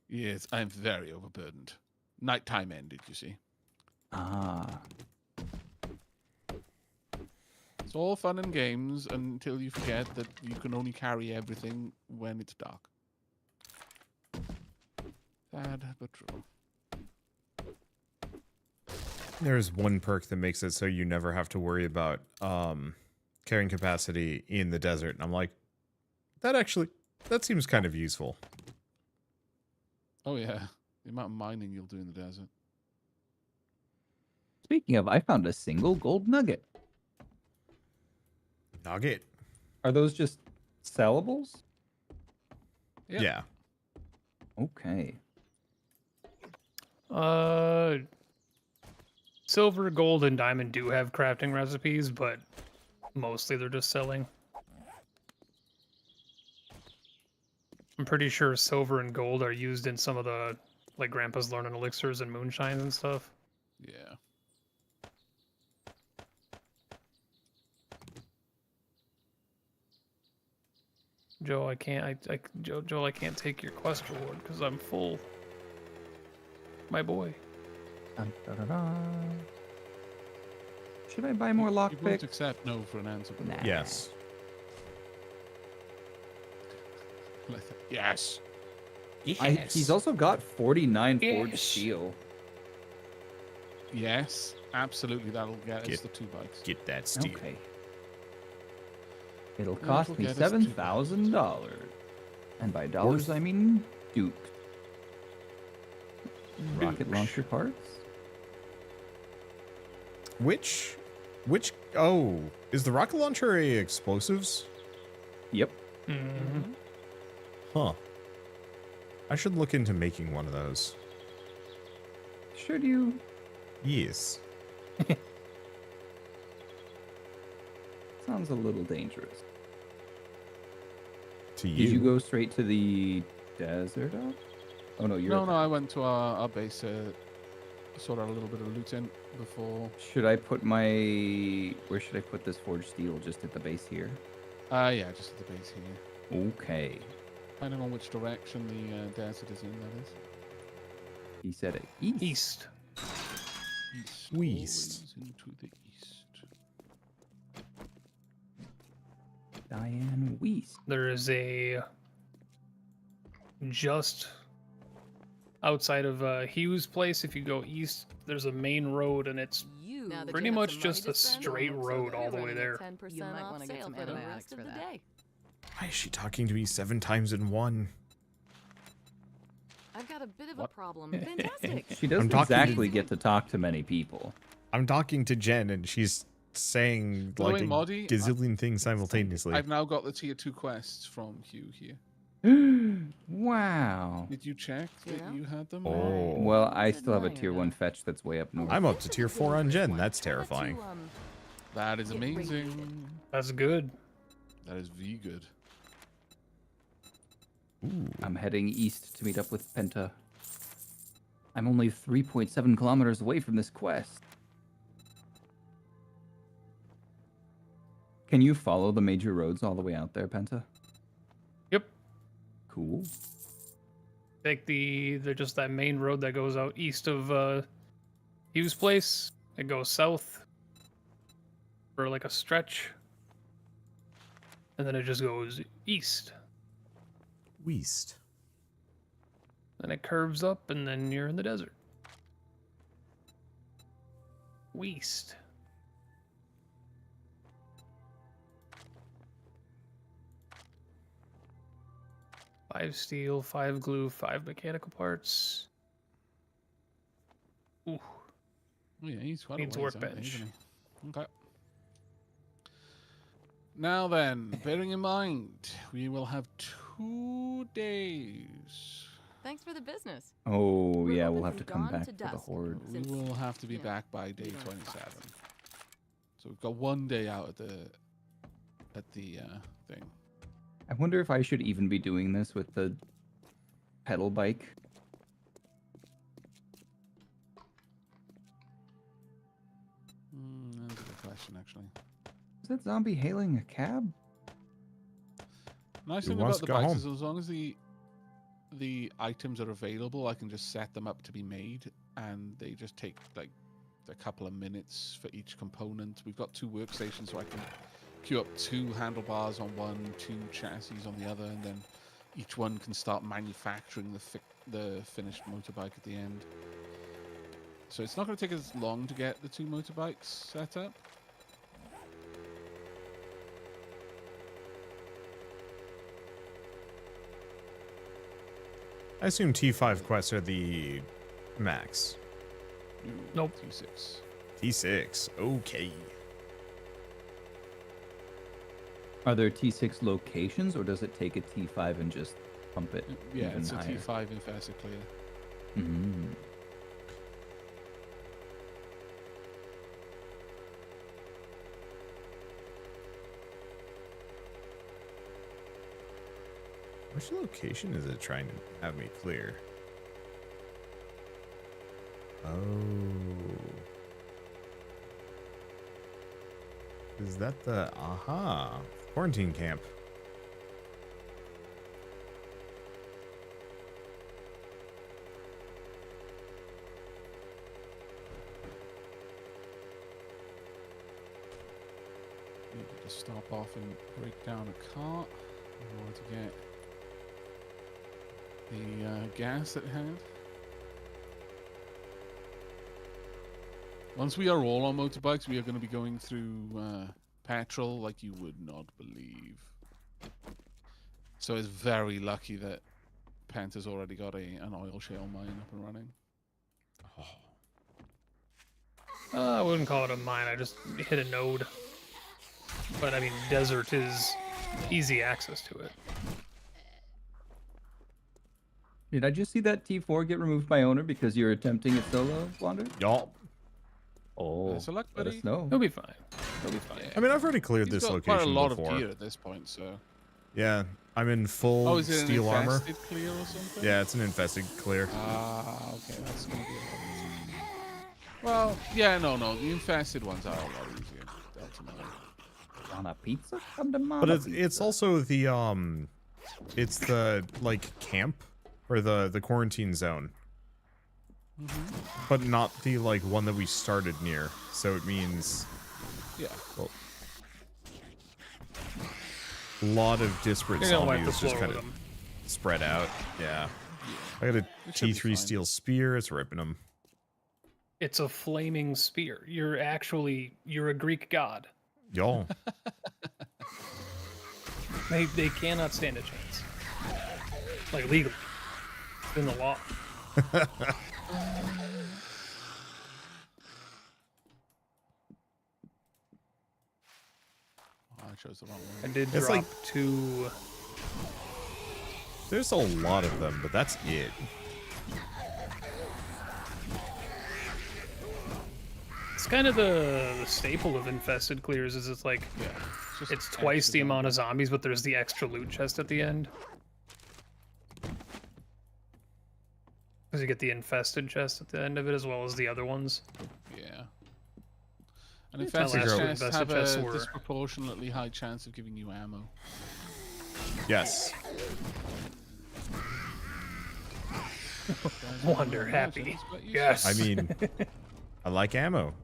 [SPEAKER 1] Yes, I'm very overburdened. Nighttime ended, you see.
[SPEAKER 3] Ah,
[SPEAKER 1] It's all fun and games until you forget that you can only carry everything when it's dark. Sad but true.
[SPEAKER 2] There's one perk that makes it so you never have to worry about carrying capacity in the desert. And I'm like, that seems kind of useful.
[SPEAKER 1] Oh yeah, the amount of mining you'll do in the desert.
[SPEAKER 3] speaking of, I found a single gold nugget.
[SPEAKER 2] Nugget.
[SPEAKER 3] Are those just sellables?
[SPEAKER 1] Yep.
[SPEAKER 2] Yeah.
[SPEAKER 3] Okay.
[SPEAKER 7] Silver, gold, and diamond do have crafting recipes, but mostly they're just selling. I'm pretty sure silver and gold are used in some of the, like, Grandpa's Learning Elixirs and moonshines and stuff.
[SPEAKER 1] Yeah.
[SPEAKER 7] Joe, I can't. Joel, I can't take your quest reward because I'm full. My boy.
[SPEAKER 3] Dun, dun, dun, dun. Should I buy more
[SPEAKER 1] You won't
[SPEAKER 3] lockpicks?
[SPEAKER 1] accept no for an answer.
[SPEAKER 3] Nah.
[SPEAKER 2] Yes.
[SPEAKER 1] Yes.
[SPEAKER 3] He's also got 49 forged
[SPEAKER 7] Yes.
[SPEAKER 3] steel.
[SPEAKER 1] Yes, absolutely. That'll get us
[SPEAKER 2] Get-
[SPEAKER 1] the 2 bikes.
[SPEAKER 2] Get that steel.
[SPEAKER 3] Okay. It'll
[SPEAKER 1] That'll
[SPEAKER 3] cost me
[SPEAKER 1] get us 2 bikes.
[SPEAKER 3] $7,000. And by dollars, I mean Duke. Rocket launcher parts?
[SPEAKER 2] Which, oh, is the rocket launcher a explosives?
[SPEAKER 3] Yep.
[SPEAKER 7] Mm-hmm.
[SPEAKER 2] Huh. I should look into making one of those.
[SPEAKER 3] Should you?
[SPEAKER 2] Yes.
[SPEAKER 3] Sounds a little dangerous.
[SPEAKER 2] To you.
[SPEAKER 3] Did you go straight to the desert? Oh no, you're.
[SPEAKER 1] No, I went to our base sort out a little bit of loot in before.
[SPEAKER 3] Should I put my... Where should I put this forged steel? Just at the base here?
[SPEAKER 1] Yeah, just at the base here.
[SPEAKER 3] Okay.
[SPEAKER 1] Depending on which direction the desert is in, that is.
[SPEAKER 3] He said it. East.
[SPEAKER 7] East.
[SPEAKER 1] East.
[SPEAKER 2] West.
[SPEAKER 1] Always into the east.
[SPEAKER 3] Diane West.
[SPEAKER 7] There is a just outside of Hughes' place. If you go east, there's a main road, and it's
[SPEAKER 5] You now that
[SPEAKER 7] pretty
[SPEAKER 5] you have
[SPEAKER 7] much
[SPEAKER 5] some money
[SPEAKER 7] just
[SPEAKER 5] to
[SPEAKER 7] a
[SPEAKER 5] spend,
[SPEAKER 7] straight
[SPEAKER 5] so
[SPEAKER 7] road
[SPEAKER 5] you're
[SPEAKER 7] all the way
[SPEAKER 5] running a
[SPEAKER 7] there.
[SPEAKER 5] 10%
[SPEAKER 8] You might
[SPEAKER 5] off
[SPEAKER 8] wanna get
[SPEAKER 5] sale
[SPEAKER 8] some
[SPEAKER 5] for the
[SPEAKER 8] antibiotics
[SPEAKER 5] rest
[SPEAKER 8] for
[SPEAKER 5] of the
[SPEAKER 8] that.
[SPEAKER 5] day.
[SPEAKER 2] Why is she talking to me 7 times in one?
[SPEAKER 5] I've got a bit of a
[SPEAKER 1] What?
[SPEAKER 5] problem. Fantastic.
[SPEAKER 3] She doesn't
[SPEAKER 2] talking to-
[SPEAKER 3] exactly get to talk to many people.
[SPEAKER 2] I'm talking to Jen, and she's saying
[SPEAKER 1] By the
[SPEAKER 2] like
[SPEAKER 1] way,
[SPEAKER 2] a
[SPEAKER 1] Maudie,
[SPEAKER 2] gazillion things simultaneously.
[SPEAKER 1] I've now got the tier 2 quests from Hugh here.
[SPEAKER 3] Wow.
[SPEAKER 1] Did you check that
[SPEAKER 5] Yeah.
[SPEAKER 1] you had them?
[SPEAKER 2] Oh.
[SPEAKER 3] Well, I
[SPEAKER 8] Let's
[SPEAKER 3] still have a
[SPEAKER 8] admire
[SPEAKER 3] tier 1
[SPEAKER 8] that.
[SPEAKER 3] fetch that's way up north.
[SPEAKER 2] I'm up to tier 4 on Jen. That's
[SPEAKER 5] Try not to,
[SPEAKER 2] terrifying.
[SPEAKER 1] That is
[SPEAKER 5] Get
[SPEAKER 1] amazing.
[SPEAKER 7] That's good.
[SPEAKER 1] That is V good.
[SPEAKER 2] Ooh.
[SPEAKER 3] I'm heading east to meet up with Penta. I'm only 3.7 kilometers away from this quest. Can you follow the major roads all the way out there, Penta?
[SPEAKER 7] Yep.
[SPEAKER 3] Cool.
[SPEAKER 7] Take the just that main road that goes out east of Hughes' place. It goes south for like a stretch, and then it just goes east.
[SPEAKER 2] West.
[SPEAKER 7] Then it curves up, and then you're in the desert. West. Five steel, 5 glue, 5 mechanical parts. Ooh.
[SPEAKER 1] Oh, yeah, he's quite
[SPEAKER 7] Needs
[SPEAKER 1] a ways out there,
[SPEAKER 7] workbench.
[SPEAKER 1] isn't he? Okay. Now then, bearing in mind, we will have 2 days.
[SPEAKER 5] Thanks for the business.
[SPEAKER 3] Oh,
[SPEAKER 5] We're
[SPEAKER 3] yeah,
[SPEAKER 5] open
[SPEAKER 3] we'll have
[SPEAKER 5] from
[SPEAKER 3] to come
[SPEAKER 5] dawn
[SPEAKER 3] back
[SPEAKER 5] to
[SPEAKER 3] for the
[SPEAKER 5] dusk.
[SPEAKER 3] horde.
[SPEAKER 1] We
[SPEAKER 5] Since,
[SPEAKER 1] will have to be
[SPEAKER 5] you know,
[SPEAKER 1] back by day
[SPEAKER 5] we don't have
[SPEAKER 1] 27.
[SPEAKER 5] classes.
[SPEAKER 1] So we've got 1 day out at the thing.
[SPEAKER 3] I wonder if I should even be doing this with the pedal bike.
[SPEAKER 1] That's a good question, actually.
[SPEAKER 3] Is that zombie hailing a cab?
[SPEAKER 1] Nice
[SPEAKER 2] Who
[SPEAKER 1] thing
[SPEAKER 2] wants
[SPEAKER 1] about the
[SPEAKER 2] to go
[SPEAKER 1] bikes
[SPEAKER 2] home?
[SPEAKER 1] is as long as the items are available, I can just set them up to be made, and they just take like a couple of minutes for each component. We've got 2 workstations, so I can queue up 2 handlebars on one, 2 chassis on the other, and then each one can start manufacturing the finished motorbike at the end. So it's not going to take as long to get the 2 motorbikes set up.
[SPEAKER 2] I assume T5 quests are the max.
[SPEAKER 7] Nope.
[SPEAKER 1] T6.
[SPEAKER 2] T6. Okay.
[SPEAKER 3] Are there T6 locations, or does it take a T5 and just pump it
[SPEAKER 1] Yeah,
[SPEAKER 3] even
[SPEAKER 1] it's a
[SPEAKER 3] higher?
[SPEAKER 1] T5 in Faster Clear.
[SPEAKER 3] Mm.
[SPEAKER 2] Which location is it trying to have me clear? Oh. Is that the... Aha. Quarantine camp.
[SPEAKER 1] Needed to stop off and break down a cart in order to get the gas that it had. Once we are all on motorbikes, we are going to be going through petrol like you would not believe. So it's very lucky that Penta's already got an oil shale mine up and running.
[SPEAKER 7] I wouldn't call it a mine. I just hit a node. But I mean, desert is easy access to it.
[SPEAKER 3] Did I just see that T4 get removed by owner because you're attempting it solo, Wander?
[SPEAKER 2] Y'all.
[SPEAKER 3] Oh,
[SPEAKER 1] Best of luck,
[SPEAKER 3] let
[SPEAKER 1] buddy.
[SPEAKER 3] us know.
[SPEAKER 7] He'll be fine. He'll be fine.
[SPEAKER 2] I mean, I've already cleared
[SPEAKER 1] He's
[SPEAKER 2] this
[SPEAKER 1] got
[SPEAKER 2] location
[SPEAKER 1] quite a lot
[SPEAKER 2] before.
[SPEAKER 1] of gear at this point, so.
[SPEAKER 2] Yeah, I'm in full
[SPEAKER 1] Oh, is it
[SPEAKER 2] steel
[SPEAKER 1] an
[SPEAKER 2] armor.
[SPEAKER 1] infested clear or something?
[SPEAKER 2] Yeah, it's an infested clear.
[SPEAKER 1] Ah, okay, that's gonna be a problem. Well, yeah, no. The infested ones are a lot easier, ultimately.
[SPEAKER 3] On a pizza? Come to mama
[SPEAKER 2] But it's
[SPEAKER 3] pizza.
[SPEAKER 2] also the it's the like camp or the quarantine zone. But not the like one that we started near. So it means
[SPEAKER 1] Yeah.
[SPEAKER 2] well, a lot of disparate
[SPEAKER 7] You're gonna wipe the
[SPEAKER 2] zombies just
[SPEAKER 7] floor
[SPEAKER 2] kind
[SPEAKER 7] with
[SPEAKER 2] of
[SPEAKER 7] them.
[SPEAKER 2] spread out. Yeah. I got a
[SPEAKER 1] It should be
[SPEAKER 2] T3
[SPEAKER 1] fine.
[SPEAKER 2] steel spear. It's ripping them.
[SPEAKER 7] It's a flaming spear. You're a Greek god.
[SPEAKER 2] Y'all.
[SPEAKER 7] They cannot stand a chance. Like legally. It's in the law.
[SPEAKER 1] Oh, I chose the wrong
[SPEAKER 7] I
[SPEAKER 1] one.
[SPEAKER 7] did
[SPEAKER 2] It's
[SPEAKER 7] drop
[SPEAKER 2] like-
[SPEAKER 7] 2.
[SPEAKER 2] There's a lot of them, but that's it.
[SPEAKER 7] It's kind of the staple of infested clears is it's like
[SPEAKER 1] Yeah. Just
[SPEAKER 7] it's twice
[SPEAKER 1] extra
[SPEAKER 7] the
[SPEAKER 1] zombies.
[SPEAKER 7] amount of zombies, but there's the extra loot chest at the end. Because you get the infested chest at the end of it as well as the other ones.
[SPEAKER 1] Yeah. And
[SPEAKER 7] My
[SPEAKER 1] infested
[SPEAKER 7] last two
[SPEAKER 1] chests
[SPEAKER 7] infested
[SPEAKER 1] have
[SPEAKER 7] chests
[SPEAKER 1] a
[SPEAKER 7] were-
[SPEAKER 1] disproportionately high chance of giving you ammo.
[SPEAKER 2] Yes.
[SPEAKER 7] Wonder happy. Yes.
[SPEAKER 2] I mean, I like ammo.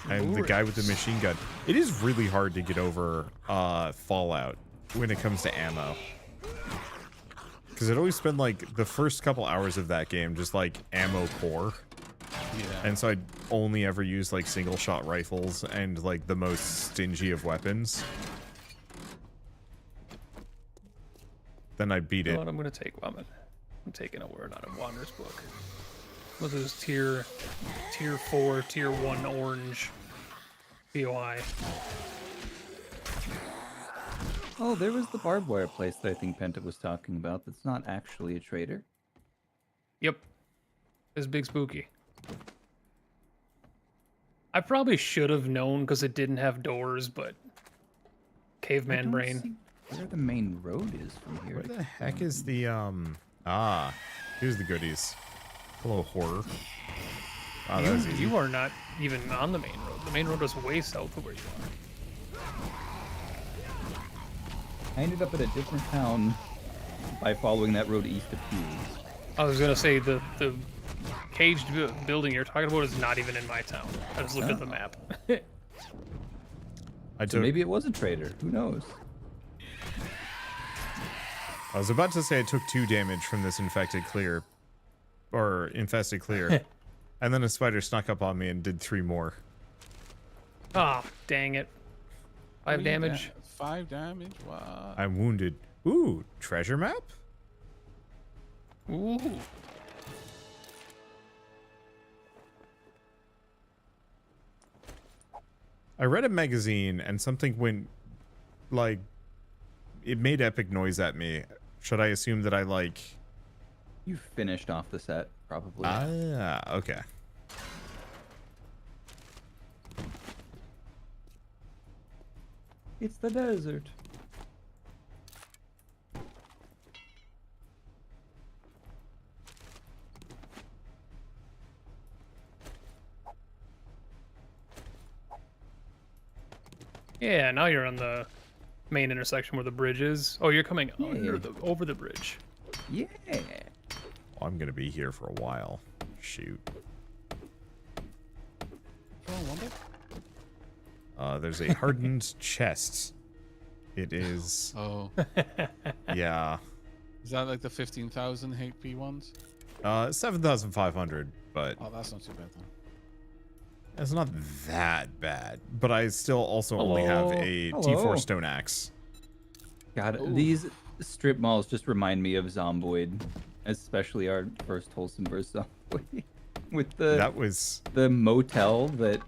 [SPEAKER 2] I'm the guy with the machine gun. It is really hard to get over Fallout when it comes to ammo. Because I'd always spend like the first couple hours of that game just like ammo poor.
[SPEAKER 1] Yeah.
[SPEAKER 2] And so I'd only ever use like single shot rifles and like the most stingy of weapons. Then I beat
[SPEAKER 7] You know
[SPEAKER 2] it.
[SPEAKER 7] what I'm gonna take? I'm taking a word out of Wander's book. What is tier 4, tier 1 orange POI?
[SPEAKER 3] Oh, there was the barbed wire place that I think Penta was talking about. That's not actually a trader.
[SPEAKER 7] Yep. It's big spooky. I probably should have known because it didn't have doors, but
[SPEAKER 3] I
[SPEAKER 7] caveman
[SPEAKER 3] don't
[SPEAKER 7] brain.
[SPEAKER 3] see where the main road is from here.
[SPEAKER 2] Where
[SPEAKER 3] to
[SPEAKER 2] the heck
[SPEAKER 3] Cameron.
[SPEAKER 2] is the here's the goodies. Hello, horror. Wow, that was easy.
[SPEAKER 7] You are not even on the main road. The main road is way south of where you are.
[SPEAKER 3] I ended up at a different town by following that road east of Hughes.
[SPEAKER 7] I was gonna say the caged building you're talking about is not even in my town. I just looked at the map.
[SPEAKER 2] I
[SPEAKER 3] So
[SPEAKER 2] took.
[SPEAKER 3] maybe it was a trader. Who knows?
[SPEAKER 2] I was about to say I took 2 damage from this infected clear, or infested clear, and then a spider snuck up on me and did 3 more.
[SPEAKER 7] Ah, dang it. 5
[SPEAKER 1] 3
[SPEAKER 7] damage.
[SPEAKER 1] 5 damage? Wow.
[SPEAKER 2] I'm wounded. Ooh, treasure map?
[SPEAKER 7] Ooh.
[SPEAKER 2] I read a magazine and something went, like, it made epic noise at me. Should I assume that I, like...
[SPEAKER 3] You finished off the set, probably.
[SPEAKER 2] Ah, okay.
[SPEAKER 3] It's the desert.
[SPEAKER 7] Yeah, now you're on the main intersection where the bridge is. Oh, you're coming
[SPEAKER 3] Yeah.
[SPEAKER 7] over the bridge.
[SPEAKER 3] Yeah.
[SPEAKER 2] Oh, I'm gonna be here for a while. Shoot.
[SPEAKER 1] Oh, Wonder?
[SPEAKER 2] There's a hardened chest. It is...
[SPEAKER 1] Oh.
[SPEAKER 2] Yeah.
[SPEAKER 1] Is that like the 15,000 HP ones?
[SPEAKER 2] 7,500, but
[SPEAKER 1] Oh, that's not too bad then.
[SPEAKER 2] it's not that bad. But I still also only have a
[SPEAKER 3] Hello.
[SPEAKER 2] T4 stone axe.
[SPEAKER 3] God,
[SPEAKER 1] Ooh.
[SPEAKER 3] these strip malls just remind me of Zomboid, especially our first Wholesomeverse Zomboid, with
[SPEAKER 2] That was...
[SPEAKER 3] the motel that,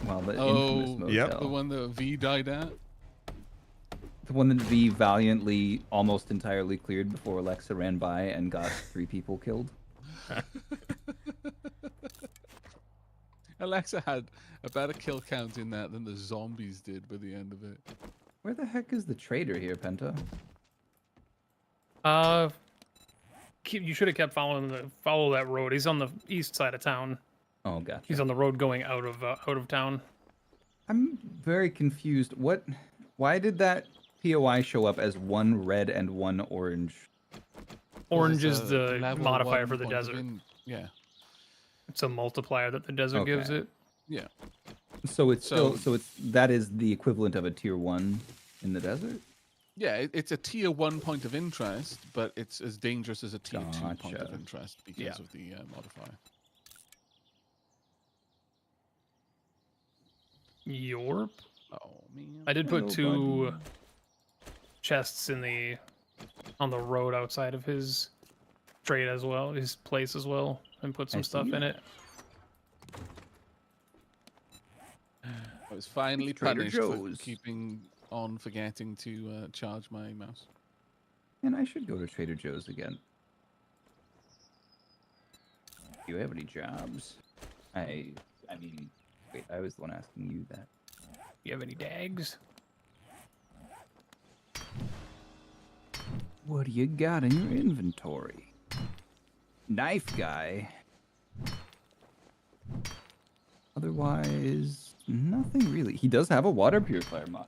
[SPEAKER 3] well, the infamous motel.
[SPEAKER 2] yep.
[SPEAKER 1] The one that V died at?
[SPEAKER 3] The one that V valiantly almost entirely cleared before Alexa ran by and got 3 people killed.
[SPEAKER 1] Alexa had a better kill count in that than the zombies did by the end of it.
[SPEAKER 3] Where the heck is the trader here, Penta?
[SPEAKER 7] you should have kept follow that road. He's on the east side of town.
[SPEAKER 3] Oh, gotcha.
[SPEAKER 7] He's on the road going out of town.
[SPEAKER 3] I'm very confused. Why did that POI show up as one red and one orange?
[SPEAKER 7] Orange
[SPEAKER 1] It's
[SPEAKER 7] is
[SPEAKER 1] a
[SPEAKER 7] the
[SPEAKER 1] level
[SPEAKER 7] modifier
[SPEAKER 1] 1
[SPEAKER 7] for the
[SPEAKER 1] point of
[SPEAKER 7] desert.
[SPEAKER 1] Yeah.
[SPEAKER 7] It's a multiplier that the desert gives
[SPEAKER 3] Okay.
[SPEAKER 7] it.
[SPEAKER 1] Yeah.
[SPEAKER 3] So it's
[SPEAKER 1] So-
[SPEAKER 3] that is the equivalent of a tier 1 in the desert?
[SPEAKER 1] Yeah, it's a tier 1 point of interest, but it's as dangerous as a tier 2 point of
[SPEAKER 3] Gotcha.
[SPEAKER 1] interest because
[SPEAKER 7] Yeah.
[SPEAKER 1] of the modifier.
[SPEAKER 7] Yorp.
[SPEAKER 1] Oh man.
[SPEAKER 7] I did put
[SPEAKER 3] Hello,
[SPEAKER 7] 2
[SPEAKER 3] buddy.
[SPEAKER 7] chests on the road outside of his trade as well, his place as well, and put some
[SPEAKER 3] I
[SPEAKER 7] stuff
[SPEAKER 3] see
[SPEAKER 7] in
[SPEAKER 3] that.
[SPEAKER 7] it.
[SPEAKER 1] I was finally
[SPEAKER 3] Trader
[SPEAKER 1] punished for
[SPEAKER 3] Joe's.
[SPEAKER 1] keeping on forgetting to charge my mouse.
[SPEAKER 3] And I should go to Trader Joe's again. Do you have any jobs? I mean, wait, I was the one asking you that.
[SPEAKER 7] You have any dags?
[SPEAKER 3] What do you got in your inventory? Knife guy. Otherwise, nothing really. He does have a water purifier mod.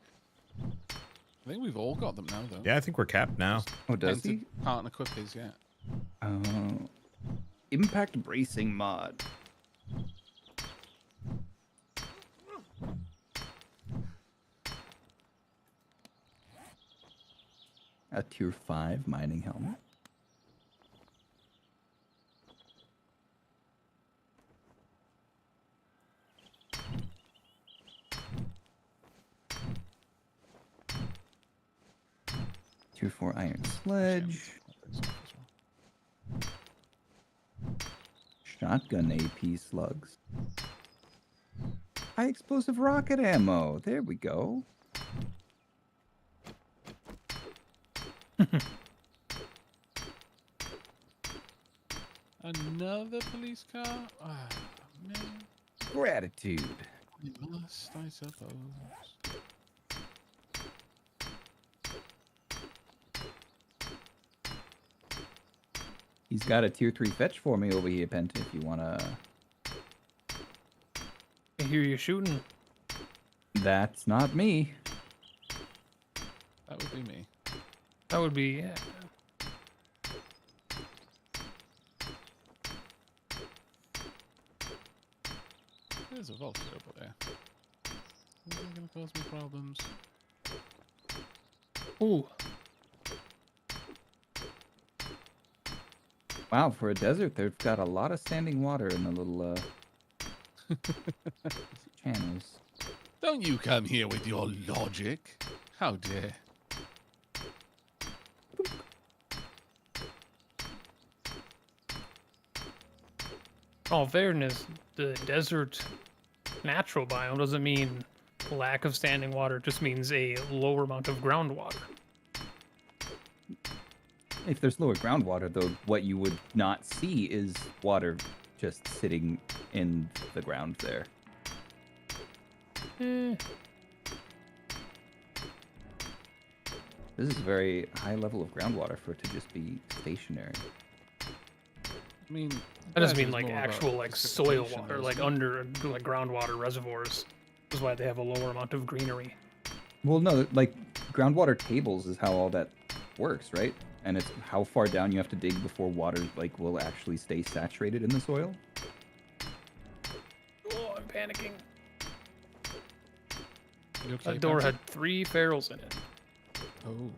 [SPEAKER 1] I think we've all got them now, though.
[SPEAKER 2] Yeah, I think we're capped now.
[SPEAKER 3] Oh, does he?
[SPEAKER 1] Can't equip his yet.
[SPEAKER 3] Impact bracing mod. A tier 5 mining helmet. Tier 4 iron sledge. Shotgun AP slugs. High explosive rocket ammo. There we go.
[SPEAKER 1] Another police car? Ah, man.
[SPEAKER 3] Gratitude.
[SPEAKER 1] We must, I suppose.
[SPEAKER 3] He's got a tier 3 fetch for me over here, Penta, if you wanna...
[SPEAKER 7] I hear you shooting.
[SPEAKER 3] That's not me.
[SPEAKER 1] That would be me.
[SPEAKER 7] That would be, yeah.
[SPEAKER 1] There's a vulture over there. Is that gonna cause me problems?
[SPEAKER 7] Ooh,
[SPEAKER 3] Wow, for a desert, they've got a lot of standing water in the little channels.
[SPEAKER 1] Don't you come here with your logic. How dare.
[SPEAKER 7] all fairness, the desert natural biome doesn't mean lack of standing water. It just means a lower amount of groundwater.
[SPEAKER 3] If there's lower groundwater, though, what you would not see is water just sitting in the ground there.
[SPEAKER 7] Eh,
[SPEAKER 3] This is a very high level of groundwater for it to just be stationary.
[SPEAKER 1] I mean,
[SPEAKER 7] I just
[SPEAKER 1] desert
[SPEAKER 7] mean
[SPEAKER 1] is
[SPEAKER 7] like
[SPEAKER 1] more about
[SPEAKER 7] actual like soil
[SPEAKER 1] precipitation,
[SPEAKER 7] water,
[SPEAKER 1] isn't
[SPEAKER 7] like
[SPEAKER 1] it?
[SPEAKER 7] under like groundwater reservoirs. Is why they have a lower amount of greenery.
[SPEAKER 3] Well, no, like groundwater tables is how all that works, right? And it's how far down you have to dig before water like will actually stay saturated in the soil.
[SPEAKER 7] Oh, I'm panicking.
[SPEAKER 1] You okay,
[SPEAKER 7] That door
[SPEAKER 1] Patrick?
[SPEAKER 7] had 3 ferals in it.
[SPEAKER 1] Oh.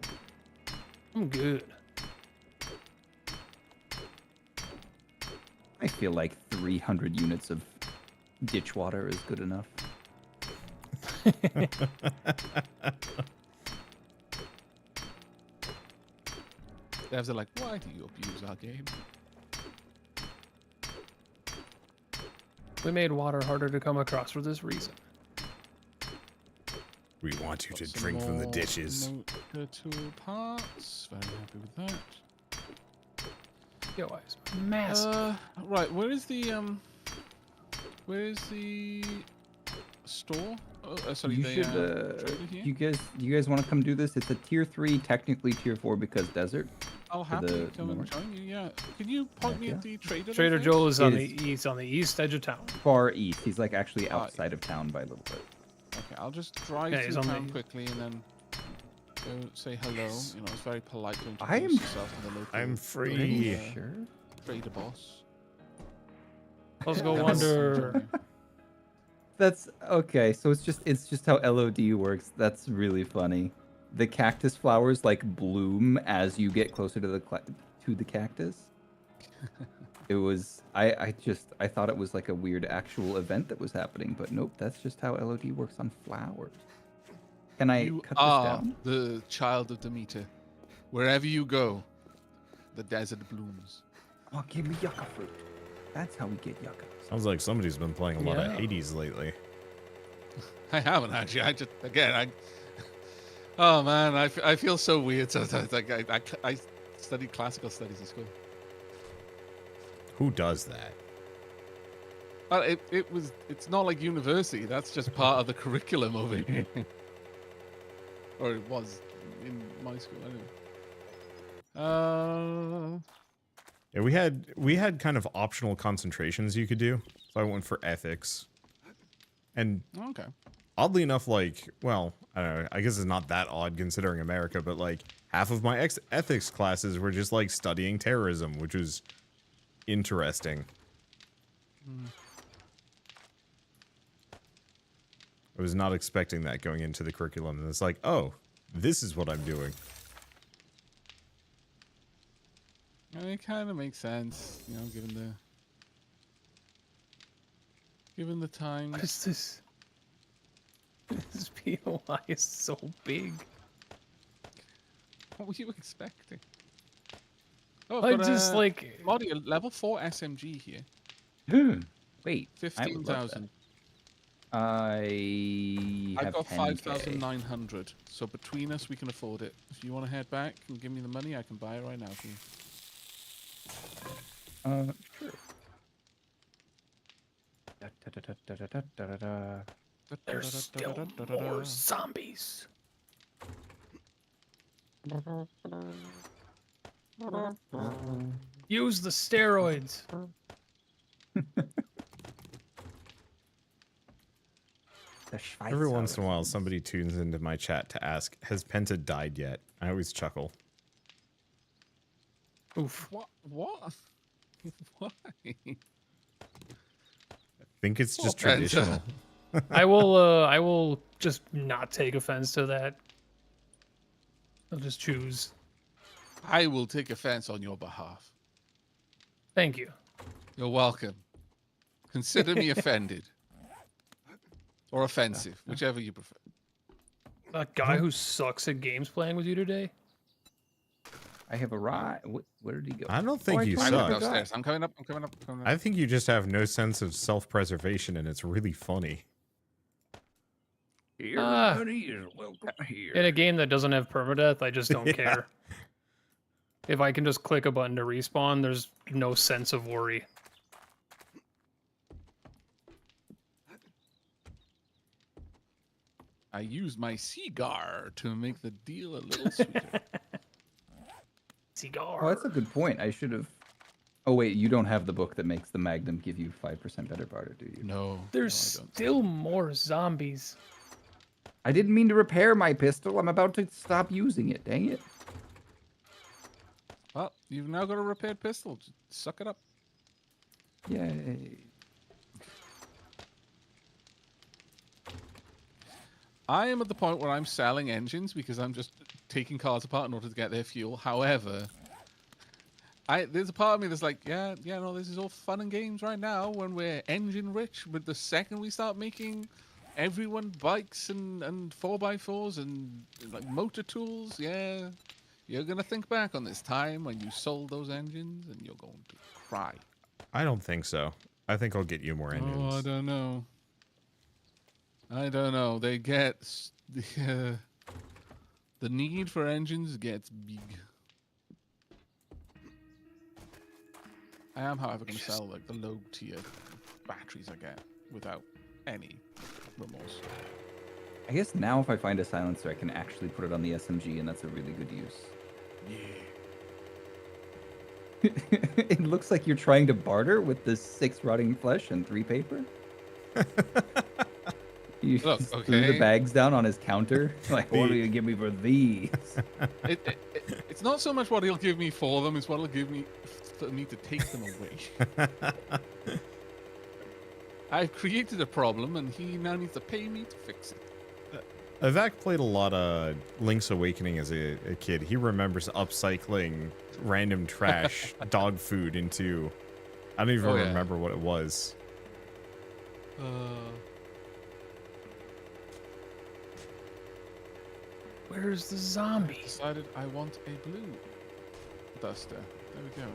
[SPEAKER 7] I'm good.
[SPEAKER 3] I feel like 300 units of ditch water is good enough.
[SPEAKER 1] Devs are like, why do you abuse our game?
[SPEAKER 7] We made water harder to come across for this reason.
[SPEAKER 2] We want you to
[SPEAKER 1] Got some
[SPEAKER 2] drink from the
[SPEAKER 1] more
[SPEAKER 2] ditches.
[SPEAKER 1] motor tool parts. Very happy with that.
[SPEAKER 7] Yo, it's massive.
[SPEAKER 1] Right, where is the store. Sorry,
[SPEAKER 3] You
[SPEAKER 1] the
[SPEAKER 3] should.
[SPEAKER 1] trader here.
[SPEAKER 3] You guys want to come do this? It's a tier 3, technically tier 4 because desert.
[SPEAKER 1] I'll
[SPEAKER 3] to
[SPEAKER 1] happily
[SPEAKER 3] the
[SPEAKER 1] come and
[SPEAKER 3] north.
[SPEAKER 1] join you. Yeah. Can you point me
[SPEAKER 3] Yeah.
[SPEAKER 1] at the trader?
[SPEAKER 7] Trader
[SPEAKER 1] there,
[SPEAKER 7] Joel is on the
[SPEAKER 3] Is-
[SPEAKER 7] east, edge of town.
[SPEAKER 3] Far east. He's like actually
[SPEAKER 1] Ah,
[SPEAKER 3] outside of town by a little bit.
[SPEAKER 1] Okay, I'll just drive
[SPEAKER 7] Yeah, he's
[SPEAKER 1] through
[SPEAKER 7] on
[SPEAKER 1] town
[SPEAKER 7] the-
[SPEAKER 1] quickly and then go say hello. You know, it's very polite to
[SPEAKER 3] I
[SPEAKER 1] introduce
[SPEAKER 3] am-
[SPEAKER 1] yourself to the local.
[SPEAKER 2] I'm
[SPEAKER 3] Are
[SPEAKER 2] free.
[SPEAKER 3] you
[SPEAKER 1] uh,
[SPEAKER 3] sure?
[SPEAKER 1] Trader boss.
[SPEAKER 7] Let's go
[SPEAKER 1] Yes,
[SPEAKER 7] wander.
[SPEAKER 1] join you.
[SPEAKER 3] That's okay. So it's just how LOD works. That's really funny. The cactus flowers like bloom as you get closer to the cactus. It was I thought it was like a weird actual event that was happening, but nope, that's just how LOD works on flowers. Can I
[SPEAKER 1] You
[SPEAKER 3] cut
[SPEAKER 1] are
[SPEAKER 3] this down?
[SPEAKER 1] the child of Demeter. Wherever you go, the desert blooms.
[SPEAKER 3] Oh, give me yucca fruit. That's how we get yucca.
[SPEAKER 2] Sounds like somebody's been playing a lot of
[SPEAKER 7] Yeah.
[SPEAKER 2] Hades lately.
[SPEAKER 1] I haven't actually. I just again. Oh man, I feel so weird. Sometimes. Like I studied classical studies in school.
[SPEAKER 2] Who does that?
[SPEAKER 1] But it's not like university. That's just part of the curriculum over here. Or it was in my school anyway.
[SPEAKER 2] Yeah, we had kind of optional concentrations you could do. So I went for ethics. And
[SPEAKER 1] Okay.
[SPEAKER 2] oddly enough, like, well, I don't know, I guess it's not that odd considering America, but like half of my ethics classes were just like studying terrorism, which was interesting. I was not expecting that going into the curriculum, and it's like, oh, this is what I'm doing.
[SPEAKER 1] I mean, it kind of makes sense, you know, given the times.
[SPEAKER 7] What is this? This POI is so big.
[SPEAKER 1] What were you expecting? Oh,
[SPEAKER 7] I
[SPEAKER 1] I've got
[SPEAKER 7] just
[SPEAKER 1] a
[SPEAKER 7] like
[SPEAKER 1] Lottie, a level 4 SMG here.
[SPEAKER 3] Wait, I would love
[SPEAKER 1] 15,000.
[SPEAKER 3] that. I
[SPEAKER 1] I've
[SPEAKER 3] have
[SPEAKER 1] got
[SPEAKER 3] 10K.
[SPEAKER 1] 5,900. So between us, we can afford it. If you want to head back and give me the money, I can buy it right now for you.
[SPEAKER 3] Sure.
[SPEAKER 7] there's still more zombies. Use the steroids.
[SPEAKER 2] Every once in a while, somebody tunes into my chat to ask, has Penta died yet? I always chuckle.
[SPEAKER 7] Oof.
[SPEAKER 1] What? Why?
[SPEAKER 2] I think it's just
[SPEAKER 1] Penta?
[SPEAKER 2] traditional.
[SPEAKER 7] I will just not take offense to that. I'll just choose.
[SPEAKER 1] I will take offense on your behalf.
[SPEAKER 7] Thank you.
[SPEAKER 1] You're welcome. Consider me offended. Or offensive, whichever you prefer.
[SPEAKER 7] That guy who sucks at games playing with you today?
[SPEAKER 3] I have a ride. Where did he go?
[SPEAKER 2] I don't think
[SPEAKER 3] I
[SPEAKER 2] you
[SPEAKER 3] totally
[SPEAKER 1] I'm
[SPEAKER 2] suck.
[SPEAKER 1] going
[SPEAKER 3] forgot.
[SPEAKER 1] downstairs. I'm coming up.
[SPEAKER 2] I think you just have no sense of self-preservation, and it's really funny.
[SPEAKER 3] Everybody is welcome here.
[SPEAKER 7] In a game that doesn't have permadeath, I just don't
[SPEAKER 2] Yeah.
[SPEAKER 7] care. If I can just click a button to respawn, there's no sense of worry.
[SPEAKER 1] I use my cigar to make the deal a little sweeter.
[SPEAKER 7] Cigar.
[SPEAKER 3] Oh, that's a good point. I should have. Oh wait, you don't have the book that makes the Magnum give you 5% better barter, do you?
[SPEAKER 1] No.
[SPEAKER 7] There's
[SPEAKER 1] no, I don't.
[SPEAKER 7] still more zombies.
[SPEAKER 3] I didn't mean to repair my pistol. I'm about to stop using it. Dang it.
[SPEAKER 1] Well, you've now got a repaired pistol. Just suck it up.
[SPEAKER 3] Yay.
[SPEAKER 1] I am at the point where I'm selling engines because I'm just taking cars apart in order to get their fuel. However, there's a part of me that's like, yeah, no, this is all fun and games right now when we're engine rich. But the second we start making everyone bikes and 4x4s and like motor tools, yeah, you're gonna think back on this time when you sold those engines and you're going to cry.
[SPEAKER 2] I don't think so. I think I'll get you more engines.
[SPEAKER 1] Oh, I don't know. They get the need for engines gets big. I am, however, going to sell like the low tier batteries I get without any remorse.
[SPEAKER 3] I guess now if I find a silencer, I can actually put it on the SMG, and that's a really good use.
[SPEAKER 1] Yeah.
[SPEAKER 3] It looks like you're trying to barter with the 6 rotting flesh and 3 paper. You
[SPEAKER 1] Look,
[SPEAKER 3] just threw the
[SPEAKER 1] okay.
[SPEAKER 3] bags down on his counter. Like, what do you give me for these?
[SPEAKER 1] It's not so much what he'll give me for them; it's what he'll give me for me to take them away. I've created a problem, and he now needs to pay me to fix it.
[SPEAKER 2] Avak played a lot of Link's Awakening as a kid. He remembers upcycling random trash dog food into... I don't even
[SPEAKER 1] Oh, yeah.
[SPEAKER 2] remember what it was.
[SPEAKER 7] Where's the zombie?
[SPEAKER 1] Decided I want a blue duster. There we go.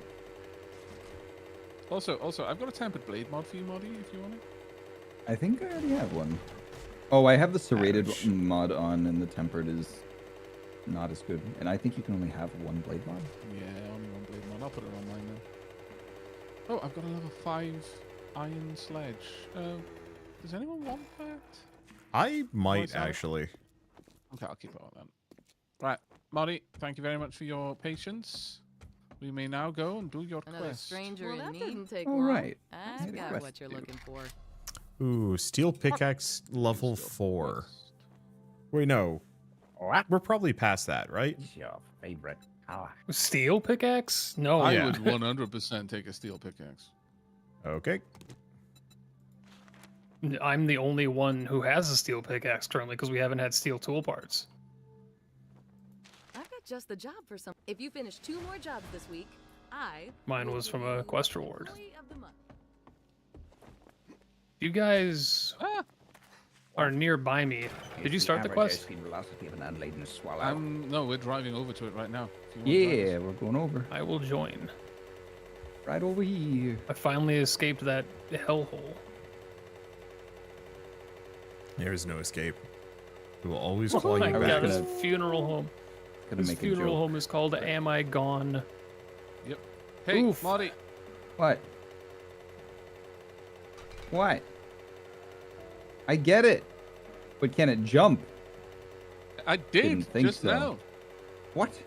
[SPEAKER 1] Also, I've got a tempered blade mod for you, Moddy, if you want it.
[SPEAKER 3] I think I already have one. Oh, I have the serrated
[SPEAKER 2] Ouch.
[SPEAKER 3] mod on, and the tempered is not as good. And I think you can only have one blade mod.
[SPEAKER 1] Yeah, only one blade mod. I'll put it on mine then. Oh, I've got a level 5 iron sledge. Does anyone want that?
[SPEAKER 2] I might
[SPEAKER 1] Myself?
[SPEAKER 2] actually.
[SPEAKER 1] Okay, I'll keep it on then. Right, Moddy, thank you very much for your patience. We may now go and do your
[SPEAKER 5] Another
[SPEAKER 1] quest.
[SPEAKER 5] stranger
[SPEAKER 8] Well,
[SPEAKER 5] in
[SPEAKER 8] that
[SPEAKER 5] me.
[SPEAKER 8] didn't take
[SPEAKER 3] All
[SPEAKER 8] long.
[SPEAKER 3] right.
[SPEAKER 8] I've
[SPEAKER 3] Made a
[SPEAKER 8] got
[SPEAKER 3] quest
[SPEAKER 8] what you're
[SPEAKER 3] to do.
[SPEAKER 8] looking for.
[SPEAKER 2] Ooh, steel pickaxe level
[SPEAKER 1] Your
[SPEAKER 2] 4.
[SPEAKER 1] quest.
[SPEAKER 2] Wait, no.
[SPEAKER 3] What?
[SPEAKER 2] We're probably past that, right?
[SPEAKER 3] Is your favorite color?
[SPEAKER 7] Steel pickaxe? No.
[SPEAKER 1] I
[SPEAKER 2] yeah.
[SPEAKER 1] would 100% take a steel pickaxe.
[SPEAKER 2] Okay.
[SPEAKER 7] I'm the only one who has a steel pickaxe currently because we haven't had steel tool parts.
[SPEAKER 5] I've got just the job for some. If you finish 2 more jobs this week,
[SPEAKER 7] Mine
[SPEAKER 5] will
[SPEAKER 7] was
[SPEAKER 5] give
[SPEAKER 7] from a
[SPEAKER 5] you
[SPEAKER 7] quest reward.
[SPEAKER 5] Employee of the Month.
[SPEAKER 7] You guys are nearby me. Did you start the quest?
[SPEAKER 3] Speed velocity of an unladen swallow.
[SPEAKER 1] No, we're driving over to it right now. if you want to join us.
[SPEAKER 3] Yeah, we're going over.
[SPEAKER 7] I will join.
[SPEAKER 3] Right over here.
[SPEAKER 7] I finally escaped that hellhole.
[SPEAKER 2] There is no escape. We will always
[SPEAKER 7] Oh
[SPEAKER 2] call
[SPEAKER 7] my
[SPEAKER 2] you
[SPEAKER 3] I was
[SPEAKER 7] god,
[SPEAKER 2] back.
[SPEAKER 7] his
[SPEAKER 3] gonna-
[SPEAKER 7] funeral home.
[SPEAKER 3] Gonna
[SPEAKER 7] His
[SPEAKER 3] make a
[SPEAKER 7] funeral
[SPEAKER 3] joke.
[SPEAKER 7] home is called Am I Gone?
[SPEAKER 1] Yep. Hey,
[SPEAKER 7] Oof.
[SPEAKER 1] Moddy.
[SPEAKER 3] What? What? I get it. But can it jump?
[SPEAKER 1] I did
[SPEAKER 3] Didn't think
[SPEAKER 1] just
[SPEAKER 3] so.
[SPEAKER 1] now.
[SPEAKER 3] What?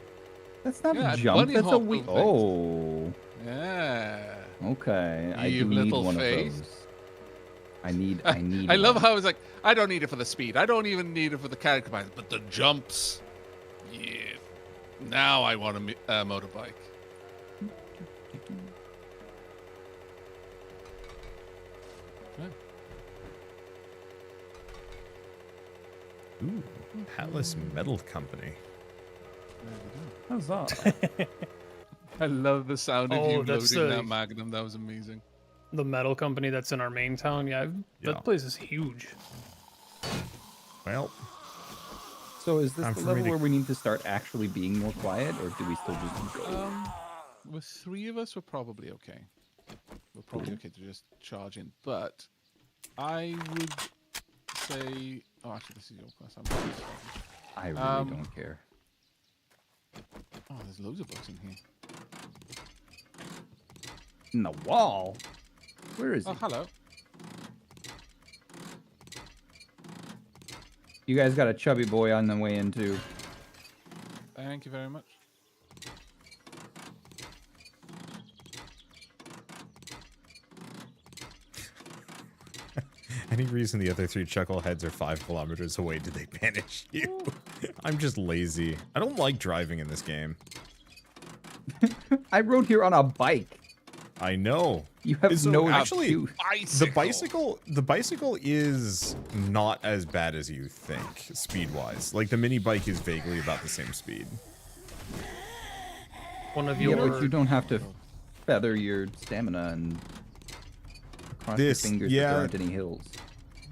[SPEAKER 3] That's not
[SPEAKER 1] Yeah,
[SPEAKER 3] a
[SPEAKER 1] I
[SPEAKER 3] jump.
[SPEAKER 1] bunny
[SPEAKER 3] That's a
[SPEAKER 1] hopped
[SPEAKER 3] weak.
[SPEAKER 1] over
[SPEAKER 3] Oh.
[SPEAKER 1] Yeah.
[SPEAKER 3] Okay. I
[SPEAKER 1] You
[SPEAKER 3] do need
[SPEAKER 1] little
[SPEAKER 3] one
[SPEAKER 1] face.
[SPEAKER 3] of those. I need.
[SPEAKER 1] I love
[SPEAKER 3] one.
[SPEAKER 1] how it's like, I don't need it for the speed. I don't even need it for the character commands, but the jumps. Yeah. Now I want a motorbike. Okay.
[SPEAKER 2] Ooh, Atlas Metal Company.
[SPEAKER 3] How's that?
[SPEAKER 1] I love the sound of
[SPEAKER 7] Oh,
[SPEAKER 1] you
[SPEAKER 7] that's
[SPEAKER 1] loading
[SPEAKER 7] the-
[SPEAKER 1] that Magnum. That was amazing.
[SPEAKER 7] The metal company that's in our main town. Yeah,
[SPEAKER 2] Yeah.
[SPEAKER 7] that place is huge.
[SPEAKER 2] Well,
[SPEAKER 3] So is this
[SPEAKER 2] Time
[SPEAKER 3] the
[SPEAKER 2] for me
[SPEAKER 3] level
[SPEAKER 2] to-
[SPEAKER 3] where we need to start actually being more quiet, or do we still just go?
[SPEAKER 1] With 3 of us, we're probably okay. We're probably okay to just charge in. But I would say, oh, actually, this is your quest.
[SPEAKER 3] I really
[SPEAKER 1] um,
[SPEAKER 3] don't care.
[SPEAKER 1] Oh, there's loads of books in here.
[SPEAKER 3] In the wall? Where is
[SPEAKER 1] Oh,
[SPEAKER 3] he?
[SPEAKER 1] hello.
[SPEAKER 3] You guys got a chubby boy on the way in too.
[SPEAKER 1] Thank you very much.
[SPEAKER 2] any reason the other 3 chuckleheads are 5 kilometers away, did they banish you? I'm just lazy. I don't like driving in this game.
[SPEAKER 3] I rode here on a bike.
[SPEAKER 2] I know.
[SPEAKER 3] You have
[SPEAKER 2] So,
[SPEAKER 3] no
[SPEAKER 2] actually,
[SPEAKER 3] excuse.
[SPEAKER 2] The bicycle is not as bad as you think, speed-wise. Like, the mini bike is vaguely about the same speed.
[SPEAKER 7] One of
[SPEAKER 3] Yeah,
[SPEAKER 7] your
[SPEAKER 3] but you don't have to feather your stamina and cross your
[SPEAKER 2] This-
[SPEAKER 3] fingers
[SPEAKER 2] yeah.
[SPEAKER 3] that there aren't any hills.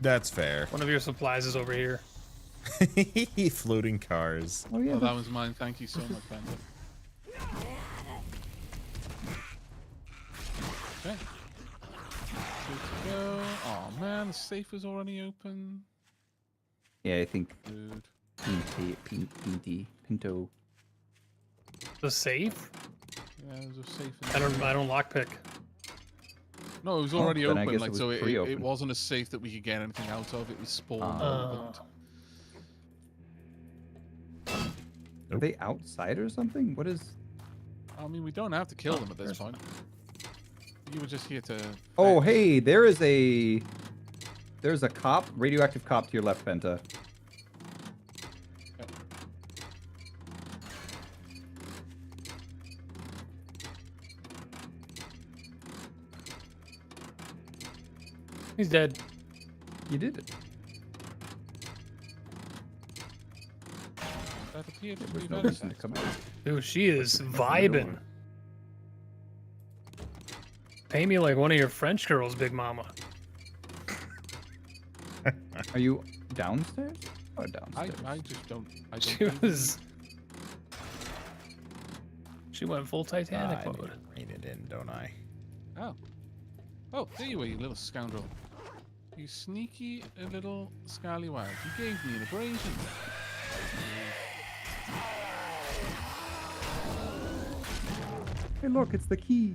[SPEAKER 2] That's fair.
[SPEAKER 7] one of your supplies is over here.
[SPEAKER 2] Floating cars.
[SPEAKER 3] Oh yeah,
[SPEAKER 1] Oh, that was mine. Thank you so much, Brandon. Okay. Good to go. Oh man, the safe was already open.
[SPEAKER 3] yeah. I think
[SPEAKER 1] Dude.
[SPEAKER 3] Pinto.
[SPEAKER 7] The safe?
[SPEAKER 1] Yeah, there's a safe in
[SPEAKER 7] I don't lockpick.
[SPEAKER 1] No, it was
[SPEAKER 3] Oh,
[SPEAKER 1] already
[SPEAKER 3] then I
[SPEAKER 1] open.
[SPEAKER 3] guess
[SPEAKER 1] Like
[SPEAKER 3] it was
[SPEAKER 1] so, it
[SPEAKER 3] pre-open.
[SPEAKER 1] wasn't as safe that we could get anything out of. It was spawned.
[SPEAKER 7] Oh.
[SPEAKER 3] Are they outside or something? What is?
[SPEAKER 1] I mean, we don't have to kill them at this
[SPEAKER 7] there's-
[SPEAKER 1] point. You were just here to.
[SPEAKER 3] Oh,
[SPEAKER 1] fetch.
[SPEAKER 3] hey, there's a cop, radioactive cop to your left, Penta.
[SPEAKER 7] He's dead.
[SPEAKER 3] You did it.
[SPEAKER 1] That appeared to
[SPEAKER 3] There
[SPEAKER 1] be
[SPEAKER 3] was no
[SPEAKER 1] very
[SPEAKER 3] reason to
[SPEAKER 1] safe.
[SPEAKER 3] come out.
[SPEAKER 7] Dude, she is
[SPEAKER 3] What's the
[SPEAKER 7] vibing.
[SPEAKER 3] door?
[SPEAKER 7] Pay me like one of your French girls, Big Mama.
[SPEAKER 3] Are you downstairs? Or
[SPEAKER 1] I
[SPEAKER 3] downstairs?
[SPEAKER 1] just don't. I don't.
[SPEAKER 7] She
[SPEAKER 1] think-
[SPEAKER 7] was. She went full Titanic
[SPEAKER 2] I need
[SPEAKER 7] mode.
[SPEAKER 2] to rein it in, don't I?
[SPEAKER 1] Oh. Oh, there you were, you little scoundrel. You sneaky little scallywag. You gave me an abrasion.
[SPEAKER 3] Hey, look, it's the key.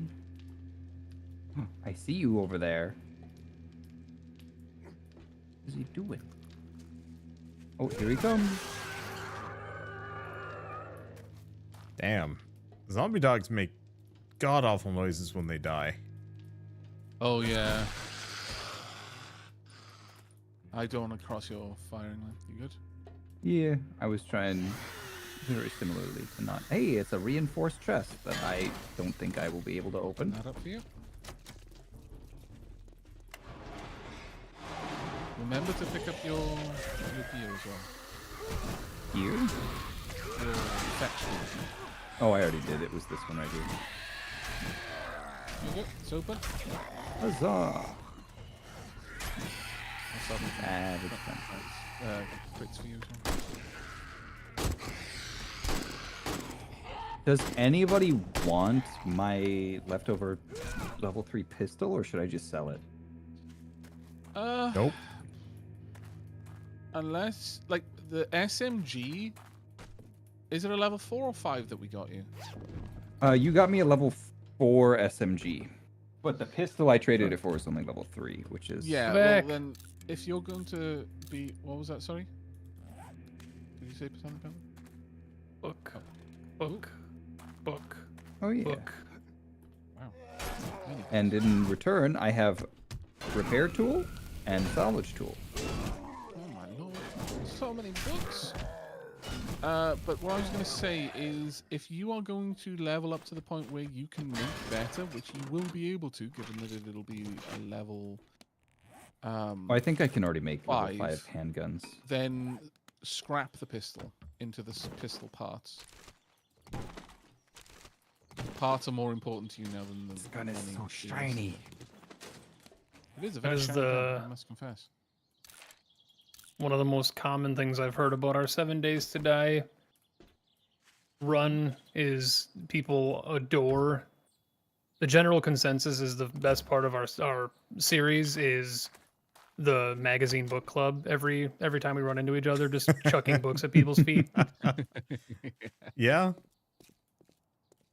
[SPEAKER 3] I see you over there. What is he doing? Oh, here he comes.
[SPEAKER 2] Damn. Zombie dogs make god-awful noises when they die.
[SPEAKER 1] Oh, yeah. I don't want to cross your firing line. You good?
[SPEAKER 3] Yeah, I was trying very similarly to not. Hey, it's a reinforced chest that I don't think I will be able to
[SPEAKER 1] Open
[SPEAKER 3] open.
[SPEAKER 1] that up for you. Remember to pick up your gear as well.
[SPEAKER 3] Here?
[SPEAKER 1] Your fetch gear.
[SPEAKER 3] Oh, I already did. It was this one right here.
[SPEAKER 1] You good? It's open.
[SPEAKER 3] Huzzah!
[SPEAKER 1] That's something.
[SPEAKER 3] Savage fun.
[SPEAKER 1] Crits for you as well.
[SPEAKER 3] Does anybody want my leftover level 3 pistol, or should I just sell it?
[SPEAKER 2] Nope.
[SPEAKER 1] Unless, like, the SMG... Is it a level 4 or 5 that we got you?
[SPEAKER 3] You got me a level 4 SMG. But the pistol I traded it for is only level 3, which is...
[SPEAKER 1] Yeah,
[SPEAKER 7] Back.
[SPEAKER 1] well then, if you're going to be... What was that, sorry? Did you say something about
[SPEAKER 7] Book. Book. Book.
[SPEAKER 3] Oh, yeah.
[SPEAKER 7] Book.
[SPEAKER 1] Wow. Many
[SPEAKER 3] And in return, I have repair tool and salvage tool.
[SPEAKER 1] Oh my lord. So many books. But what I was going to say is, if you are going to level up to the point where you can make better, which you will be able to, given that it'll be a level...
[SPEAKER 3] I think I can already make level 5
[SPEAKER 1] 5.
[SPEAKER 3] handguns.
[SPEAKER 1] then scrap the pistol into the pistol parts. Parts are more important to you now than the
[SPEAKER 3] This gun is
[SPEAKER 1] money
[SPEAKER 3] so
[SPEAKER 1] is.
[SPEAKER 3] shiny.
[SPEAKER 1] It is a
[SPEAKER 7] That
[SPEAKER 1] very
[SPEAKER 7] is
[SPEAKER 1] shiny gun,
[SPEAKER 7] the-
[SPEAKER 1] I must confess.
[SPEAKER 7] One of the most common things I've heard about our 7 Days to Die run is people adore. The general consensus is the best part of our series is the magazine book club. Every time we run into each other, just chucking books at people's feet.
[SPEAKER 2] Yeah.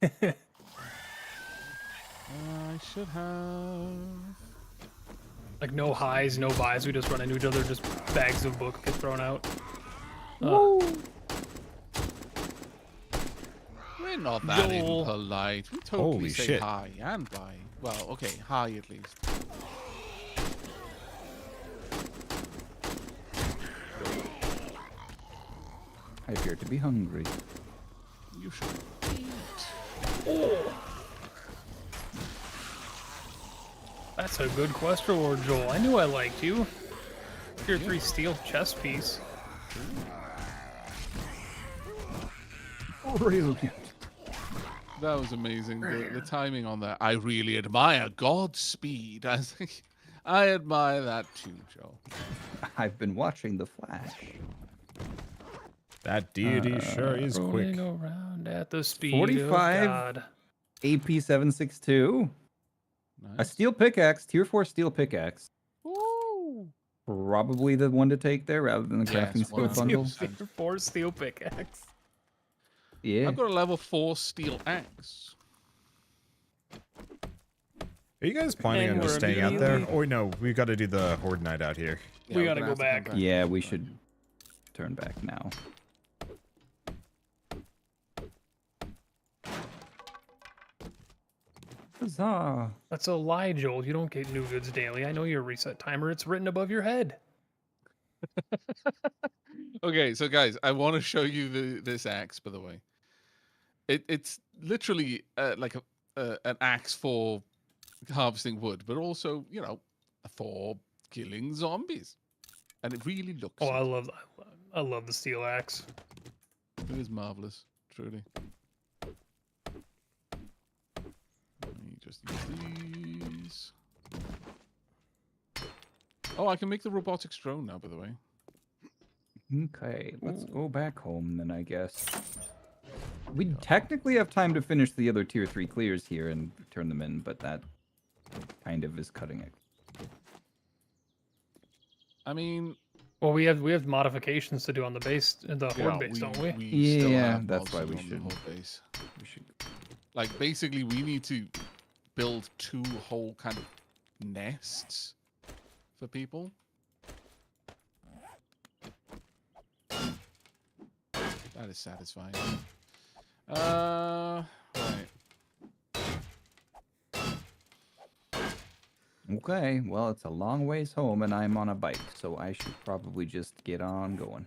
[SPEAKER 1] I should have...
[SPEAKER 7] Like no highs, no buys. We just run into each other. Just bags of books get thrown out.
[SPEAKER 1] We're not that
[SPEAKER 7] Joel.
[SPEAKER 1] impolite. We totally
[SPEAKER 2] Holy
[SPEAKER 1] say
[SPEAKER 2] shit.
[SPEAKER 1] hi and bye. Well, okay, hi at least.
[SPEAKER 3] I appear to be hungry.
[SPEAKER 1] You should eat.
[SPEAKER 7] That's a good quest reward, Joel. I knew I liked you. Tier 3 steel chest piece.
[SPEAKER 3] Brilliant.
[SPEAKER 1] That was amazing. The timing on that. I really admire Godspeed. I admire that too, Joe.
[SPEAKER 3] I've been watching The Flash.
[SPEAKER 2] That deity sure is quick.
[SPEAKER 7] Rolling around at the speed
[SPEAKER 3] 45.
[SPEAKER 7] of God.
[SPEAKER 3] AP762. A
[SPEAKER 1] Nice.
[SPEAKER 3] steel pickaxe, tier 4 steel pickaxe.
[SPEAKER 1] Woo!
[SPEAKER 3] Probably the one to take there rather than the
[SPEAKER 1] Yes,
[SPEAKER 3] crafting skill
[SPEAKER 1] 100%.
[SPEAKER 3] bundle.
[SPEAKER 7] Tier 4 steel pickaxe.
[SPEAKER 3] Yeah.
[SPEAKER 1] I've got a level 4 steel axe.
[SPEAKER 2] Are you guys planning
[SPEAKER 7] And
[SPEAKER 2] on just
[SPEAKER 7] we're
[SPEAKER 2] staying out there?
[SPEAKER 7] immediately-
[SPEAKER 2] Oh, no, we've got to do the horde night out here.
[SPEAKER 1] Yeah,
[SPEAKER 7] We
[SPEAKER 1] we're
[SPEAKER 7] gotta
[SPEAKER 1] gonna
[SPEAKER 7] go
[SPEAKER 1] have to come
[SPEAKER 7] back.
[SPEAKER 3] Yeah, we should turn back now. Huzzah!
[SPEAKER 7] That's a lie, Joel. You don't get new goods daily. I know your reset timer. It's written above your head.
[SPEAKER 1] Okay, so guys, I want to show you this axe. By the way, it's literally like an axe for harvesting wood, but also for killing zombies, and it really looks.
[SPEAKER 7] Oh, I love the steel axe.
[SPEAKER 1] It is marvelous, truly. Let me just use these. Oh, I can make the robotics drone now, by the way.
[SPEAKER 3] Okay, let's go back home then, I guess. We technically have time to finish the other tier 3 clears here and turn them in, but that kind of is cutting it.
[SPEAKER 1] I mean,
[SPEAKER 7] Well, we have modifications to do on the base, the horde base, don't we?
[SPEAKER 1] still
[SPEAKER 3] Yeah,
[SPEAKER 1] have
[SPEAKER 3] that's
[SPEAKER 1] mods
[SPEAKER 3] why we
[SPEAKER 1] on the
[SPEAKER 3] should.
[SPEAKER 1] horde base.
[SPEAKER 3] We should.
[SPEAKER 1] Like, basically, we need to build 2 whole kind of nests for people. That is satisfying. Right.
[SPEAKER 3] Okay, well, it's a long ways home and I'm on a bike, so I should probably just get on going.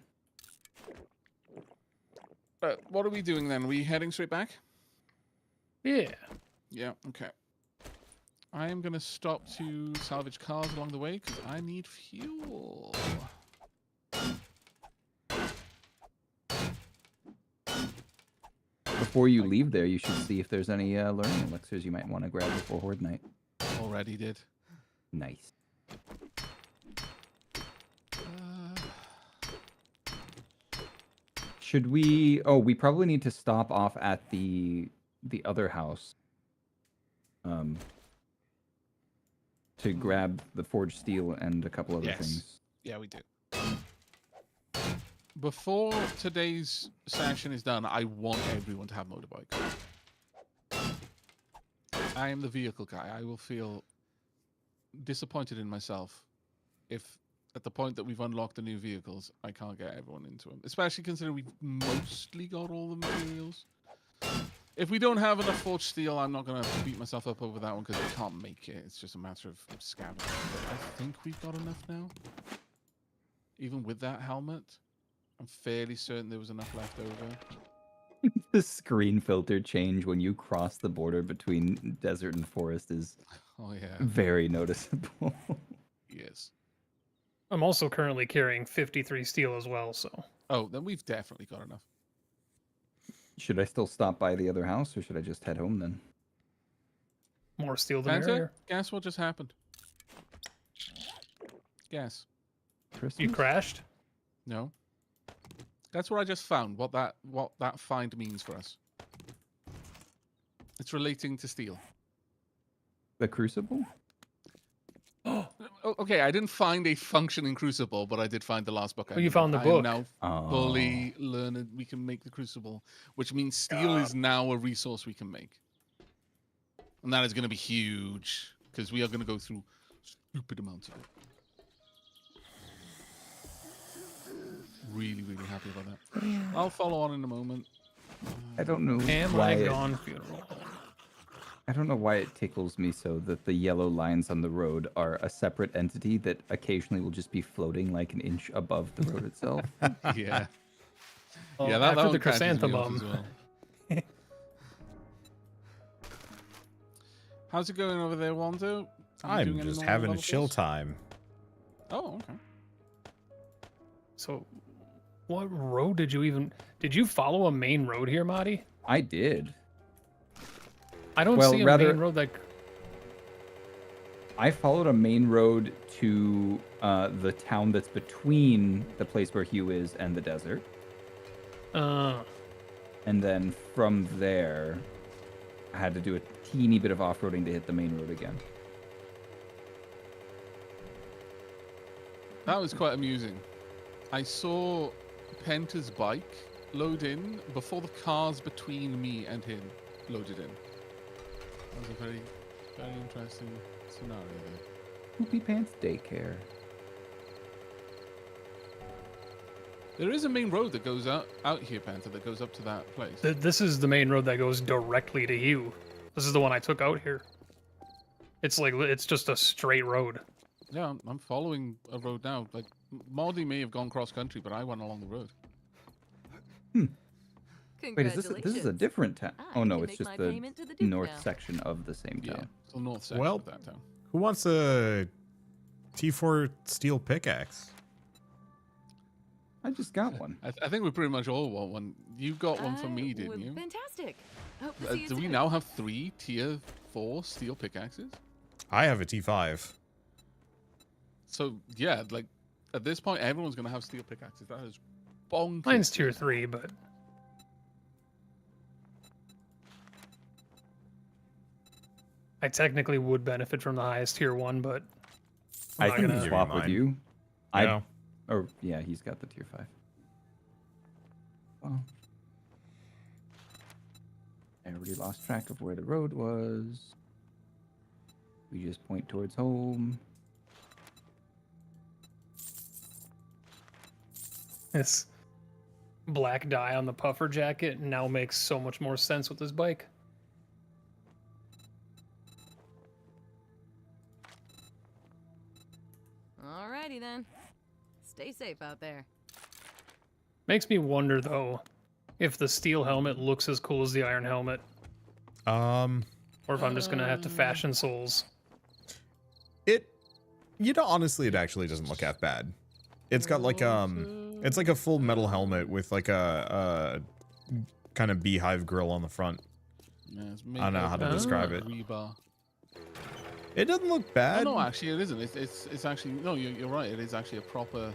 [SPEAKER 1] What are we doing then? Are we heading straight back?
[SPEAKER 7] Yeah.
[SPEAKER 1] Yeah, okay. I am going to stop to salvage cars along the way because I need fuel.
[SPEAKER 3] Before you leave there, you should see if there's any learning elixirs you might want to grab before Horde Night.
[SPEAKER 1] Already did.
[SPEAKER 3] Nice. Should we... Oh, we probably need to stop off at the other house. To grab the forged steel and a couple other
[SPEAKER 1] Yes.
[SPEAKER 3] things.
[SPEAKER 1] Yeah, we do. Before today's session is done, I want everyone to have motorbikes. I am the vehicle guy. I will feel disappointed in myself if at the point that we've unlocked the new vehicles, I can't get everyone into them. Especially considering we've mostly got all the materials. If we don't have enough forged steel, I'm not going to beat myself up over that one because we can't make it. It's just a matter of scavenging. But I think we've got enough now. Even with that helmet, I'm fairly certain there was enough left over.
[SPEAKER 3] The screen filter change when you cross the border between desert and forest is
[SPEAKER 1] Oh, yeah.
[SPEAKER 3] very noticeable.
[SPEAKER 1] Yes.
[SPEAKER 7] I'm also currently carrying 53 steel as well, so.
[SPEAKER 1] Oh, then we've definitely got enough.
[SPEAKER 3] Should I still stop by the other house or should I just head home then?
[SPEAKER 7] More steel than
[SPEAKER 1] Santa,
[SPEAKER 7] merrier.
[SPEAKER 1] guess what just happened? Guess.
[SPEAKER 3] Christmas?
[SPEAKER 7] You crashed?
[SPEAKER 1] No. That's what I just found. What that find means for us. It's relating to steel.
[SPEAKER 3] The Crucible?
[SPEAKER 1] Oh, okay, I didn't find a functioning crucible, but I did find the last book.
[SPEAKER 7] Oh, you found the
[SPEAKER 1] I am
[SPEAKER 7] book.
[SPEAKER 1] now
[SPEAKER 3] Oh.
[SPEAKER 1] fully learned we can make the crucible, which means steel is now a resource we can make. And that is going to be huge, because we are going to go through stupid amounts of it. Really, really happy about that. I'll follow on in a moment.
[SPEAKER 3] I don't know
[SPEAKER 7] Am
[SPEAKER 3] why
[SPEAKER 7] I
[SPEAKER 3] it,
[SPEAKER 7] gone funeral?
[SPEAKER 3] I don't know why it tickles me so that the yellow lines on the road are a separate entity that occasionally will just be floating like an inch above the road itself.
[SPEAKER 1] Yeah.
[SPEAKER 7] Well,
[SPEAKER 1] Yeah, that
[SPEAKER 7] after
[SPEAKER 1] one
[SPEAKER 7] the
[SPEAKER 1] catches me off
[SPEAKER 7] chrysanthemum.
[SPEAKER 1] as well. How's it going over there, Wando? Are you doing
[SPEAKER 2] I'm
[SPEAKER 1] any
[SPEAKER 2] just
[SPEAKER 1] more
[SPEAKER 2] having a
[SPEAKER 1] levels?
[SPEAKER 2] chill time.
[SPEAKER 1] Oh, okay.
[SPEAKER 7] So, what road did you follow a main road here, Marty?
[SPEAKER 3] I did.
[SPEAKER 7] I don't
[SPEAKER 3] Well,
[SPEAKER 7] see a
[SPEAKER 3] rather-
[SPEAKER 7] main road that.
[SPEAKER 3] I followed a main road to the town that's between the place where Hugh is and the desert. And then from there, I had to do a teeny bit of off-roading to hit the main road again.
[SPEAKER 1] That was quite amusing. I saw Penta's bike load in before the cars between me and him loaded in. That was a very Very interesting scenario there.
[SPEAKER 3] Poopy Pants Daycare.
[SPEAKER 1] There is a main road that goes out here, Panther, that goes up to that place.
[SPEAKER 7] This is the main road that goes directly to you. This is the one I took out here. It's like it's just a straight road.
[SPEAKER 1] Yeah, I'm following a road now. Like Moldy may have gone cross country, but I went along the road.
[SPEAKER 3] Wait, is this a different town?
[SPEAKER 5] I
[SPEAKER 3] Oh no,
[SPEAKER 5] can
[SPEAKER 3] it's
[SPEAKER 5] make
[SPEAKER 3] just
[SPEAKER 5] my
[SPEAKER 3] the
[SPEAKER 5] payment to the Duke
[SPEAKER 3] north
[SPEAKER 5] now.
[SPEAKER 3] section of the same
[SPEAKER 1] Yeah,
[SPEAKER 3] town.
[SPEAKER 1] it's the north section
[SPEAKER 2] Well-
[SPEAKER 1] of that town.
[SPEAKER 2] Who wants a T4 steel pickaxe?
[SPEAKER 3] I just got one.
[SPEAKER 1] I think we pretty much all want one. You got one for me, didn't you?
[SPEAKER 5] Fantastic. Hope to see you
[SPEAKER 1] Do we
[SPEAKER 5] soon.
[SPEAKER 1] now have 3 tier 4 steel pickaxes?
[SPEAKER 2] I have a T5.
[SPEAKER 1] So yeah, like at this point, everyone's gonna have steel pickaxes. That is bonkers.
[SPEAKER 7] Mine's tier 3, but I technically would benefit from the highest tier 1, but
[SPEAKER 3] I
[SPEAKER 7] not
[SPEAKER 3] can
[SPEAKER 7] gonna-
[SPEAKER 3] swap
[SPEAKER 2] Give you
[SPEAKER 3] with
[SPEAKER 2] mine.
[SPEAKER 3] you.
[SPEAKER 2] Yeah.
[SPEAKER 3] Or yeah, he's got the tier 5. Well, I already lost track of where the road was. We just point towards home.
[SPEAKER 7] this black dye on the puffer jacket now makes so much more sense with this bike.
[SPEAKER 5] Alrighty then. Stay safe out there.
[SPEAKER 7] Makes me wonder though if the steel helmet looks as cool as the iron helmet, or if I'm just gonna have to fashion souls.
[SPEAKER 2] Honestly, it actually doesn't look that bad. It's got like it's like a full metal helmet with like a kind of beehive grill on the front.
[SPEAKER 1] Yeah, it's
[SPEAKER 2] I don't know how to describe it.
[SPEAKER 1] Rebar.
[SPEAKER 2] It doesn't look
[SPEAKER 1] Oh,
[SPEAKER 2] bad.
[SPEAKER 1] no, actually, it isn't. It's actually no. You're right. It is actually a proper.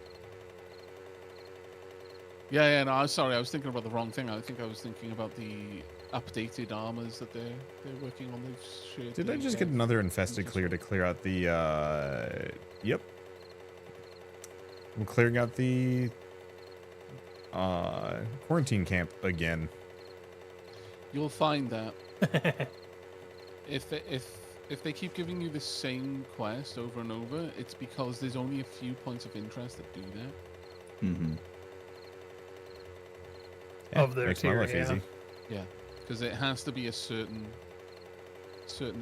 [SPEAKER 1] Yeah. No, I'm sorry. I was thinking about the wrong thing. I think I was thinking about the updated armors that they're working on. They've shared.
[SPEAKER 2] Did I
[SPEAKER 1] the,
[SPEAKER 2] just get another infested clear to clear out the yep. I'm clearing out the quarantine camp again.
[SPEAKER 1] You'll find that if they keep giving you the same quest over and over, it's because there's only a few points of interest that do that.
[SPEAKER 3] Mm-hmm.
[SPEAKER 7] Of their
[SPEAKER 2] makes my
[SPEAKER 7] tier,
[SPEAKER 2] life
[SPEAKER 7] yeah.
[SPEAKER 2] easy.
[SPEAKER 1] Yeah, because it has to be a certain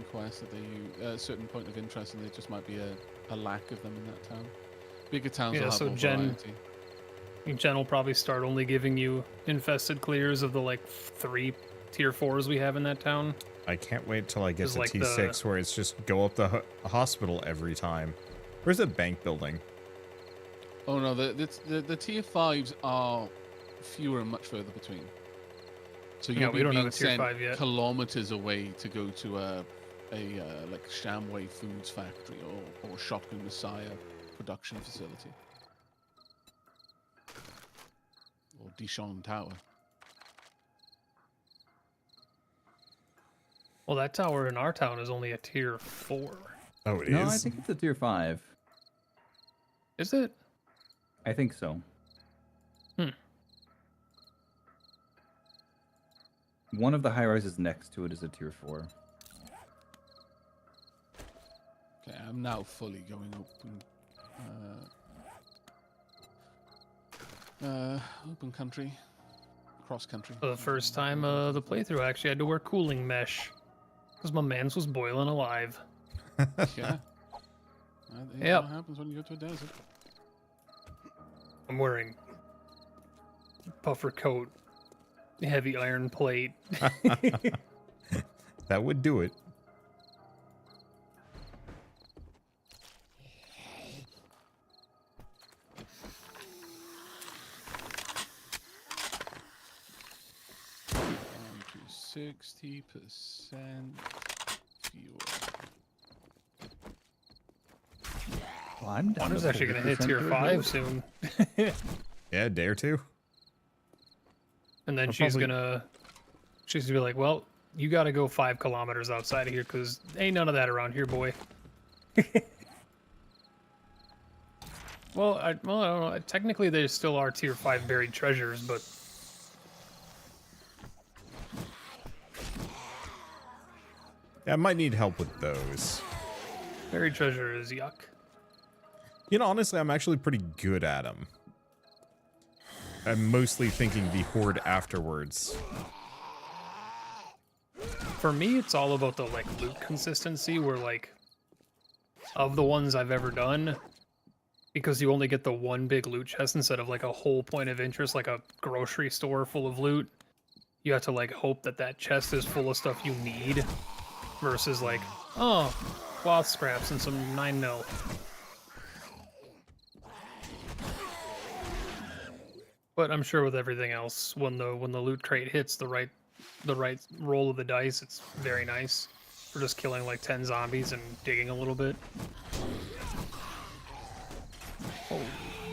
[SPEAKER 1] quest that they use, a certain point of interest, and there just might be a lack of them in that town. Bigger towns
[SPEAKER 7] Yeah,
[SPEAKER 1] will have
[SPEAKER 7] so
[SPEAKER 1] more
[SPEAKER 7] Jen-
[SPEAKER 1] variety.
[SPEAKER 7] Gen will probably start only giving you infested clears of the like 3 tier 4s we have in that town.
[SPEAKER 2] I can't wait till I get
[SPEAKER 7] Is
[SPEAKER 2] to
[SPEAKER 7] like
[SPEAKER 2] T6 where it's just go up the hospital every time. Where's the bank building?
[SPEAKER 1] Oh no, the tier 5s are fewer and much further between. So
[SPEAKER 7] Yeah,
[SPEAKER 1] you'll
[SPEAKER 7] we
[SPEAKER 1] be
[SPEAKER 7] don't have
[SPEAKER 1] being
[SPEAKER 7] a tier
[SPEAKER 1] sent
[SPEAKER 7] 5 yet.
[SPEAKER 1] kilometers away to go to a like Shamway Foods factory or Shotgun Messiah production facility or Dishon Tower.
[SPEAKER 7] Well, that tower in our town is only a tier 4.
[SPEAKER 2] Oh, it is.
[SPEAKER 3] No, I think it's a tier 5.
[SPEAKER 7] Is it?
[SPEAKER 3] I think so.
[SPEAKER 7] Hmm.
[SPEAKER 3] One of the high rises next to it is a tier 4.
[SPEAKER 1] Okay, I'm now fully going open. Open country, cross country.
[SPEAKER 7] For the first time the playthrough, I actually had to wear cooling mesh. Because my mans was boiling alive.
[SPEAKER 1] Yeah. It's
[SPEAKER 7] Yep.
[SPEAKER 1] what happens when you go to a desert.
[SPEAKER 7] I'm wearing puffer coat, heavy iron plate.
[SPEAKER 2] That would do it.
[SPEAKER 1] Down to 60% fuel.
[SPEAKER 3] Well, I'm down
[SPEAKER 7] Wander's
[SPEAKER 3] to
[SPEAKER 7] actually going to hit
[SPEAKER 3] 30%
[SPEAKER 7] tier 5
[SPEAKER 3] durability.
[SPEAKER 7] soon.
[SPEAKER 2] Yeah, a day or two.
[SPEAKER 7] And then
[SPEAKER 2] I'll
[SPEAKER 7] she's
[SPEAKER 2] probably-
[SPEAKER 7] gonna be like, well, you gotta go 5 kilometers outside of here because ain't none of that around here, boy. Well, I don't know. Technically, there still are tier 5 buried treasures, but
[SPEAKER 2] Yeah, I might need help with those.
[SPEAKER 7] Buried treasure is yuck.
[SPEAKER 2] You know, honestly, I'm actually pretty good at them. I'm mostly thinking the horde afterwards.
[SPEAKER 7] For me, it's all about the like loot consistency, where like of the ones I've ever done, because you only get the one big loot chest instead of like a whole point of interest, like a grocery store full of loot. You have to like hope that that chest is full of stuff you need, versus like, oh, cloth scraps and some 9mm. But I'm sure with everything else, when the loot crate hits the right roll of the dice, it's very nice for just killing like 10 zombies and digging a little bit. Holy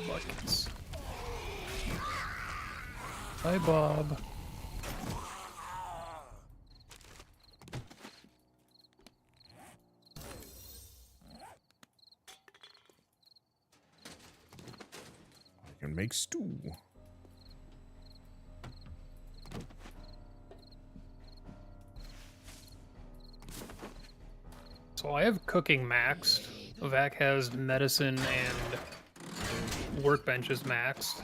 [SPEAKER 7] buckets. Hi, Bob.
[SPEAKER 2] I can make stew.
[SPEAKER 7] So I have cooking maxed. Vac has medicine and workbenches maxed.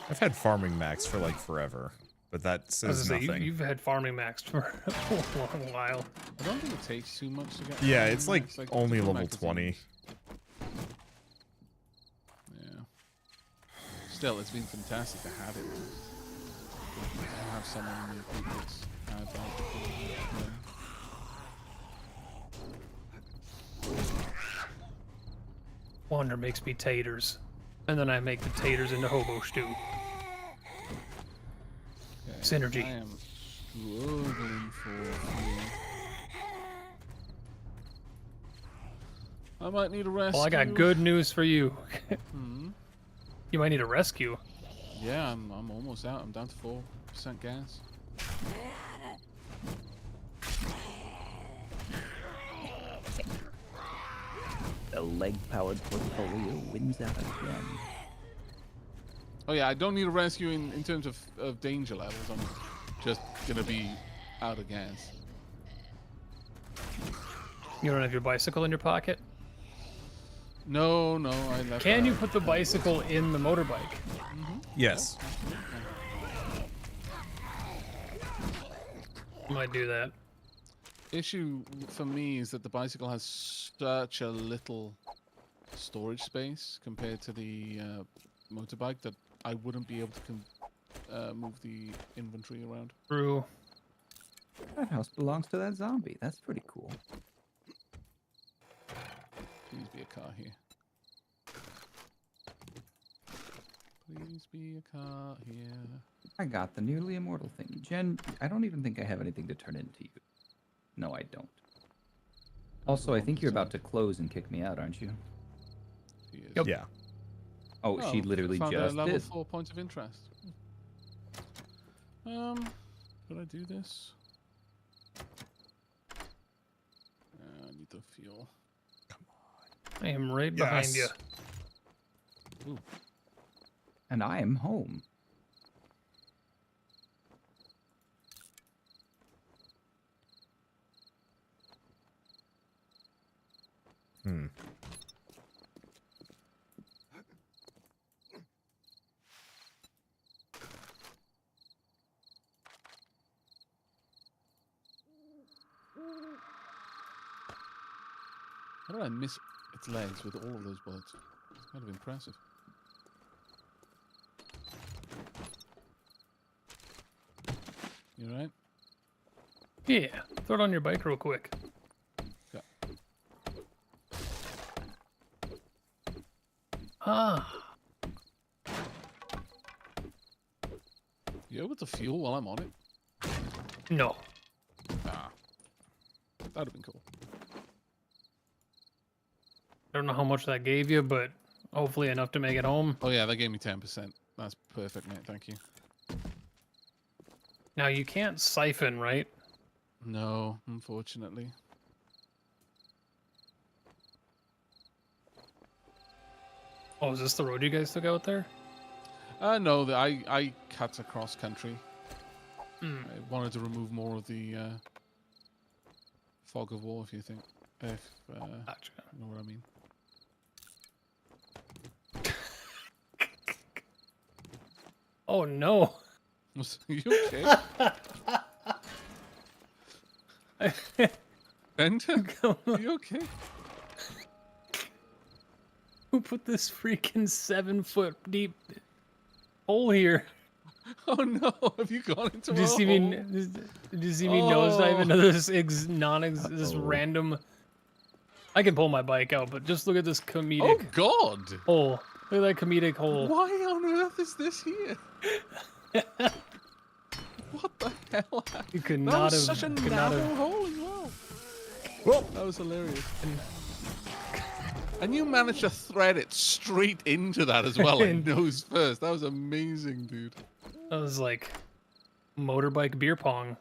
[SPEAKER 2] I've had farming max for like forever, but that
[SPEAKER 7] As
[SPEAKER 2] says
[SPEAKER 7] I say,
[SPEAKER 2] nothing.
[SPEAKER 7] you've had farming maxed for a long while.
[SPEAKER 1] I don't think it takes too much to get.
[SPEAKER 2] Yeah,
[SPEAKER 1] farming
[SPEAKER 2] it's like
[SPEAKER 1] max,
[SPEAKER 2] only
[SPEAKER 1] different
[SPEAKER 2] level 20.
[SPEAKER 1] magazines. Yeah. Still, it's been fantastic to have it. To have someone in your group that's had that before.
[SPEAKER 7] Wander makes me taters, and then I make the taters into hobo stew.
[SPEAKER 1] Okay,
[SPEAKER 7] Synergy.
[SPEAKER 1] I am struggling for fuel. I might need a rescue.
[SPEAKER 7] Well, I got good news for you.
[SPEAKER 1] Hmm.
[SPEAKER 7] You might need a rescue.
[SPEAKER 1] Yeah, I'm almost out. I'm down to 4% gas.
[SPEAKER 3] The leg-powered portfolio wins out again.
[SPEAKER 1] Oh yeah, I don't need a rescue in terms of danger levels. I'm just gonna be out of gas.
[SPEAKER 7] You don't have your bicycle in your pocket?
[SPEAKER 1] No, I left.
[SPEAKER 7] Can you
[SPEAKER 1] that.
[SPEAKER 7] put the bicycle in the motorbike?
[SPEAKER 2] Yes.
[SPEAKER 7] Might do that.
[SPEAKER 1] Issue for me is that the bicycle has such a little storage space compared to the motorbike that I wouldn't be able to move the inventory around.
[SPEAKER 7] True.
[SPEAKER 3] That house belongs to that zombie. That's pretty cool.
[SPEAKER 1] Please be a car here. Please be a car here.
[SPEAKER 3] I got the nearly immortal thing. Jen, I don't even think I have anything to turn into you. No, I don't. Also, I think you're about to close and kick me out, aren't you?
[SPEAKER 1] He is.
[SPEAKER 7] Yep.
[SPEAKER 2] Yeah.
[SPEAKER 3] Oh, she literally
[SPEAKER 1] found
[SPEAKER 3] just
[SPEAKER 1] a level
[SPEAKER 3] did.
[SPEAKER 1] 4 point of interest. Could I do this? I need the fuel.
[SPEAKER 7] I am right behind you.
[SPEAKER 2] Yes.
[SPEAKER 1] Ooh.
[SPEAKER 3] And I am home.
[SPEAKER 2] Hmm.
[SPEAKER 1] How did I miss its legs with all of those bullets? It's kind of impressive. You alright?
[SPEAKER 7] Yeah. Throw it on your bike real quick.
[SPEAKER 1] Yeah.
[SPEAKER 7] Ah.
[SPEAKER 1] You able to fuel while I'm on it?
[SPEAKER 7] No.
[SPEAKER 1] Ah. That'd have been cool.
[SPEAKER 7] I don't know how much that gave you, but hopefully enough to make it home.
[SPEAKER 1] Oh yeah, that gave me 10%. That's perfect, mate. Thank you.
[SPEAKER 7] Now you can't siphon, right?
[SPEAKER 1] No, unfortunately.
[SPEAKER 7] Oh, is this the road you guys took out there?
[SPEAKER 1] No, I cut across country
[SPEAKER 7] Hmm.
[SPEAKER 1] I wanted to remove more of the fog of war, if you think, if
[SPEAKER 7] Gotcha.
[SPEAKER 1] you know what I mean.
[SPEAKER 7] Oh no.
[SPEAKER 1] Are you okay? Bender? Are you okay?
[SPEAKER 7] Who put this freaking 7-foot deep hole here?
[SPEAKER 1] Oh no! Have you gone into
[SPEAKER 7] Did you
[SPEAKER 1] a
[SPEAKER 7] see
[SPEAKER 1] hole?
[SPEAKER 7] me? Did you see me nosedive into this this
[SPEAKER 2] Uh-oh.
[SPEAKER 7] random? I can pull my bike out, but just look at this
[SPEAKER 1] Oh
[SPEAKER 7] comedic
[SPEAKER 1] God!
[SPEAKER 7] hole. Look at that comedic hole.
[SPEAKER 1] Why on earth is this here? What the hell?
[SPEAKER 7] You could
[SPEAKER 1] That
[SPEAKER 7] not
[SPEAKER 1] was
[SPEAKER 7] have.
[SPEAKER 1] such a
[SPEAKER 7] could not
[SPEAKER 1] narrow
[SPEAKER 7] have.
[SPEAKER 1] hole as well.
[SPEAKER 2] Well,
[SPEAKER 1] That was hilarious. And you managed to thread it straight into that as well, like nose first. That was amazing, dude.
[SPEAKER 7] That was like motorbike beer pong.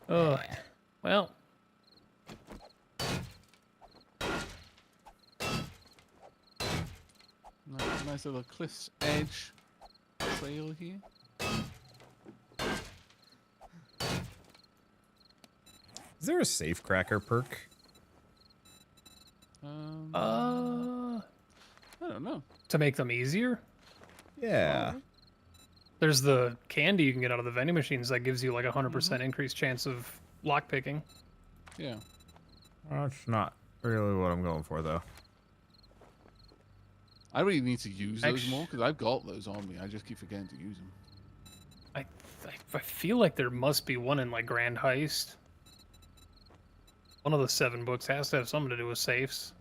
[SPEAKER 7] Oh, well.
[SPEAKER 1] Nice little cliff's edge trail here.
[SPEAKER 2] is there a safe cracker perk?
[SPEAKER 1] I don't know.
[SPEAKER 7] To make them easier.
[SPEAKER 2] Yeah.
[SPEAKER 7] There's the candy you can get out of the vending machines that gives you like 100%
[SPEAKER 1] Mm-hmm.
[SPEAKER 7] increased chance of lock picking.
[SPEAKER 1] Yeah.
[SPEAKER 2] That's not really what I'm going for, though.
[SPEAKER 1] I really need to use those
[SPEAKER 7] Actu-
[SPEAKER 1] more because I've got those on me. I just keep forgetting to use them.
[SPEAKER 7] I feel like there must be one in like Grand Heist. One of the 7 books has to have something to do with safes.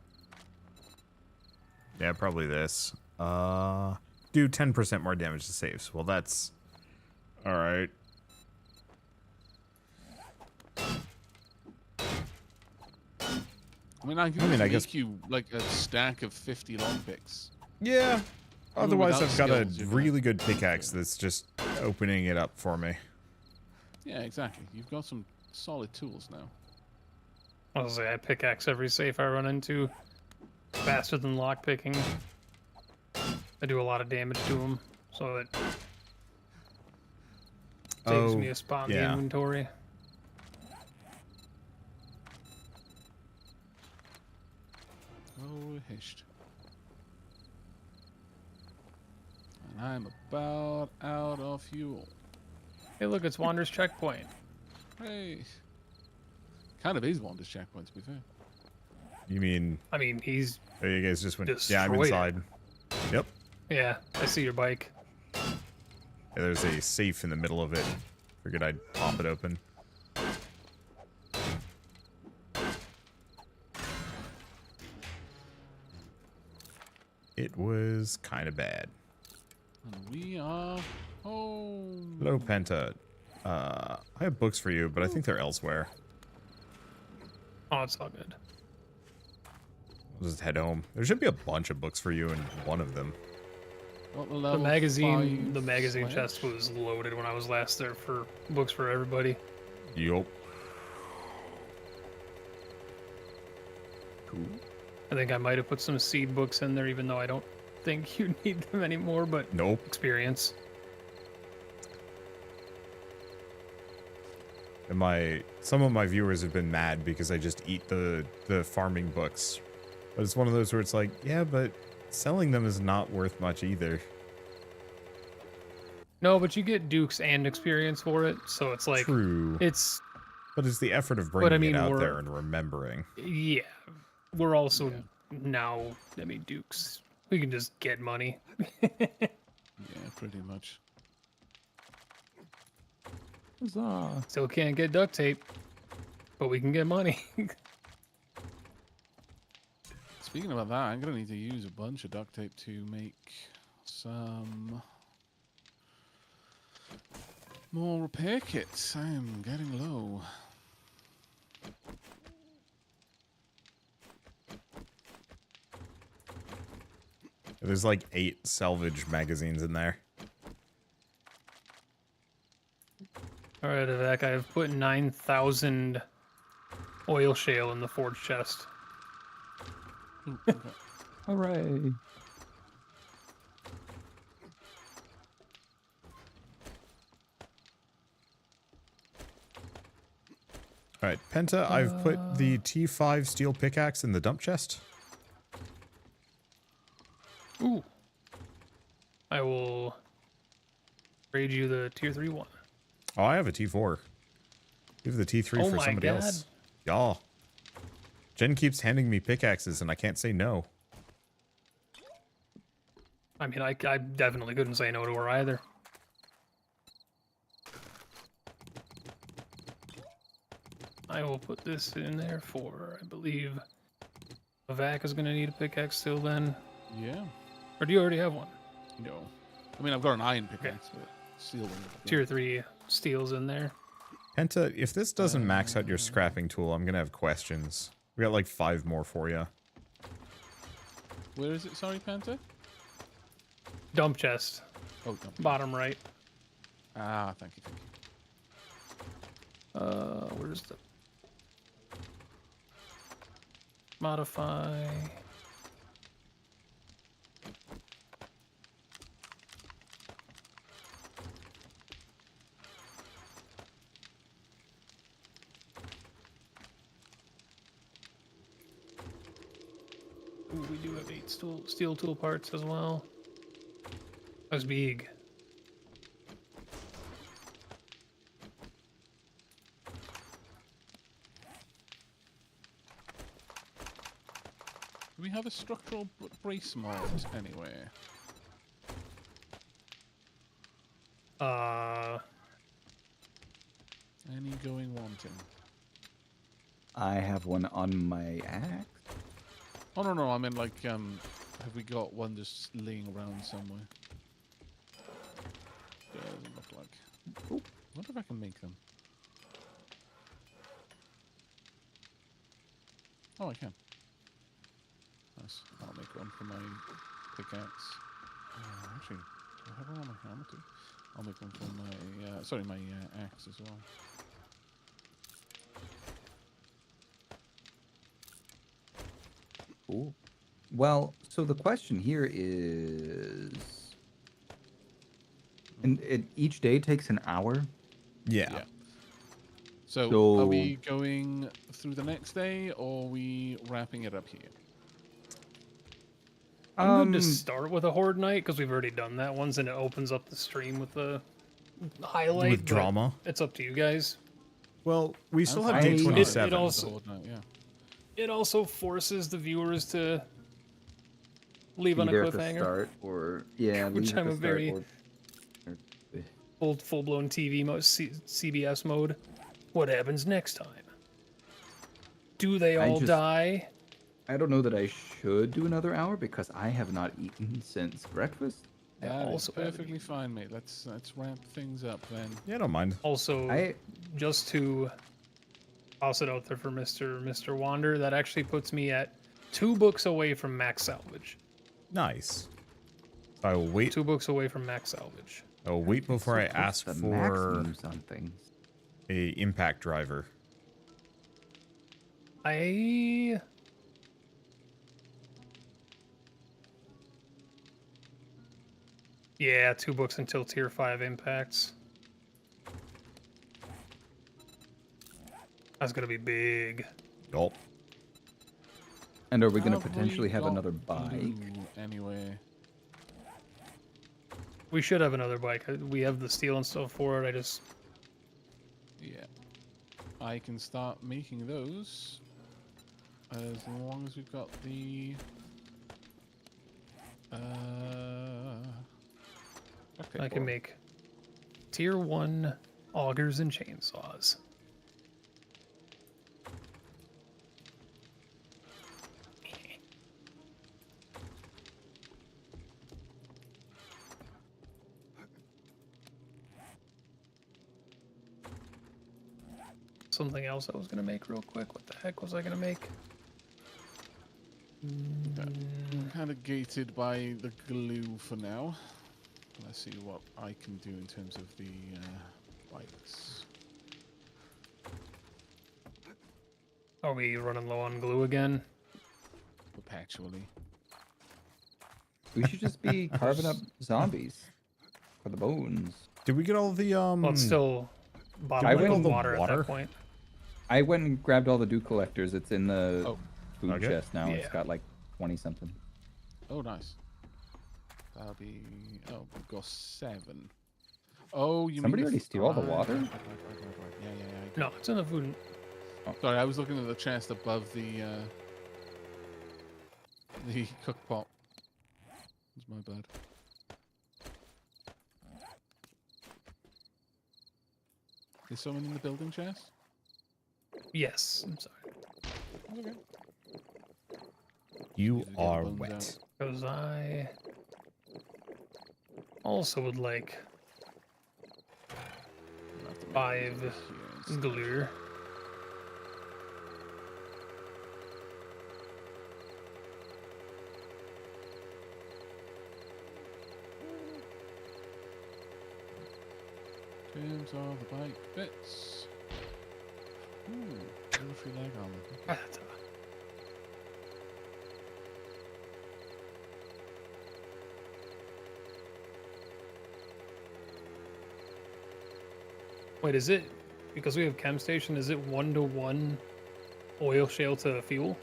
[SPEAKER 2] Yeah, probably this. Do 10% more damage to saves. Well, that's all right.
[SPEAKER 1] I mean, I can
[SPEAKER 2] I
[SPEAKER 1] make
[SPEAKER 2] guess-
[SPEAKER 1] you like a stack of 50 lockpicks.
[SPEAKER 2] Yeah. Otherwise,
[SPEAKER 1] without
[SPEAKER 2] I've got a
[SPEAKER 1] skills, you're
[SPEAKER 2] really
[SPEAKER 1] gonna-
[SPEAKER 2] good pickaxe that's just opening it up for me.
[SPEAKER 1] Yeah, exactly. You've got some solid tools now.
[SPEAKER 7] I'll say I pickaxe every safe I run into faster than lock picking. I do a lot of damage to them, so it saves me a spot in the
[SPEAKER 2] yeah.
[SPEAKER 7] inventory.
[SPEAKER 1] Oh, hished. And I'm about out of fuel.
[SPEAKER 7] Hey, look, it's Wander's checkpoint.
[SPEAKER 1] Hey. Kind of is Wander's checkpoint, to be fair.
[SPEAKER 2] You mean,
[SPEAKER 7] I mean, he's
[SPEAKER 2] oh, you guys just went, yeah, I'm
[SPEAKER 7] Destroyed it.
[SPEAKER 2] inside. Yep.
[SPEAKER 7] yeah. I see your bike.
[SPEAKER 2] Yeah, there's a safe in the middle of it. Figured I'd pop it open. It was kind of bad.
[SPEAKER 1] And we are home.
[SPEAKER 2] Hello, Penta. I have books for you, but I think they're elsewhere.
[SPEAKER 7] Oh, it's all good.
[SPEAKER 2] I'll just head home. There should be a bunch of books for you in one of them.
[SPEAKER 1] Got
[SPEAKER 7] The
[SPEAKER 1] level
[SPEAKER 7] magazine,
[SPEAKER 1] 5
[SPEAKER 7] magazine
[SPEAKER 1] sledge.
[SPEAKER 7] chest was loaded when I was last there for books for everybody.
[SPEAKER 2] Yup. Cool.
[SPEAKER 7] I think I might have put some seed books in there, even though I don't think you need them anymore. But
[SPEAKER 2] Nope.
[SPEAKER 7] experience.
[SPEAKER 2] And some of my viewers have been mad because I just eat the farming books. But it's one of those where it's like, yeah, but selling them is not worth much either.
[SPEAKER 7] No, but you get dukes and experience for it, so it's like
[SPEAKER 2] True.
[SPEAKER 7] it's
[SPEAKER 2] But it's the effort of
[SPEAKER 7] I
[SPEAKER 2] bringing
[SPEAKER 7] mean,
[SPEAKER 2] it out
[SPEAKER 7] we're-
[SPEAKER 2] there and remembering.
[SPEAKER 7] yeah. We're also now, I mean, dukes. We can just get money.
[SPEAKER 1] Yeah, pretty much.
[SPEAKER 7] Still can't get duct tape, but we can get money.
[SPEAKER 1] Speaking about that, I'm going to need to use a bunch of duct tape to make some more repair kits. I am getting low.
[SPEAKER 2] There's like 8 salvage magazines in there.
[SPEAKER 7] All right, Vivek, I have put 9,000 oil shale in the forge chest.
[SPEAKER 1] Ooh, okay.
[SPEAKER 3] Hooray.
[SPEAKER 2] All right, Penta, I've put the T5 steel pickaxe in the dump chest.
[SPEAKER 7] Ooh. I will trade you the tier 3 one.
[SPEAKER 2] Oh, I have a T4. Give the T3
[SPEAKER 7] Oh
[SPEAKER 2] for
[SPEAKER 7] my
[SPEAKER 2] somebody
[SPEAKER 7] God.
[SPEAKER 2] else. Y'all. Jen keeps handing me pickaxes, and I can't say no.
[SPEAKER 7] I mean, I definitely couldn't say no to her either. I will put this in there for, I believe, Vac is going to need a pickaxe still then.
[SPEAKER 1] Yeah.
[SPEAKER 7] Or do you already have one?
[SPEAKER 1] No. I mean, I've got an iron pickaxe, but steel.
[SPEAKER 7] Tier 3 steel's in there.
[SPEAKER 2] Penta, if this doesn't max out your scrapping tool, I'm going to have questions. We got like 5 more for you.
[SPEAKER 1] Where is it? Sorry, Panta?
[SPEAKER 7] Dump chest,
[SPEAKER 1] Oh, no.
[SPEAKER 7] bottom right.
[SPEAKER 1] Ah, thank you, thank you.
[SPEAKER 7] Where's the modify? Ooh, we do have 8 steel tool parts as well. That's big.
[SPEAKER 1] Do we have a structural brace mod anywhere? Any going wanting?
[SPEAKER 3] I have one on my axe.
[SPEAKER 1] Oh, no, I mean, like, have we got one just laying around somewhere? Doesn't look like. Oh, I wonder if I can make them. Oh, I can. Nice. I'll make one for my pickaxe. Actually, do I have one on my hammer too? I'll make one for my, sorry, my axe as well.
[SPEAKER 3] Cool. Well, so the question here is, and each day takes an hour.
[SPEAKER 2] Yeah.
[SPEAKER 1] So, are we going through the next day, or are we wrapping it up here?
[SPEAKER 7] I'm good to start with a horde night because we've already done that once, and it opens up the stream with the highlight.
[SPEAKER 2] With
[SPEAKER 7] but
[SPEAKER 2] drama.
[SPEAKER 7] It's up to you guys.
[SPEAKER 2] Well, we still have
[SPEAKER 3] fine.
[SPEAKER 2] day
[SPEAKER 3] It
[SPEAKER 2] 27.
[SPEAKER 7] also- It also forces the viewers to leave on a
[SPEAKER 3] Either at the
[SPEAKER 7] cliffhanger.
[SPEAKER 3] start or yeah,
[SPEAKER 7] Which
[SPEAKER 3] leave at
[SPEAKER 7] I'm
[SPEAKER 3] the
[SPEAKER 7] a
[SPEAKER 3] start
[SPEAKER 7] very- Full-blown TV mode, CBS mode. What happens next time? Do they
[SPEAKER 3] I
[SPEAKER 7] all
[SPEAKER 3] just-
[SPEAKER 7] die?
[SPEAKER 3] I don't know that I should do another hour because I have not eaten since breakfast.
[SPEAKER 1] That is
[SPEAKER 7] also
[SPEAKER 1] perfectly fine, mate. Let's wrap things up then.
[SPEAKER 2] Yeah, I don't mind.
[SPEAKER 7] Also, just to toss it out there for Mr. Wander, that actually puts me at 2 books away from max salvage.
[SPEAKER 2] Nice. I will wait.
[SPEAKER 7] 2 books away from max salvage.
[SPEAKER 2] I will wait before I
[SPEAKER 3] So close
[SPEAKER 2] ask
[SPEAKER 3] to
[SPEAKER 2] for
[SPEAKER 3] maximums on things.
[SPEAKER 2] a impact driver.
[SPEAKER 7] Yeah, 2 books until tier 5 impacts. That's gonna be big.
[SPEAKER 2] Yup.
[SPEAKER 3] And are we going to
[SPEAKER 1] Have we
[SPEAKER 3] potentially have
[SPEAKER 1] got
[SPEAKER 3] another bike?
[SPEAKER 1] glue anyway?
[SPEAKER 7] We should have another bike. We have the steel and stuff for it.
[SPEAKER 1] Yeah. I can start making those as long as we've got the okay,
[SPEAKER 7] I can make tier 1 augers and chainsaws. Something else I was gonna make real quick. What the heck was I gonna make?
[SPEAKER 1] kind of gated by the glue for now. Let's see what I can do in terms of the bikes.
[SPEAKER 7] Are we running low on glue again?
[SPEAKER 1] Perpetually.
[SPEAKER 3] We should just be carving up zombies for the bones.
[SPEAKER 2] Did we get all the
[SPEAKER 7] Well, it's still
[SPEAKER 2] I
[SPEAKER 7] bottom
[SPEAKER 2] went
[SPEAKER 7] of
[SPEAKER 2] on
[SPEAKER 7] the
[SPEAKER 2] the
[SPEAKER 7] water at
[SPEAKER 2] water?
[SPEAKER 7] that point.
[SPEAKER 3] I went and grabbed all the dew collectors. It's in the
[SPEAKER 1] Oh.
[SPEAKER 3] food
[SPEAKER 2] Okay.
[SPEAKER 3] chest now. It's
[SPEAKER 7] Yeah.
[SPEAKER 3] got like 20 something.
[SPEAKER 1] Oh, nice. That'll be. Oh, we've got 7. Oh, you
[SPEAKER 3] Somebody
[SPEAKER 1] mean
[SPEAKER 3] already steal all the water?
[SPEAKER 1] Right. Yeah.
[SPEAKER 7] No, it's in the food.
[SPEAKER 1] Sorry, I was looking at the chest above the cook pot. It's my bad. Is someone in the building chest?
[SPEAKER 7] Yes. I'm sorry.
[SPEAKER 1] Okay.
[SPEAKER 2] You
[SPEAKER 1] Need to get the
[SPEAKER 2] are
[SPEAKER 1] bones
[SPEAKER 2] wet.
[SPEAKER 1] out.
[SPEAKER 7] Because I also would like
[SPEAKER 1] I'll have to make
[SPEAKER 7] 5
[SPEAKER 1] these here instead.
[SPEAKER 7] glue.
[SPEAKER 1] Terms of the bike bits. Ooh, military leg armor. Okay.
[SPEAKER 7] Ah, that's a- Wait, is it because we have chem station? Is it 1-to-1 oil shale to fuel?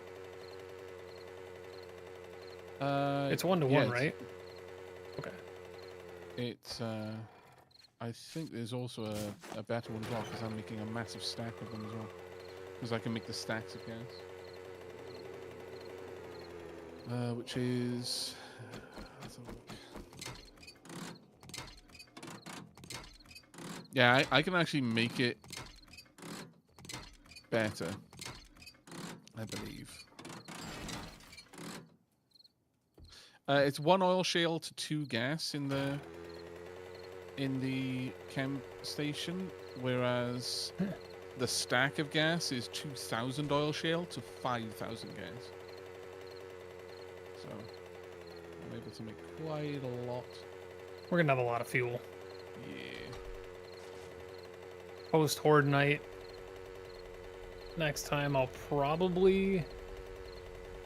[SPEAKER 7] It's 1-to-1,
[SPEAKER 1] yeah,
[SPEAKER 7] right? Okay.
[SPEAKER 1] It's I think there's also a better one as well because I'm making a massive stack of them as well. Because I can make the stacks of gas. Which is let's have a look. Yeah, I can actually make it better, I believe. It's 1 oil shale to 2 gas in the chem station, whereas the stack of gas is 2,000 oil shale to 5,000 gas. So I'm able to make quite a lot.
[SPEAKER 7] We're gonna have a lot of fuel.
[SPEAKER 1] Yeah.
[SPEAKER 7] Post Horde Night. Next time I'll probably,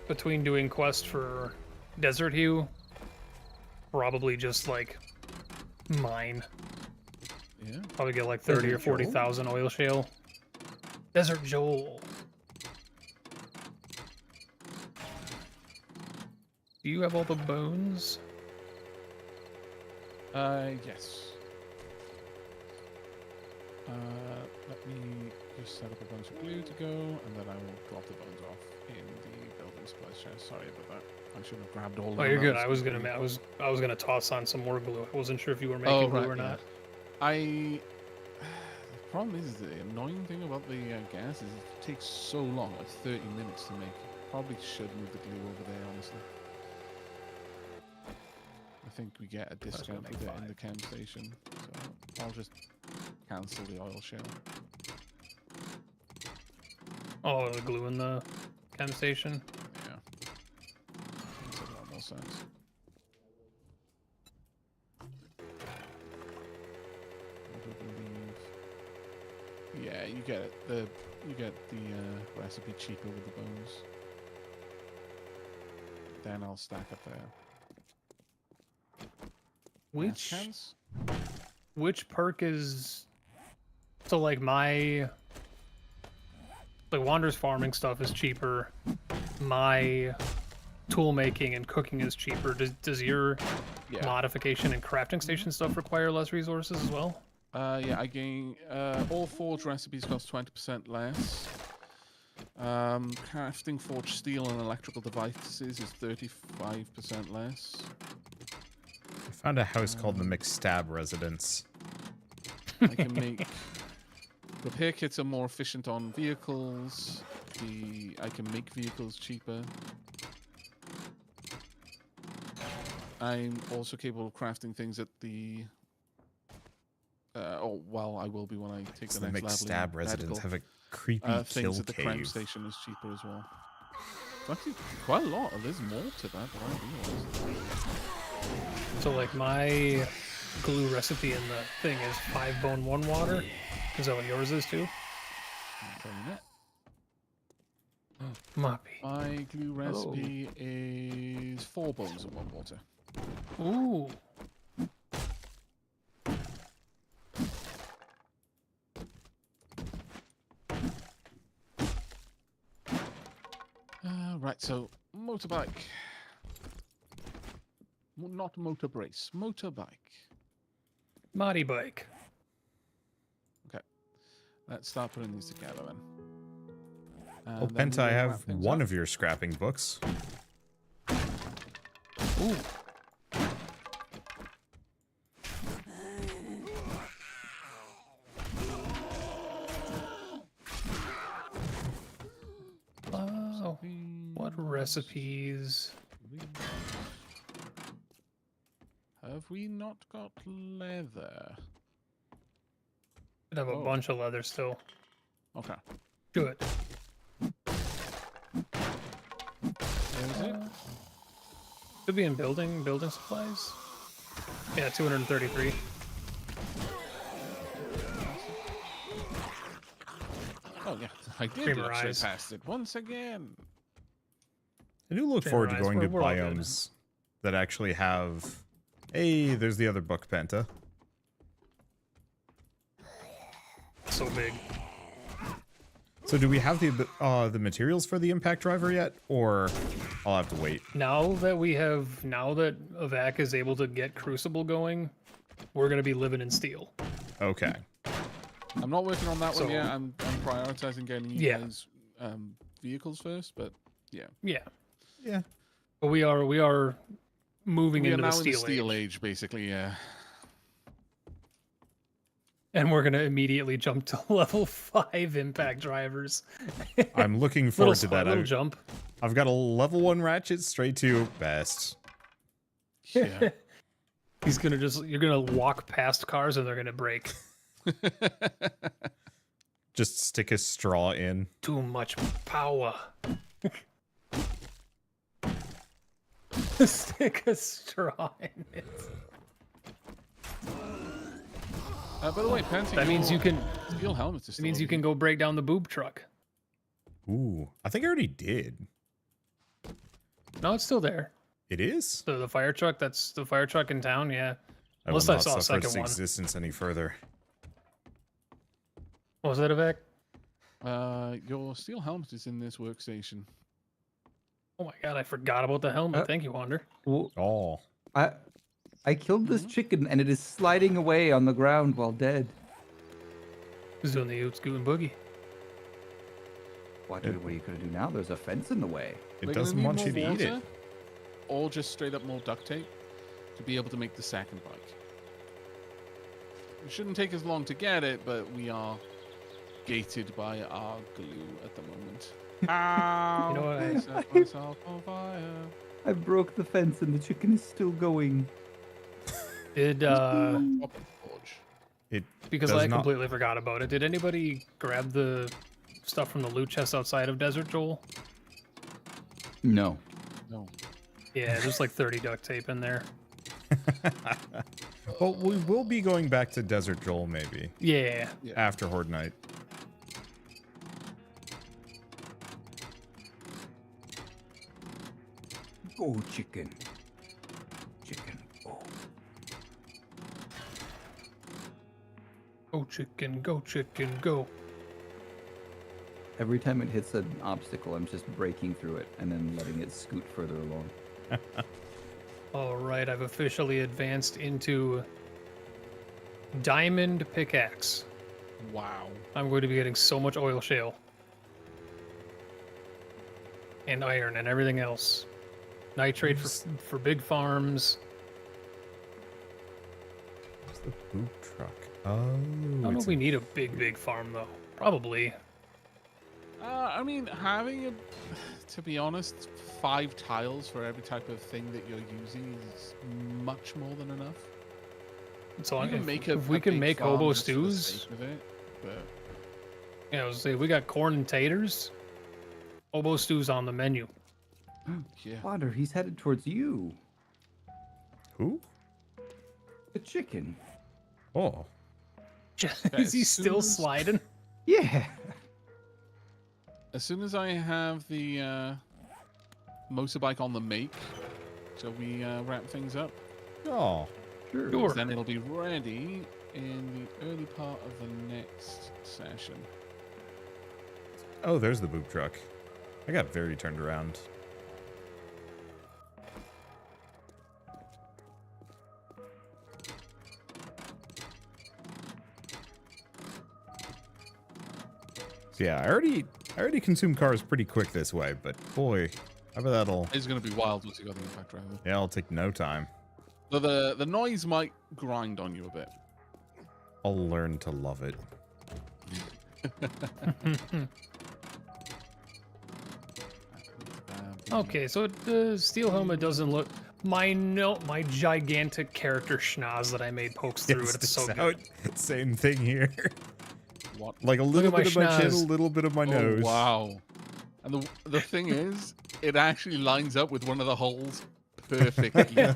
[SPEAKER 7] between doing quest for Desert Hue, probably just like mine.
[SPEAKER 1] Yeah.
[SPEAKER 7] Probably get like 30 or
[SPEAKER 3] Desert Joel?
[SPEAKER 7] 40,000 oil shale. Desert Joel. Do you have all the bones?
[SPEAKER 1] Yes. Let me just set up a bunch of glue to go, and then I will drop the bones off in the building supplies chest. Sorry about that. I should have grabbed all of
[SPEAKER 7] Oh,
[SPEAKER 1] them.
[SPEAKER 7] you're good.
[SPEAKER 1] That
[SPEAKER 7] I was gonna toss on some more glue. I wasn't sure if you were making
[SPEAKER 1] Oh,
[SPEAKER 7] glue
[SPEAKER 1] right,
[SPEAKER 7] or
[SPEAKER 1] yeah.
[SPEAKER 7] not.
[SPEAKER 1] The problem is the annoying thing about the gas is it takes so long, like 30 minutes to make. Probably should move the glue over there, honestly. I think we get a discount
[SPEAKER 7] make
[SPEAKER 1] with it in
[SPEAKER 7] 5.
[SPEAKER 1] the chem station, so I'll just cancel the oil shell.
[SPEAKER 7] Oh, the glue in the chem station.
[SPEAKER 1] Yeah. Makes a lot more sense. I do believe. Yeah, you get it. You get the recipe cheaper with the bones. Then I'll stack up there.
[SPEAKER 7] Which
[SPEAKER 1] Cans?
[SPEAKER 7] which perk is so like my Wander's farming stuff is cheaper. My tool making and cooking is cheaper. Does your
[SPEAKER 1] Yeah.
[SPEAKER 7] modification and crafting station stuff require less resources as well?
[SPEAKER 1] Yeah, I gain all forge recipes cost 20% less. Crafting forged steel and electrical devices is 35% less.
[SPEAKER 2] I found a house called the McStab Residence.
[SPEAKER 1] I can make repair kits are more efficient on vehicles. I can make vehicles cheaper. I'm also capable of crafting things at the. Well, I will be when I take
[SPEAKER 2] So
[SPEAKER 1] the
[SPEAKER 2] the
[SPEAKER 1] next level.
[SPEAKER 2] McStab Residence have a creepy
[SPEAKER 1] Things
[SPEAKER 2] kill
[SPEAKER 1] at the crime
[SPEAKER 2] cave.
[SPEAKER 1] station is cheaper as well. It's actually quite a lot. There's more to that than I realized.
[SPEAKER 7] So like my glue recipe in the thing is 5 bone 1 water. Is that what yours is too?
[SPEAKER 1] I'm telling you that.
[SPEAKER 7] Moppy.
[SPEAKER 1] My glue recipe is 4 bones and 1 water.
[SPEAKER 7] Ooh.
[SPEAKER 1] Right, so motorbike. Not motor brace, motorbike.
[SPEAKER 7] Mighty bike.
[SPEAKER 1] Okay, let's start putting these together then.
[SPEAKER 2] Oh,
[SPEAKER 1] And then
[SPEAKER 2] Penta, I
[SPEAKER 1] we'll
[SPEAKER 2] have
[SPEAKER 1] wrap things
[SPEAKER 2] one
[SPEAKER 1] up.
[SPEAKER 2] of your scrapping books.
[SPEAKER 7] Ooh. Oh, what recipes?
[SPEAKER 1] Have we not got leather?
[SPEAKER 7] I'd have a
[SPEAKER 1] Oh.
[SPEAKER 7] bunch of leather still.
[SPEAKER 1] Okay,
[SPEAKER 7] Do it.
[SPEAKER 1] there is it.
[SPEAKER 7] Could be in building supplies. Yeah, 233.
[SPEAKER 1] Oh yeah, I did
[SPEAKER 7] Creamer
[SPEAKER 1] actually
[SPEAKER 7] eyes.
[SPEAKER 1] pass it once again.
[SPEAKER 2] I do look
[SPEAKER 7] Fair
[SPEAKER 2] forward to
[SPEAKER 7] eyes,
[SPEAKER 2] going to
[SPEAKER 7] we're all good.
[SPEAKER 2] biomes that actually have... Hey, there's the other book, Penta.
[SPEAKER 7] So big.
[SPEAKER 2] So do we have the materials for the impact driver yet? Or I'll have to wait.
[SPEAKER 7] Now that Avac is able to get Crucible going, we're gonna be living in steel.
[SPEAKER 2] Okay.
[SPEAKER 1] I'm not working on that one
[SPEAKER 7] So-
[SPEAKER 1] yet. I'm prioritizing getting you
[SPEAKER 7] Yeah.
[SPEAKER 1] guys vehicles first, but yeah.
[SPEAKER 7] Yeah.
[SPEAKER 2] Yeah.
[SPEAKER 7] But we are moving
[SPEAKER 1] We are
[SPEAKER 7] into
[SPEAKER 1] now
[SPEAKER 7] the
[SPEAKER 1] in the
[SPEAKER 7] steel,
[SPEAKER 1] steel
[SPEAKER 7] age.
[SPEAKER 1] age, basically, yeah.
[SPEAKER 7] And we're gonna immediately jump to level 5 impact drivers.
[SPEAKER 2] I'm looking
[SPEAKER 7] little
[SPEAKER 2] forward to
[SPEAKER 7] squat,
[SPEAKER 2] that.
[SPEAKER 7] little jump.
[SPEAKER 2] I've got a level 1 ratchet straight to best.
[SPEAKER 1] Yeah.
[SPEAKER 7] You're gonna walk past cars and they're gonna break.
[SPEAKER 2] Just stick a straw in.
[SPEAKER 7] Too much power. Stick a straw in it.
[SPEAKER 1] By the way, Penta,
[SPEAKER 7] That means you
[SPEAKER 1] your
[SPEAKER 7] can.
[SPEAKER 1] steel helmet is
[SPEAKER 7] It
[SPEAKER 1] still
[SPEAKER 7] means you
[SPEAKER 1] over
[SPEAKER 7] can go break down the boob truck.
[SPEAKER 2] Ooh, I think I already did.
[SPEAKER 7] No, it's still there.
[SPEAKER 2] It is?
[SPEAKER 7] So the fire truck. That's the fire truck in town. Yeah.
[SPEAKER 2] I will
[SPEAKER 7] Unless I
[SPEAKER 2] not
[SPEAKER 7] saw a
[SPEAKER 2] suffer its
[SPEAKER 7] second one.
[SPEAKER 2] existence any further.
[SPEAKER 7] What was that, Avac?
[SPEAKER 1] Your steel helmet is in this workstation.
[SPEAKER 7] Oh my god, I forgot about the helmet.
[SPEAKER 3] Uh,
[SPEAKER 7] Thank you, Wander.
[SPEAKER 3] Well,
[SPEAKER 2] Oh.
[SPEAKER 3] I killed this chicken and it is sliding away on the ground while dead.
[SPEAKER 7] Who's doing the Oots Goot Boogie?
[SPEAKER 3] What are you gonna do now? There's a fence in the way.
[SPEAKER 2] It
[SPEAKER 1] We're gonna
[SPEAKER 2] doesn't
[SPEAKER 1] need
[SPEAKER 2] want
[SPEAKER 1] more
[SPEAKER 2] you to eat it.
[SPEAKER 1] water, or just straight up more duct tape to be able to make the second bike. It shouldn't take as long to get it, but we are gated by our glue at the moment. Ow!
[SPEAKER 7] You know what
[SPEAKER 1] I set myself on fire.
[SPEAKER 3] I broke the fence and the chicken is still going.
[SPEAKER 7] Did
[SPEAKER 1] Drop the forge.
[SPEAKER 2] It
[SPEAKER 7] because
[SPEAKER 2] does
[SPEAKER 7] I
[SPEAKER 2] not-
[SPEAKER 7] completely forgot about it. Did anybody grab the stuff from the loot chest outside of Desert Joel?
[SPEAKER 3] No.
[SPEAKER 1] No.
[SPEAKER 7] Yeah, there's like 30 duct tape in there.
[SPEAKER 2] Well, we will be going back to Desert Joel maybe
[SPEAKER 7] Yeah.
[SPEAKER 2] after Horde Night.
[SPEAKER 3] Go chicken. Chicken. Oh.
[SPEAKER 7] Go chicken, go chicken, go.
[SPEAKER 3] Every time it hits an obstacle, I'm just breaking through it and then letting it scoot further along.
[SPEAKER 7] All right, I've officially advanced into diamond pickaxe.
[SPEAKER 1] Wow.
[SPEAKER 7] I'm going to be getting so much oil shale. And iron and everything else. Nitrate for big farms.
[SPEAKER 2] Where's the boot truck? Oh,
[SPEAKER 7] I don't know
[SPEAKER 2] it's
[SPEAKER 7] if we need a big farm though. Probably.
[SPEAKER 1] I mean, having a, to be honest, 5 tiles for every type of thing that you're using is much more than enough.
[SPEAKER 7] So
[SPEAKER 1] You can
[SPEAKER 7] if we can
[SPEAKER 1] big
[SPEAKER 7] make
[SPEAKER 1] farm
[SPEAKER 7] hobo
[SPEAKER 1] just for the
[SPEAKER 7] stews,
[SPEAKER 1] sake of it, but
[SPEAKER 7] yeah, I was say we got corn and taters. Hobo stews on the menu.
[SPEAKER 1] yeah.
[SPEAKER 3] Wander, he's headed towards you.
[SPEAKER 2] Who?
[SPEAKER 3] The chicken.
[SPEAKER 2] Oh.
[SPEAKER 7] Is he
[SPEAKER 1] as
[SPEAKER 7] still
[SPEAKER 1] soon as-
[SPEAKER 7] sliding?
[SPEAKER 3] Yeah.
[SPEAKER 1] As soon as I have the motorbike on the make, shall we wrap things up?
[SPEAKER 2] Oh.
[SPEAKER 3] Sure.
[SPEAKER 7] Sure.
[SPEAKER 1] Then it'll be ready in the early part of the next session.
[SPEAKER 2] Oh, there's the boot truck. I got very turned around. So yeah, I already consume cars pretty quick this way, but boy, I bet that'll
[SPEAKER 1] It's going to be wild once you got the impact driver.
[SPEAKER 2] yeah, it'll take no time.
[SPEAKER 1] So the noise might grind on you a bit.
[SPEAKER 2] I'll learn to love it.
[SPEAKER 7] Okay, so the steel helmet doesn't look. My gigantic character schnoz that I made pokes through it. It's so good.
[SPEAKER 2] Same thing here.
[SPEAKER 1] What?
[SPEAKER 2] Like a little
[SPEAKER 7] at my
[SPEAKER 2] bit of my chin, a
[SPEAKER 7] schnoz.
[SPEAKER 2] little bit of my nose.
[SPEAKER 1] Wow. And the thing is, it actually lines up with one of the holes perfectly.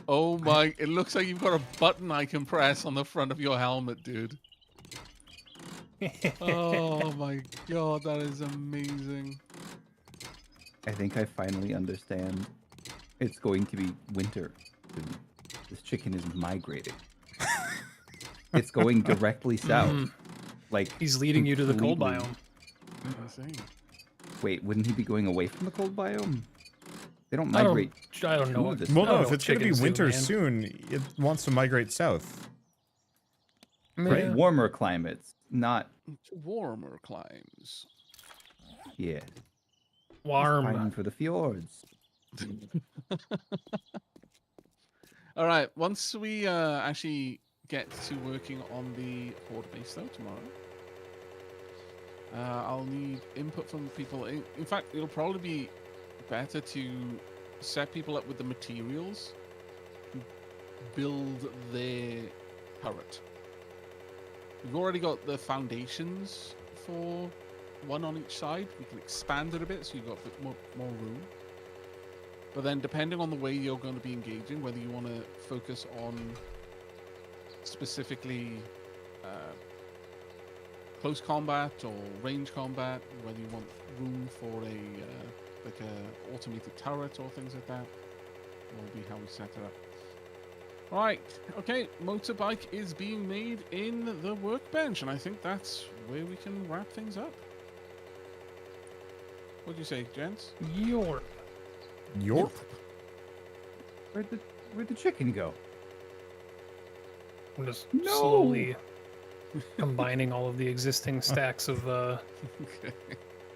[SPEAKER 1] Oh my, it looks like you've got a button I can press on the front of your helmet, dude. Oh my god, that is amazing.
[SPEAKER 3] I think I finally understand. It's going to be winter. This chicken is migrating. It's going directly south. Like
[SPEAKER 7] He's leading you to the cold
[SPEAKER 3] completely.
[SPEAKER 7] biome.
[SPEAKER 1] Insane.
[SPEAKER 3] Wait, wouldn't he be going away from the cold biome? They don't
[SPEAKER 7] I
[SPEAKER 3] migrate.
[SPEAKER 7] don't know.
[SPEAKER 3] to this
[SPEAKER 2] Well,
[SPEAKER 7] I don't
[SPEAKER 2] no,
[SPEAKER 7] know
[SPEAKER 2] if it's going to be
[SPEAKER 7] chickens do,
[SPEAKER 2] winter
[SPEAKER 7] man.
[SPEAKER 2] soon, it wants to migrate south.
[SPEAKER 3] Right,
[SPEAKER 7] Yeah.
[SPEAKER 3] warmer climates, not
[SPEAKER 1] Warmer climes.
[SPEAKER 3] yeah.
[SPEAKER 7] Warm.
[SPEAKER 3] Fighting for the fjords.
[SPEAKER 1] All right, once we actually get to working on the horde base though tomorrow, I'll need input from people. In fact, it'll probably be better to set people up with the materials to build their turret. We've already got the foundations for one on each side. We can expand it a bit so you've got a bit more room. But then depending on the way you're going to be engaging, whether you want to focus on specifically close combat or range combat, whether you want room for like a automated turret or things like that, will be how we set it up. Right, okay, motorbike is being made in the workbench, and I think that's where we can wrap things up. What do you say, gents?
[SPEAKER 7] Your.
[SPEAKER 2] Yorp?
[SPEAKER 3] Where'd the chicken go?
[SPEAKER 7] I'm just
[SPEAKER 3] No!
[SPEAKER 7] slowly combining all of the existing stacks of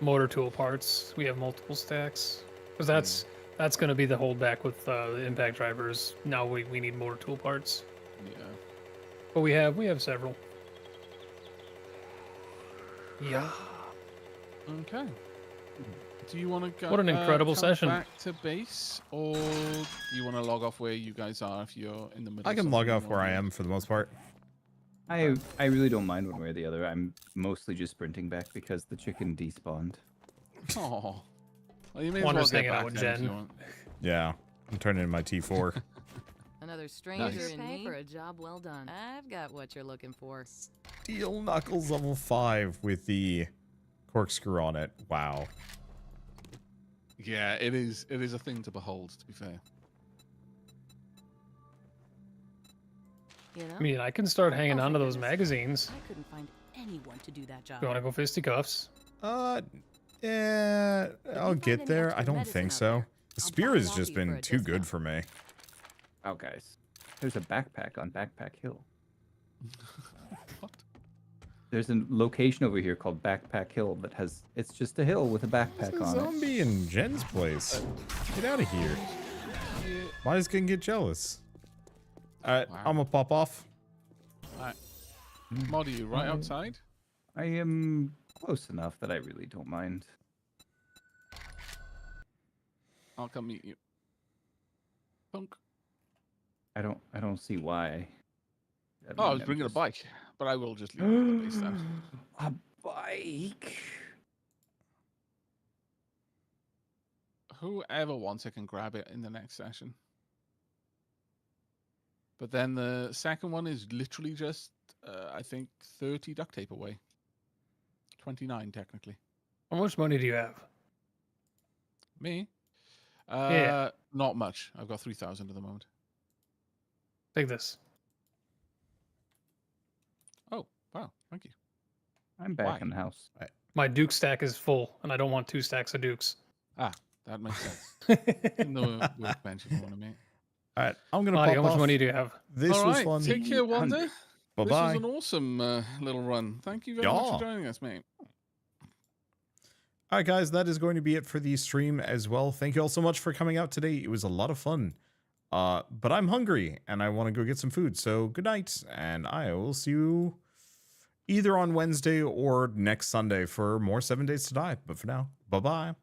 [SPEAKER 7] motor tool parts. We have multiple stacks. Because that's going to be the holdback with the impact drivers. Now we need motor tool parts.
[SPEAKER 1] Yeah.
[SPEAKER 7] But we have several. Yeah.
[SPEAKER 1] Okay. Do you want to go?
[SPEAKER 7] What an incredible
[SPEAKER 1] come
[SPEAKER 7] session.
[SPEAKER 1] Back to base, or do you want to log off where you guys are if you're in the middle?
[SPEAKER 2] I
[SPEAKER 1] of
[SPEAKER 2] can log
[SPEAKER 1] something
[SPEAKER 2] off
[SPEAKER 1] you
[SPEAKER 2] where
[SPEAKER 1] wanna
[SPEAKER 2] I
[SPEAKER 1] do?
[SPEAKER 2] am for the most part.
[SPEAKER 3] I really don't mind one way or the other. I'm mostly just sprinting back because the chicken despawned.
[SPEAKER 1] Oh. Well, you may as well
[SPEAKER 7] Wander's
[SPEAKER 1] get
[SPEAKER 7] hanging out
[SPEAKER 1] back
[SPEAKER 7] with
[SPEAKER 1] then if
[SPEAKER 7] Jen.
[SPEAKER 1] you want.
[SPEAKER 2] Yeah, I'm turning in my T4.
[SPEAKER 5] Another stranger
[SPEAKER 1] Nice.
[SPEAKER 5] in me for a job well done. I've got what you're looking for.
[SPEAKER 2] Steel Knuckles level 5 with the corkscrew on it. Wow.
[SPEAKER 1] Yeah, it is a thing to behold, to be fair.
[SPEAKER 5] You know?
[SPEAKER 7] I mean, I can start hanging
[SPEAKER 5] Oh,
[SPEAKER 7] on to
[SPEAKER 5] thank
[SPEAKER 7] those
[SPEAKER 5] goodness.
[SPEAKER 7] magazines.
[SPEAKER 5] I couldn't find anyone to do that job.
[SPEAKER 7] You want to go fisticuffs?
[SPEAKER 2] Yeah, I'll
[SPEAKER 5] find
[SPEAKER 2] get
[SPEAKER 5] any
[SPEAKER 2] there.
[SPEAKER 5] extra
[SPEAKER 2] I don't
[SPEAKER 5] medicine
[SPEAKER 2] think
[SPEAKER 5] out
[SPEAKER 2] so.
[SPEAKER 5] there,
[SPEAKER 2] The
[SPEAKER 5] I'll
[SPEAKER 2] spear
[SPEAKER 5] buy
[SPEAKER 2] has
[SPEAKER 5] it
[SPEAKER 2] just
[SPEAKER 5] off you for
[SPEAKER 2] been
[SPEAKER 5] a
[SPEAKER 2] too good
[SPEAKER 5] discount.
[SPEAKER 2] for me.
[SPEAKER 3] Oh, guys, there's a backpack on Backpack Hill.
[SPEAKER 1] What?
[SPEAKER 3] There's a location over here called Backpack Hill that has. It's just a hill with a
[SPEAKER 2] There's
[SPEAKER 3] backpack
[SPEAKER 2] a
[SPEAKER 3] on it.
[SPEAKER 2] zombie in Jen's place. Get out of here. Why's gonna get jealous? Alright,
[SPEAKER 1] Wow.
[SPEAKER 2] I'm gonna pop off.
[SPEAKER 1] Alright. Mod, are you right outside?
[SPEAKER 3] I am close enough that I really don't mind.
[SPEAKER 1] I'll come meet you. Punk.
[SPEAKER 3] I don't see why.
[SPEAKER 1] Oh, I
[SPEAKER 3] mean,
[SPEAKER 1] was
[SPEAKER 3] I'm
[SPEAKER 1] bringing a
[SPEAKER 3] just-
[SPEAKER 1] bike, but I will just leave it at the base then.
[SPEAKER 3] A bike.
[SPEAKER 1] Whoever wants it can grab it in the next session. But then the second one is literally just, I think, 30 duct tape away. 29, technically.
[SPEAKER 7] How much money do you have?
[SPEAKER 1] Me?
[SPEAKER 7] Yeah.
[SPEAKER 1] Not much. I've got 3,000 at the moment.
[SPEAKER 7] Take this.
[SPEAKER 1] Oh, wow. Thank you.
[SPEAKER 3] I'm back
[SPEAKER 1] Why?
[SPEAKER 3] in the house.
[SPEAKER 7] My Duke stack is full, and I don't want 2 stacks of Dukes.
[SPEAKER 1] Ah, that makes sense. In the workbench, if you want to meet.
[SPEAKER 2] All right, I'm gonna
[SPEAKER 7] Marty,
[SPEAKER 2] pop
[SPEAKER 7] how much
[SPEAKER 2] off.
[SPEAKER 7] money do you have?
[SPEAKER 2] This
[SPEAKER 1] All
[SPEAKER 2] was
[SPEAKER 1] right,
[SPEAKER 2] fun.
[SPEAKER 1] take care, Wanda.
[SPEAKER 3] 800.
[SPEAKER 2] Bye
[SPEAKER 1] This was
[SPEAKER 2] bye.
[SPEAKER 1] an awesome little run. Thank you very much
[SPEAKER 2] Yeah.
[SPEAKER 1] for joining us, mate.
[SPEAKER 2] All right, guys, that is going to be it for the stream as well. Thank you all so much for coming out today. It was a lot of fun. But I'm hungry and I want to go get some food. So good night, and I will see you either on Wednesday or next Sunday for more 7 Days to Die. But for now, bye bye.